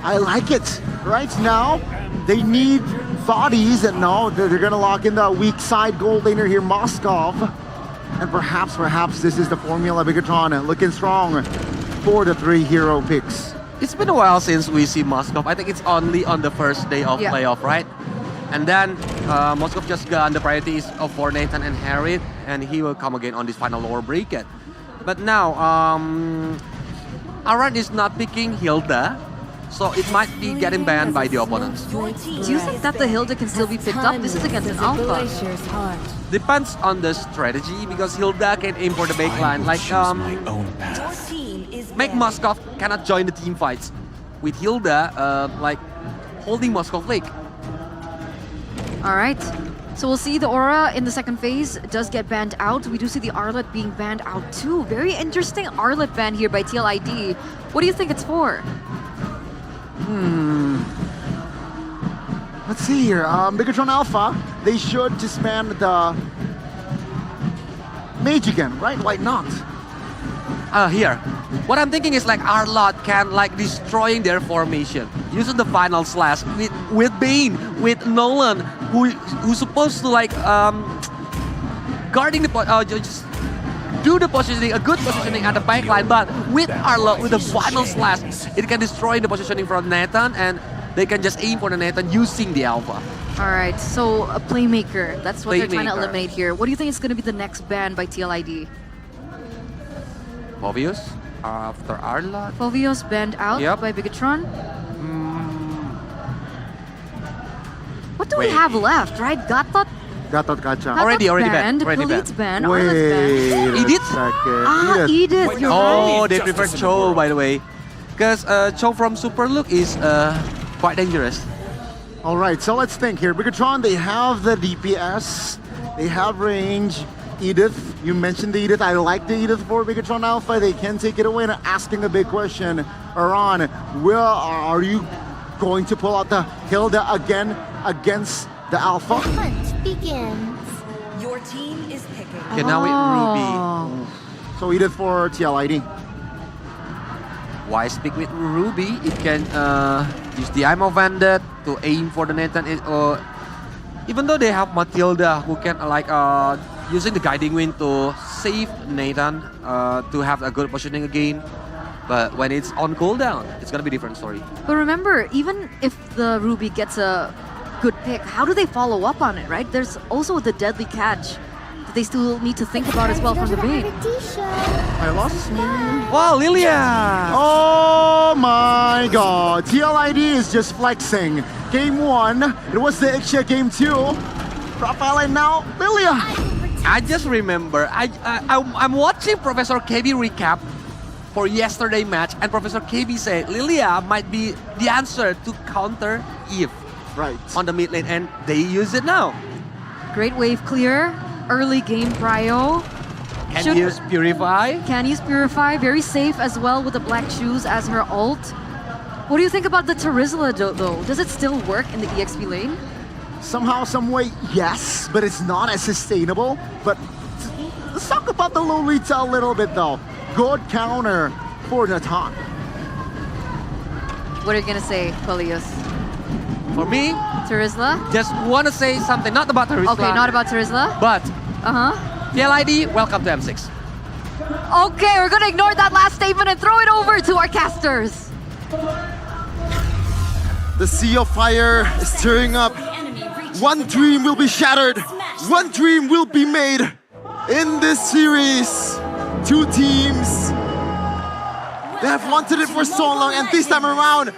I like it. Right now, they need bodies, and no, they're gonna lock in the weak side gold laner here, Moskov. And perhaps this is the formula. Bigatron looking strong for the 3 hero picks. It's been a while since we see Moskov. I think it's only on the first day of playoff, right? And then Moskov just got the priorities for Nathan and Harriet, and he will come again on this final lower bracket. But now, Aran is not picking Hilda, so it might be getting banned by the opponents. Do you think that the Hilda can still be picked up? This is against an Alpha. Depends on the strategy, because Hilda can aim for the backline. Like, make Moskov cannot join the team fights. With Hilda, like, holding Moskov Lake. All right. So we'll see the Aura in the second phase does get banned out. We do see the Arlet being banned out too. Very interesting Arlet ban here by TLID. What do you think it's for? Let's see here. Bigatron Alpha, they should disband the Mage again, right? Why not? Here. What I'm thinking is like Arlot can like destroying their formation using the final slash with Bane, with Nolan, who's supposed to like guarding the just do the positioning, a good positioning at the backline, but with Arlot with the final slash, it can destroy the positioning from Nathan, and they can just aim for the Nathan using the Alpha. All right, so a playmaker. That's what they're trying to eliminate here. What do you think is going to be the next ban by TLID? Obvious. After Arlot. Fovios banned out by Bigatron. What do we have left, right? Gatot Gacha. Already banned. Khalid's banned. Wait Edith? Edith, you're right. right. They prefer Cho, by the way. Because Cho from Super Look is quite dangerous. All right, so let's think here. Bigatron, they have the DPS, they have range. Edith, you mentioned the Edith. I like the Edith for Bigatron Alpha. They can take it away. And asking a big question, Aran, are you going to pull out the Hilda again against the Alpha? Hunt begins. Your team is picking. Okay, now with Ruby. So Edith for TLID. Why speak with Ruby? It can use the Imo Vandit to aim for the Nathan. Or even though they have Matilda who can like using the guiding wind to save Nathan to have a good positioning again. But when it's on cooldown, it's gonna be a different story. But remember, even if the Ruby gets a good pick, how do they follow up on it, right? There's also the deadly catch that they still need to think about as well from the main. I lost. Wow, Lilia! Oh my god. TLID is just flexing. Game 1, it was the Ixia game 2. Rafael and now Lilia. I just remember, I'm watching Professor KB recap for yesterday match, and Professor KB said Lilia might be the answer to counter Eve on the mid lane, and they use it now. Great wave clear, early game prio. Can use Purify. Can use Purify, very safe as well with the black shoes as her ult. What do you think about the Terizla though? Does it still work in the EXP lane? Somehow, some way, yes, but it's not as sustainable. But let's talk about the Lolita a little bit though. Good counter for Natan. What are you gonna say, Polius? For me, Terizla? Just want to say something, not about Terizla. Okay, not about Terizla? But, TLID, welcome to M6. Okay, we're gonna ignore that last statement and throw it over to our casters. The sea of fire is stirring up. One dream will be shattered. One dream will be made in this series. Two teams. They have wanted it for so long, and this time around,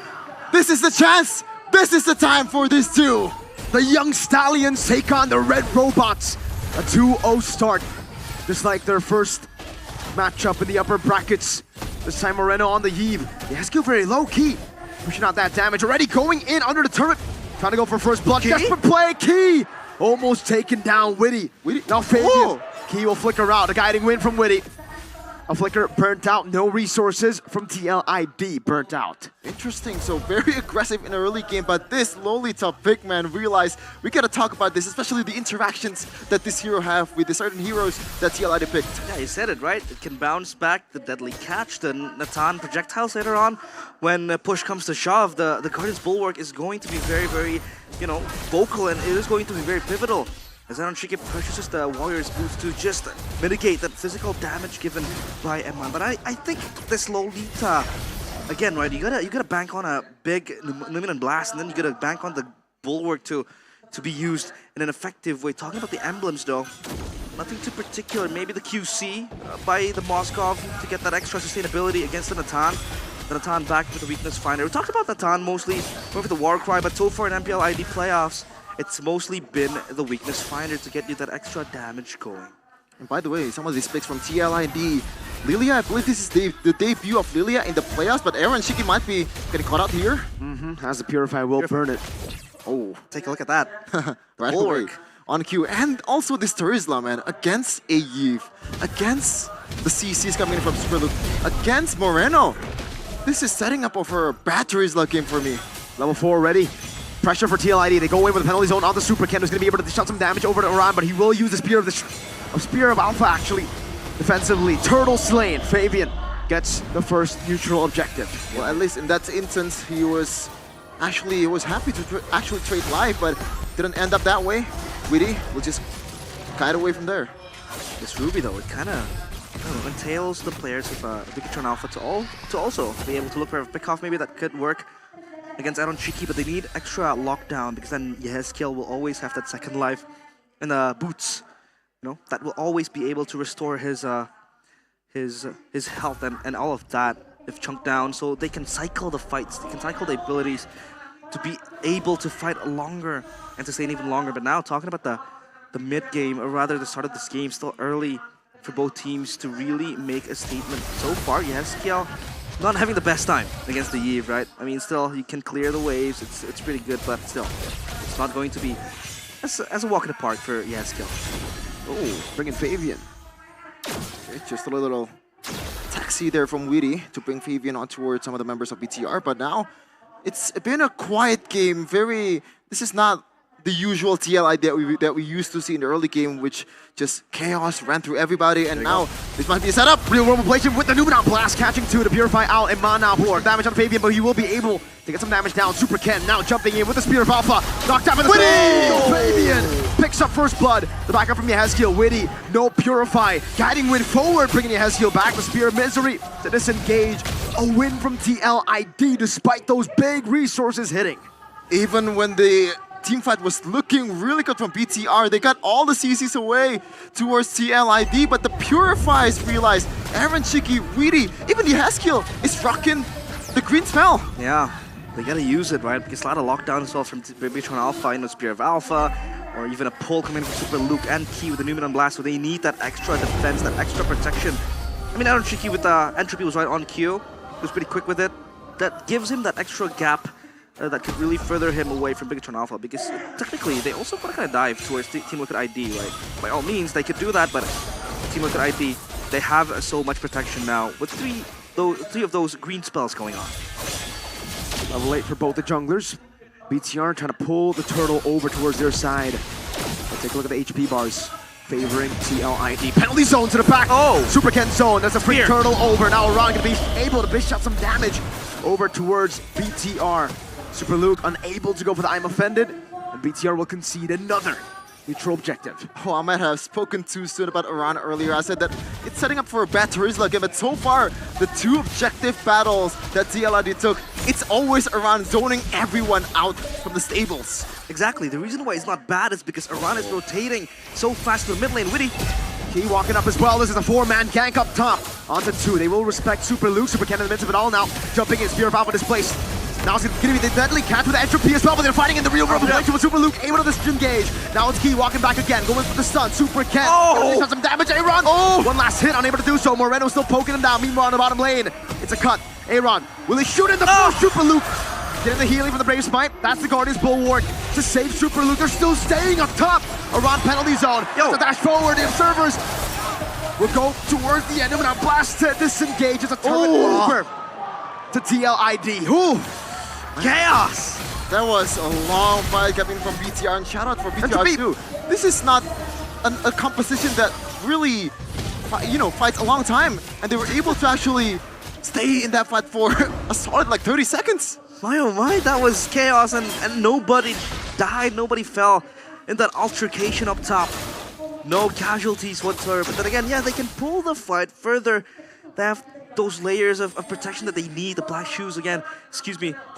this is the chance. This is the time for these two. The young Stallions take on the Red Robots. A 2-0 start. Just like their first matchup in the upper brackets. This time Moreno on the heave. He has skill very low key. Pushing out that damage already, going in under the turret. Trying to go for first blood. Desperate play, Key. Almost taken down, Witty. Now Fabian. Key will flicker out. A guiding win from Witty. A flicker burnt out, no resources from TLID, burnt out. Interesting, so very aggressive in the early game, but this Lolita big man realized we gotta talk about this, especially the interactions that this hero have with the certain heroes that TLID picked. Yeah, you said it, right? It can bounce back, the deadly catch, the Natan projectiles later on. When push comes to shove, the Guardian's Bulwark is going to be very, very, vocal, and it is going to be very pivotal. As Shiki purchases the Warrior's boots to just mitigate that physical damage given by M1. But I think this Lolita, again, right, you gotta bank on a big Luminant Blast, and then you gotta bank on the Bulwark to be used in an effective way. Talking about the emblems though, nothing too particular. Maybe the QC by the Moskov to get that extra sustainability against the Natan. The Natan back with the Weakness Finder. We talked about Natan mostly with the Warcry, but so far in MPL ID playoffs, it's mostly been the Weakness Finder to get you that extra damage going. And by the way, some of these picks from TLID. Lilia, I believe this is the debut of Lilia in the playoffs, but Aaron Shiki might be getting caught out here. Has the Purify, will burn it. Oh, take a look at that. Right away. On cue. And also this Terizla, man, against a Eve, against the CCs coming in from Super Luke, against Moreno. This is setting up for a bad Terizla game for me. Level 4 ready. Pressure for TLID. They go in with the penalty zone on the Super. Ken is going to be able to dish out some damage over to Iran, but he will use the Spear of Alpha, actually. Defensively, Turtle slain. Fabian gets the first neutral objective. Well, at least in that instance, he was happy to actually trade life, but didn't end up that way. Witty will just kite away from there. This Ruby, though, it kind of entails the players of Vikatron Alpha to also be able to look for a pick-off maybe that could work against Aaron Shiki, but they need extra lockdown because then Yehezkiel will always have that second life and boots, that will always be able to restore his health and all of that if chunked down, so they can cycle the fights, they can cycle the abilities to be able to fight longer and sustain even longer. But now talking about the mid game, or rather the start of this game, still early for both teams to really make a statement. So far, Yehezkiel not having the best time against the Eve, right? I mean, still, you can clear the waves. It's pretty good, but still, it's not going to be as a walk in the park for Yehezkiel. Oh, bringing Fabian. Okay, just a little taxi there from Witty to bring Fabian on towards some of the members of BTR, but now it's been a quiet game. This is not the usual TLI that we used to see in the early game, which just chaos ran through everybody, and now this might be a setup. Real world replacement with the Numenor blast, catching two to purify out, and Man now more damage on Fabian, but he will be able to get some damage down. Super Ken now jumping in with the Spear of Alpha, knocked out by the Fabian picks up first blood. The backup from Yehezkiel, Witty, no purify, guiding Win forward, bringing Yehezkiel back. The Spear of Misery to disengage. A win from TLID despite those big resources hitting. Even when the teamfight was looking really good from BTR, they got all the CCs away towards TLID, but the Purifiers realized Aaron, Shiki, Weedy, even Yehezkiel is rocking the green spell. Yeah, they gotta use it, right? Because a lot of lockdown as well from Bitron Alpha, Spear of Alpha, or even a pull coming from Super Luke and Key with the Numenor Blast, so they need that extra defense, that extra protection. I mean, Aaron Shiki with the Entropy was right on cue. He was pretty quick with it. That gives him that extra gap that could really further him away from Bigatron Alpha, because technically they also want to kind of dive towards Team Liquid ID, right? By all means, they could do that, but Team Liquid ID, they have so much protection now with three of those green spells going on. Level 8 for both the junglers. BTR trying to pull the turtle over towards their side. Let's take a look at the HP bars. Favoring TLID. Penalty zone to the back. Oh! Super Ken zone. That's a free turtle over. Now Iran gonna be able to dish out some damage over towards BTR. Super Luke unable to go for the I'm offended. And BTR will concede another neutral objective. Oh, I might have spoken too soon about Iran earlier. I said that it's setting up for a bad Terizla game, but so far, the two objective battles that TLID took, it's always Iran zoning everyone out from the stables. Exactly. The reason why it's not bad is because Iran is rotating so fast to the mid lane. Witty. Key walking up as well. This is a four-man gank up top. Onto two. They will respect Super Luke. Super Ken in the midst of it all now. Jumping in. Spear of Alpha displaced. Now it's going to be the deadly catch with the Entropy as well, but they're fighting in the real world relation with Super Luke able to disengage. Now it's Key walking back again, going for the stun. Super Ken. He's done some damage. Aaron. One last hit, unable to do so. Moreno still poking him down. Meanwhile, on the bottom lane, it's a cut. Aaron, will he shoot in the first? Super Luke getting the healing from the Brave Smite. That's the Guardian's Bulwark to save Super Luke. They're still staying up top. Around penalty zone. It's a dash forward. The observers will go towards the end of it. Now blast to disengage. It's a turret over to TLID. Ooh. Chaos! That was a long fight coming from BTR, and shout out for BTR too. This is not a composition that really, fights a long time, and they were able to actually stay in that fight for a solid like 30 seconds. My oh my, that was chaos, and nobody died, nobody fell in that altercation up top. No casualties whatsoever, but then again, yeah, they can pull the fight further. They have those layers of protection that they need, the black shoes again,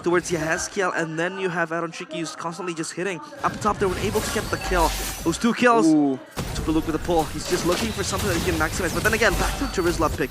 towards Yehezkiel, and then you have Aaron Shiki who's constantly just hitting. Up top, they were able to get the kill. Those two kills. Super Luke with a pull. He's just looking for something that he can maximize. But then again, back to Terizla pick.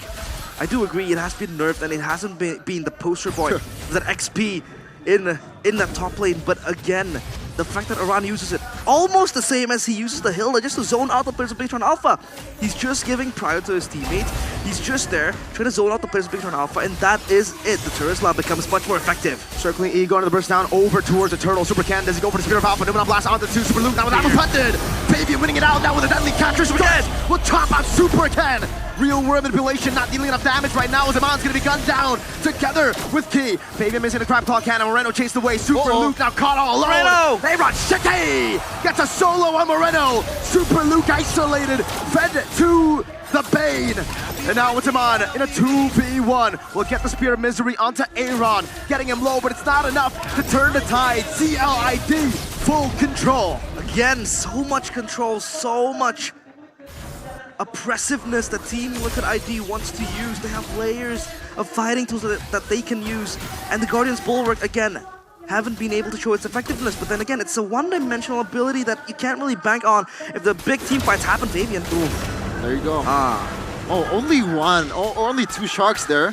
I do agree, it has been nerfed and it hasn't been the poster boy. That XP in that top lane, but again, the fact that Iran uses it almost the same as he uses the Hilda just to zone out the players of Bitron Alpha. He's just giving prior to his teammates. He's just there trying to zone out the players of Bitron Alpha, and that is it. The Terizla becomes much more effective. Circling E, going to the burst down over towards the turtle. Super Ken, does he go for the Spear of Alpha? Numenor blast onto two. Super Luke now with Applepunted. Fabian winning it out now with a deadly catcher. Super Ken will chop out Super Ken. Real world manipulation, not dealing enough damage right now as Amon's gonna be gunned down together with Key. Fabian missing the Crab Claw cannon. Moreno chased away. Super Luke now caught all alone. Moreno! They run Shiki! Gets a solo on Moreno. Super Luke isolated, fed to the Bane. And now it's Amon in a 2v1. We'll get the Spear of Misery onto Aaron, getting him low, but it's not enough to turn the tide. CLID, full control. Again, so much control, so much oppressiveness that Team Liquid ID wants to use. They have layers of fighting tools that they can use. And the Guardian's Bulwark, again, haven't been able to show its effectiveness. But then again, it's a one-dimensional ability that you can't really bank on if the big team fights happen, Fabian. Ooh. There you go. Oh, only one. Only two sharks there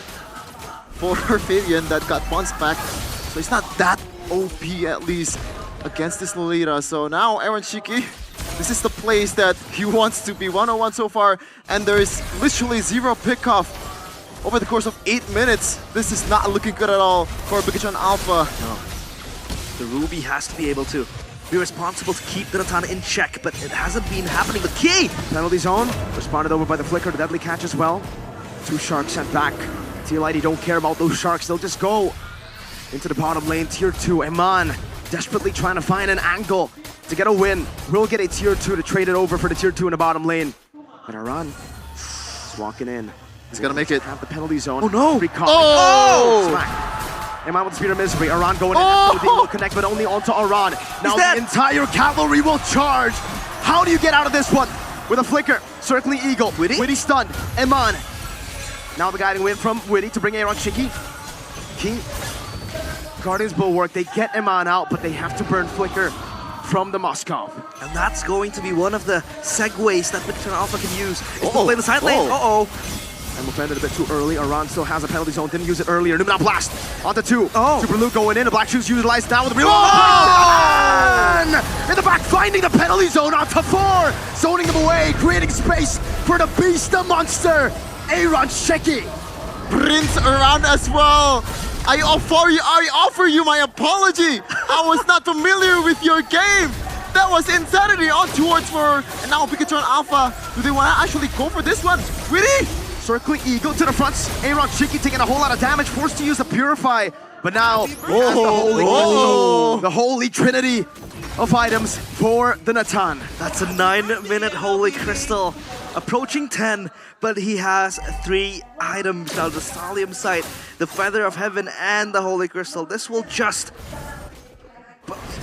for Fabian that got bounced back. So it's not that OP at least against this Lolita. So now Aaron Shiki, this is the place that he wants to be. 101 so far, and there is literally zero pickoff over the course of 8 minutes. This is not looking good at all for Bigatron Alpha. No. The Ruby has to be able to be responsible to keep the Natana in check, but it hasn't been happening with Key. Penalty zone, responded over by the Flicker, the deadly catch as well. Two sharks sent back. TLID don't care about those sharks, they'll just go into the bottom lane, tier 2. Eman desperately trying to find an angle to get a win. We'll get a tier 2 to trade it over for the tier 2 in the bottom lane. But Aran is walking in. He's gonna make it. Have the penalty zone. Oh no! Oh! Smack. Am I with the speed of misery? Aran going in. SOD will connect, but only onto Aran. Now the entire cavalry will charge. How do you get out of this one? With a flicker, circling Eagle. Witty stunned. Eman. Now the guiding win from Witty to bring Aaron Shiki. King. Guardians Bulwark, they get Eman out, but they have to burn Flicker from the Moskov. And that's going to be one of the segues that Big Alpha can use. If they play the side lane, I'm offended a bit too early. Aran still has a penalty zone, didn't use it earlier. Numenal Blast onto 2. Super Luke going in, the Black Shoes utilized now with the real. In the back, finding the penalty zone onto 4. Zoning them away, creating space for the beast, the monster, Aaron Sheki. Prince Aran as well. I offer you my apology. I was not familiar with your game. That was insanity on towards for, and now Pikachu Alpha. Do they want to actually go for this one? Really? Circling Eagle to the front. Aaron Shiki taking a whole lot of damage, forced to use the Purify. But now, the holy trinity of items for the Natan. That's a 9-minute Holy Crystal. Approaching 10, but he has 3 items now. The Stallium Sight, the Feather of Heaven, and the Holy Crystal. This will just...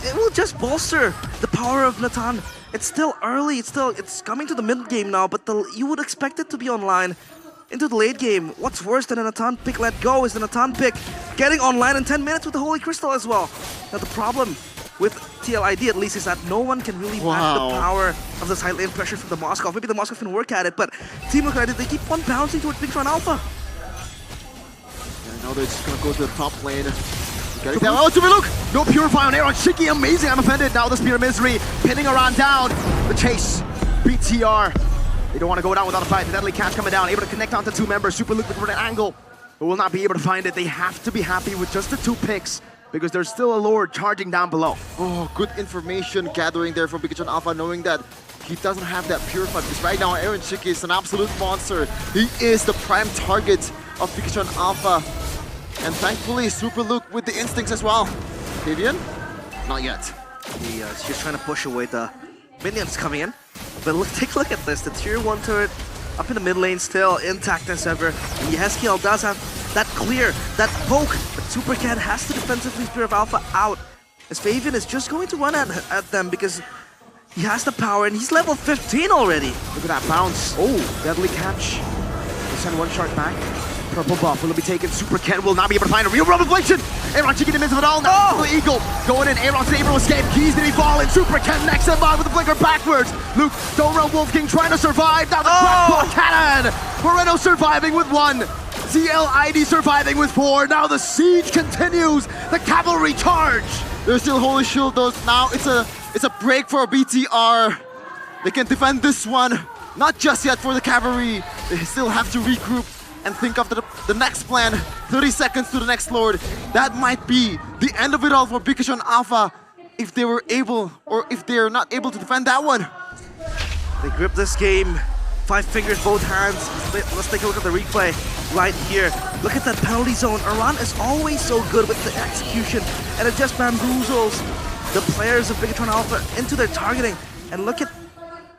it will just bolster the power of Natan. It's still early, it's coming to the mid game now, but you would expect it to be online into the late game. What's worse than a Natan pick let go is the Natan pick getting online in 10 minutes with the Holy Crystal as well. Now the problem with TLID at least is that no one can really match the power of the side lane pressure from the Moskov. Maybe the Moskov can work at it, but Team Liquid, they keep on bouncing towards Big Tron Alpha. And now they're just gonna go to the top lane. Getting down. Oh, Super Luke! No Purify on Aaron Shiki, amazing, I'm offended. Now the Spear of Misery, pinning Aran down. The chase, BTR. They don't want to go down without a fight. The Deadly Catch coming down, able to connect onto 2 members. Super Luke with an angle, but will not be able to find it. They have to be happy with just the 2 picks, because there's still a Lord charging down below. Oh, good information gathering there from Pikachu Alpha, knowing that he doesn't have that Purify, because right now Aaron Shiki is an absolute monster. He is the prime target of Pikachu Alpha. And thankfully, Super Luke with the instincts as well. Fabian? Not yet. He's just trying to push away the minions coming in. But take a look at this. The tier 1 turret up in the mid lane still intact as ever. And Yeskiel does have that clear, that poke. But Super Cat has to defensively Spear of Alpha out. As Fabian is just going to run at them because he has the power and he's level 15 already. Look at that bounce. Oh, Deadly Catch. We'll send 1 shard back. Purple buff will be taken. Super Ken will not be able to find a real revelation. Aaron Chicken in the midst of it all. Now the Eagle going in. Aaron's able to escape. Keys did he fall in. Super Ken next in line with the flicker backwards. Luke, don't run Wolf King trying to survive. Now the crackpot cannon. Moreno surviving with 1. CLID surviving with 4. Now the siege continues. The cavalry charge. There's still Holy Shield though. Now it's a break for BTR. They can defend this one. Not just yet for the cavalry. They still have to regroup and think of the next plan. 30 seconds to the next Lord. That might be the end of it all for Pikachu and Alpha if they were able, or if they're not able to defend that one. They grip this game. 5 fingers, both hands. Let's take a look at the replay right here. Look at that penalty zone. Aran is always so good with the execution, and it just bamboozles the players of Bigatron Alpha into their targeting. And look at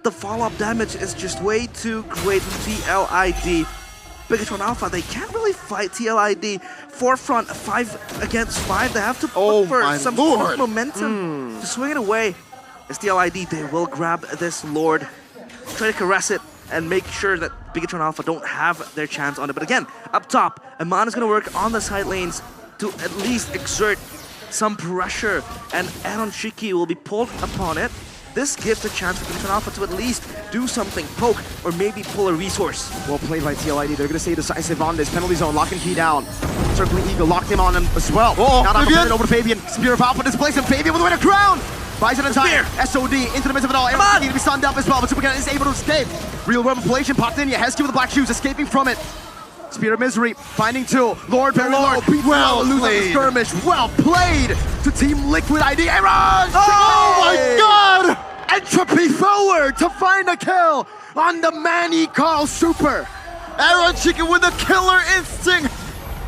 the follow-up damage is just way too great from TLID. Bigatron Alpha, they can't really fight TLID forefront 5 against 5. They have to look for some sort of momentum to swing it away. As TLID, they will grab this Lord, try to caress it, and make sure that Bigatron Alpha don't have their chance on it. But again, up top, Aman is going to work on the side lanes to at least exert some pressure, and Aaron Shiki will be pulled upon it. This gives a chance for Bigatron Alpha to at least do something, poke, or maybe pull a resource. Well played by TLID. They're going to stay decisive on this. Penalty zone, lock and key down. Circling Eagle, locked him on him as well. Now Fabian over to Fabian. Spear of Alpha displays him. Fabian with the win of crown. Buys it in time. SOD into the midst of it all. Everyone need to be stunned up as well, but Supercat is able to escape. Real revelation popped in. Hesky with the black shoes, escaping from it. Spear of Misery, finding 2. Lord, very Lord, well lose on the skirmish. Well played to Team Liquid ID. Aaron! Oh my God! Entropy forward to find a kill on the man he calls Super. Aaron Chicken with a killer instinct.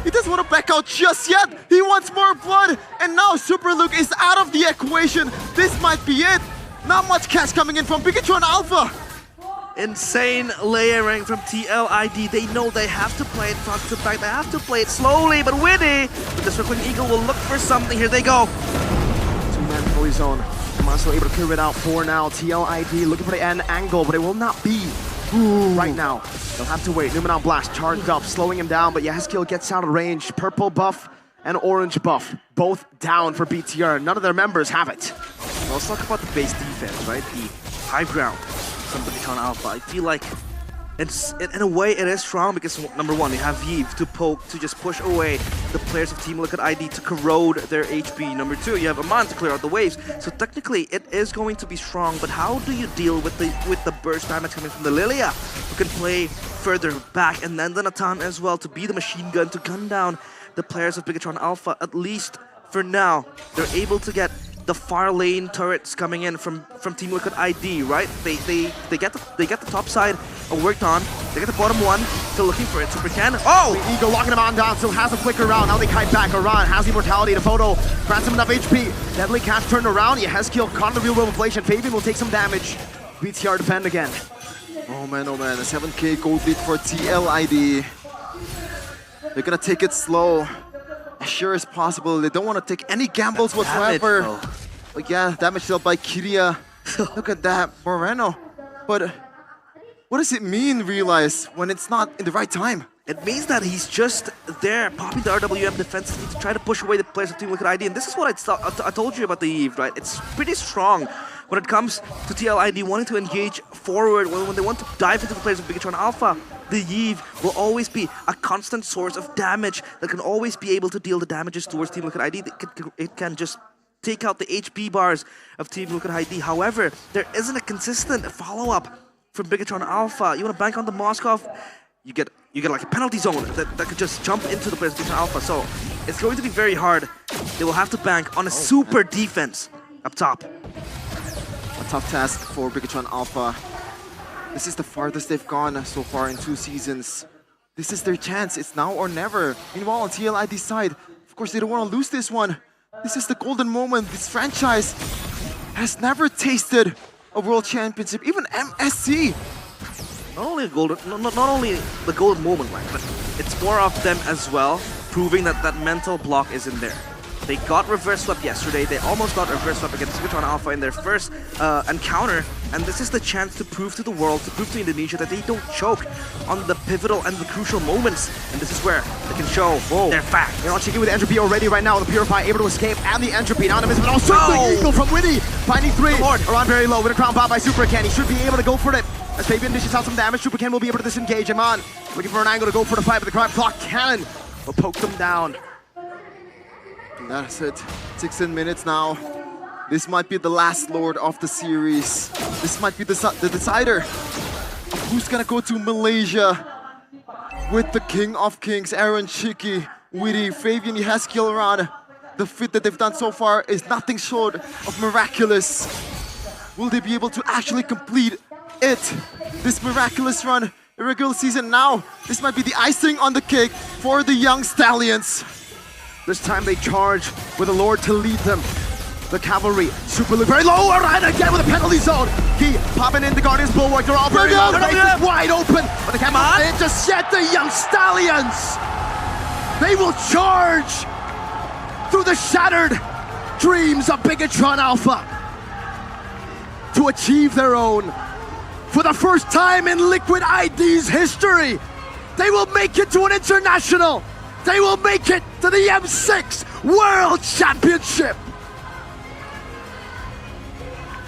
He doesn't want to back out just yet. He wants more blood. And now Super Luke is out of the equation. This might be it. Not much cash coming in from Bigatron Alpha. Insane layering from TLID. They know they have to play it front to back. They have to play it slowly, but Winnie with the Circling Eagle will look for something. Here they go. Two-man fully zone. Monster able to clear it out for now. TLID looking for the end angle, but it will not be right now. They'll have to wait. Numenal Blast charged up, slowing him down, but Yahezkiel gets out of range. Purple buff and orange buff, both down for BTR. None of their members have it. Well, let's talk about the base defense, right? The high ground from Bigatron Alpha. I feel like it's, in a way it is strong because number one, you have Yves to poke, to just push away the players of Team Liquid ID to corrode their HP. Number two, you have Aman to clear out the waves. So technically it is going to be strong, but how do you deal with the burst damage coming from the Lilia, who can play further back, and then the Natan as well to be the machine gun to gun down the players of Bigatron Alpha? At least for now, they're able to get the far lane turrets coming in from Team Liquid ID, right? They get the top side worked on. They get the bottom one, still looking for it. Super Can. Oh! The Eagle locking him on down, still has a flicker around. Now they kite back. Aran has the immortality to photo. Grants him enough HP. Deadly Catch turned around. Yahezkiel caught in the real world inflation. Fabian will take some damage. BTR defend again. Oh man, a 7k gold lead for TLID. They're gonna take it slow, as sure as possible. They don't want to take any gambles whatsoever. But yeah, damage dealt by Kiria. Look at that, Moreno. But what does it mean, realize, when it's not in the right time? It means that he's just there, popping the RWM defense to try to push away the players of Team Liquid ID. And this is what I told you about the Eve, right? It's pretty strong when it comes to TLID wanting to engage forward, when they want to dive into the players of Bigatron Alpha. The Eve will always be a constant source of damage that can always be able to deal the damages towards Team Liquid ID. It can just take out the HP bars of Team Liquid ID. However, there isn't a consistent follow-up from Bigatron Alpha. You want to bank on the Moskov, you get like a penalty zone that could just jump into the players of Bigatron Alpha. So it's going to be very hard. They will have to bank on a super defense up top. A tough task for Bigatron Alpha. This is the farthest they've gone so far in 2 seasons. This is their chance. It's now or never. Meanwhile, on TLID's side, of course, they don't want to lose this one. This is the golden moment. This franchise has never tasted a world championship, even MSC. Not only the golden moment, right, but it's more of them as well, proving that that mental block isn't there. They got reverse swept yesterday. They almost got reverse swept against Bigatron Alpha in their first encounter. And this is the chance to prove to the world, to prove to Indonesia that they don't choke on the pivotal and the crucial moments. And this is where they can show their facts. They're on checking with Entropy already right now. The Purify able to escape, and the Entropy down to miss, but also the Eagle from Winnie. Finding 3. Around very low with a crown pop by Super Ken. He should be able to go for it. As Fabian dishes out some damage, Super Ken will be able to disengage him on. Looking for an angle to go for the fight, but the crime clock cannon will poke them down. That's it. 16 minutes now. This might be the last Lord of the series. This might be the decider. Who's gonna go to Malaysia with the King of Kings, Aaron Chiki, Witty, Fabian, Yahezkiel around. The fit that they've done so far is nothing short of miraculous. Will they be able to actually complete it? This miraculous run in regular season now. This might be the icing on the cake for the young Stallions. This time they charge with the Lord to lead them. The cavalry, super look very low, Aran again with a penalty zone. He popping in the Guardian's Bulwark, they're all very low, the base is wide open. But they can't intercept the young Stallions. They will charge through the shattered dreams of Bigatron Alpha to achieve their own. For the first time in Liquid ID's history, they will make it to an international. They will make it to the M6 World Championship.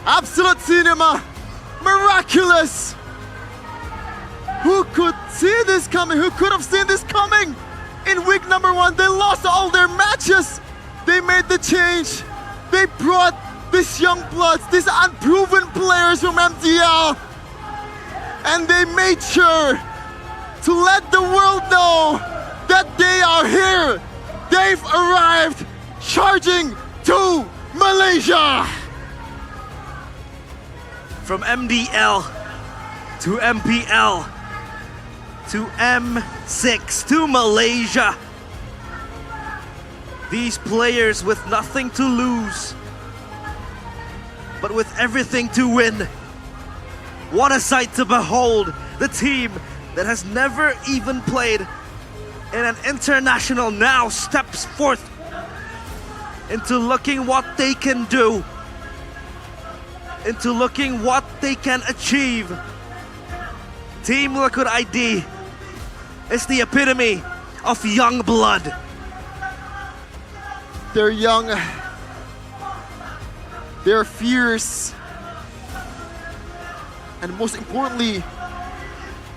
Absolute cinema. Miraculous. Who could see this coming? Who could have seen this coming? In week number 1, they lost all their matches. They made the change. They brought these young bloods, these unproven players from MPL. And they made sure to let the world know that they are here. They've arrived, charging to Malaysia. From MDL to MPL to M6 to Malaysia. These players with nothing to lose but with everything to win. What a sight to behold. The team that has never even played in an international now steps forth into looking what they can do, into looking what they can achieve. Team Liquid ID is the epitome of young blood. They're young, they're fierce, and most importantly,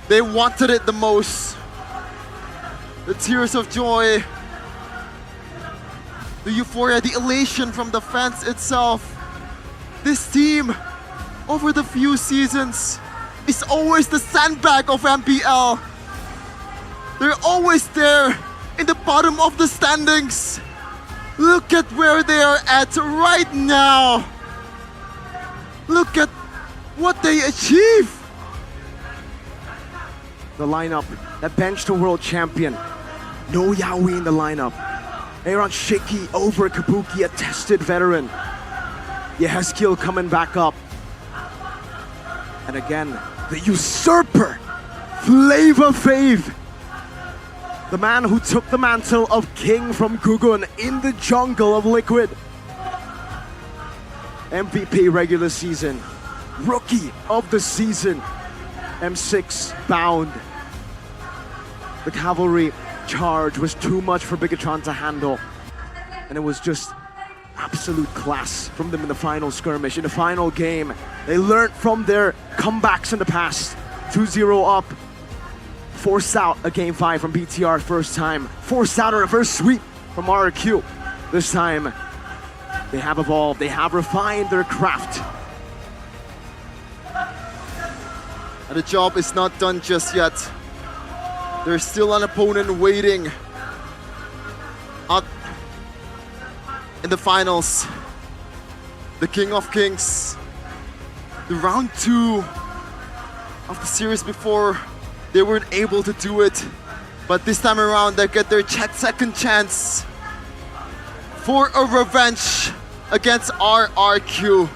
they wanted it the most. The tears of joy, the euphoria, the elation from the fans itself. This team, over the few seasons, is always the sandbag of MPL. They're always there in the bottom of the standings. Look at where they are at right now. Look at what they achieve. The lineup that benched the world champion. No Yaoi in the lineup. Aaron Shiki over Kabuki, a tested veteran. Yehezkiel coming back up. And again, the usurper, Flavor Fave. The man who took the mantle of king from Gugun in the jungle of Liquid. MVP regular season, rookie of the season, M6 bound. The cavalry charge was too much for Bigatron to handle. And it was just absolute class from them in the final skirmish, in the final game. They learned from their comebacks in the past. 2-0 up, forced out a game 5 from BTR first time, forced out a reverse sweep from RQ. This time, they have evolved, they have refined their craft. And the job is not done just yet. There's still an opponent waiting out in the finals. The King of Kings. The round 2 of the series before, they weren't able to do it. But this time around, they get their second chance for a revenge against RRQ.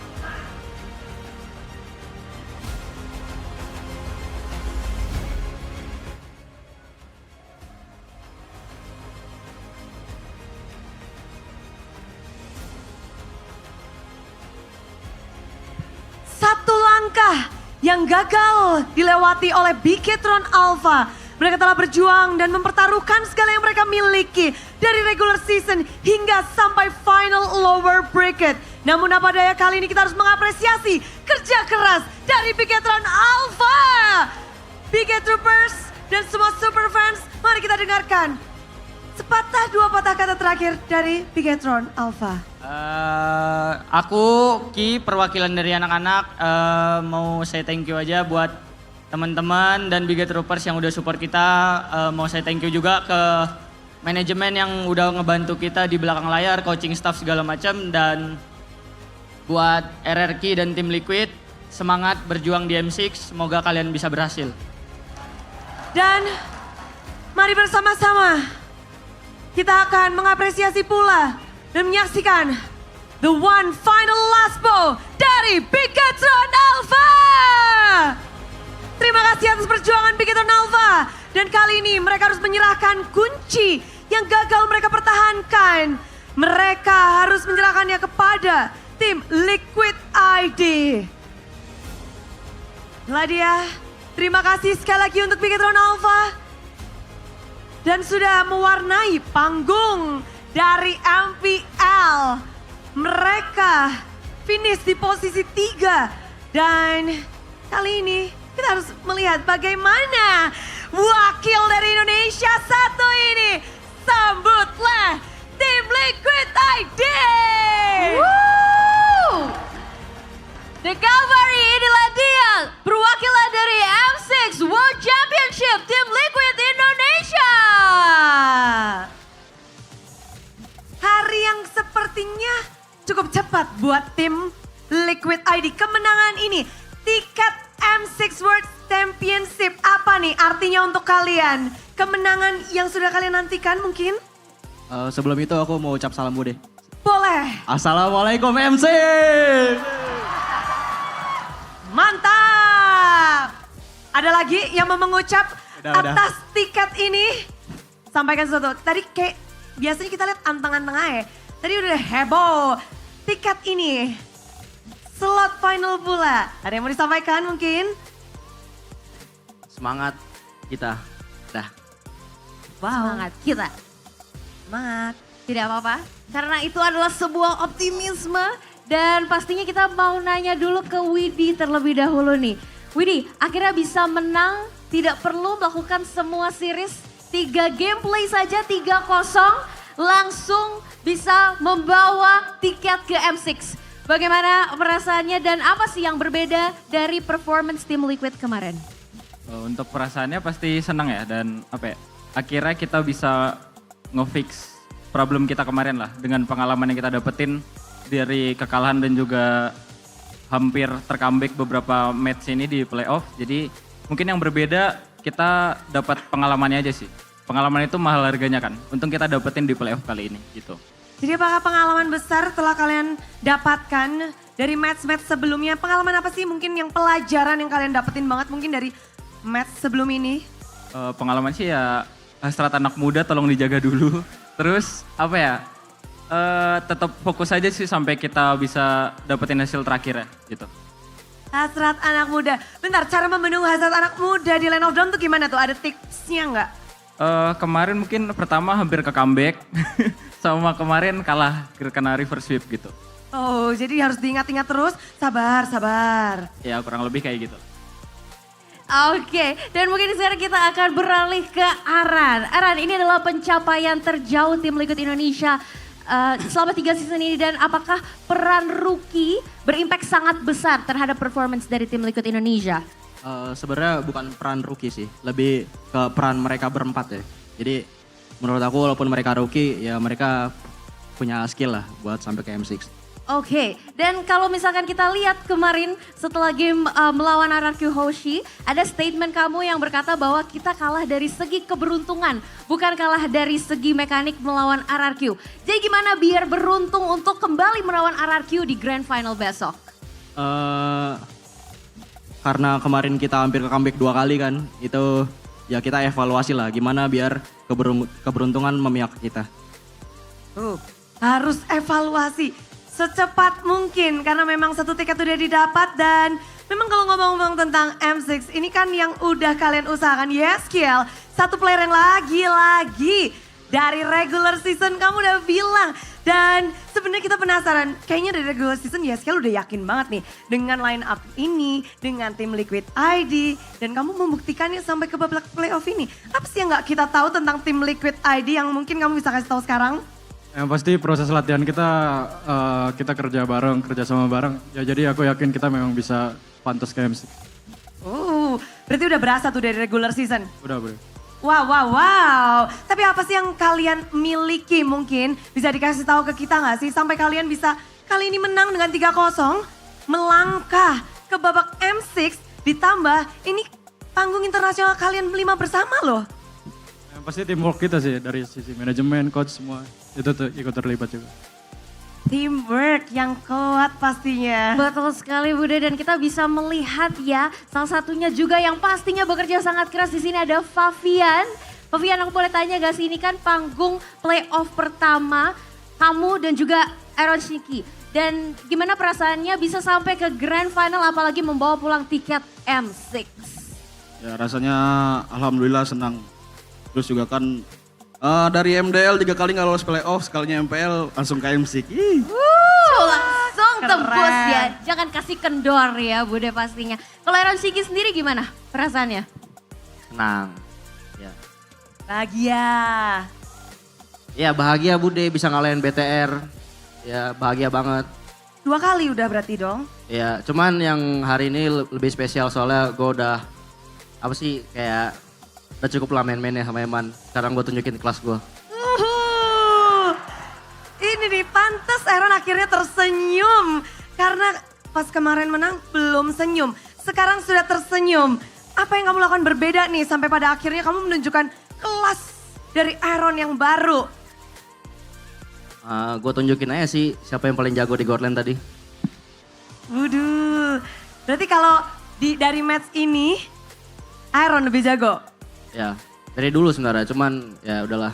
Satu langkah yang gagal dilewati oleh Bigetron Alpha. Mereka telah berjuang dan mempertaruhkan segala yang mereka miliki dari regular season hingga sampai final lower bracket. Namun apa daya, kali ini kita harus mengapresiasi kerja keras dari Bigetron Alpha. Biget Troopers dan semua super fans, mari kita dengarkan sepatah dua patah kata terakhir dari Bigetron Alpha. Aku Ki, perwakilan dari anak-anak, mau saya thank you aja buat teman-teman dan Biget Troopers yang udah support kita. Mau saya thank you juga ke manajemen yang udah ngebantu kita di belakang layar, coaching staff segala macam. Dan buat RRQ dan tim Liquid, semangat berjuang di M6, semoga kalian bisa berhasil. Dan mari bersama-sama kita akan mengapresiasi pula dan menyaksikan the one final last bow dari Bigetron Alpha. Terima kasih atas perjuangan Bigetron Alpha. Dan kali ini mereka harus menyerahkan kunci yang gagal mereka pertahankan. Mereka harus menyerahkannya kepada tim Liquid ID. Nadia, terima kasih sekali lagi untuk Bigetron Alpha. Dan sudah mewarnai panggung dari MPL. Mereka finish di posisi 3. Dan kali ini kita harus melihat bagaimana wakil dari Indonesia satu ini. Sambutlah tim Liquid ID. Woo! The Cavalry, inilah dia perwakilan dari M6 World Championship tim Liquid Indonesia. Hari yang sepertinya cukup cepat buat tim Liquid ID. Kemenangan ini, tiket M6 World Championship, apa nih artinya untuk kalian? Kemenangan yang sudah kalian nantikan mungkin? Sebelum itu aku mau ucap salam dulu deh. Boleh. Assalamualaikum MC. Mantap! Ada lagi yang mau mengucap atas tiket ini? Sampaikan sesuatu. Tadi kayak biasanya kita lihat anteng-anteng aja. Tadi udah heboh. Tiket ini, slot final pula. Ada yang mau disampaikan mungkin? Semangat kita. Dah. Wow. Semangat kita. Semangat. Tidak apa-apa, karena itu adalah sebuah optimisme dan pastinya kita mau nanya dulu ke Widi terlebih dahulu nih. Widi, akhirnya bisa menang, tidak perlu melakukan semua series, 3 gameplay saja 3-0, langsung bisa membawa tiket ke M6. Bagaimana perasaannya dan apa sih yang berbeda dari performance tim Liquid kemarin? Untuk perasaannya pasti senang ya dan akhirnya kita bisa nge-fix problem kita kemarin lah dengan pengalaman yang kita dapetin dari kekalahan dan juga hampir tercomeback beberapa match ini di playoff. Jadi mungkin yang berbeda kita dapat pengalamannya aja sih. Pengalaman itu mahal harganya kan. Untung kita dapetin di playoff kali ini gitu. Jadi apakah pengalaman besar telah kalian dapatkan dari match-match sebelumnya? Pengalaman apa sih mungkin yang pelajaran yang kalian dapetin banget mungkin dari match sebelum ini? Pengalaman sih ya hasrat anak muda tolong dijaga dulu. Terus tetap fokus aja sih sampai kita bisa dapetin hasil terakhir ya gitu. Hasrat anak muda. Bentar, cara membendung hasrat anak muda di Line of Dawn tuh gimana tuh? Ada tipsnya nggak? Kemarin mungkin pertama hampir ke comeback. Sama kemarin kalah kena reverse sweep gitu. Oh, jadi harus diingat-ingat terus. Sabar, sabar. Ya kurang lebih kayak gitu. Oke, dan mungkin sekarang kita akan beralih ke Aran. Aran, ini adalah pencapaian terjauh tim Liquid Indonesia selama 3 season ini. Dan apakah peran rookie berimpact sangat besar terhadap performance dari tim Liquid Indonesia? Sebenarnya bukan peran rookie sih, lebih ke peran mereka berempat ya. Jadi menurut aku walaupun mereka rookie, ya mereka punya skill lah buat sampai ke M6. Oke, dan kalau misalkan kita lihat kemarin setelah game melawan RRQ Hoshi, ada statement kamu yang berkata bahwa kita kalah dari segi keberuntungan, bukan kalah dari segi mekanik melawan RRQ. Jadi gimana biar beruntung untuk kembali melawan RRQ di Grand Final besok? Karena kemarin kita hampir ke comeback 2 kali kan, itu ya kita evaluasi lah gimana biar keberuntungan memihak kita. Harus evaluasi secepat mungkin karena memang satu tiket udah didapat dan memang kalau ngomong-ngomong tentang M6 ini kan yang udah kalian usahakan. Yes, Kiel, satu player yang lagi-lagi dari regular season kamu udah bilang. Dan sebenarnya kita penasaran, kayaknya dari regular season Yes, Kiel udah yakin banget nih dengan line up ini, dengan tim Liquid ID dan kamu membuktikannya sampai ke babak playoff ini. Apa sih yang gak kita tahu tentang tim Liquid ID yang mungkin kamu bisa kasih tahu sekarang? Yang pasti proses latihan kita kerja bareng, kerja sama bareng. Ya jadi aku yakin kita memang bisa pantas ke M6. Berarti udah berasa tuh dari regular season? Udah. Wow. Tapi apa sih yang kalian miliki mungkin bisa dikasih tahu ke kita nggak sih? Sampai kalian bisa kali ini menang dengan 3-0, melangkah ke babak M6, ditambah ini panggung internasional kalian 5 bersama loh. Yang pasti teamwork kita sih dari sisi manajemen, coach semua. Itu tuh ikut terlibat juga. Teamwork yang kuat pastinya. Betul sekali Bude dan kita bisa melihat ya salah satunya juga yang pastinya bekerja sangat keras di sini ada Favian. Favian aku boleh tanya gak sih ini kan panggung playoff pertama kamu dan juga Aaron Shiki. Dan gimana perasaannya bisa sampai ke grand final apalagi membawa pulang tiket M6? Ya rasanya alhamdulillah senang. Terus juga kan dari MDL 3 kali nggak lolos playoff, sekalinya MPL langsung ke M6. Langsung tembus ya, jangan kasih kendor ya Bude pastinya. Kalau Aaron Shiki sendiri gimana perasaannya? Senang. Ya. Bahagia. Ya bahagia Bude bisa ngalahin BTR. Ya bahagia banget. 2 kali udah berarti dong? Ya cuman yang hari ini lebih spesial soalnya gue udah kayak udah cukup lah main-mainnya sama Eman. Sekarang gue tunjukin kelas gue. Ini nih pantas Aaron akhirnya tersenyum. Karena pas kemarin menang belum senyum. Sekarang sudah tersenyum. Apa yang kamu lakukan berbeda nih sampai pada akhirnya kamu menunjukkan kelas dari Aaron yang baru? Gue tunjukin aja sih siapa yang paling jago di Godland tadi. Waduh. Berarti kalau dari match ini, Iron lebih jago? Ya, dari dulu sebenarnya, cuman ya udahlah.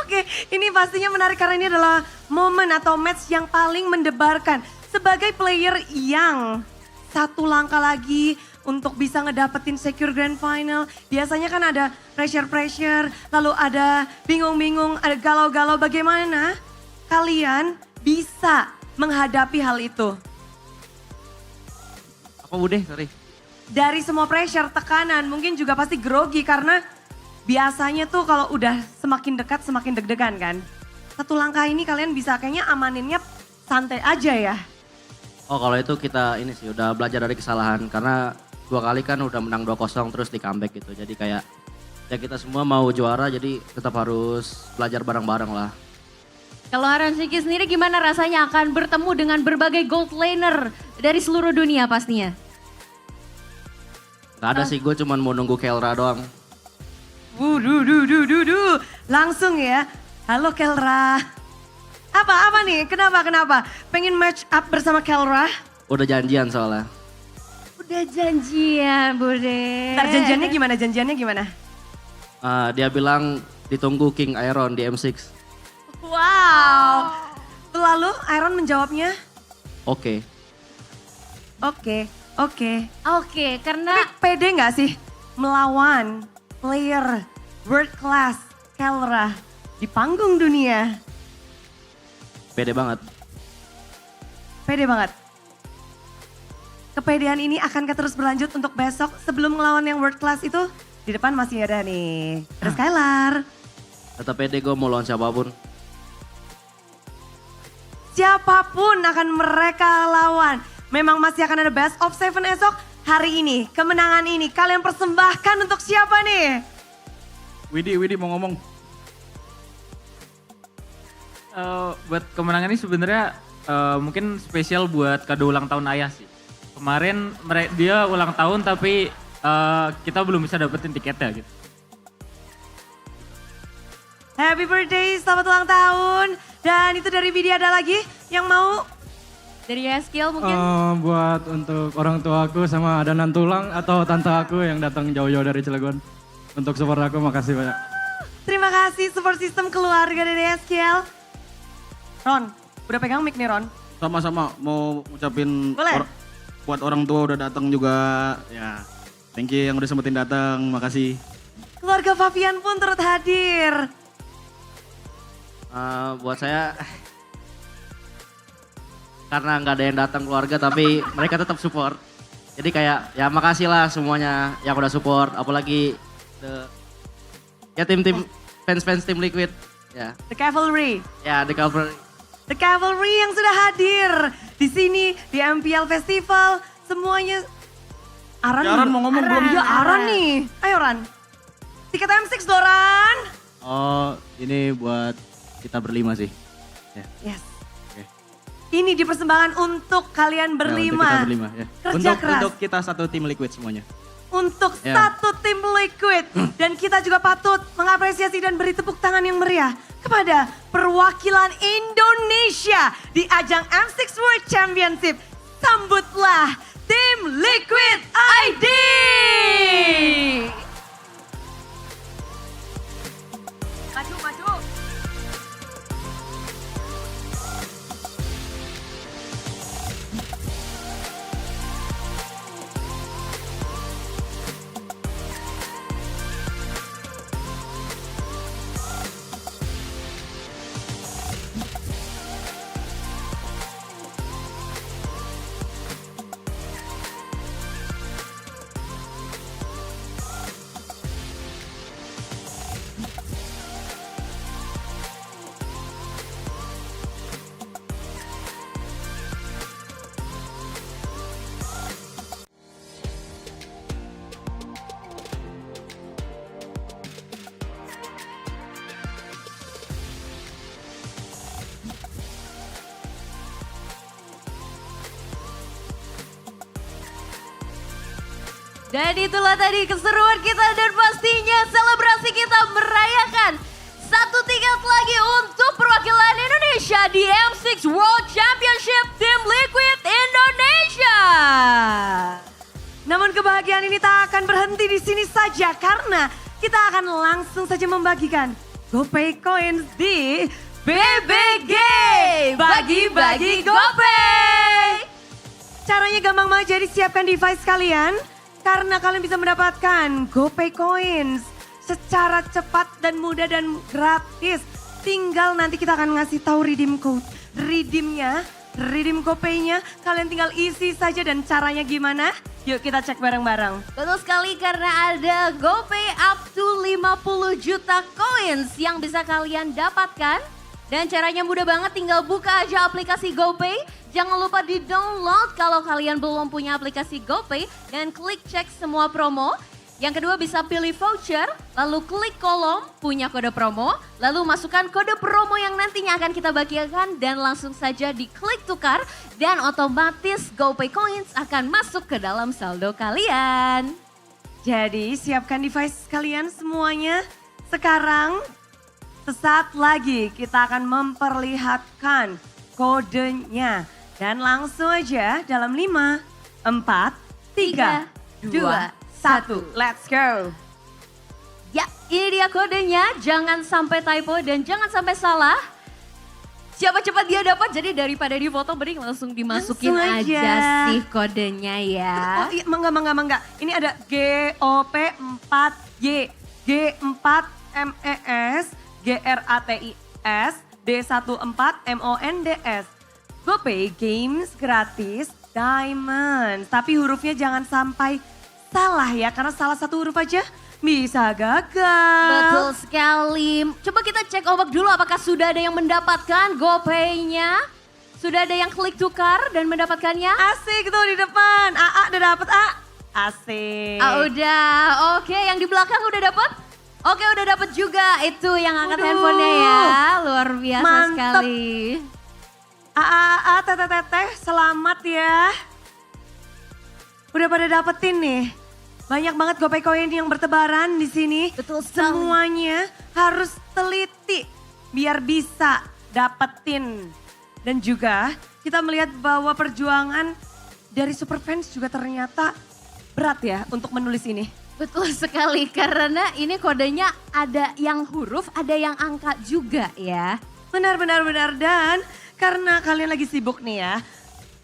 Oke, ini pastinya menarik karena ini adalah momen atau match yang paling mendebarkan. Sebagai player yang satu langkah lagi untuk bisa ngedapetin secure grand final. Biasanya kan ada pressure-pressure, lalu ada bingung-bingung, ada galau-galau. Bagaimana kalian bisa menghadapi hal itu? Apa udah, sorry. Dari semua pressure, tekanan, mungkin juga pasti grogi karena biasanya tuh kalau udah semakin dekat semakin deg-degan kan. Satu langkah ini kalian bisa kayaknya amaninnya santai aja ya. Oh kalau itu kita ini sih udah belajar dari kesalahan karena 2 kali kan udah menang 2-0 terus di comeback gitu. Jadi kayak ya kita semua mau juara jadi tetap harus belajar bareng-bareng lah. Kalau Aaron Siki sendiri gimana rasanya akan bertemu dengan berbagai gold laner dari seluruh dunia pastinya? Gak ada sih, gue cuma mau nunggu Kelra doang. Langsung ya. Halo Kelra. Apa nih? Kenapa? Pengen match up bersama Kelra? Udah janjian soalnya. Udah janjian, Bude. Ntar janjiannya gimana? Dia bilang ditunggu King Iron di M6. Wow. Lalu Iron menjawabnya? Oke. Oke, karena... Tapi pede gak sih melawan player world class Kelra di panggung dunia? Pede banget. Kepedean ini akankah terus berlanjut untuk besok sebelum ngelawan yang world class itu? Di depan masih ada nih, ada Skylar. Tetap pede gue mau lawan siapapun. Siapapun akan mereka lawan. Memang masih akan ada best of 7 esok. Hari ini, kemenangan ini kalian persembahkan untuk siapa nih? Widi mau ngomong. Buat kemenangan ini sebenarnya mungkin spesial buat kado ulang tahun ayah sih. Kemarin dia ulang tahun tapi kita belum bisa dapetin tiketnya gitu. Happy birthday, selamat ulang tahun. Dan itu dari Vidi ada lagi yang mau? Dari Skill mungkin? Buat untuk orang tua aku sama adonan tulang atau tante aku yang datang jauh-jauh dari Cilegon. Untuk support aku, makasih banyak. Terima kasih support system keluarga dari SQL. Ron, udah pegang mic nih Ron? Sama-sama, mau ucapin buat orang tua udah datang juga. Ya, thank you yang udah sempetin datang, makasih. Keluarga Fabian pun turut hadir. Buat saya, karena nggak ada yang datang keluarga tapi mereka tetap support. Jadi kayak ya makasih lah semuanya yang udah support, apalagi tim-tim fans tim Liquid ya. The Cavalry. Ya, The Cavalry. The Cavalry yang sudah hadir di sini di MPL Festival. Semuanya Aran mau ngomong belum? Ya Aran nih. Ayo Ran. Tiket M6 loh Ran. Oh, ini buat kita berlima sih. Ya. Yes. Ini dipersembahkan untuk kalian berlima. Ya, untuk kita berlima ya. Kerja keras. Untuk kita satu tim Liquid semuanya. Untuk Ya. satu tim Liquid. Dan kita juga patut mengapresiasi dan beri tepuk tangan yang meriah kepada perwakilan Indonesia di ajang M6 World Championship. Sambutlah tim Liquid ID. Maju. Dan itulah tadi keseruan kita dan pastinya selebrasi kita merayakan satu tiket lagi untuk perwakilan Indonesia di M6 World Championship Team Liquid Indonesia. Namun kebahagiaan ini tak akan berhenti di sini saja karena kita akan langsung saja membagikan GoPay Coins di BBG. Bagi-bagi GoPay. Caranya gampang banget, jadi siapkan device kalian karena kalian bisa mendapatkan GoPay Coins secara cepat dan mudah dan gratis. Tinggal nanti kita akan ngasih tahu redeem code, redeem GoPay-nya. Kalian tinggal isi saja dan caranya gimana? Yuk kita cek bareng-bareng. Betul sekali karena ada GoPay up to 50 juta coins yang bisa kalian dapatkan. Dan caranya mudah banget, tinggal buka aja aplikasi GoPay. Jangan lupa di-download kalau kalian belum punya aplikasi GoPay. Dan klik cek semua promo. Yang kedua bisa pilih voucher, lalu klik kolom punya kode promo. Lalu masukkan kode promo yang nantinya akan kita bagikan dan langsung saja diklik tukar. Dan otomatis GoPay Coins akan masuk ke dalam saldo kalian. Jadi siapkan device kalian semuanya. Sekarang sesaat lagi kita akan memperlihatkan kodenya. Dan langsung aja dalam 5, 4, 3, 2, 1. Let's go. Ya, ini dia kodenya. Jangan sampai typo dan jangan sampai salah. Siapa cepat dia dapat, jadi daripada di foto mending langsung dimasukin Langsung aja sih kodenya ya. Oh iya, mangga. Ini ada GOP4Y, G4MES, GRATIS, D14MONDS. GoPay Games gratis Diamond. Tapi hurufnya jangan sampai salah ya, karena salah satu huruf aja bisa gagal. Betul sekali. Coba kita cek ombak dulu apakah sudah ada yang mendapatkan GoPay-nya. Sudah ada yang klik tukar dan mendapatkannya. Asik tuh di depan. AA udah dapet A. Asik. Udah. Oke, yang di belakang udah dapet? Oke, udah dapet juga. Itu yang angkat handphonenya ya. Luar biasa mantep sekali. AA, teteh, selamat ya. Udah pada dapetin nih. Banyak banget GoPay Coin yang bertebaran di sini. Betul sekali. Semuanya harus teliti biar bisa dapetin. Dan juga kita melihat bahwa perjuangan dari Superfans juga ternyata berat ya untuk menulis ini. Betul sekali, karena ini kodenya ada yang huruf, ada yang angka juga ya. Benar. Dan karena kalian lagi sibuk nih ya,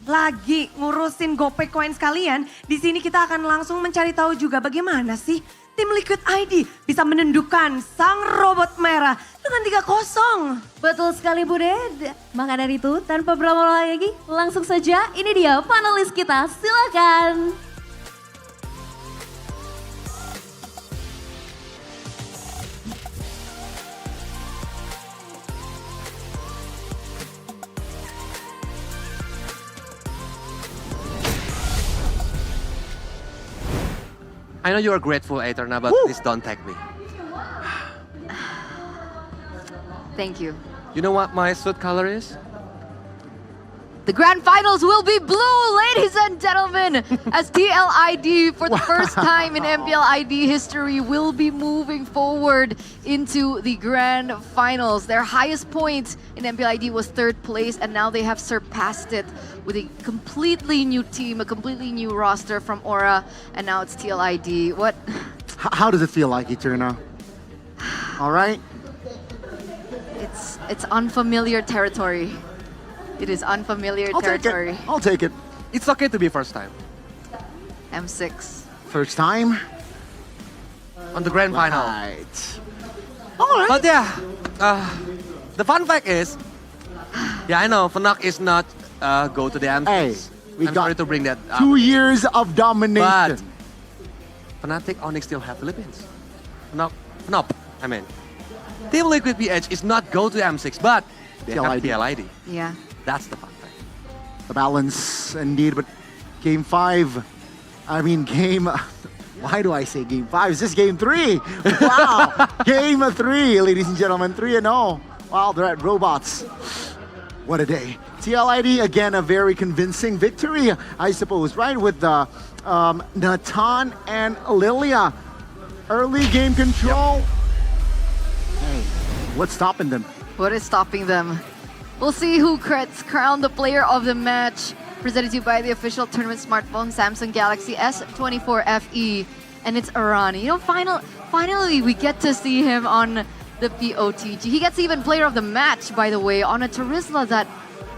lagi ngurusin GoPay Coins kalian, di sini kita akan langsung mencari tahu juga bagaimana sih tim Liquid ID bisa menundukkan sang robot merah dengan 3-0. Betul sekali Bu Ded. Maka dari itu tanpa berlama-lama lagi, langsung saja ini dia panelis kita, silakan. I know you are grateful, Aeterna, but please don't tag me. Thank you. You know what my suit color is? The grand finals will be blue, ladies and gentlemen, as TLID for the first time in MPL ID history will be moving forward into the grand finals. Their highest point in MPL ID was 3rd place, and now they have surpassed it with a completely new team, a completely new roster from Aura, and now it's TLID. What? How does it feel like, Eterna? All right? It's unfamiliar territory. It is unfamiliar territory. I'll take it. It's okay to be first time. M6. First time? On the grand final. Right. All right. But yeah, the fun fact is, yeah, I know Fnac is not go to the M6. Hey, we I'm got sorry to bring that up. 2 years of domination. But Fnatic Onyx still have Philippines. Fnac, I mean. Team Liquid PH is not go to M6, but they have TLID. Yeah. That's the fun fact. The balance, indeed, but game 5, I mean game, why do I say game 5? It's just game 3. Wow, game 3, ladies and gentlemen, 3-0. Wow, they're at robots. What a day. TLID, again, a very convincing victory, I suppose, right? With Natan and Lilia. Early game control. Hey, What's stopping them? What is stopping them? We'll see who gets crowned the player of the match. Presented to you by the official tournament smartphone, Samsung Galaxy S24 FE. And it's Arani. You know, finally we get to see him on the POTG. He gets even player of the match, by the way, on a Terizla that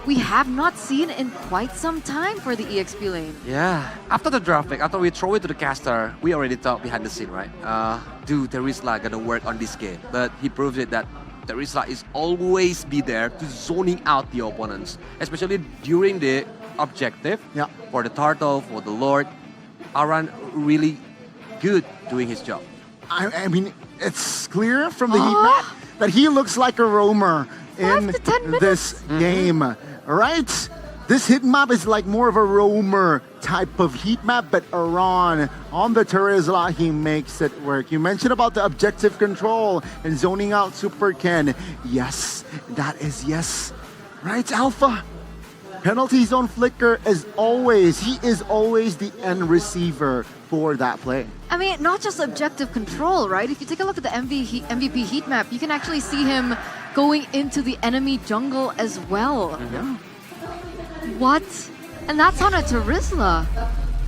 we have not seen in quite some time for the EXP lane. Yeah, after the draft pick, after we throw it to the caster, we already thought behind the scene, right? Do Terizla gonna work on this game? But he proves it that Terizla is always be there to zoning out the opponents, especially during the objective. Yeah. For the turtle, for the lord, Aran really good doing his job. I mean, it's clear from the heat map that he looks like a roamer in this game, right? This heat map is like more of a roamer type of heat map, but Aran on the Terizla, he makes it work. You mentioned about the objective control and zoning out Super Ken. Yes, that is yes. Right, Alpha? Penalty zone flicker is always, he is always the end receiver for that play. I mean, not just objective control, right? If you take a look at the MVP heat map, you can actually see him going into the enemy jungle as well. Yeah. What? And that's on a Terizla.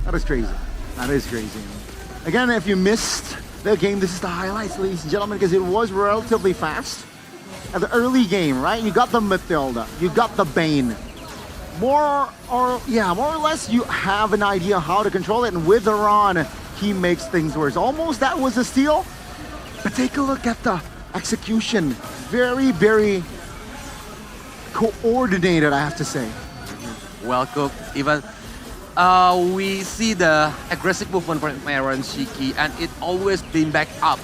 That is crazy. That is crazy. Again, if you missed the game, this is the highlights, ladies and gentlemen, because it was relatively fast. At the early game, right? You got the Matilda, you got the Bane. More or less, you have an idea how to control it, and with Aran, he makes things worse. Almost that was a steal, but take a look at the execution. Very, very coordinated, I have to say. Well cooked. Even we see the aggressive movement from Aaron Shiki, and it always been backed up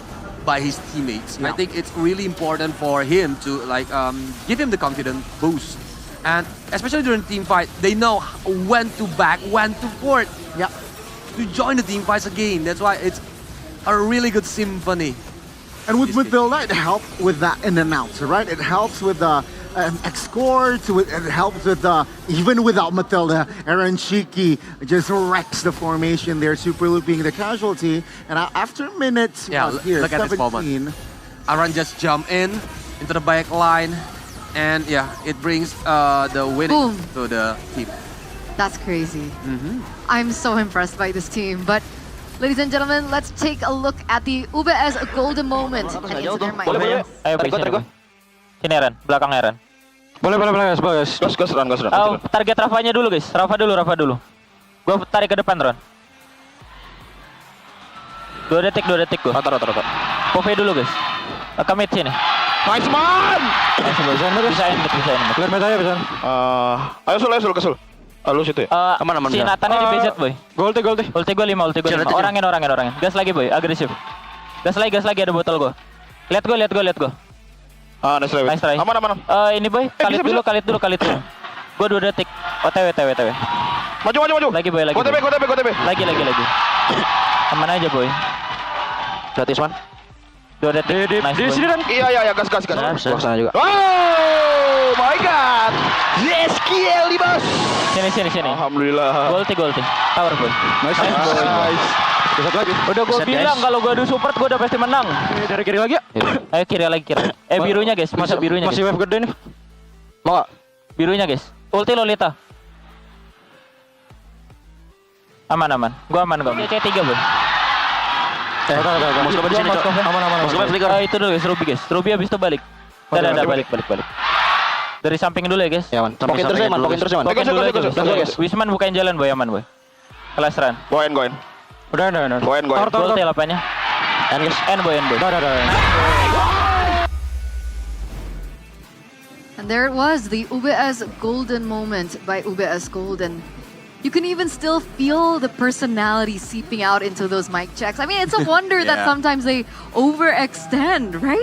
by his teammates. Yeah. I think it's really important for him to give him the confidence boost. And especially during team fight, they know when to back, when to port. Yeah. To join the team fights again. That's why it's a really good symphony. And with Matilda, it helps with that in and out, right? It helps with the escorts, it helps with even without Matilda, Aaron Shiki just wrecks the formation there, super looping the casualty. And after minutes, here, look at this moment. Aran just jump into the back line. And yeah, it brings the winning to the team. That's crazy. I'm so impressed by this team. But ladies and gentlemen, let's take a look at the UBS golden moment. And into their mind. Ayo, sini. Sini Eren, belakang Eren. Boleh, guys. Gas, Ron. Oh, target Rafanya dulu, guys. Rafa dulu. Gua tarik ke depan, Ron. 2 detik gua. Rotor. Pove dulu, guys. Commit sini. Nice man! Bisa. Clear meta ya, bisa. Ayo kesul. Lu situ ya? Aman. Si Nathannya di BZ, boy. Ulti gua 5. Orangin. Gas lagi, boy. Agresif. Gas lagi, ada botol gua. Lihat gua. Nice try. Aman. Ini boy, kalit dulu. Gua 2 detik. OTW. Maju. Lagi, boy. Go TP. Lagi. Aman aja, boy. Gratis, man. 2 detik. Nice, di sini kan? Iya, gas. Gua sana juga. Oh my god. Yes, kill di bos. Sini. Alhamdulillah. Ulti. Power, boy. Nice. Besok lagi. Udah gua bilang kalau gua adu support gua udah pasti menang. Dari kiri lagi ya? Ayo kiri. Birunya, guys. Masuk birunya. Masih wave gede nih. Mau gak? Birunya, guys. Ulti Lolita. Aman. Gua aman. C3, boy. Aman. Itu dulu, guys. Ruby habis itu balik. Balik. Dari samping dulu ya, guys. Ya, man. Pokin terus ya, man. Pokin dulu aja, guys. Wisman bukain jalan, boy. Aman, boy. Kelas run. Goin. Udah. Goin. Tor apanya? N, boy. And there it was, the UBS golden moment by UBS Golden. You can even still feel the personality seeping out into those mic checks. I mean, it's a wonder that sometimes they overextend, right?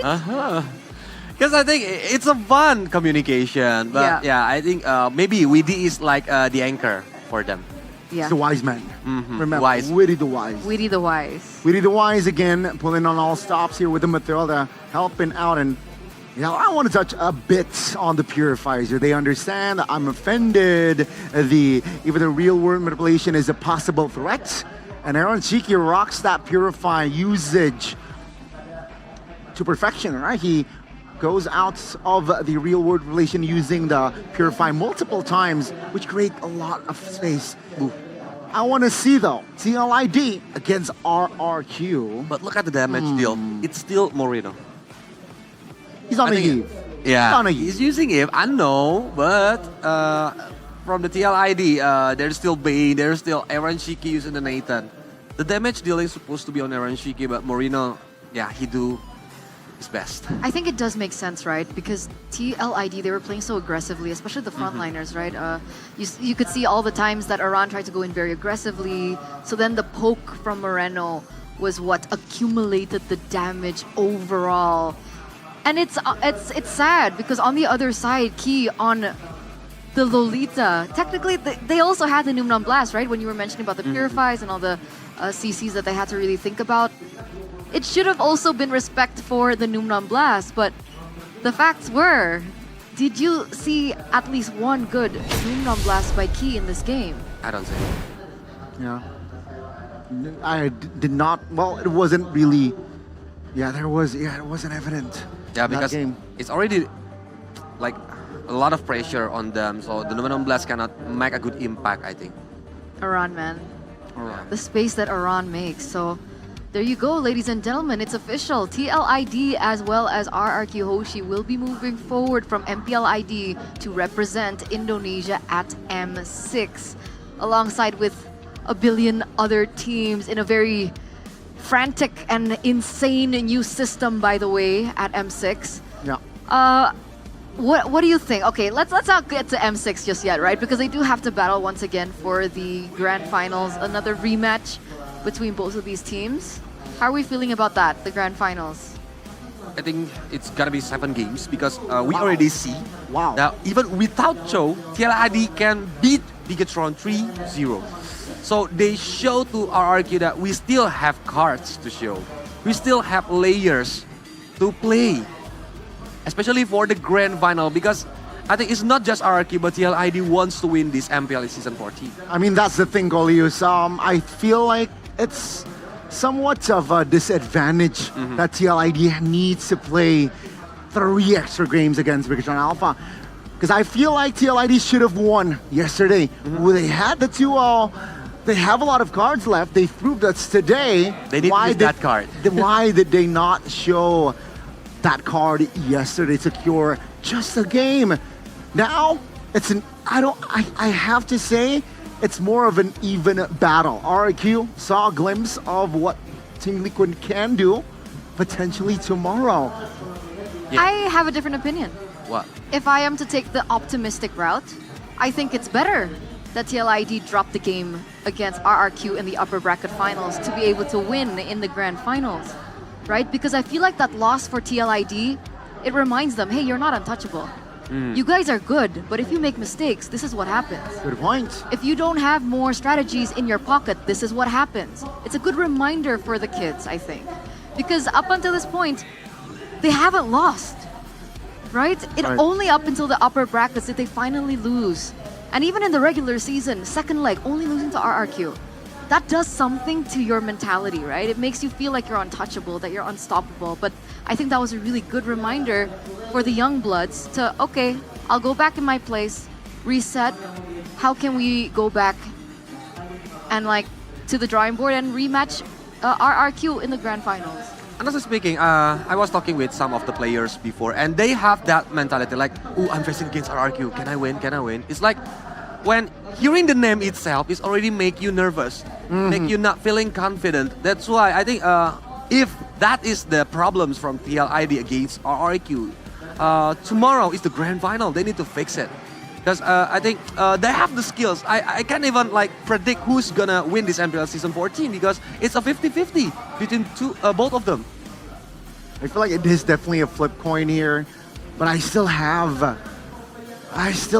Because I think it's a fun communication. But yeah I think maybe Widi is like the anchor for them. Yeah. He's the wise man. Remember, Wise. Witty the wise. Witty the wise. Witty the wise again, pulling on all stops here with the Matilda, helping out. And I want to touch a bit on the purifiers here. They understand that I'm offended. Even the real world manipulation is a possible threat. And Aaron Shiki rocks that purify usage to perfection, right? He goes out of the real world relation using the Purify multiple times, which create a lot of space. Ooh. I want to see though, TLID against RRQ. But look at the damage deal. It's still Moreno. He's on the Eve. Yeah, on a he's using Eve, I know, but from the TLID, there's still Bane, there's still Aaron Shiki using the Nathan. The damage dealing is supposed to be on Aaron Shiki, but Moreno, yeah, he do his best. I think it does make sense, right? Because TLID, they were playing so aggressively, especially the frontliners, right? You could see all the times that Aran tried to go in very aggressively. So then the poke from Moreno was what accumulated the damage overall. And it's sad because on the other side, Key on the Lolita, technically they also had the Numnum Blast, right? When you were mentioning about the Purifies and all the CCs that they had to really think about. It should have also been respect for the Numnum Blast, but the facts were, did you see at least one good Numnum Blast by Key in this game? I don't see. Yeah. I did not, well, it wasn't really, it wasn't evident. Yeah, because it's already like a lot of pressure on them, so the Numnum Blast cannot make a good impact, I think. Aran, man. Aran. The space that Aran makes, so there you go, ladies and gentlemen. It's official. TLID as well as RRQ Hoshi will be moving forward from MPL ID to represent Indonesia at M6, alongside with a billion other teams in a very frantic and insane new system, by the way, at M6. Yeah. What do you think? Okay, let's not get to M6 just yet, right? Because they do have to battle once again for the grand finals, another rematch between both of these teams. How are we feeling about that, the grand finals? I think it's gonna be 7 games because we already see wow. that even without Cho, TLID can beat Bigatron 3-0. So they show to RRQ that we still have cards to show. We still have layers to play, especially for the grand final, because I think it's not just RRQ, but TLID wants to win this MPL Season 14. I mean, that's the thing, Golius. I feel like it's somewhat of a disadvantage that TLID needs to play 3 extra games against Bigatron Alpha. Because I feel like TLID should have won yesterday. They had the 2-0. They have a lot of cards left. They proved that today. They didn't use that card. Why did they not show that card yesterday to secure just a game? Now, it's an, I have to say, it's more of an even battle. RRQ saw a glimpse of what Team Liquid can do potentially tomorrow. Yeah. I have a different opinion. What? If I am to take the optimistic route, I think it's better that TLID dropped the game against RRQ in the upper bracket finals to be able to win in the grand finals, right? Because I feel like that loss for TLID, it reminds them, hey, you're not untouchable. You guys are good, but if you make mistakes, this is what happens. Good point. If you don't have more strategies in your pocket, this is what happens. It's a good reminder for the kids, I think. Because up until this point, they haven't lost, right? Only up until the upper brackets did they finally lose. And even in the regular season, second leg, only losing to RRQ. That does something to your mentality, right? It makes you feel like you're untouchable, that you're unstoppable. But I think that was a really good reminder for the young bloods to, okay, I'll go back in my place, reset. How can we go back and like to the drawing board and rematch RRQ in the grand finals? Honestly speaking, I was talking with some of the players before, and they have that mentality like, oh, I'm facing against RRQ. Can I win? Can I win? It's like when hearing the name itself is already make you nervous, make you not feeling confident. That's why I think if that is the problems from TLID against RRQ, tomorrow is the grand final. They need to fix it. Because I think they have the skills. I can't even like predict who's gonna win this MPL Season 14 because it's a 50-50 between both of them. I feel like it is definitely a flip coin here, but I still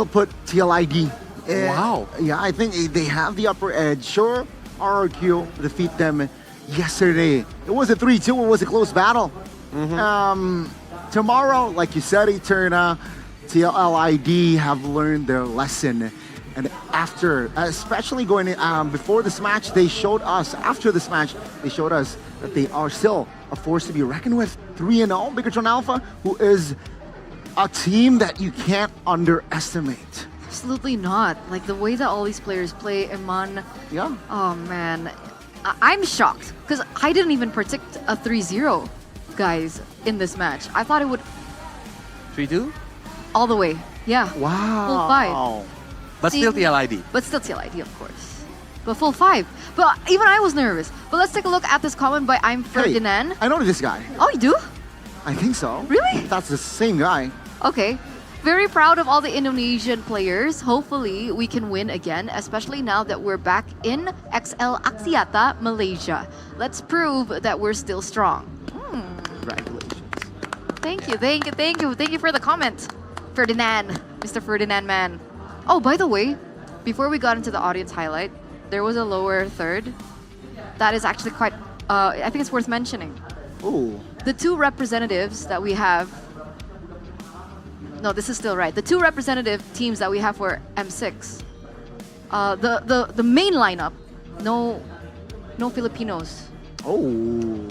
put TLID. Wow. Yeah, I think they have the upper edge. Sure, RRQ defeat them yesterday. It was a 3-2. It was a close battle. Tomorrow, like you said, Eterna, TLID have learned their lesson. And after, especially before this match, after this match, they showed us that they are still a force to be reckoned with. 3-0, Bigatron Alpha, who is a team that you can't underestimate. Absolutely not. Like the way that all these players play, Iman. Yeah. Oh man, I'm shocked because I didn't even predict a 3-0, guys, in this match. I thought it would 3-2? all the way. Yeah. Wow. Full 5. But still TLID. But still TLID, of course. But full 5. But even I was nervous. But let's take a look at this comment by I'm Ferdinand. Hey, I know this guy. Oh, you do? I think so. Really? That's the same guy. Okay. Very proud of all the Indonesian players. Hopefully, we can win again, especially now that we're back in XL Axiata, Malaysia. Let's prove that we're still strong. Congratulations. Thank you for the comment, Ferdinand, Mr. Ferdinand man. Oh, by the way, before we got into the audience highlight, there was a lower third. That is actually quite, I think it's worth mentioning. Ooh. The two representatives that we have, no, this is still right. The two representative teams that we have for M6, the main lineup, no Filipinos. Oh,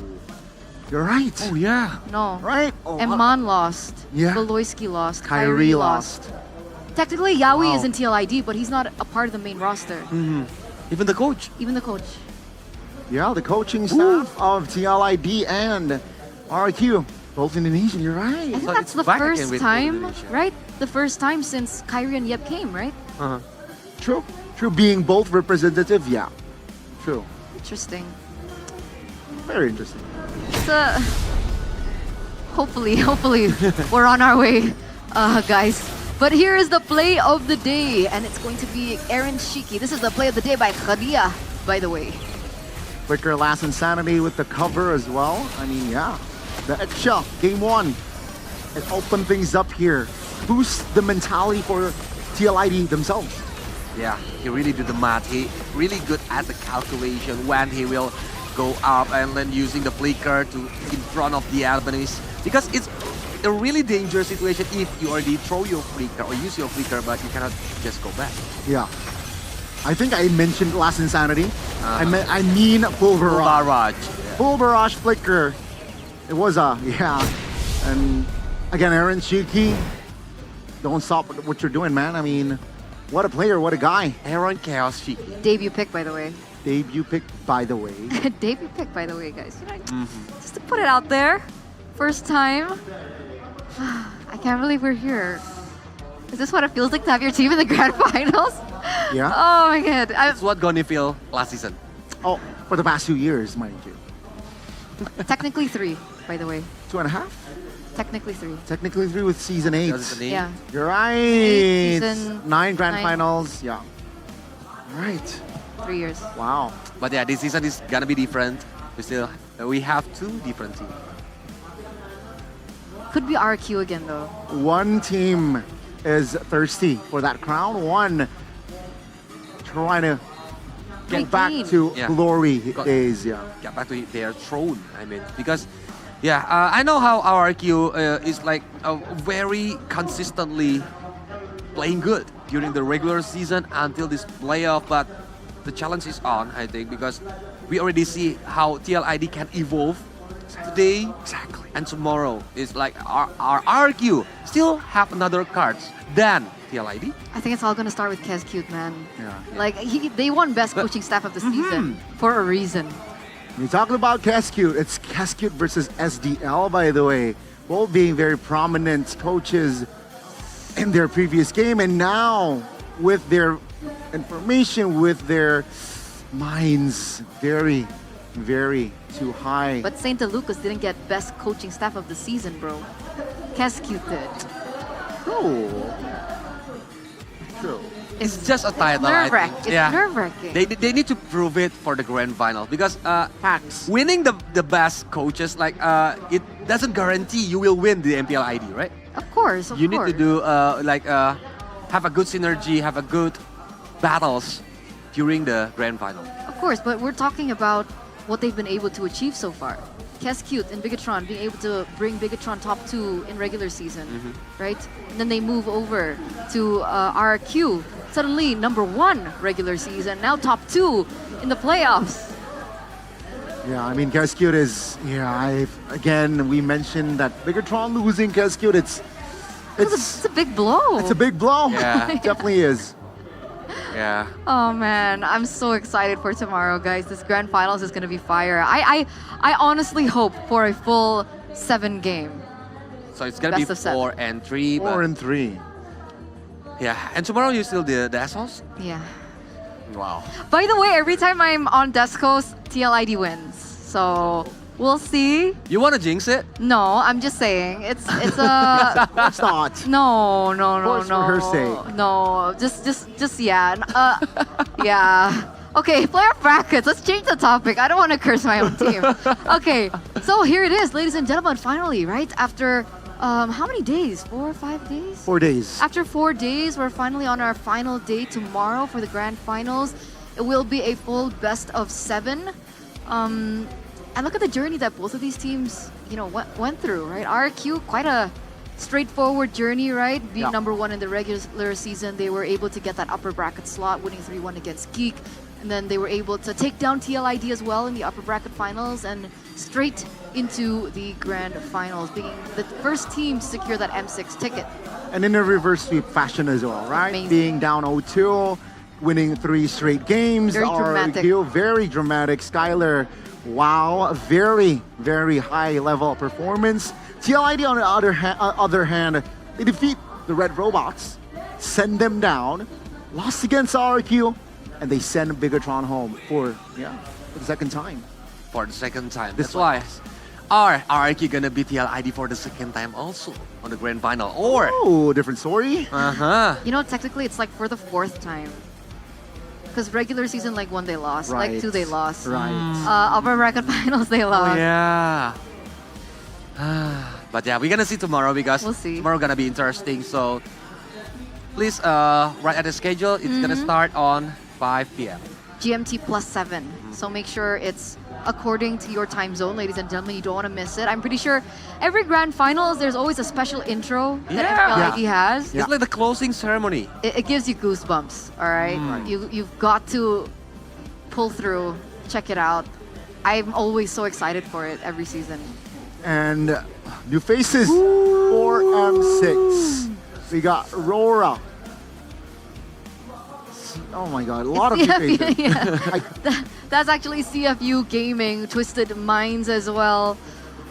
you're right. Oh yeah. No. Right. Oh, Eman lost. Yeah. Beloyski lost. Kyrie lost. Technically, Yawi Wow. is in TLID, but he's not a part of the main roster. Even the coach. Even the coach. Yeah, the coaching staff of TLID and RQ, both Indonesian. You're right. I think that's the first time, right? The first time since Kyrie and Yep came, right? True. Being both representative, yeah. True. Interesting. Very interesting. So, hopefully, we're on our way, guys. But here is the play of the day, and it's going to be Aaron Shiki. This is the play of the day by Khadia, by the way. Flicker Last Insanity with the cover as well. I mean, yeah. The eggshell, game 1. It opened things up here. Boost the mentality for TLID themselves. Yeah, he really did the math. He really good at the calculation when he will go up and then using the flicker to in front of the enemies. Because it's a really dangerous situation if you already throw your flicker or use your flicker, but you cannot just go back. Yeah. I think I mentioned Last Insanity. I mean Full Barrage. Full Barrage. Yeah. Full Barrage flicker. It was and again, Aaron Shiki, don't stop what you're doing, man. I mean, what a player, what a guy. Aaron Chaos Shiki. Debut pick, by the way. Debut pick, by the way. Debut pick, by the way, guys. You know, just to put it out there, first time. I can't believe we're here. Is this what it feels like to have your team in the grand finals? Yeah. Oh my god. That's what Goni feel last season. Oh, for the past 2 years, mind you. Technically 3, by the way. 2.5? Technically 3. Technically 3 with season 8. Yeah. You're right. 8, season 9 grand 9. finals. Yeah. All right. 3 years. Wow. But yeah, this season is gonna be different. We have 2 different teams. Could be RQ again though. One team is thirsty for that crown. One trying to get back to glory days. Yeah. Get back to their throne. I mean, because I know how RQ is like very consistently playing good during the regular season until this playoff, but the challenge is on, I think, because we already see how TLID can evolve today and tomorrow. It's like our RQ still have another cards than TLID. I think it's all gonna start with Kez Cute, man. Yeah. Like they won best coaching staff of the season for a reason. You're talking about Cascute. It's Cascute versus SDL, by the way. Both being very prominent coaches in their previous game, and now with their information, with their minds very, very too high. But St. Lucas didn't get best coaching staff of the season, bro. Kez Cute did. True. It's just a title. Nerve-wracking. It's nerve-wracking. They need to prove it for the grand final because winning the best coaches, like it doesn't guarantee you will win the MPL ID, right? Of course, you need to do have a good synergy, have a good battles during the grand final. Of course, but we're talking about what they've been able to achieve so far. Kez Cute and Bigatron being able to bring Bigatron top 2 in regular season, right? And then they move over to RQ suddenly #1 regular season, now top 2 in the playoffs. Yeah, I mean, Cascute is, again, we mentioned that Bigatron losing Cascute, it's a big blow. It's a big blow. Yeah. It definitely is. Yeah. Oh man, I'm so excited for tomorrow, guys. This grand finals is gonna be fire. I honestly hope for a full 7 game. So it's gonna Best be of 7. 4 and 3. 4 and 3. Yeah, and tomorrow you still the Essos? Yeah. Wow. By the way, every time I'm on Desk Coast, TLID wins. So we'll see. You wanna jinx it? No, I'm just saying it's a. It's not. No. Of course, for her sake. No, just yeah. Yeah. Okay, player brackets. Let's change the topic. I don't want to curse my own team. Okay, so here it is, ladies and gentlemen. Finally, right after how many days? 4 or 5 days? 4 days. After 4 days, we're finally on our final day tomorrow for the grand finals. It will be a full best of 7. And look at the journey that both of these teams, went through, right? RQ, quite a straightforward journey, right? Being #1 in the regular season, they were able to get that upper bracket slot, winning 3-1 against Geek. And then they were able to take down TLID as well in the upper bracket finals and straight into the grand finals, being the first team to secure that M6 ticket. And in a reverse sweep fashion as well, right? Amazing. Being down 0-2, winning 3 straight games. Very dramatic. Very dramatic. Skylar, wow, very, very high level performance. TLID on the other hand, they defeat the Red Robots, send them down, lost against RQ, and they send Bigatron home for the second time. For the second time. That's why. Are RQ gonna beat TLID for the second time also on the grand final? Or different story. Technically it's like for the 4th time. Because regular season, like 1 they lost, Right. like 2 they lost. Right. Upper bracket finals they lost. Oh yeah. But yeah, we're gonna see tomorrow because We'll see. tomorrow gonna be interesting. So please write at the schedule. It's gonna start on 5 p.m. GMT +7. So make sure it's according to your time zone, ladies and gentlemen. You don't want to miss it. I'm pretty sure every grand finals, there's always a special intro that MPLID has. It's like the closing ceremony. It gives you goosebumps, all right? You've got to pull through, check it out. I'm always so excited for it every season. And new faces for M6. We got Rora. Oh my god, a lot of new faces. That's actually CFU Gaming, Twisted Minds as well.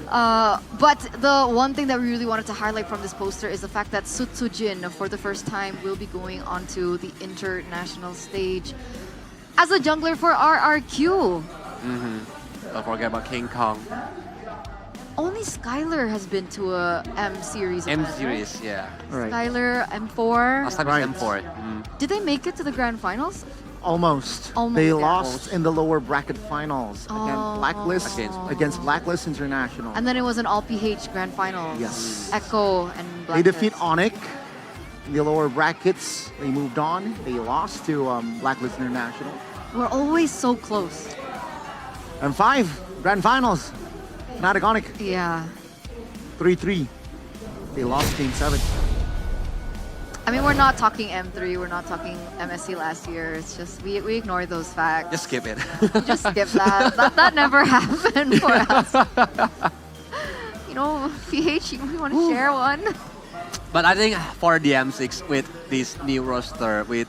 But the one thing that we really wanted to highlight from this poster is the fact that Sutsujin, for the first time, will be going onto the international stage as a jungler for RRQ. Don't forget about King Kong. Only Skylar has been to a M series. M event, series, right? yeah. Skylar, M4. Last time was M4. Did they make it to the grand finals? Almost. They lost in the lower bracket finals against Blacklist International. And then it was an all PH grand finals. Yes. Echo and Blacklist. They defeat Onyx in the lower brackets. They moved on. They lost to Blacklist International. We're always so close. And 5 grand finals. Fnatic Onyx. Yeah. 3-3. They lost game 7. I mean, we're not talking M3, we're not talking MSC last year. It's just, we ignore those facts. Just skip it. You just skip that. That never happened for us. PH, we want to share one. But I think for the M6 with this new roster, with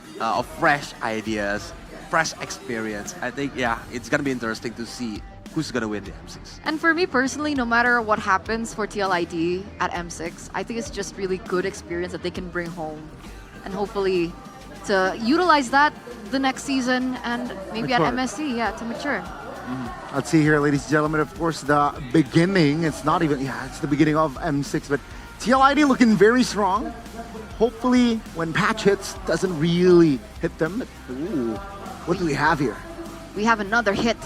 fresh ideas, fresh experience, I think, it's going to be interesting to see who's going to win the M6. And for me personally, no matter what happens for TLID at M6, I think it's just really good experience that they can bring home. And hopefully to utilize that the next season and maybe at MSC, to mature. Let's see here, ladies and gentlemen, of course, the beginning, it's not even, it's the beginning of M6, but TLID looking very strong. Hopefully, when patch hits, doesn't really hit them. Ooh, what do we have here? We have another hit.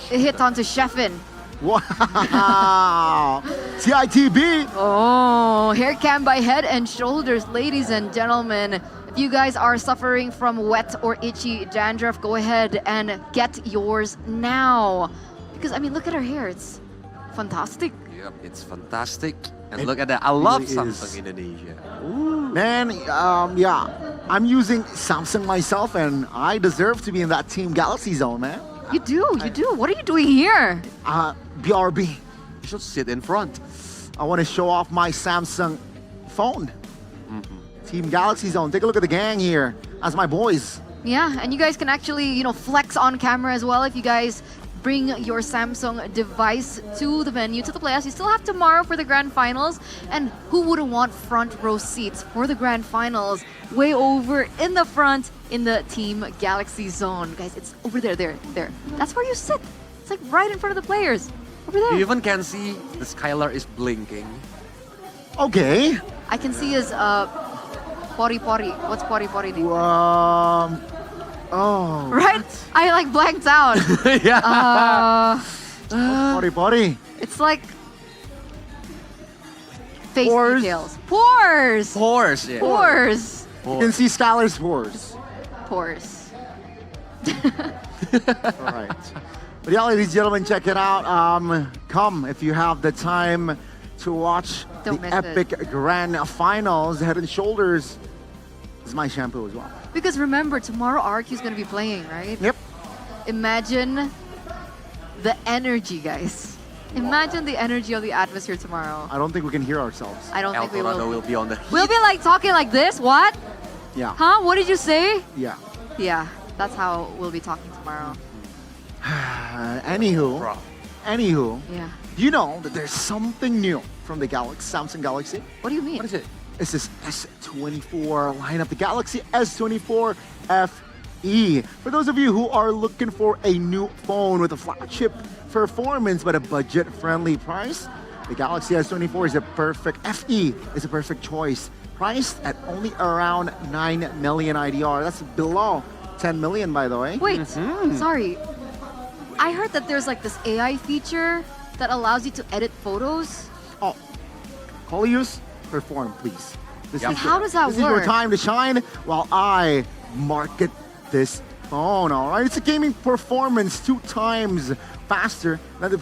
It hit onto Sheffin. Wow! CITB! Oh, hair cam by Head and Shoulders, ladies and gentlemen. If you guys are suffering from wet or itchy dandruff, go ahead and get yours now. Because, I mean, look at her hair. It's fantastic. Yep, it's fantastic. And look at that. I love really Samsung Indonesia. Man, I'm using Samsung myself, and I deserve to be in that Team Galaxy zone, man. You do. What are you doing here? BRB. You should sit in front. I want to show off my Samsung phone. Team Galaxy zone. Take a look at the gang here. That's my boys. Yeah, and you guys can actually, flex on camera as well if you guys bring your Samsung device to the venue, to the playoffs. You still have tomorrow for the grand finals. And who wouldn't want front row seats for the grand finals? Way over in the front in the Team Galaxy zone. Guys, it's over there. That's where you sit. It's like right in front of the players. Over there. You even can see the Skylar is blinking. Okay. I can see his Pori. What's Pori name? Oh. Right? I like blanked out. Yeah. Pori. It's like face details. Pores. Pores. Yeah. Pores. You can see Skylar's pores. Pores. All right. But yeah, ladies and gentlemen, check it out. Come if you have the time to watch Don't the miss epic grand finals. Head and Shoulders is my shampoo as well. Because remember, tomorrow RQ is going to be playing, right? Yep. Imagine the energy, guys. Imagine the energy of the atmosphere tomorrow. I don't think we can hear ourselves. I don't think we Dorado will. will be on the We'll be like talking like this. What? Yeah. Huh? What did you say? Yeah. Yeah, that's how we'll be talking tomorrow. Anywho, Yeah. you know that there's something new from the Samsung Galaxy? What do you mean? What is it? It's this S24 lineup, the Galaxy S24 FE. For those of you who are looking for a new phone with a flagship performance but a budget-friendly price, the Galaxy S24 is a perfect FE is a perfect choice. Priced at only around 9 million IDR. That's below 10 million, by the way. Wait, sorry. I heard that there's like this AI feature that allows you to edit photos. Oh, Colius, perform, please. This Yep. How does that This is your work? time to shine while I market this phone, all right? It's a gaming performance 2 times faster than the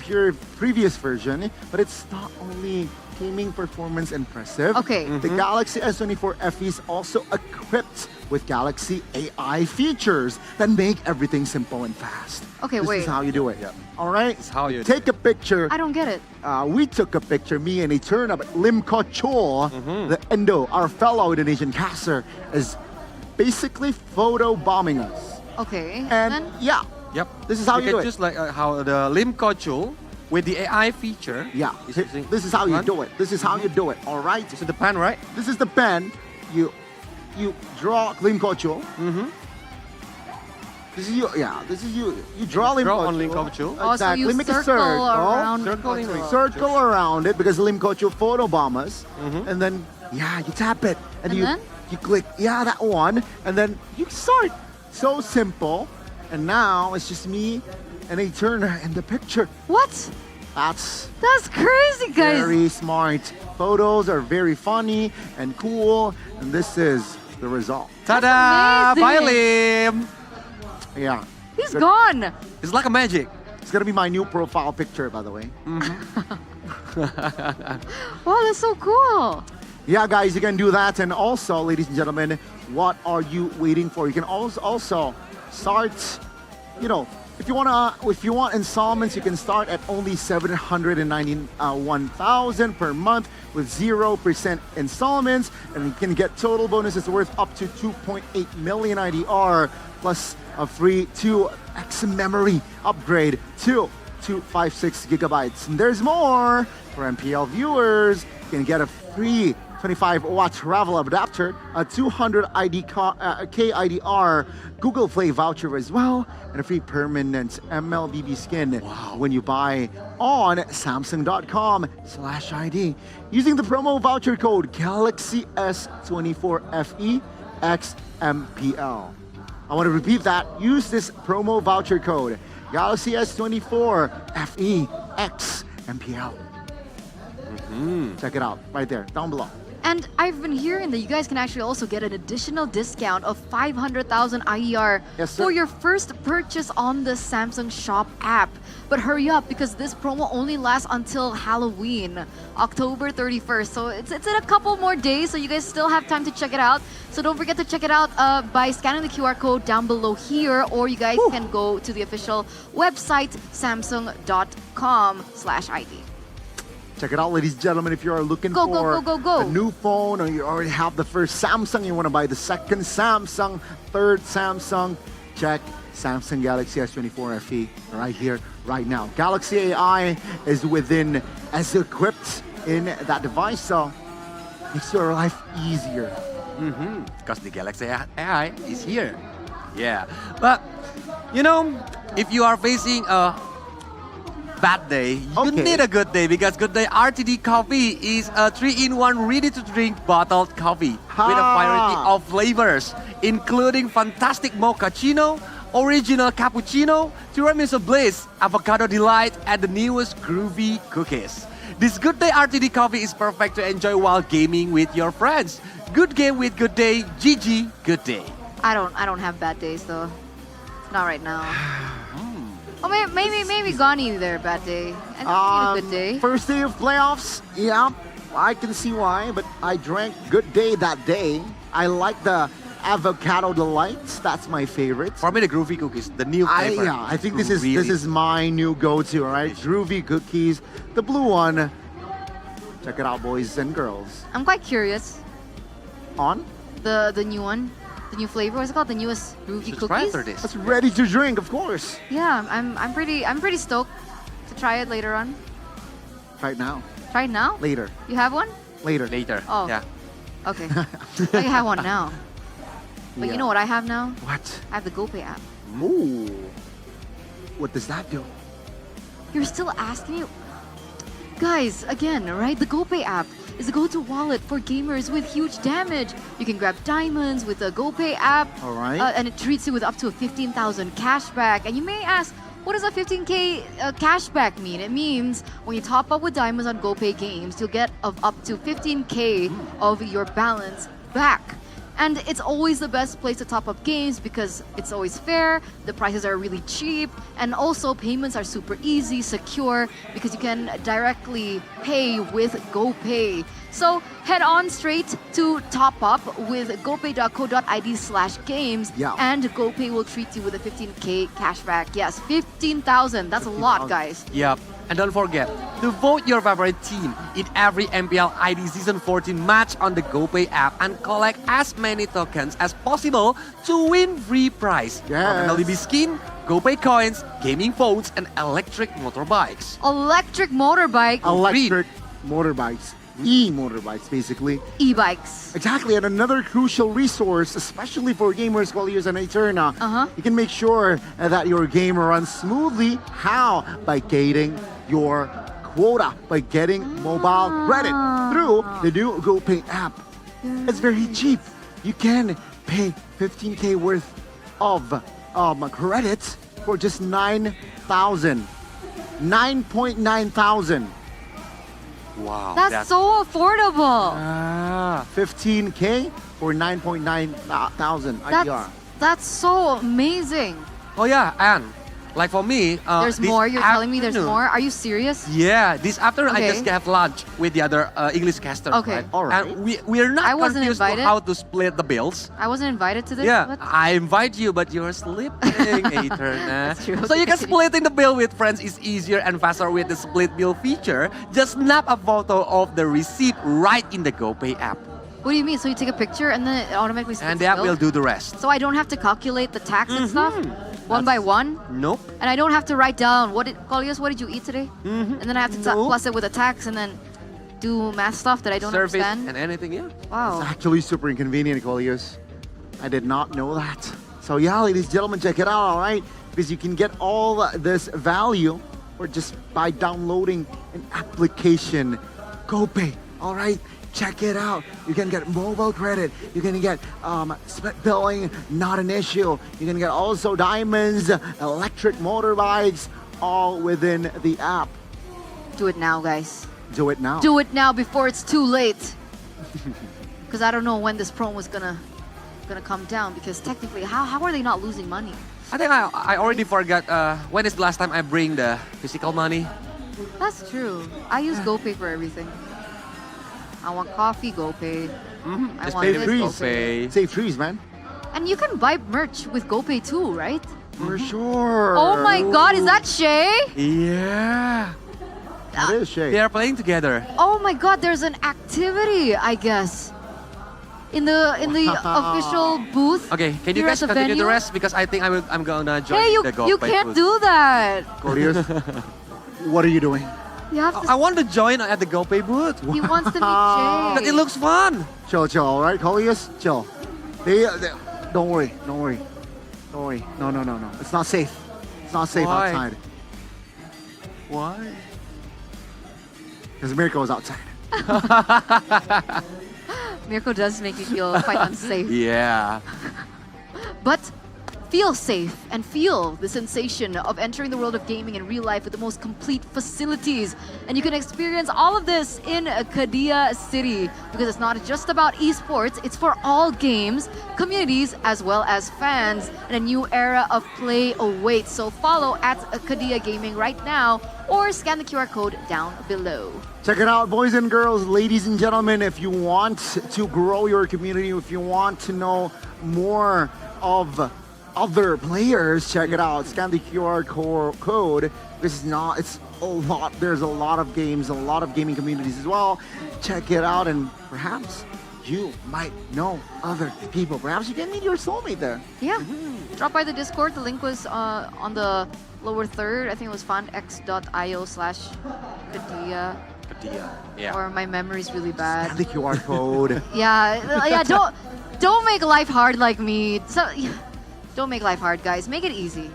previous version, but it's not only gaming performance impressive. Okay. The Galaxy S24 FE is also equipped with Galaxy AI features that make everything simple and fast. Okay, this wait. is how you do it. All right? This is how you Take a picture. I don't get it. We took a picture, me and a turn-up Lim Ko Chol, the Endo, our fellow Indonesian caster, is basically photo bombing us. Okay. And then? yeah, Yep. this is how you do it. Just like how the Lim Kochul with the AI feature. Yeah, this is how you do it. This is how you do it, all right? This is the pen, right? This is the pen. You draw Lim Ko Chol. This is you, this is you. You draw Lim Ko on Lim Chol. Kochul. Oh, so you Make a circle around Circle Lim Ko Chul. Circle around it because Lim Ko Chol photo bomb us. And then, you tap it. And then? you click, that one. And then you start. So simple. And now it's just me and a turner in the picture. What? That's crazy, guys. very smart. Photos are very funny and cool. And this is the result. Ta-da! amazing. Bye, Lim! Yeah. He's gone. It's like a magic. It's going to be my new profile picture, by the way. Wow, that's so cool. Yeah, guys, you can do that. And also, ladies and gentlemen, what are you waiting for? You can also start, if you want installments, you can start at only 791,000 per month with 0% installments, and you can get total bonuses worth up to 2.8 million IDR plus a free 2x memory upgrade to 256 gigabytes. And there's more for MPL viewers. You can get a free 25-watt travel adapter, a 200 KIDR Google Play voucher as well, and a free permanent MLBB skin when you buy on Samsung.com/ID using the promo voucher code Galaxy S24FE XMPL. I want to repeat that. Use this promo voucher code Galaxy S24FE XMPL. Check it out right there, down below. And I've been hearing that you guys can actually also get an additional discount of 500,000 IER for your first purchase on the Samsung Shop app. But hurry up because this promo only lasts until Halloween, October 31st. So it's in a couple more days, so you guys still have time to check it out. So don't forget to check it out by scanning the QR code down below here, or you guys can go to the official website, samsung.com/ID. Check it out, ladies and gentlemen, if you are looking Go, for go, go, go, go. a new phone, or you already have the first Samsung, you want to buy the second Samsung, third Samsung, check Samsung Galaxy S24 FE right here, right now. Galaxy AI is equipped in that device, so makes your life easier. Because the Galaxy AI is here. Yeah, but you know, if you are facing a bad day, you need a good day, because Good Day RTD coffee is a 3-in-1 ready-to-drink bottled coffee with a variety of flavors, including fantastic mochaccino, original cappuccino, tiramisu bliss, avocado delight, and the newest groovy cookies. This Good Day RTD coffee is perfect to enjoy while gaming with your friends. Good game with Good Day, GG, good day. I don't have bad days though. Not right now. Oh, maybe Gani there bad day. And a good day. First day of playoffs, yeah, I can see why, but I drank Good Day that day. I like the avocado delights. That's my favorite. For me, the groovy cookies, the new flavor. I think this is my new go-to. All right, groovy cookies, the blue one. Check it out, boys and girls. I'm quite curious. On the new one. The new flavor, what's it called? The newest groovy cookies? It's ready to drink, of course. Yeah, I'm pretty stoked to try it later on. Try it now. Try it now? Later. You have one? Later. Oh. Yeah. Okay. So you have one now. But you know what I have now? What? I have the GoPay app. Ooh. What does that do? You're still asking me? Guys, again, right? The GoPay app is a go-to wallet for gamers with huge damage. You can grab diamonds with the GoPay app. All right. And it treats you with up to a 15,000 cashback. And you may ask, what does a 15K cashback mean? It means when you top up with diamonds on GoPay games, you'll get up to 15K of your balance back. And it's always the best place to top up games because it's always fair, the prices are really cheap, and also payments are super easy, secure, because you can directly pay with GoPay. So head on straight to top up with gopay.co.id/games, and GoPay will treat you with a 15K cashback. Yes, 15,000. That's a lot, guys. Yep. And don't forget to vote your favorite team in every MPL ID Season 14 match on the GoPay app and collect as many tokens as possible to win free prize. From LDB skin, GoPay coins, gaming phones, and electric motorbikes. Electric motorbike. Electric motorbikes. E-motorbikes, basically. E-bikes. Exactly, and another crucial resource, especially for gamers, Qualiers, and Eterna. You can make sure that your game runs smoothly. How? By gating your quota, by getting mobile credit through the new GoPay app. It's very cheap. You can pay 15K worth of credits for just 9,000. 9.9 thousand. Wow. That's so affordable. 15K for 9.9 thousand IDR. That's so amazing. Oh yeah, and like for me, there's this more. You're telling me there's afternoon- more. Are you serious? Yeah, this afternoon I Okay. just have lunch with the other English casters. Okay. Right? All right. And we're not I wasn't confused to invited. how to split the bills. I wasn't invited to this. Yeah, What? I invite you, but you're sleeping, Eterna. true. So you can splitting the bill with friends is easier and faster with the split bill feature. Just snap a photo of the receipt right in the GoPay app, What do you mean? So you take a picture and then it automatically splits and the that bill? will do the rest. So I don't have to calculate the tax and stuff one by one? Nope. And I don't have to write down, what did you eat today? And then I have to plus it with a tax and then do math stuff that I don't Service understand. and anything, yeah. Wow. It's actually super inconvenient, Qualiers. I did not know that. So yeah, ladies and gentlemen, check it out, all right? Because you can get all this value or just by downloading an application, GoPay, all right? Check it out. You can get mobile credit. You can get split billing, not an issue. You can get also diamonds, electric motorbikes, all within the app. Do it now, guys. Do it now. Do it now before it's too late. Because I don't know when this promo is gonna come down. Because technically, how are they not losing money? I think I already forgot when is the last time I bring the physical money. That's true. I use GoPay for everything. I want coffee, GoPay. I Just want pay this, free. GoPay. Save trees, man. And you can buy merch with GoPay too, right? For sure. Oh my God, is that Shay? Yeah. That is Shay. They are playing together. Oh my God, there's an activity, I guess. In the official booth. Okay, can you here guys at the continue the venue? rest because I think I'm gonna join Hey, the GoPay you can't booth. do that. Cordius, what are you doing? You have to. I want to join at the GoPay booth. He wants to meet Shay. But it looks fun. Chill, all right? Cordius, chill. They, don't worry. No. It's not safe. It's not safe Why? outside. Why? Because Mirko is outside. Mirko does make me feel quite unsafe. Yeah. But feel safe and feel the sensation of entering the world of gaming in real life with the most complete facilities. And you can experience all of this in Qiddiya City because it's not just about esports, it's for all games, communities, as well as fans. And a new era of play awaits. So follow at Qiddiya Gaming right now or scan the QR code down below. Check it out, boys and girls, ladies and gentlemen. If you want to grow your community, if you want to know more of other players, check it out. Scan the QR code. This is not, it's a lot. There's a lot of games, a lot of gaming communities as well. Check it out, and perhaps you might know other people. Perhaps you can meet your soulmate there. Yeah. Drop by the Discord. The link was on the lower third. I think it was fanx.io/Qiddiya. Yeah. Or my memory's really bad. Scan the QR code. Yeah. Don't make life hard like me. So, don't make life hard, guys. Make it easy.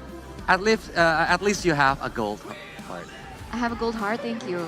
At least you have a gold heart. I have a gold heart. Thank you.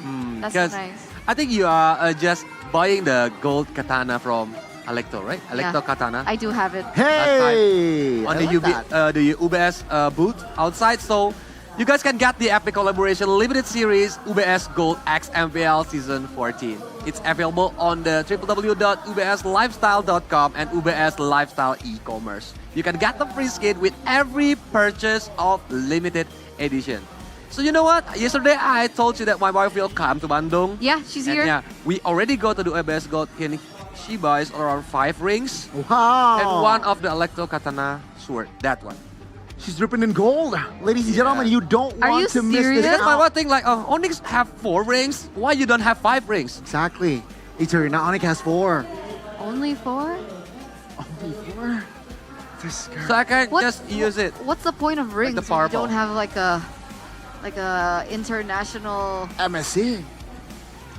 That's so Because nice. I think you are just buying the gold katana from Alecto, right? Alecto Yeah. katana. I do have it. Hey! On I the like that. the UBS booth outside. So you guys can get the epic collaboration limited series UBS Gold X MPL Season 14. It's available on the www.ubslifestyle.com and UBS Lifestyle e-commerce. You can get the free skin with every purchase of limited edition. So you know what? Yesterday I told you that my wife will come to Bandung. Yeah, she's And here. yeah, we already go to the UBS Gold. She buys around 5 rings. Wow! And one of the Electro Katana sword. That one. She's dripping in gold. Ladies and gentlemen, you don't Are want you to miss serious? this That's my out. one thing, like, Onyx have 4 rings. Why you don't have 5 rings? Exactly. Eterna Onyx has 4. Only 4? Only 4? This girl. So I can What- just use it. What's the point of rings the if power you don't ball. have like a international? MSC.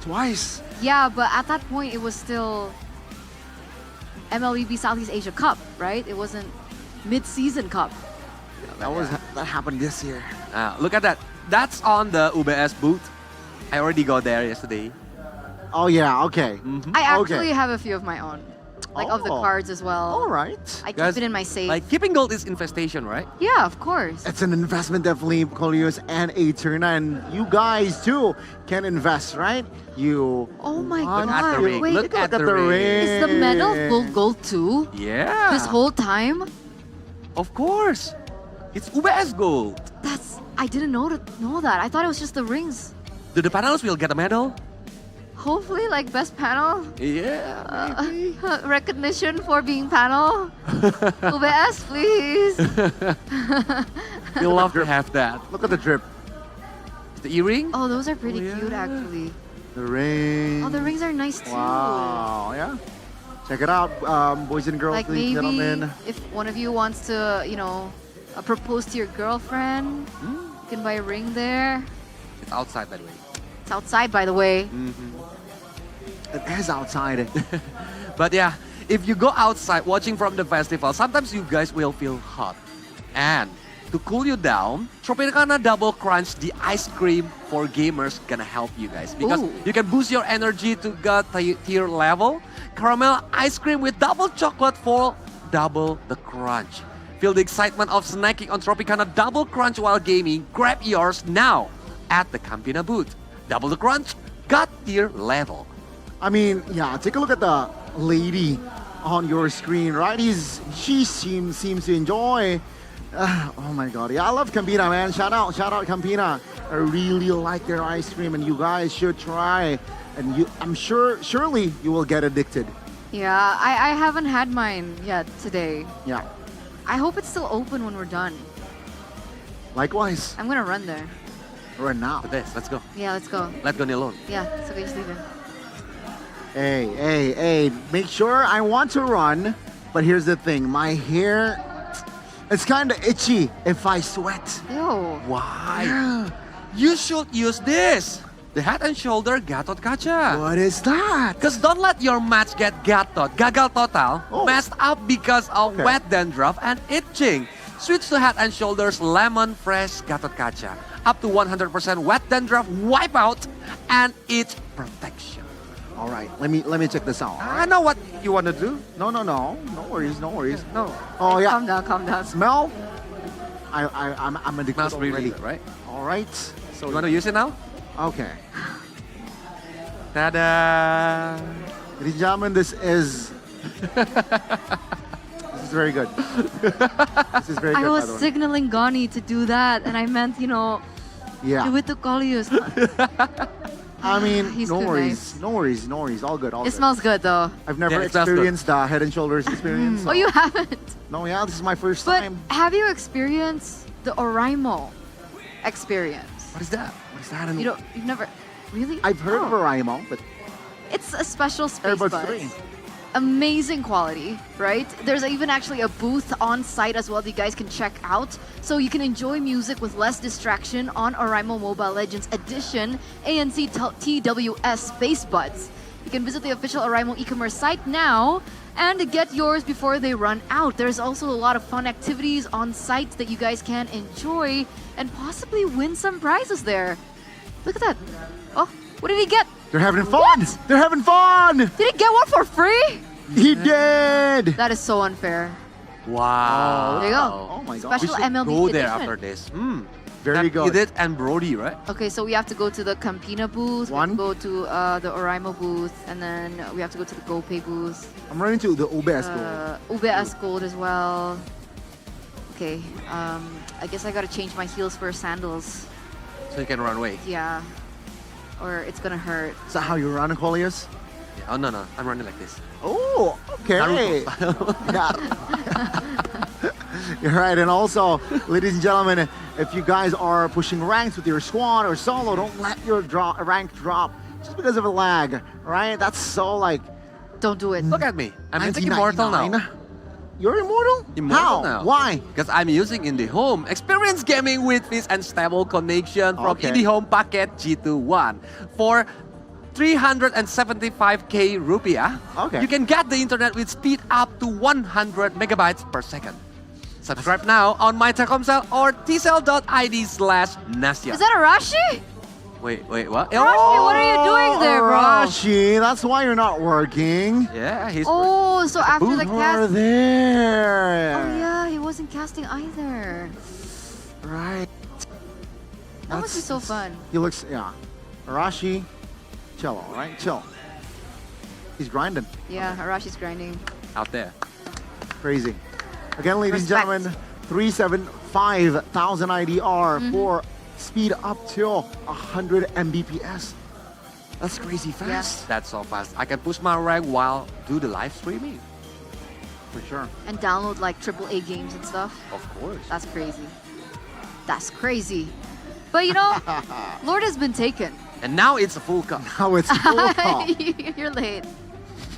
Twice. Yeah, but at that point it was still MLEB Southeast Asia Cup, right? It wasn't mid-season cup. That happened this year. Look at that. That's on the UBS booth. I already got there yesterday. Oh yeah, okay. I actually have a few of my own, like of the Oh. cards as well. All right. I keep Guys, it in my safe. Like, keeping gold is infestation, right? Yeah, of course. It's an investment definitely, Colius and Eterna, and you guys too can invest, right? You. Oh my want at the god! ring. Wait, Look at the ring. ring. is the medal gold too? Yeah. This whole time? Of course. It's UBS gold. I didn't know that. I thought it was just the rings. The panelists will get a medal. Hopefully, like best panel. Yeah. Recognition for being panel. UBS, please. You'll love to have that. Look at the drip. The earring? Oh, those are pretty cute actually. The ring. Oh, the rings are nice too. Wow, yeah. Check it out, boys and girls, Like ladies and maybe gentlemen. if one of you wants to, propose to your girlfriend, you can buy a ring there. It's outside, by the way. It's outside, by the way. It is outside. But yeah, if you go outside watching from the festival, sometimes you guys will feel hot. And to cool you down, Tropicana Double Crunch, the ice cream for gamers, gonna help you guys. Because Ooh. you can boost your energy to God tier level. Caramel ice cream with double chocolate for double the crunch. Feel the excitement of snacking on Tropicana Double Crunch while gaming. Grab yours now at the Campina booth. Double the crunch, God tier level. I mean, yeah, take a look at the lady on your screen, right? She seems to enjoy. Oh my god, yeah, I love Campina, man. Shout out Campina. I really like their ice cream, and you guys should try. And I'm surely you will get addicted. Yeah, I haven't had mine yet today. Yeah. I hope it's still open when we're done. Likewise. I'm gonna run there. Run now. Let's go. Yeah, let's go. Let's go alone. Yeah, it's okay, just leave it. Hey, make sure I want to run, but here's the thing, my hair, it's kind of itchy if I sweat. Ew. Why? You should use this. The Head and Shoulder Gatot Kaca. What is that? Because don't let your match get gagal total, messed up because of wet dandruff and itching. Switch to Head and Shoulders Lemon Fresh Gatot Kaca. Up to 100% wet dandruff wipeout and itch protection. All right, let me check this out. I know what you want to do. No worries. No. Oh yeah. Calm down. Smell? I'm addicted Smells really already. good, right? All right. So You want to use it now? Okay. Ta-da! Ladies and gentlemen, this is very good. This is very good. I was by the way. signaling Gani to do that, and I meant, Yeah. do it to Coleus. I mean, He's no too worries. All good. It smells good though. I've never Yeah, it smells good. experienced the Head and Shoulders experience. Oh, you haven't? No, yeah, this is my first But time. have you experienced the Oraimo experience? What is that? What is that? You've never, really? I've heard of Oraimo, but It's a special space Airbuds buds. 3. Amazing quality, right? There's even actually a booth on site as well that you guys can check out. So you can enjoy music with less distraction on Oraimo Mobile Legends Edition ANC TWS Space Buds. You can visit the official Oraimo e-commerce site now and get yours before they run out. There's also a lot of fun activities on site that you guys can enjoy and possibly win some prizes there. Look at that. Oh, what did he get? they're having fun. They're having fun. Did he get one for free? He did. That is so unfair. Wow. There you go. Oh my god. Special We should MLB go there edition. after this. Very good. Edith and Brody, right? Okay, so we have to go to the Campina booth, we have to go to the Oraimo booth, and then we have to go to the GoPay booth. I'm running to the UBS Gold. UBS Gold as well. Okay, I guess I gotta change my heels for sandals. So you can run away. Yeah, or it's gonna hurt. Is that how you run, Colius? Yeah. Oh, no. I'm running like this. Oh, okay. You're right, and also, ladies and gentlemen, if you guys are pushing ranks with your squad or solo, don't let your rank drop just because of a lag, right? That's so like... Don't do it. Look at me. I'm using Immortal now. You're immortal? Immortal How? now. Why? Because I'm using IndiHome. Experience gaming with peace and stable connection from Okay. IndiHome Packet G21 for 375k rupiah. Okay. You can get the internet with speed up to 100 megabytes per second. Subscribe now on my Telkomsel or tcell.id/Nasya. Is that Arashi? Wait, what? Arashi, what are you doing there, bro? Arashi, that's why you're not working. Yeah, he's Oh, so after the Over cast... there. Oh yeah, he wasn't casting either. Right. That must be so fun. He looks, yeah. Arashi, chill, all right? Chill. He's grinding. Yeah, Arashi's grinding. out there. Crazy. Again, ladies Respect. and gentlemen, 375,000 IDR for speed up to 100 Mbps. That's crazy fast. That's so fast. I can push my rank while do the live streaming. For sure. And download like AAA games and stuff. Of course. That's crazy. That's crazy. But you know, Lord has been taken. And now it's a full cup. Now it's full cup. You're late.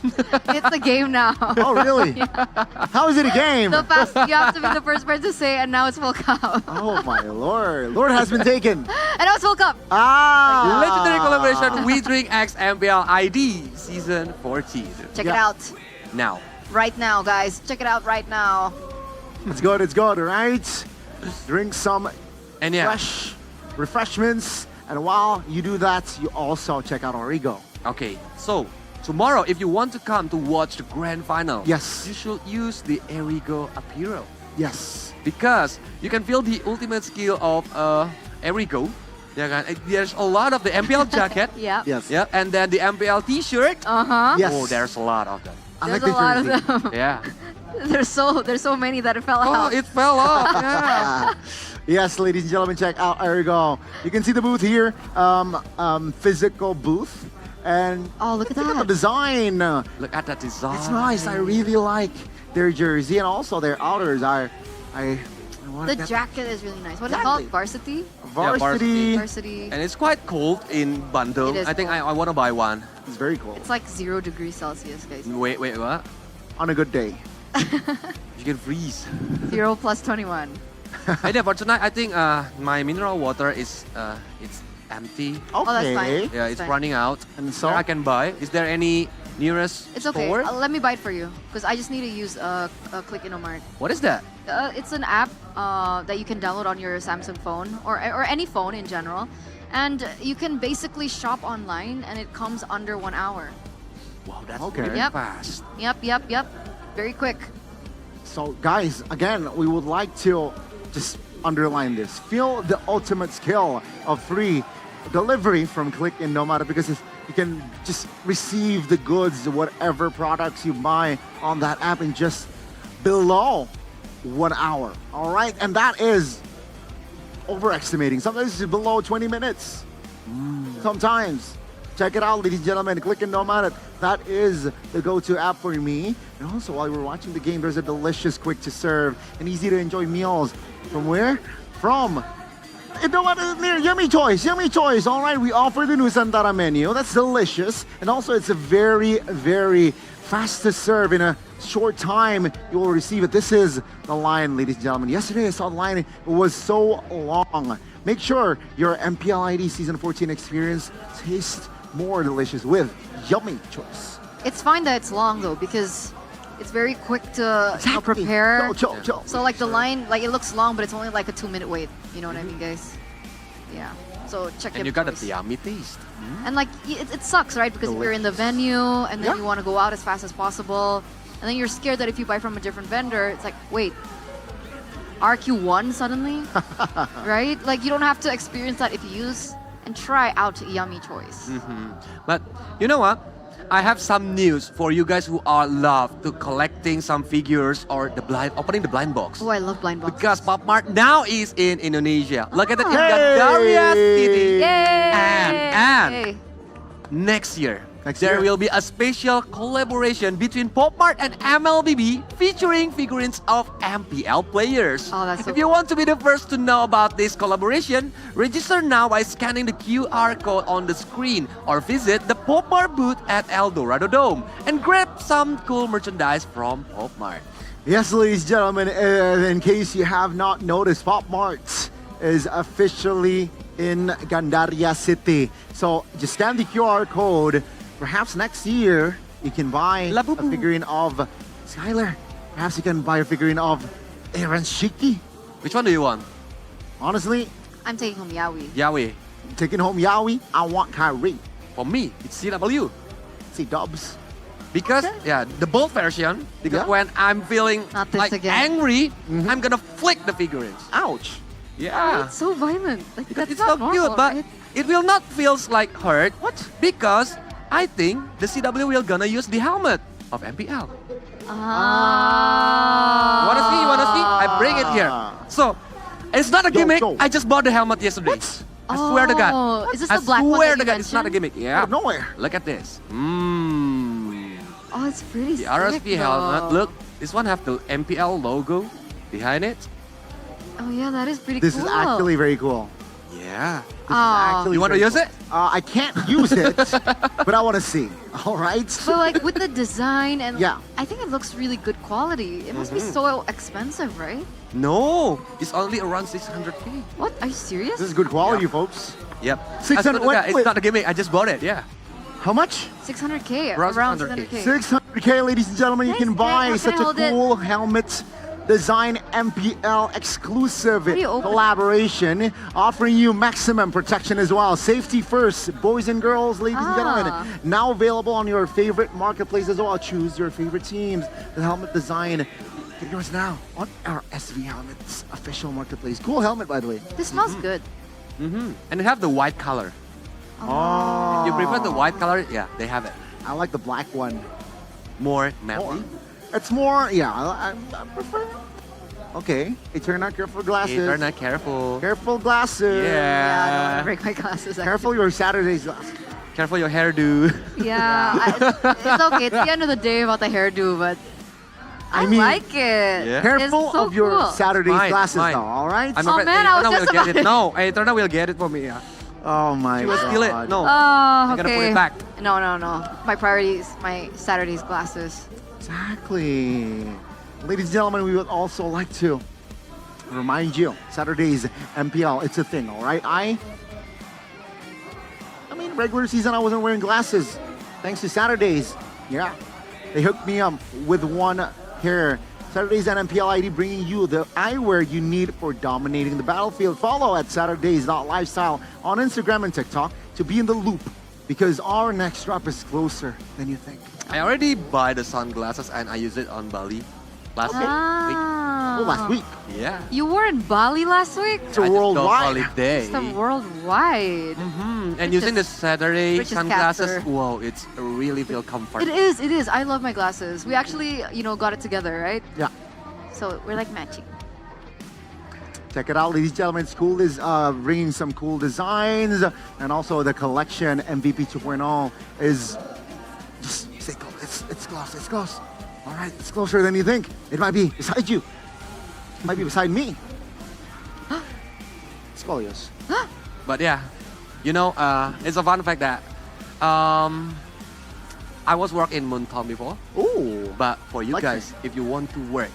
It's a game now. Oh, really? Yeah. How is it a game? So fast, you have to be the first person to say, and now it's full cup. Oh my lord. Lord has been taken. And now it's full cup. Ah! Legendary collaboration We Drink X MPL ID Season 14. Check it out. Now. Right now, guys. Check it out right now. It's good, right? Drink some and fresh refreshments. And while you do that, you also check out Origo. Okay, so tomorrow, if you want to come to watch the grand final, yes, you should use the Erigo apparel. Yes. Because you can feel the ultimate skill of Erigo Yeah, kan? There's a lot of the MPL jacket. Yeah. Yes. Yeah, and then the MPL T-shirt. Yes. Oh, there's a lot of them. There's a lot of them. Yeah. There's so many that fell Oh, out. it fell off. Yeah. Yes, ladies and gentlemen, check out. There you go. You can see the booth here, physical booth, and look at that. the design. Look at that design. It's nice. I really like their jersey and also their outers. I want The to get jacket is really nice. What is it called? Varsity? Yeah, varsity. Varsity. And it's quite cold in Bandung. It is I think cold. I want to buy one. It's very cold. It's like 0 degrees Celsius, guys. Wait, what? On a good day. You can freeze. 0 plus 21. And yeah, for tonight, I think my mineral water is it's empty. Oh, that's fine. Yeah, That's it's fine. running out. And so I can buy. Is there any nearest It's okay. store? Let me buy it for you because I just need to use Click Indomart. What is that? It's an app that you can download on your Samsung phone or any phone in general, and you can basically shop online, and it comes under 1 hour. Wow, that's Okay. really Yep. fast. Yep. Very quick. So, guys, again, we would like to just underline this. Feel the ultimate skill of free delivery from Click Indomart because you can just receive the goods, whatever products you buy on that app in just below 1 hour. All right, and that is overestimating. Sometimes it's below 20 minutes. Sometimes. Check it out, ladies and gentlemen. Click Indomart. That is the go-to app for me. And also, while we're watching the game, there's a delicious, quick to serve, and easy to enjoy meals. From where? From Indomart near Yummy Choice. Yummy Choice. All right, we offer the Nusantara menu. That's delicious. And also, it's a very, very fast to serve. In a short time, you will receive it. This is the line, ladies and gentlemen. Yesterday, I saw the line. It was so long. Make sure your MPL ID Season 14 experience tastes more delicious with Yummy Choice. It's fine that it's long though because it's very quick to prepare. Chill. So like the line, like it looks long, but it's only like a 2-minute wait. You know what I mean, guys? Yeah. So check And your you got choice. a yummy taste. And like it sucks, right? Because if you're in the venue and then you want to go out as fast as possible, and then you're scared that if you buy from a different vendor, it's like, wait, RQ1 suddenly, right? Like you don't have to experience that if you use and try out Yummy Choice. But you know what? I have some news for you guys who are love to collecting some figures or opening the blind box. Oh, I love blind boxes. Because Popmart now is in Indonesia. Look at it in Gandaria City. And next year, there will be a special collaboration between Popmart and MLBB featuring figurines of MPL players. Oh, that's so If you want to be the first to know about this collaboration, register now by scanning the QR code on the screen or visit the Popmart booth at El Dorado Dome and grab some cool merchandise from Popmart. Yes, ladies and gentlemen, in case you have not noticed, Popmart is officially in Gandaria City. So just scan the QR code. Perhaps next year, you can buy a figurine of Skylar. Perhaps you can buy a figurine of Aaron Shiki. Which one do you want? Honestly, I'm taking home Yawi. Yawi. Taking home Yawi, I want Kyrie. For me, it's CW. C-dubs. Because, the bold version, because when I'm feeling Not this like again. angry, I'm gonna flick the figurines. Ouch. Yeah. It's so violent. Like that's It's so not cute, normal, but right? it will not feel like hurt. What? Because I think the CW will gonna use the helmet of MPL. Wanna see? I bring it here. So, it's not a gimmick. I just bought the helmet yesterday. I swear to God. Is this the black one I swear that to you God, it's not a mentioned? gimmick. Yeah. Out of nowhere. Look at this. Oh, it's pretty The sick, RSP helmet. though. Look, this one have the MPL logo behind it. Oh yeah, that is pretty This cool. is actually very cool. Yeah. Actually You want to very use it? I can't use it, but I want to see. All right. But like with the design and Yeah. I think it looks really good quality. It must be so expensive, right? No, it's only around 600K. What? Are you serious? This is good quality, folks. Yep. 600 It's wait. not a gimmick. I just bought it. Yeah. How much? 600K. Around Around 600K. 600K. 600K, ladies and gentlemen. You can Nice, buy how such can I a hold it? cool helmet. Design MPL exclusive do you open it? collaboration, offering you maximum protection as well. Safety first, boys and girls, ladies and gentlemen. Now available on your favorite marketplace as well. Choose your favorite teams. The helmet design. Get yours now on our SV Helmets official marketplace. Cool helmet, by the way. This smells good. And they have the white color. Oh. If you prefer the white color, yeah, they have it. I like the black one. More manly. It's more, yeah, I prefer. Okay, Eterna, careful glasses. Eterna, careful. Careful glasses. Yeah. I don't want to break my glasses. Careful your Saturday's glasses. Careful your hairdo. It's okay. It's the end of the day about the hairdo, but I mean, like it. Yeah. Careful It's so of your cool. Saturday's Mine, glasses mine. though, all right? I'm Oh, afraid man, I was Eterna just will about get it. No, Eterna will get it for me. Yeah. Oh my She will god. steal it. No. Oh, I gotta put okay. it back. No. My priority is my Saturday's glasses. Exactly. Ladies and gentlemen, we would also like to remind you, Saturday's MPL, it's a thing, all right? I mean, regular season, I wasn't wearing glasses. Thanks to Saturdays. Yeah. They hooked me up with one here. Saturdays and MPL ID bringing you the eyewear you need for dominating the battlefield. Follow at Saturdays.lifestyle on Instagram and TikTok to be in the loop because our next drop is closer than you think. I already buy the sunglasses and I use it on Bali last week. Oh, last week. Yeah. You were in Bali last week? It's a worldwide. Holiday. It's a worldwide. And using the Saturday Richest sunglasses, caster. whoa, it's really feel comfortable. It is. I love my glasses. We actually, got it together, right? Yeah. So we're like matching. Check it out, ladies and gentlemen. School is bringing some cool designs, and also the collection MVP 2.0 is just stay close. It's close. It's close. All right, it's closer than you think. It might be beside you. It might be beside me. Scolios. But yeah, it's a fun fact that I was working in Munton before. Ooh. But for you guys, if you want to work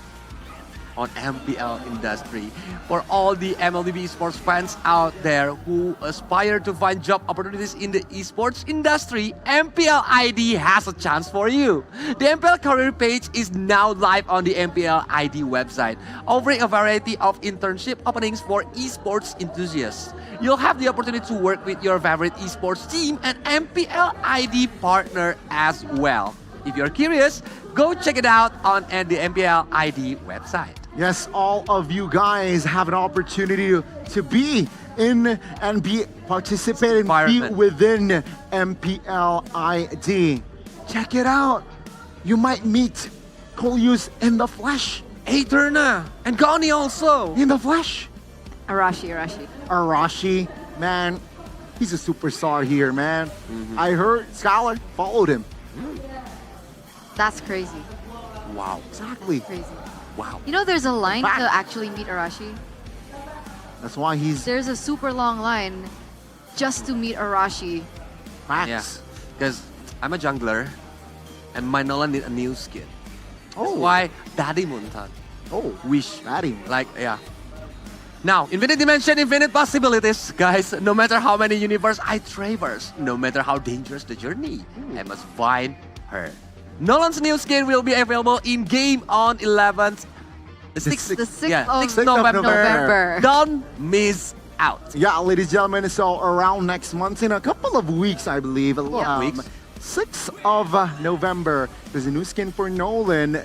on MPL industry, for all the MLB esports fans out there who aspire to find job opportunities in the esports industry, MPL ID has a chance for you. The MPL career page is now live on the MPL ID website, offering a variety of internship openings for esports enthusiasts. You'll have the opportunity to work with your favorite esports team and MPL ID partner as well. If you're curious, go check it out on the MPL ID website. Yes, all of you guys have an opportunity to be in and participate and be within MPL ID. Check it out. You might meet Coleus in the flesh. Eterna and Goni also. In the flesh. Arashi. Man, he's a superstar here, man. I heard Scholar followed him. That's crazy. Wow. Exactly. Crazy. Wow. There's a line to actually meet Arashi. That's why he's There's a super long line just to meet Arashi. Yeah, because I'm a jungler and my Nolan need a new skin. That's why Daddy Muntan. Wish Daddy. Now, infinite dimension, infinite possibilities. Guys, no matter how many universes I traverse, no matter how dangerous the journey, I must find her. Nolan's new skin will be available in-game on 11th. The 6th of November. Don't miss out. Yeah, ladies and gentlemen, so around next month, in a couple of weeks, I believe. 6th of November, there's a new skin for Nolan,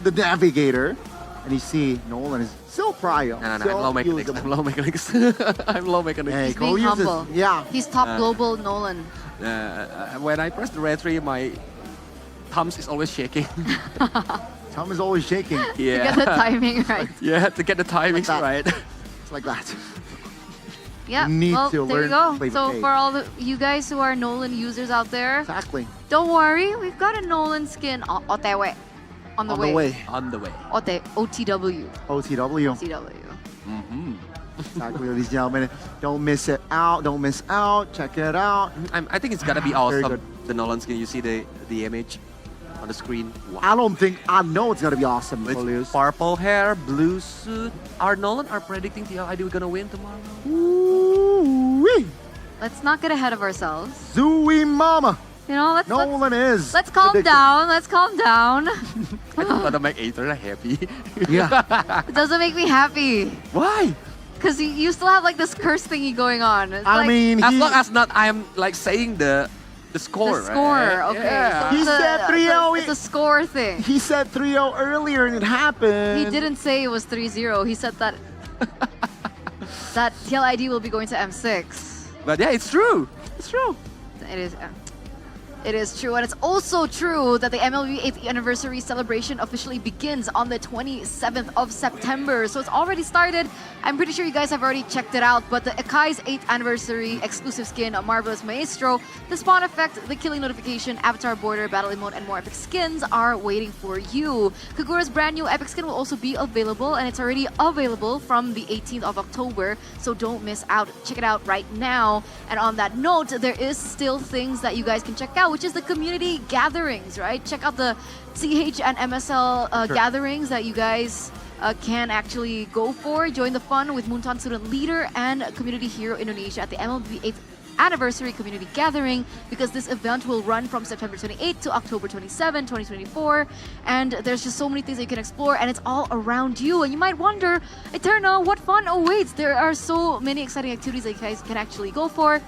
the Navigator. And you see, Nolan is still prio. No, I'm low mechanics. I'm low mechanics. I'm low mechanics. Hey, He's being humble. Yeah. He's top global Nolan. When I press the red tree, my thumbs is always shaking. Thumb is always shaking. Yeah. To get the timing right. Yeah, to get the timings right. It's like that. Yeah, Need well, to there learn you go. to play the So game. for all you guys who are Nolan users out there, exactly. Don't worry, we've got a Nolan skin on the way. On the way. OTW. OTW. Exactly, ladies and gentlemen. Don't miss it out. Don't miss out. Check it out. I think it's gotta be Very awesome. good. The Nolan skin. You see the image on the screen. Wow. I know it's gonna be awesome. With purple hair, blue suit. Our Nolan are predicting TLID we're gonna win tomorrow. Ooh-wee. Let's not get ahead of ourselves. Zooey mama. Let's calm down. Let's calm down. I just want to make Aether happy. Yeah. It doesn't make me happy. Why? Because you still have like this curse thingy going on. It's I like, mean, as long as not I'm like saying the score. the score. Right? Okay. Yeah. So He said 3-0. It's a score thing. He said 3-0 earlier and it happened. He didn't say it was 3-0. He said that that TLID will be going to M6. But yeah, it's true. It's true. It is. It is true, and it's also true that the MLB 8th anniversary celebration officially begins on the 27th of September. So it's already started. I'm pretty sure you guys have already checked it out, but the Akai's 8th anniversary exclusive skin, Marvelous Maestro, the spawn effect, the killing notification, avatar border, battle emote, and more epic skins are waiting for you. Kagura's brand new epic skin will also be available, and it's already available from the 18th of October, so don't miss out. Check it out right now. And on that note, there is still things that you guys can check out, which is the community gatherings, right? Check out the CH and MSL gatherings that you guys can actually go for. Join the fun with Moonton Student Leader and Community Hero Indonesia at the MLB 8th Anniversary Community Gathering, because this event will run from September 28 to October 27, 2024. And there's just so many things that you can explore, and it's all around you. And you might wonder, Eterna, what fun awaits? There are so many exciting activities that you guys can actually go for.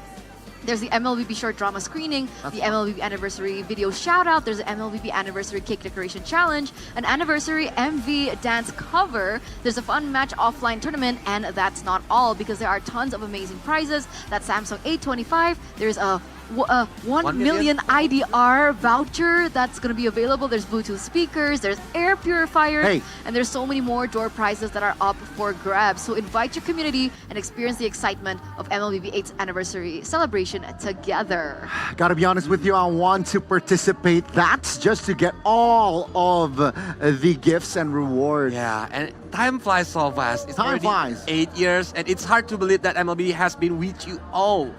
There's the MLBB short drama screening, the MLBB anniversary video shout out, there's the MLBB anniversary cake decoration challenge, an anniversary MV dance cover, there's a fun match offline tournament, and that's not all, because there are tons of amazing prizes. That Samsung A25, there's a 1 million IDR voucher that's going to be available. There's Bluetooth speakers, there's air purifiers, and there's so many more door prizes that are up for grabs. So invite your community and experience the excitement of MLBB 8th anniversary celebration together. Gotta be honest with you, I want to participate. That's just to get all of the gifts and rewards. Yeah, and time flies so fast. It's already 8 years, and it's hard to believe that MLB has been with you all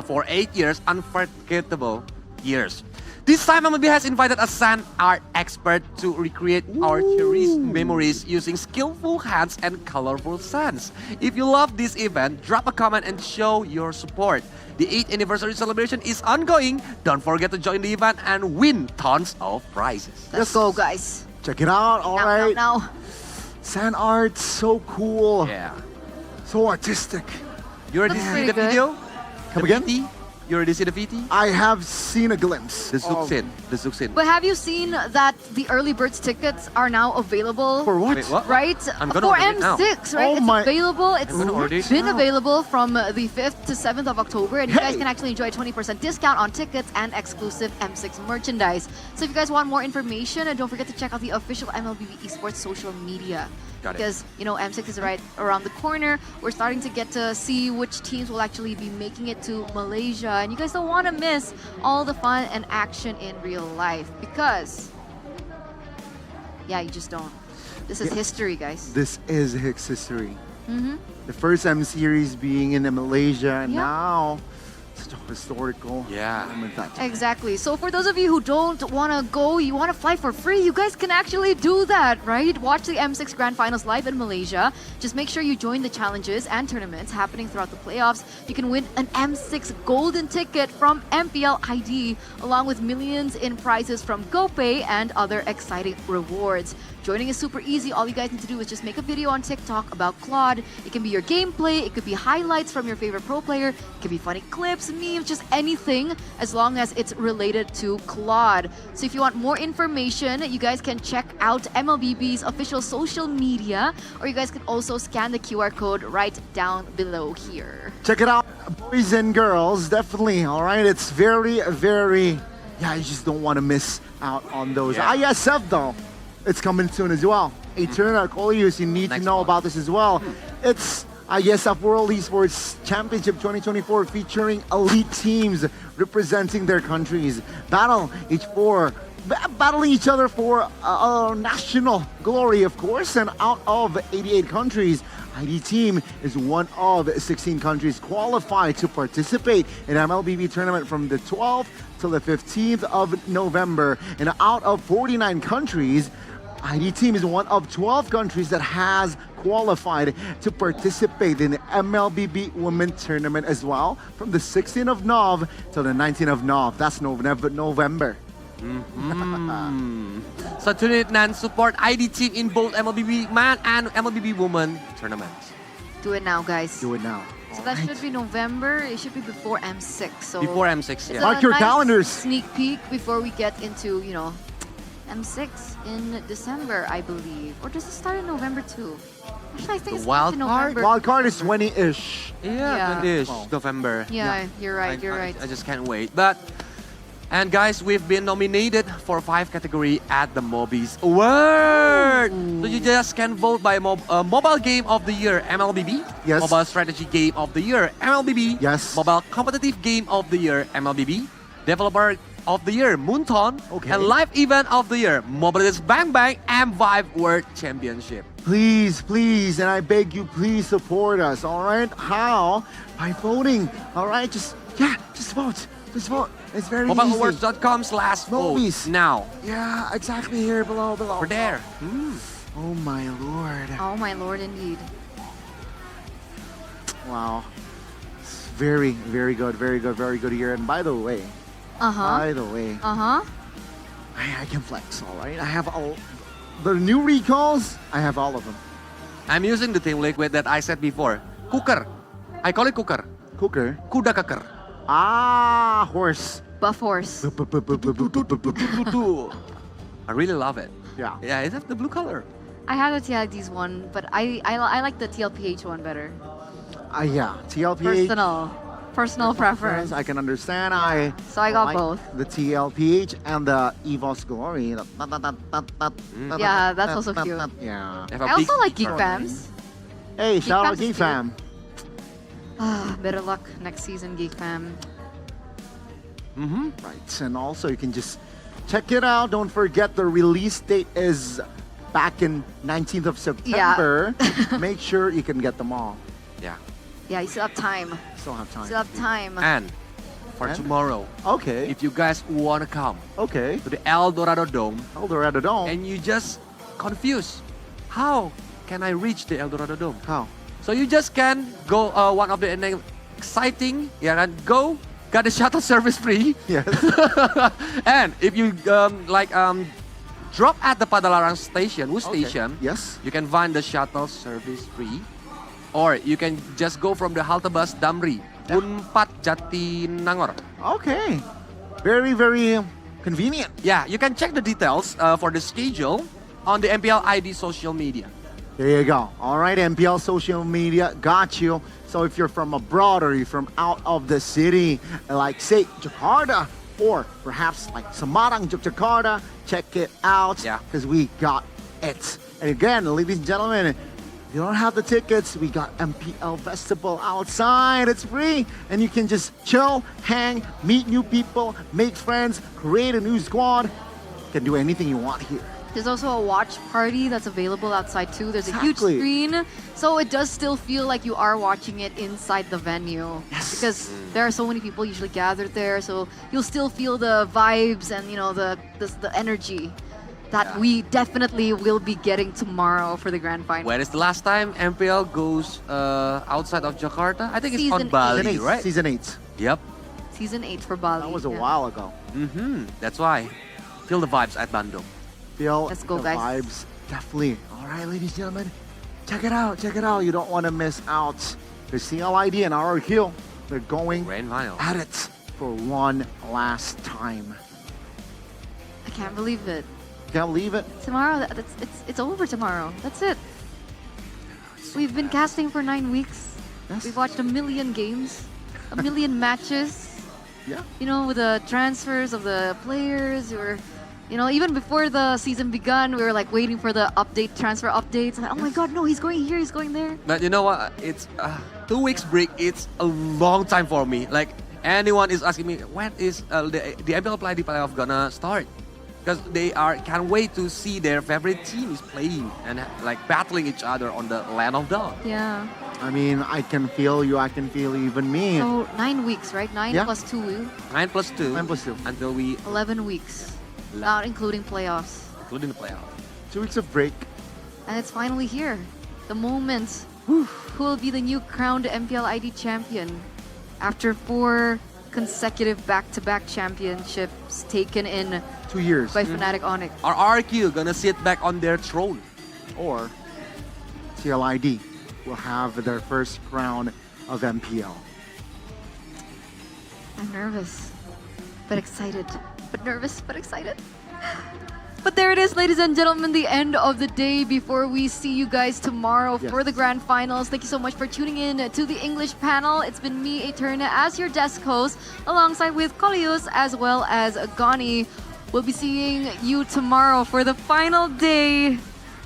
for 8 years, unforgettable years. This time, MLB has invited a sand art expert to recreate our cherished memories using skillful hands and colorful sands. If you love this event, drop a comment and show your support. The 8th anniversary celebration is ongoing. Don't forget to join the event and win tons of prizes. Let's go, guys. Check it out. All right. Now. Sand art, so cool. Yeah. So artistic. You already see the video? Come again? You already see the VT? I have seen a glimpse. The Zuxin. But have you seen that the early birds tickets are now available? For what? Wait, what? Right? I'm gonna for order it now. M6, right? Oh it's my- available. It's I'm gonna order it been now. available from the 5th to 7th of October, and you guys can actually enjoy a 20% discount on tickets and exclusive M6 merchandise. So if you guys want more information, don't forget to check out the official MLBB Esports social media. Because, you know, M6 is right around the corner. We're starting to get to see which teams will actually be making it to Malaysia. And you guys don't want to miss all the fun and action in real life. Because, yeah, you just don't. This is history, guys. This is history. Mm-hmm. The first M series being in Malaysia, and now such a historical moment. Exactly. So for those of you who don't want to go, you want to fly for free, you guys can actually do that, right? Watch the M6 Grand Finals live in Malaysia. Just make sure you join the challenges and tournaments happening throughout the playoffs. You can win an M6 golden ticket from MPL ID, along with millions in prizes from GoPay and other exciting rewards. Joining is super easy. All you guys need to do is just make a video on TikTok about Claude. It can be your gameplay, it could be highlights from your favorite pro player, it could be funny clips, memes, just anything, as long as it's related to Claude. So if you want more information, you guys can check out MLBB's official social media, or you guys can also scan the QR code right down below here. Check it out, boys and girls, definitely. All right, it's very, very, yeah, you just don't want to miss out on those. ISF though, it's coming soon as well. Eterna, Colius, you need to know about this as well. It's ISF World Esports Championship 2024 featuring elite teams representing their countries. Battling each other for national glory, of course. And out of 88 countries, ID team is one of 16 countries qualified to participate in MLBB tournament from the 12th till the 15th of November. And out of 49 countries, ID team is one of 12 countries that has qualified to participate in the MLBB Women Tournament as well from the 16th of Nov till the 19th of Nov. That's November. So tune in and support ID team in both MLBB Man and MLBB Women tournaments. Do it now, guys. Do it now. So that should be November. It should be before M6. So Before M6, it's yeah. a Mark your nice calendars. Sneak peek before we get into, you know, M6 in December, I believe. Or does it start in November too? Actually, I think The it's wild in card? November. Wild card is 20-ish. Yeah, it is November. Yeah, you're right. You're right. I just can't wait. And guys, we've been nominated for 5 categories at the Mobies Award. So you just can vote by Mobile Game of the Year, MLBB. Yes. Mobile Strategy Game of the Year, MLBB. Yes. Mobile Competitive Game of the Year, MLBB. Developer of the Year, Moonton. Okay. And Live Event of the Year, Mobile Legends Bang Bang M5 World Championship. Please, please, and I beg you, please support us, all right? How? By voting, all right? Just vote. Just vote. It's very easy. MobileAwards.com/vote now. Yeah, exactly here below. We're there. Oh my lord. Oh my lord, indeed. Wow. It's very, very good here. And by the way, I can flex, all right? I have all the new recalls. I have all of them. I'm using the Team Liquid that I said before. Cooker. I call it cooker. Cooker? Kuda keker. Ah, horse. Buff horse. I really love it. Yeah. Yeah, it has the blue color. I have the TLPH one, but I like the TLPH one better. Yeah, TLPH. Personal preference. I can understand. So I got like both. The TLPH and the EVOS Glory. Yeah, that's also cute. Yeah. I also like Geek Fams. Hey, shout out Geek Geek Fam. Better luck next season, Geek Fam. Right, and also you can just check it out. Don't forget the release date is back in 19th of September. Make sure you can get them all. Yeah. Yeah, you still have time. Still have time. Still have time. And for tomorrow, okay, if you guys want to come okay, to the El Dorado Dome, and you just confused, how can I reach the El Dorado Dome? How? So you just can go one of the exciting, go got the shuttle service free. Yes. And if you drop at the Padalarang station, station, yes, you can find the shuttle service free. Or you can just go from the halte bus Damri, Unpad Jatinangor. Okay. Very, very convenient. Yeah, you can check the details for the schedule on the MPL ID social media. There you go. All right, MPL social media got you. So if you're from abroad or you're from out of the city, like say Jakarta, or perhaps like Semarang, Yogyakarta, check it out. Yeah. Because we got it. And again, ladies and gentlemen, if you don't have the tickets, we got MPL Festival outside. It's free. And you can just chill, hang, meet new people, make friends, create a new squad. You can do anything you want here. There's also a watch party that's available outside too. There's a huge screen, so it does still feel like you are watching it inside the venue. Yes. Because there are so many people usually gathered there, so you'll still feel the vibes and the energy that we definitely will be getting tomorrow for the grand final. When is the last time MPL goes outside of Jakarta? I think it's on Season Bali, 8. right? Season 8. Yep. Season 8 for Bali. That was a while ago. That's why. Feel the vibes at Bandung. Feel Let's go, the guys. vibes. Definitely. All right, ladies and gentlemen. Check it out. Check it out. You don't want to miss out. The CLID and RRQ, they're going Grand final. at it for one last time. I can't believe it. Can't believe it. Tomorrow, it's over tomorrow. That's it. We've been casting for 9 weeks. Yes. We've watched a million games, a million matches. Yeah. With the transfers of the players, or even before the season begun, we were like waiting for the transfer updates. Like, oh my God, no, he's going here, he's going there. But you know what? It's 2 weeks break. It's a long time for me. Like anyone is asking me, when is the MPL playoff gonna start? Because they can't wait to see their favorite team is playing and like battling each other on the land of dawn. Yeah. I mean, I can feel you. I can feel even me. So 9 weeks, right? 9 Yeah. plus 2. 9 plus 2. 9 plus 2. Until we 11 weeks. Not including playoffs. including the playoff. 2 weeks of break. And it's finally here. The moment. Who will be the new crowned MPL ID champion after 4 consecutive back-to-back championships taken in 2 years by Fnatic Onyx. Are RQ gonna sit back on their throne? Or CLID will have their first crown of MPL. I'm nervous, but excited. But nervous, but excited. But there it is, ladies and gentlemen, the end of the day before we see you guys tomorrow for the grand finals. Thank you so much for tuning in to the English panel. It's been me, Eterna, as your desk host, alongside with Kolius as well as Gani. We'll be seeing you tomorrow for the final day,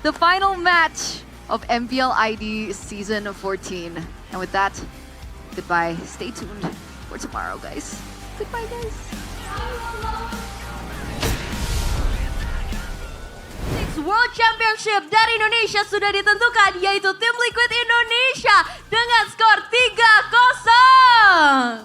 the final match of MPL ID Season 14. And with that, goodbye. Stay tuned for tomorrow, guys. Goodbye, guys. World Championship dari Indonesia sudah ditentukan, yaitu tim Liquid Indonesia dengan skor 3-0.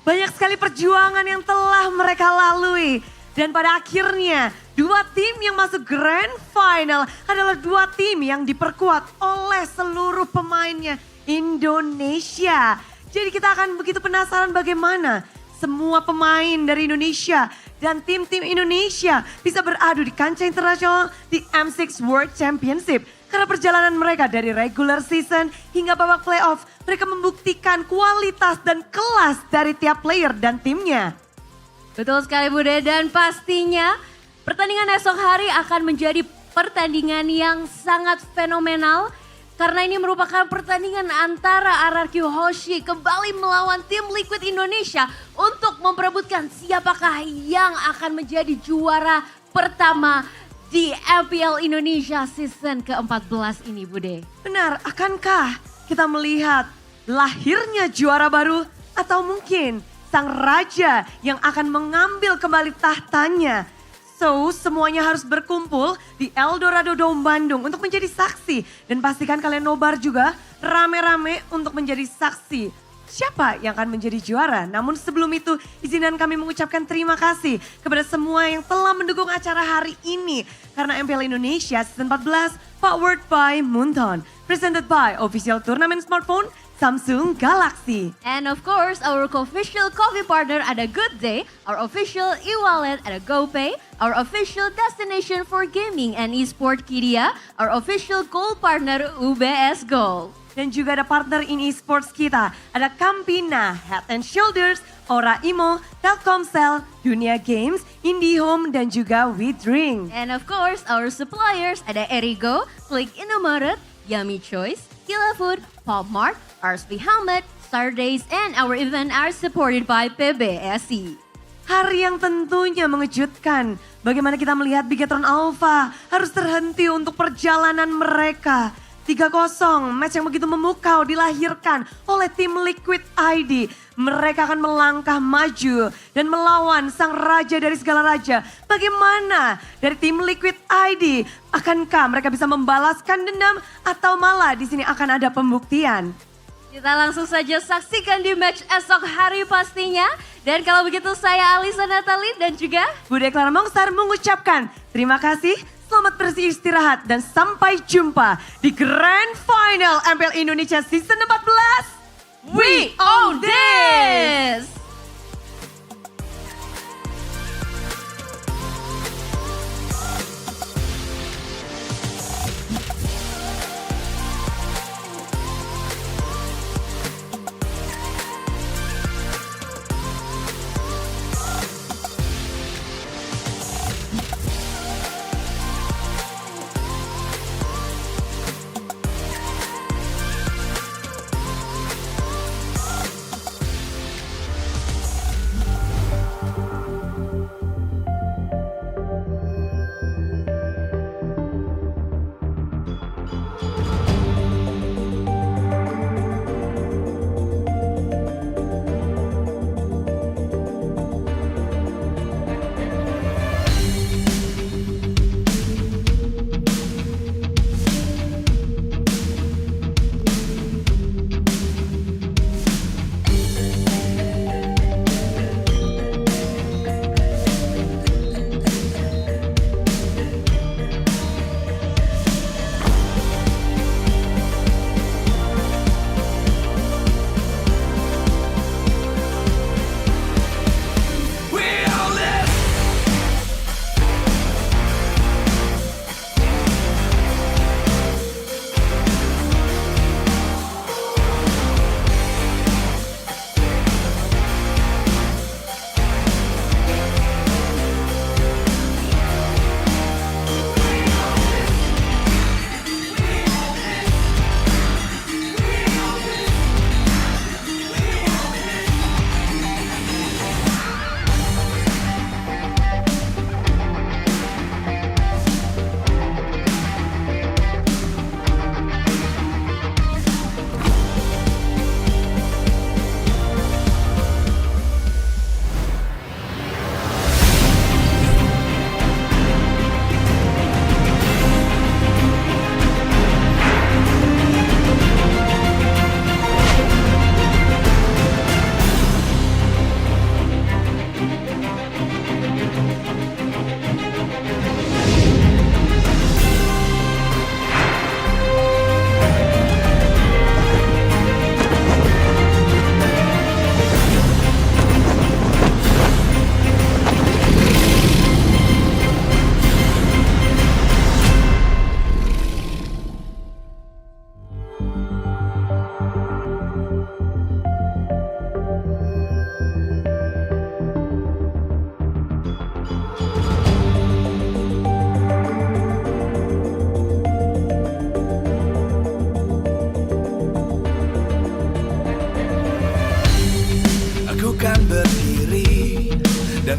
Banyak sekali perjuangan yang telah mereka lalui. Dan pada akhirnya, dua tim yang masuk Grand Final adalah dua tim yang diperkuat oleh seluruh pemainnya Indonesia. Jadi kita akan begitu penasaran bagaimana semua pemain dari Indonesia dan tim-tim Indonesia bisa beradu di kancah internasional di M6 World Championship. Karena perjalanan mereka dari regular season hingga babak playoff, mereka membuktikan kualitas dan kelas dari tiap player dan timnya. Betul sekali Bude, dan pastinya pertandingan esok hari akan menjadi pertandingan yang sangat fenomenal. Karena ini merupakan pertandingan antara RRQ Hoshi kembali melawan tim Liquid Indonesia untuk memperebutkan siapakah yang akan menjadi juara pertama di MPL Indonesia season ke-14 ini, Bude. Benar, akankah kita melihat lahirnya juara baru atau mungkin sang raja yang akan mengambil kembali tahtanya? So, semuanya harus berkumpul di Eldorado Dome Bandung untuk menjadi saksi. Dan pastikan kalian nobar juga rame-rame untuk menjadi saksi. Siapa yang akan menjadi juara? Namun sebelum itu, izinkan kami mengucapkan terima kasih kepada semua yang telah mendukung acara hari ini. Karena MPL Indonesia Season 14, powered by Moonton. Presented by Official Tournament Smartphone, Samsung Galaxy. And of course, our official coffee partner at a Good Day, our official e-wallet at a GoPay, our official destination for gaming and e-sport Kidia, our official gold partner UBS Gold. Dan juga ada partner in e-sports kita, ada Campina, Head and Shoulders, Ora Imo, Telkomsel, Dunia Games, IndiHome, dan juga WeDrink. And of course, our suppliers ada Erigo, Click Indomaret, Yummy Choice, Kila Food, Popmart, RSP Helmet, Stardays, and our event are supported by PBSI. Hari yang tentunya mengejutkan. Bagaimana kita melihat Bigetron Alpha harus terhenti untuk perjalanan mereka. 3-0, match yang begitu memukau dilahirkan oleh tim Liquid ID. Mereka akan melangkah maju dan melawan sang raja dari segala raja. Bagaimana dari tim Liquid ID? Akankah mereka bisa membalaskan dendam atau malah di sini akan ada pembuktian? Kita langsung saja saksikan di match esok hari pastinya. Dan kalau begitu saya Alisa Natali dan juga Bude Clara Mongstar mengucapkan terima kasih. Selamat beristirahat dan sampai jumpa di Grand Final MPL Indonesia Season 14. We own this!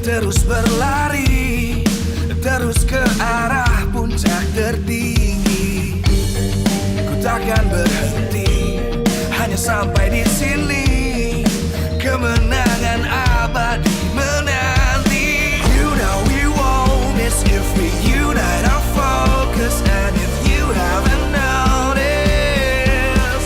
terus berlari, terus ke arah puncak tertinggi. Ku takkan berhenti, hanya sampai di sini. Kemenangan abadi menanti. You know we won't miss if we unite our focus. And if you haven't noticed,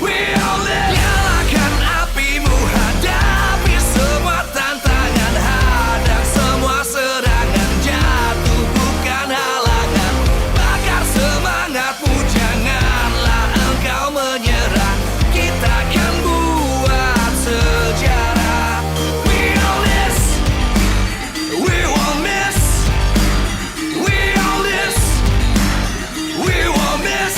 we all live. Nyalakan apimu, hadapi semua tantangan, hadang semua serangan, jatuh bukan halangan. Bakar semangatmu, janganlah engkau menyerah. Kita akan buat sejarah. We all this, we won't miss. We all this, we won't miss.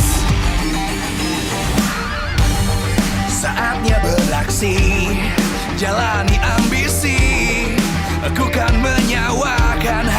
Saatnya beraksi, jalani ambisi. Aku kan menyawakan